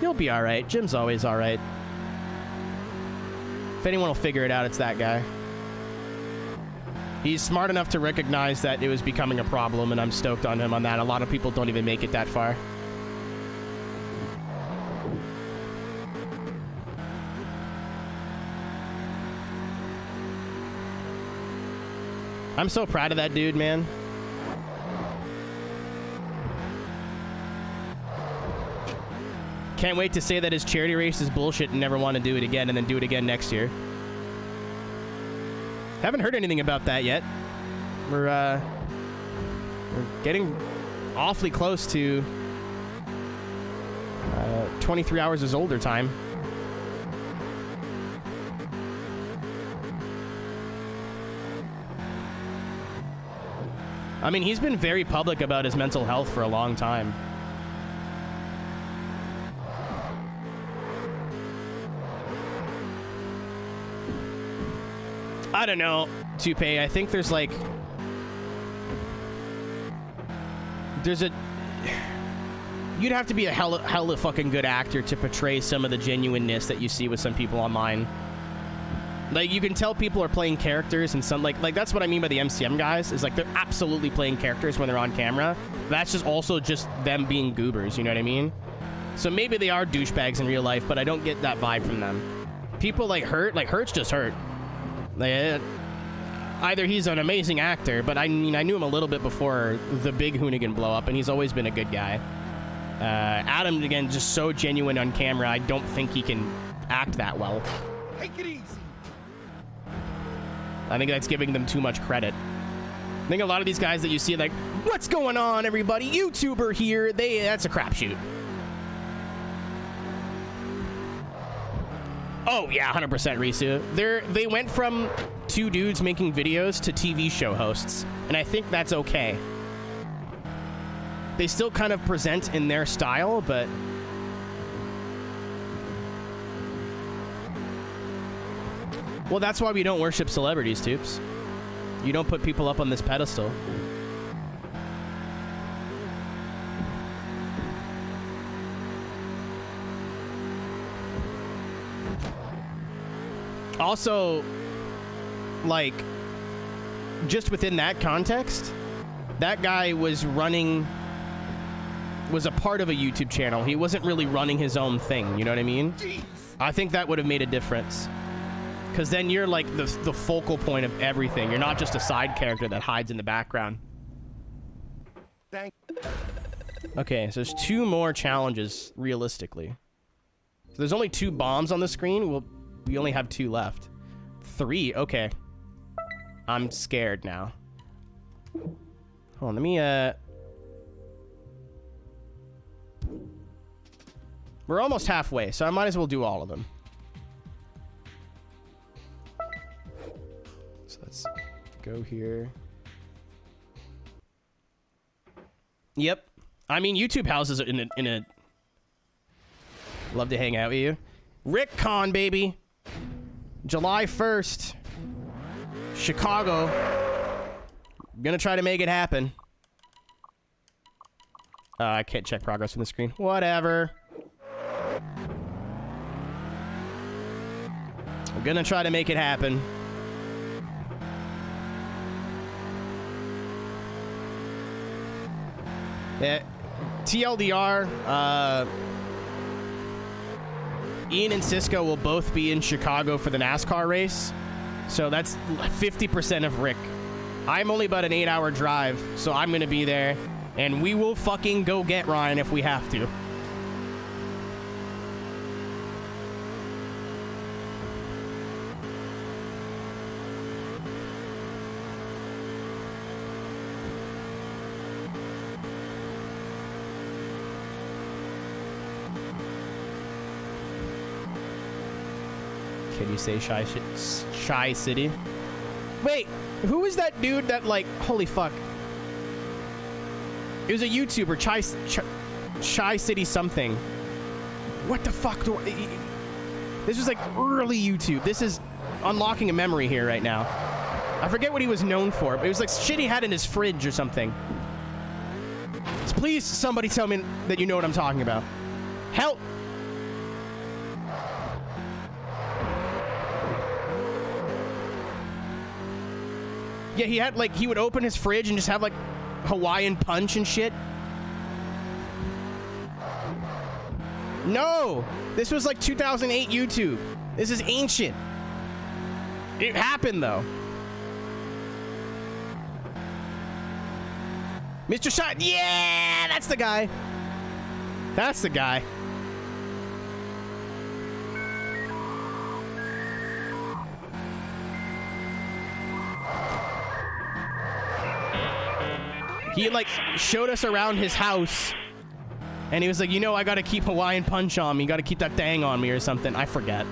You'll be alright. Jim's always alright. If anyone will figure it out, it's that guy. He's smart enough to recognize that it was becoming a problem, and I'm stoked on him on that. A lot of people don't even make it that far. I'm so proud of that dude, man. Can't wait to say that his charity race is bullshit and never want to do it again, and then do it again next year. Haven't heard anything about that yet. We're getting awfully close to 23 hours is older time. I mean, he's been very public about his mental health for a long time. I don't know, Toupee. I think there's like... You'd have to be a hella fucking good actor to portray some of the genuineness that you see with some people online. Like, you can tell people are playing characters and some, like that's what I mean by the MCM guys, is like they're absolutely playing characters when they're on camera. That's just also just them being goobers, you know what I mean? So maybe they are douchebags in real life, but I don't get that vibe from them. People like Hurt's just Hurt. Like, either he's an amazing actor, but I mean, I knew him a little bit before the big Hoonigan blow up, and he's always been a good guy. Adam, again, just so genuine on camera, I don't think he can act that well. Take it easy. I think that's giving them too much credit. I think a lot of these guys that you see, like, what's going on, everybody? YouTuber here. That's a crapshoot. Oh, yeah, 100% Risu. They went from 2 dudes making videos to TV show hosts, and I think that's okay. They still kind of present in their style, but... Well, that's why we don't worship celebrities, Toops. You don't put people up on this pedestal. Also, like, just within that context, that guy was a part of a YouTube channel. He wasn't really running his own thing, you know what I mean? Jeez. I think that would have made a difference. Because then you're like the focal point of everything. You're not just a side character that hides in the background. Okay, so there's 2 more challenges, realistically. So there's only 2 bombs on the screen. We only have 2 left. 3, okay. I'm scared now. Hold on, let me, We're almost halfway, so I might as well do all of them. So let's go here. Yep. I mean, YouTube houses are in a... Love to hang out with you. Rick Con, baby. July 1st. Chicago. Gonna try to make it happen. I can't check progress on the screen. Whatever. I'm gonna try to make it happen. Yeah. TLDR, Ian and Cisco will both be in Chicago for the NASCAR race. So that's 50% of Rick. I'm only about an 8-hour drive, so I'm gonna be there. And we will fucking go get Ryan if we have to. Can you say Shy City? Wait, who is that dude that, like, holy fuck. It was a YouTuber, Shy City something. What the fuck do I... This was like early YouTube. This is unlocking a memory here right now. I forget what he was known for, but it was like shit he had in his fridge or something. Please, somebody tell me that you know what I'm talking about. Help! Yeah, he had, like, he would open his fridge and just have, like, Hawaiian punch and shit. No! This was, like, 2008 YouTube. This is ancient. It happened, though. Mr. Shot. Yeah! That's the guy. That's the guy. He, like, showed us around his house, and he was like, you know, I gotta keep Hawaiian punch on me. You gotta keep that thing on me or something. I forget.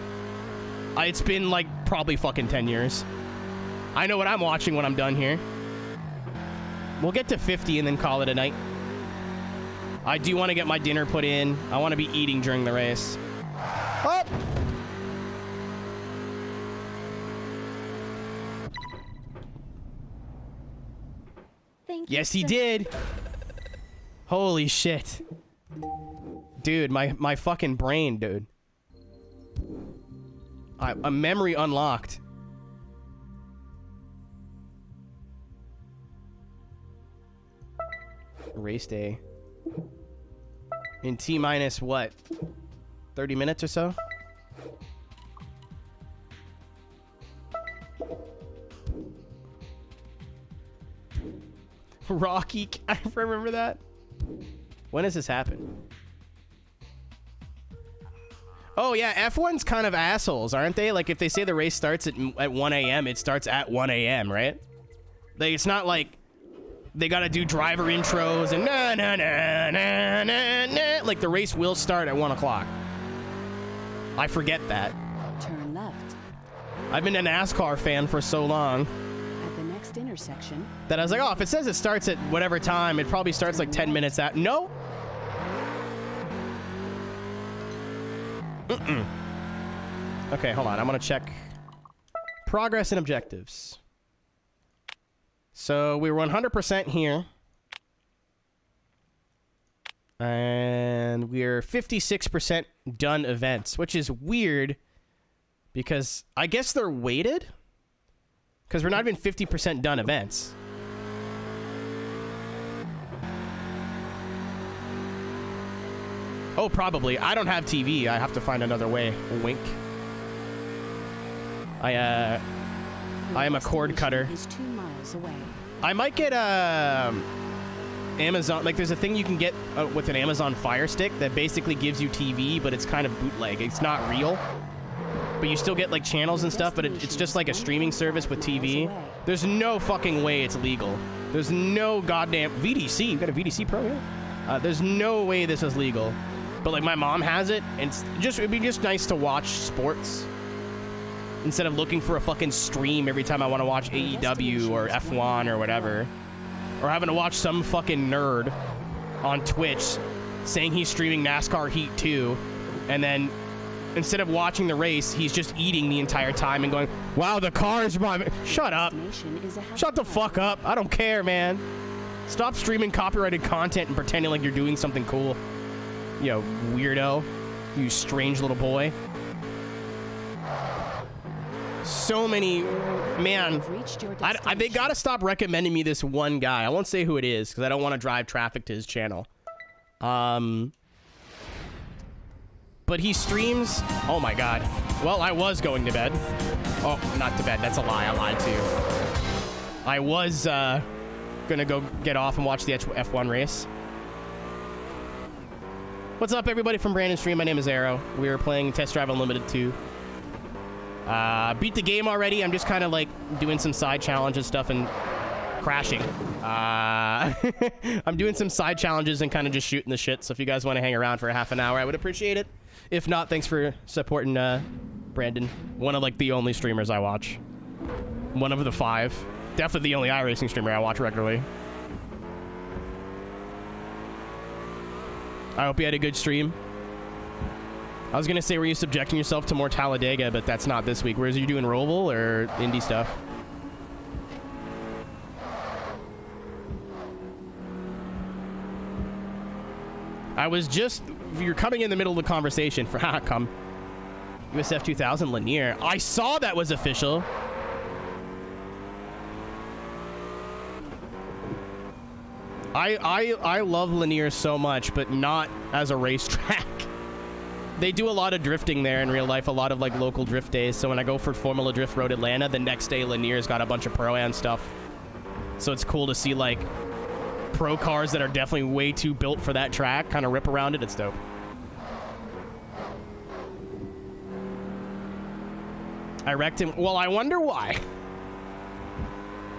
It's been, like, probably fucking 10 years. I know what I'm watching when I'm done here. We'll get to 50 and then call it a night. I do want to get my dinner put in. I want to be eating during the race. Oh! Thank you. Yes, he did. Holy shit. Dude, my fucking brain, dude. A memory unlocked. Race day. In T-minus what? 30 minutes or so? Rocky, I remember that. When does this happen? Oh yeah, F1's kind of assholes, aren't they? Like if they say the race starts at 1 a.m., it starts at 1 a.m., right? Like it's not like they gotta do driver intros and nah. Like the race will start at 1 o'clock. I forget that. Turn left. I've been a NASCAR fan for so long. At the next intersection. That I was like, oh, if it says it starts at whatever time, it probably starts like 10 minutes out. No. Okay, hold on. I'm gonna check progress and objectives. So we were 100% here. And we're 56% done events, which is weird because I guess they're weighted because we're not even 50% done events. Oh, probably. I don't have TV. I have to find another way. Wink. I am a cord cutter. Is 2 miles away. I might get Amazon. Like, there's a thing you can get with an Amazon Fire Stick that basically gives you TV, but it's kind of bootleg. It's not real, but you still get like channels and stuff. But it's just like a streaming service with TV. There's no fucking way it's legal. There's no goddamn VDC. You got a VDC Pro here? There's no way this is legal. But like my mom has it, and it'd be just nice to watch sports instead of looking for a fucking stream every time I want to watch AEW or F1 or whatever, or having to watch some fucking nerd on Twitch saying he's streaming NASCAR Heat 2, and then instead of watching the race, he's just eating the entire time and going, "Wow, the car's my." Shut up! Shut the fuck up! I don't care, man. Stop streaming copyrighted content and pretending like you're doing something cool. You know, weirdo. You strange little boy. So many, man. They gotta stop recommending me this one guy. I won't say who it is because I don't want to drive traffic to his channel. But he streams. Oh my god. Well, I was going to bed. Oh, not to bed. That's a lie. I lied to you. I was gonna go get off and watch the F1 race. What's up, everybody from Brandon Stream? My name is Arrow. We are playing Test Drive Unlimited 2. Beat the game already. I'm just kind of like doing some side challenges stuff and crashing. I'm doing some side challenges and kind of just shooting the shit. So if you guys want to hang around for a half an hour, I would appreciate it. If not, thanks for supporting Brandon. One of like the only streamers I watch. One of the 5. Definitely the only iRacing streamer I watch regularly. I hope you had a good stream. I was gonna say, were you subjecting yourself to more Talladega, but that's not this week. Whereas you doing Roval or Indy stuff? I was just, you're coming in the middle of the conversation for come. USF 2000 Lanier. I saw that was official. I love Lanier so much, but not as a racetrack. They do a lot of drifting there in real life, a lot of like local drift days. So when I go for Formula Drift Road Atlanta, the next day Lanier's got a bunch of Pro-Am stuff. So it's cool to see like pro cars that are definitely way too built for that track kind of rip around it. It's dope. I wrecked him. Well, I wonder why.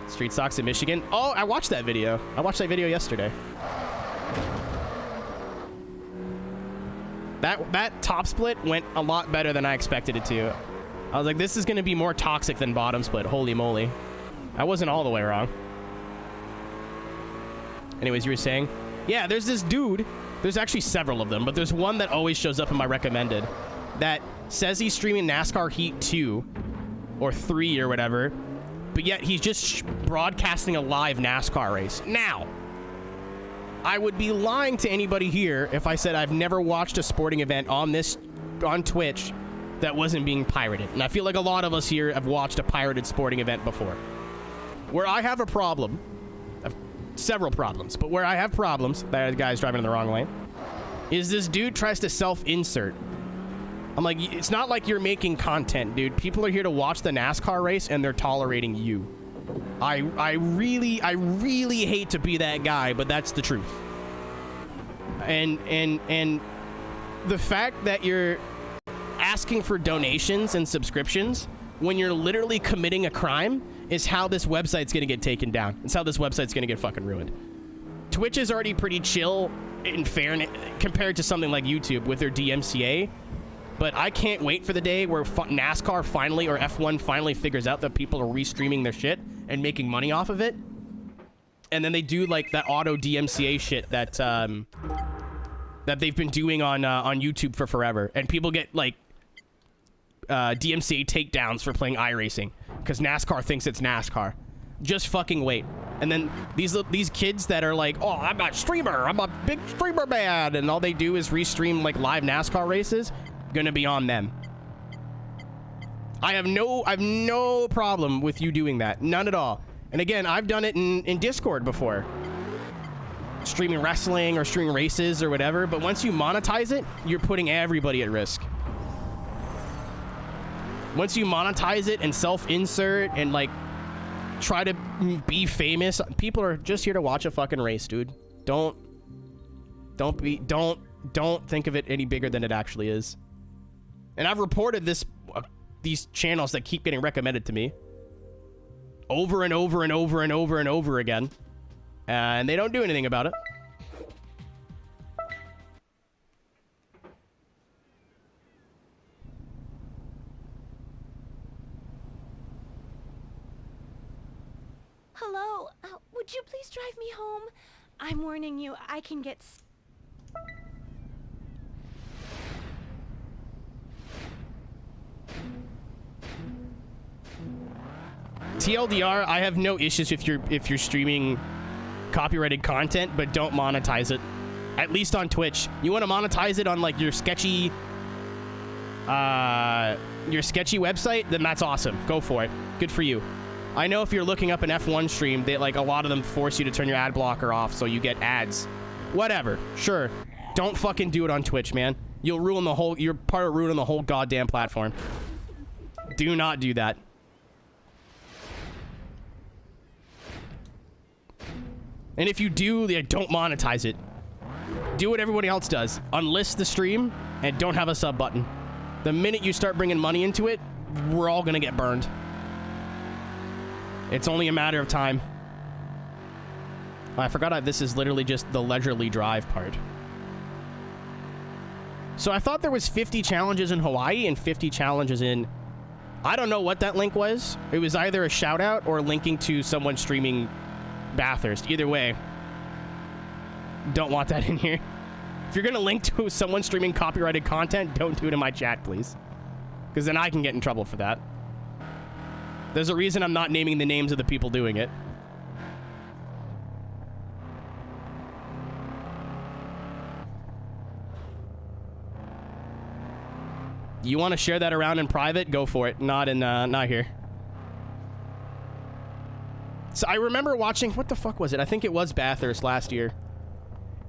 Street Stocks in Michigan. Oh, I watched that video. I watched that video yesterday. That top split went a lot better than I expected it to. I was like, this is going to be more toxic than bottom split. Holy moly. I wasn't all the way wrong. Anyways, you were saying? Yeah, there's this dude. There's actually several of them, but there's one that always shows up in my recommended that says he's streaming NASCAR Heat 2 or 3 or whatever, but yet he's just broadcasting a live NASCAR race. Now, I would be lying to anybody here if I said I've never watched a sporting event on Twitch that wasn't being pirated. And I feel like a lot of us here have watched a pirated sporting event before. Where I have a problem, several problems, but where I have problems, that guy's driving in the wrong lane, is this dude tries to self-insert. I'm like, it's not like you're making content, dude. People are here to watch the NASCAR race and they're tolerating you. I really hate to be that guy, but that's the truth. And the fact that you're asking for donations and subscriptions when you're literally committing a crime is how this website's gonna get taken down. It's how this website's gonna get fucking ruined. Twitch is already pretty chill in fairness compared to something like YouTube with their DMCA. But I can't wait for the day where NASCAR finally, or F1 finally figures out that people are restreaming their shit and making money off of it. And then they do like that auto DMCA shit that that they've been doing on YouTube for forever. And people get like DMCA takedowns for playing iRacing because NASCAR thinks it's NASCAR. Just fucking wait. And then these kids that are like, oh, I'm a streamer, I'm a big streamer man, and all they do is restream like live NASCAR races, gonna be on them. I have no problem with you doing that. None at all. And again, I've done it in Discord before. Streaming wrestling or streaming races or whatever, but once you monetize it, you're putting everybody at risk. Once you monetize it and self-insert and like try to be famous, people are just here to watch a fucking race, dude. Don't think of it any bigger than it actually is. And I've reported these channels that keep getting recommended to me over and over and over and over and over again, and they don't do anything about it. Hello, would you please drive me home? I'm warning you, I can get... TLDR, I have no issues if you're streaming copyrighted content, but don't monetize it. At least on Twitch. You want to monetize it on like your sketchy website, then that's awesome. Go for it. Good for you. I know if you're looking up an F1 stream, they like a lot of them force you to turn your ad blocker off so you get ads. Whatever. Sure. Don't fucking do it on Twitch, man. You're part of ruining the whole goddamn platform. Do not do that. And if you do, don't monetize it. Do what everybody else does. Unlist the stream and don't have a sub button. The minute you start bringing money into it, we're all gonna get burned. It's only a matter of time. Oh, I forgot this is literally just the leisurely drive part. So I thought there was 50 challenges in Hawaii and 50 challenges in... I don't know what that link was. It was either a shout out or linking to someone streaming Bathurst. Either way, don't want that in here. If you're gonna link to someone streaming copyrighted content, don't do it in my chat, please, because then I can get in trouble for that. There's a reason I'm not naming the names of the people doing it. You want to share that around in private? Go for it. Not here. So I remember watching, what the fuck was it? I think it was Bathurst last year.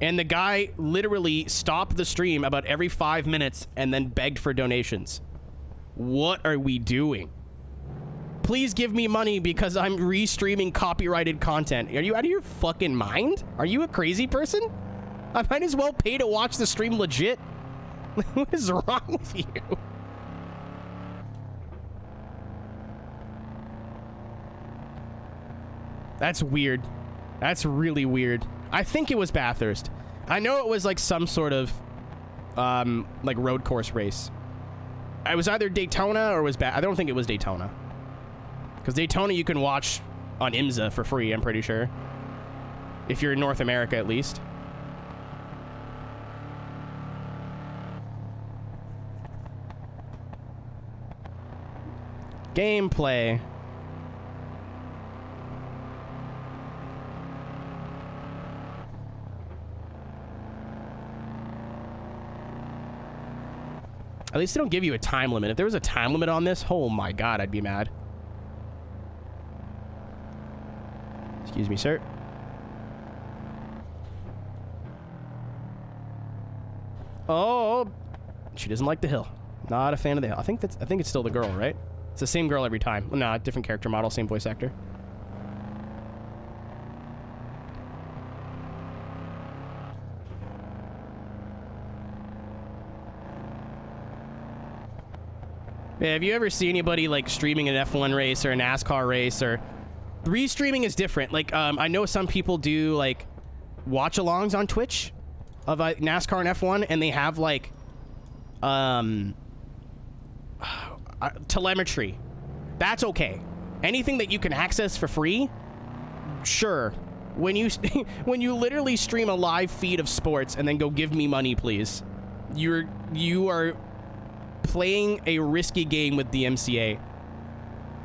And the guy literally stopped the stream about every 5 minutes and then begged for donations. What are we doing? Please give me money because I'm restreaming copyrighted content. Are you out of your fucking mind? Are you a crazy person? I might as well pay to watch the stream legit. What is wrong with you? That's weird. That's really weird. I think it was Bathurst. I know it was like some sort of like road course race. I was either Daytona or was I don't think it was Daytona. Because Daytona you can watch on IMSA for free, I'm pretty sure. If you're in North America, at least. Gameplay. At least they don't give you a time limit. If there was a time limit on this, oh my god, I'd be mad. Excuse me, sir. Oh, she doesn't like the hill. Not a fan of the hill. I think it's still the girl, right? It's the same girl every time. Well, no, different character model, same voice actor. Yeah, have you ever seen anybody like streaming an F1 race or a NASCAR race? Or restreaming is different. Like I know some people do like watch-alongs on Twitch of NASCAR and F1, and they have like telemetry. That's okay. Anything that you can access for free, sure. When you when you literally stream a live feed of sports and then go give me money, please, you are playing a risky game with the MCA.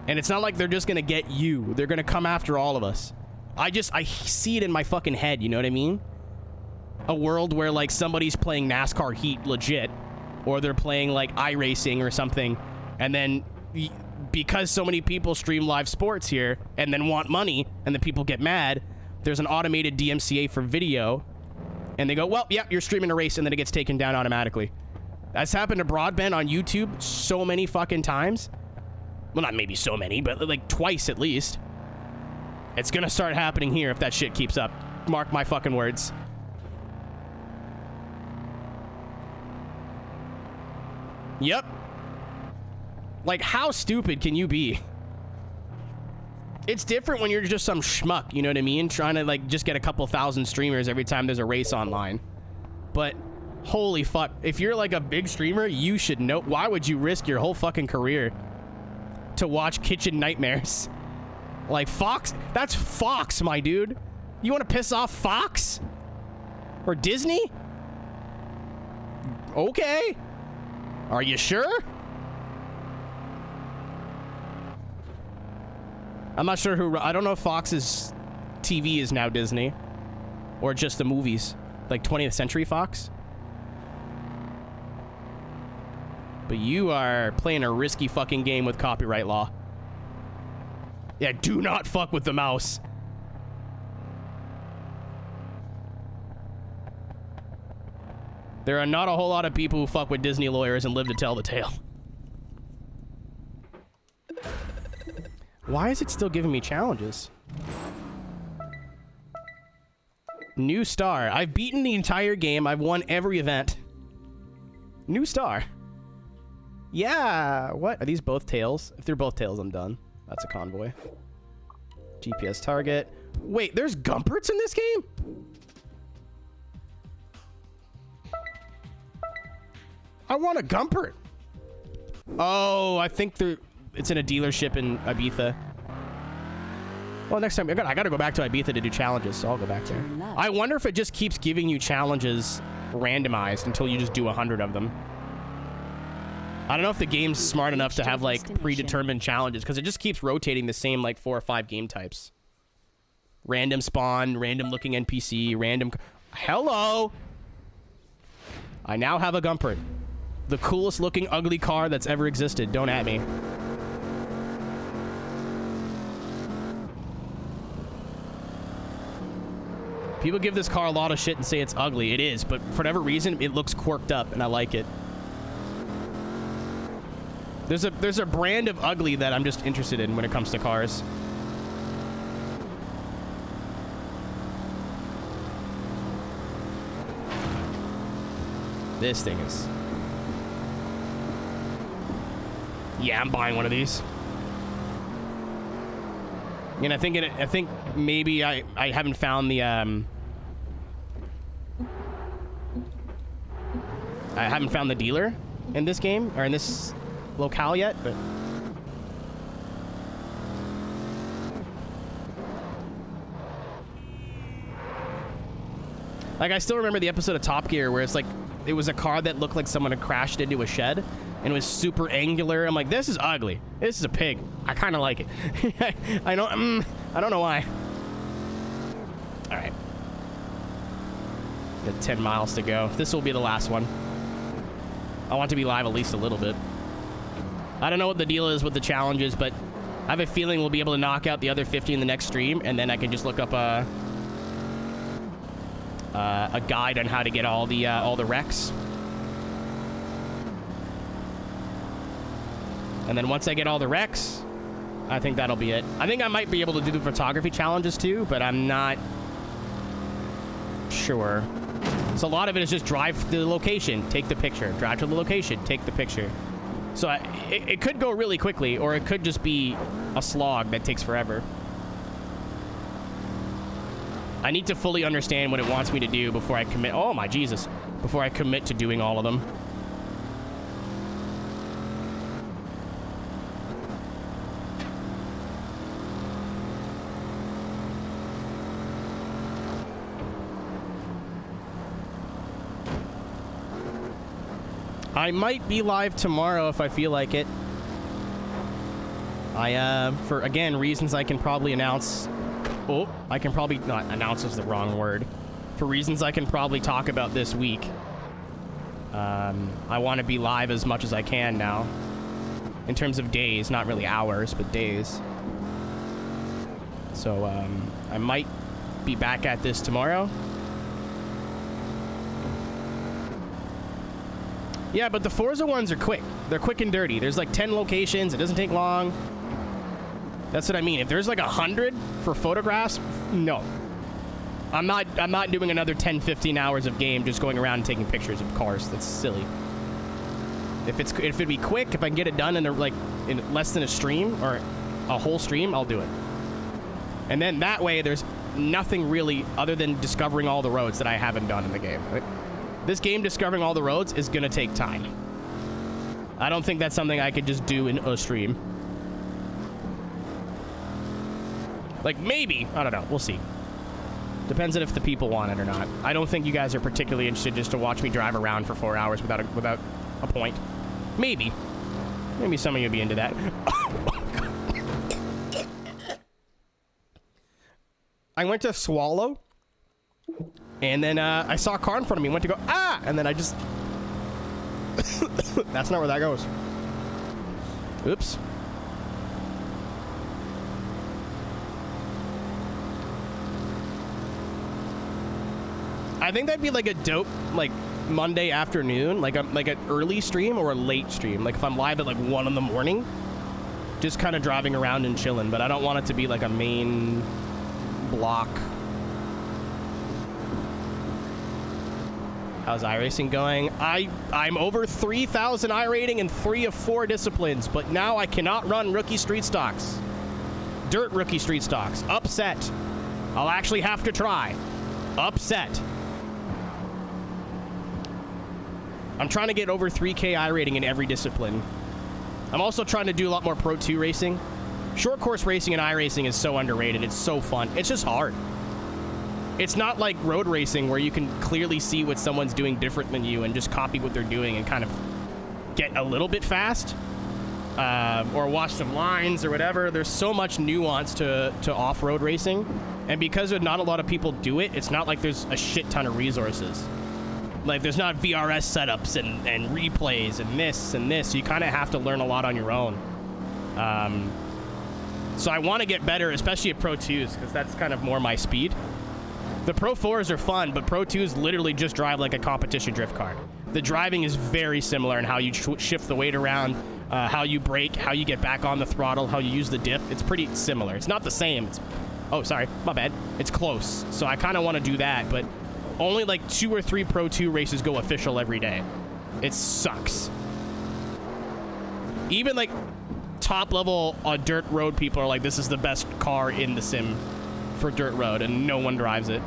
And it's not like they're just gonna get you. They're gonna come after all of us. I see it in my fucking head, you know what I mean? A world where like somebody's playing NASCAR Heat legit, or they're playing like iRacing or something, and then because so many people stream live sports here and then want money, and the people get mad, there's an automated DMCA for video, and they go, well, yeah, you're streaming a race, and then it gets taken down automatically. That's happened to Broadband on YouTube so many fucking times. Well, not maybe so many, but like twice at least. It's gonna start happening here if that shit keeps up. Mark my fucking words. Yep. Like, how stupid can you be? It's different when you're just some schmuck, you know what I mean? Trying to like just get a couple thousand streamers every time there's a race online. But holy fuck, if you're like a big streamer, you should know. Why would you risk your whole fucking career to watch Kitchen Nightmares? Like Fox, that's Fox, my dude. You want to piss off Fox? Or Disney? Okay. Are you sure? I'm not sure who, I don't know if Fox's TV is now Disney or just the movies, like 20th Century Fox. But you are playing a risky fucking game with copyright law. Yeah, do not fuck with the mouse. There are not a whole lot of people who fuck with Disney lawyers and live to tell the tale. Why is it still giving me challenges? New star. I've beaten the entire game. I've won every event. New star. Yeah. What? Are these both tails? If they're both tails, I'm done. That's a convoy. GPS target. Wait, there's Gumperts in this game? I want a Gumpert. Oh, I think it's in a dealership in Ibiza. Well, next time I gotta go back to Ibiza to do challenges, so I'll go back there. I wonder if it just keeps giving you challenges randomized until you just do 100 of them. I don't know if the game's smart enough to have like predetermined challenges, because it just keeps rotating the same like 4 or 5 game types. Random spawn, random looking NPC, random. Hello. I now have a Gumpert. The coolest looking ugly car that's ever existed. Don't at me. People give this car a lot of shit and say it's ugly. It is, but for whatever reason, it looks quirked up, and I like it. There's a brand of ugly that I'm just interested in when it comes to cars. This thing is... Yeah, I'm buying one of these. And I think maybe I haven't found the I haven't found the dealer in this game or in this locale yet, but like I still remember the episode of Top Gear where it's like it was a car that looked like someone had crashed into a shed and it was super angular. I'm like, this is ugly. This is a pig. I kind of like it. I don't know why. All right. Got 10 miles to go. This will be the last one. I want to be live at least a little bit. I don't know what the deal is with the challenges, but I have a feeling we'll be able to knock out the other 50 in the next stream, and then I can just look up a guide on how to get all the wrecks. And then once I get all the wrecks, I think that'll be it. I think I might be able to do the photography challenges too, but I'm not sure. So a lot of it is just drive to the location, take the picture. Drive to the location, take the picture. So it could go really quickly, or it could just be a slog that takes forever. I need to fully understand what it wants me to do before I commit. Oh my Jesus. Before I commit to doing all of them. I might be live tomorrow if I feel like it. For, again, reasons I can probably announce... Oh, I can probably... Not announce is the wrong word. For reasons I can probably talk about this week. I want to be live as much as I can now. In terms of days, not really hours, but days. So, I might be back at this tomorrow. Yeah, but the Forza ones are quick. They're quick and dirty. There's like 10 locations. It doesn't take long. That's what I mean. If there's like 100 for photographs, no. I'm not doing another 10, 15 hours of game just going around and taking pictures of cars. That's silly. If it'd be quick, if I can get it done in less than a stream or a whole stream, I'll do it. And then that way there's nothing really other than discovering all the roads that I haven't done in the game. Right? This game, discovering all the roads, is gonna take time. I don't think that's something I could just do in a stream. Like, maybe. I don't know. We'll see. Depends on if the people want it or not. I don't think you guys are particularly interested just to watch me drive around for 4 hours without a point. Maybe. Maybe some of you would be into that. I went to swallow. And then I saw a car in front of me, went to go, ah! And then I just... That's not where that goes. Oops. I think that'd be like a dope, like, Monday afternoon, like an early stream or a late stream. Like if I'm live at like 1 in the morning, just kind of driving around and chilling. But I don't want it to be like a main block. How's iRacing going? I'm over 3,000 iRating in 3 of 4 disciplines, but now I cannot run rookie street stocks. Dirt rookie street stocks. Upset. I'll actually have to try. Upset. I'm trying to get over 3K iRating in every discipline. I'm also trying to do a lot more Pro 2 racing. Short course racing and iRacing is so underrated. It's so fun. It's just hard. It's not like road racing where you can clearly see what someone's doing different than you and just copy what they're doing and kind of get a little bit fast. Or watch some lines or whatever. There's so much nuance to off-road racing. And because not a lot of people do it, it's not like there's a shit ton of resources. Like, there's not VRS setups and replays and this and this. You kind of have to learn a lot on your own. So I want to get better, especially at Pro 2s, because that's kind of more my speed. The Pro 4s are fun, but Pro 2s literally just drive like a competition drift car. The driving is very similar in how you shift the weight around, how you brake, how you get back on the throttle, how you use the diff. It's pretty similar. It's not the same. Oh, sorry. My bad. It's close. So I kind of want to do that, but only like 2 or 3 Pro 2 races go official every day. It sucks. Even like top level dirt road people are like, this is the best car in the sim for dirt road, and no one drives it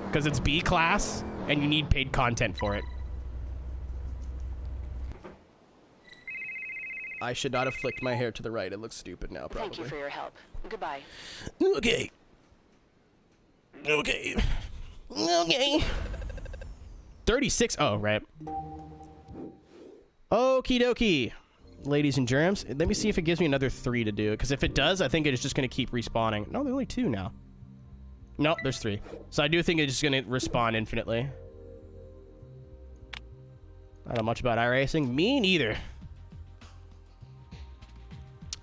because it's B class and you need paid content for it. I should not have flicked my hair to the right. It looks stupid now, probably. Thank you for your help. Goodbye. Okay. 36. Oh, right. Okie dokie. Ladies and germs. Let me see if it gives me another 3 to do. Because if it does, I think it is just going to keep respawning. No, there's only 2 now. No, there's 3. So I do think it's just going to respawn infinitely. I don't know much about iRacing. Me neither.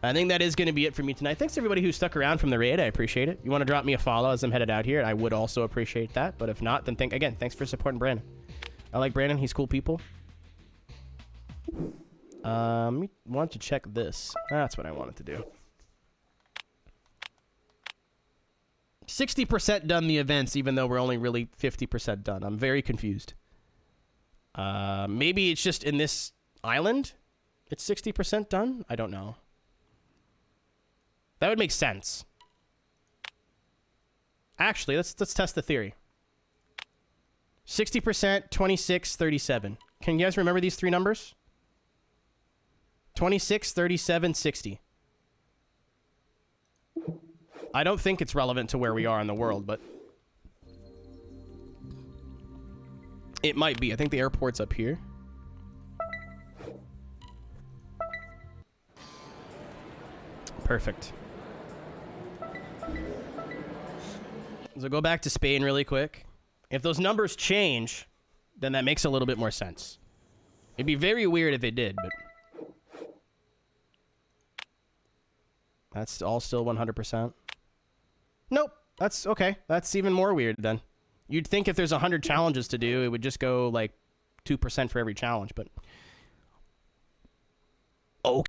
I think that is going to be it for me tonight. Thanks to everybody who stuck around from the raid. I appreciate it. You want to drop me a follow as I'm headed out here? I would also appreciate that. But if not, then thanks for supporting Brandon. I like Brandon. He's cool people. Want to check this. That's what I wanted to do. 60% done the events, even though we're only really 50% done. I'm very confused. Maybe it's just in this island. It's 60% done. I don't know. That would make sense. Actually, let's test the theory. 60%, 26, 37. Can you guys remember these three numbers? 26, 37, 60. I don't think it's relevant to where we are in the world, but it might be. I think the airport's up here. Perfect. So go back to Spain really quick. If those numbers change, then that makes a little bit more sense. It'd be very weird if it did, but that's all still 100%. Nope. That's okay. That's even more weird then. You'd think if there's 100 challenges to do, it would just go like 2% for every challenge, but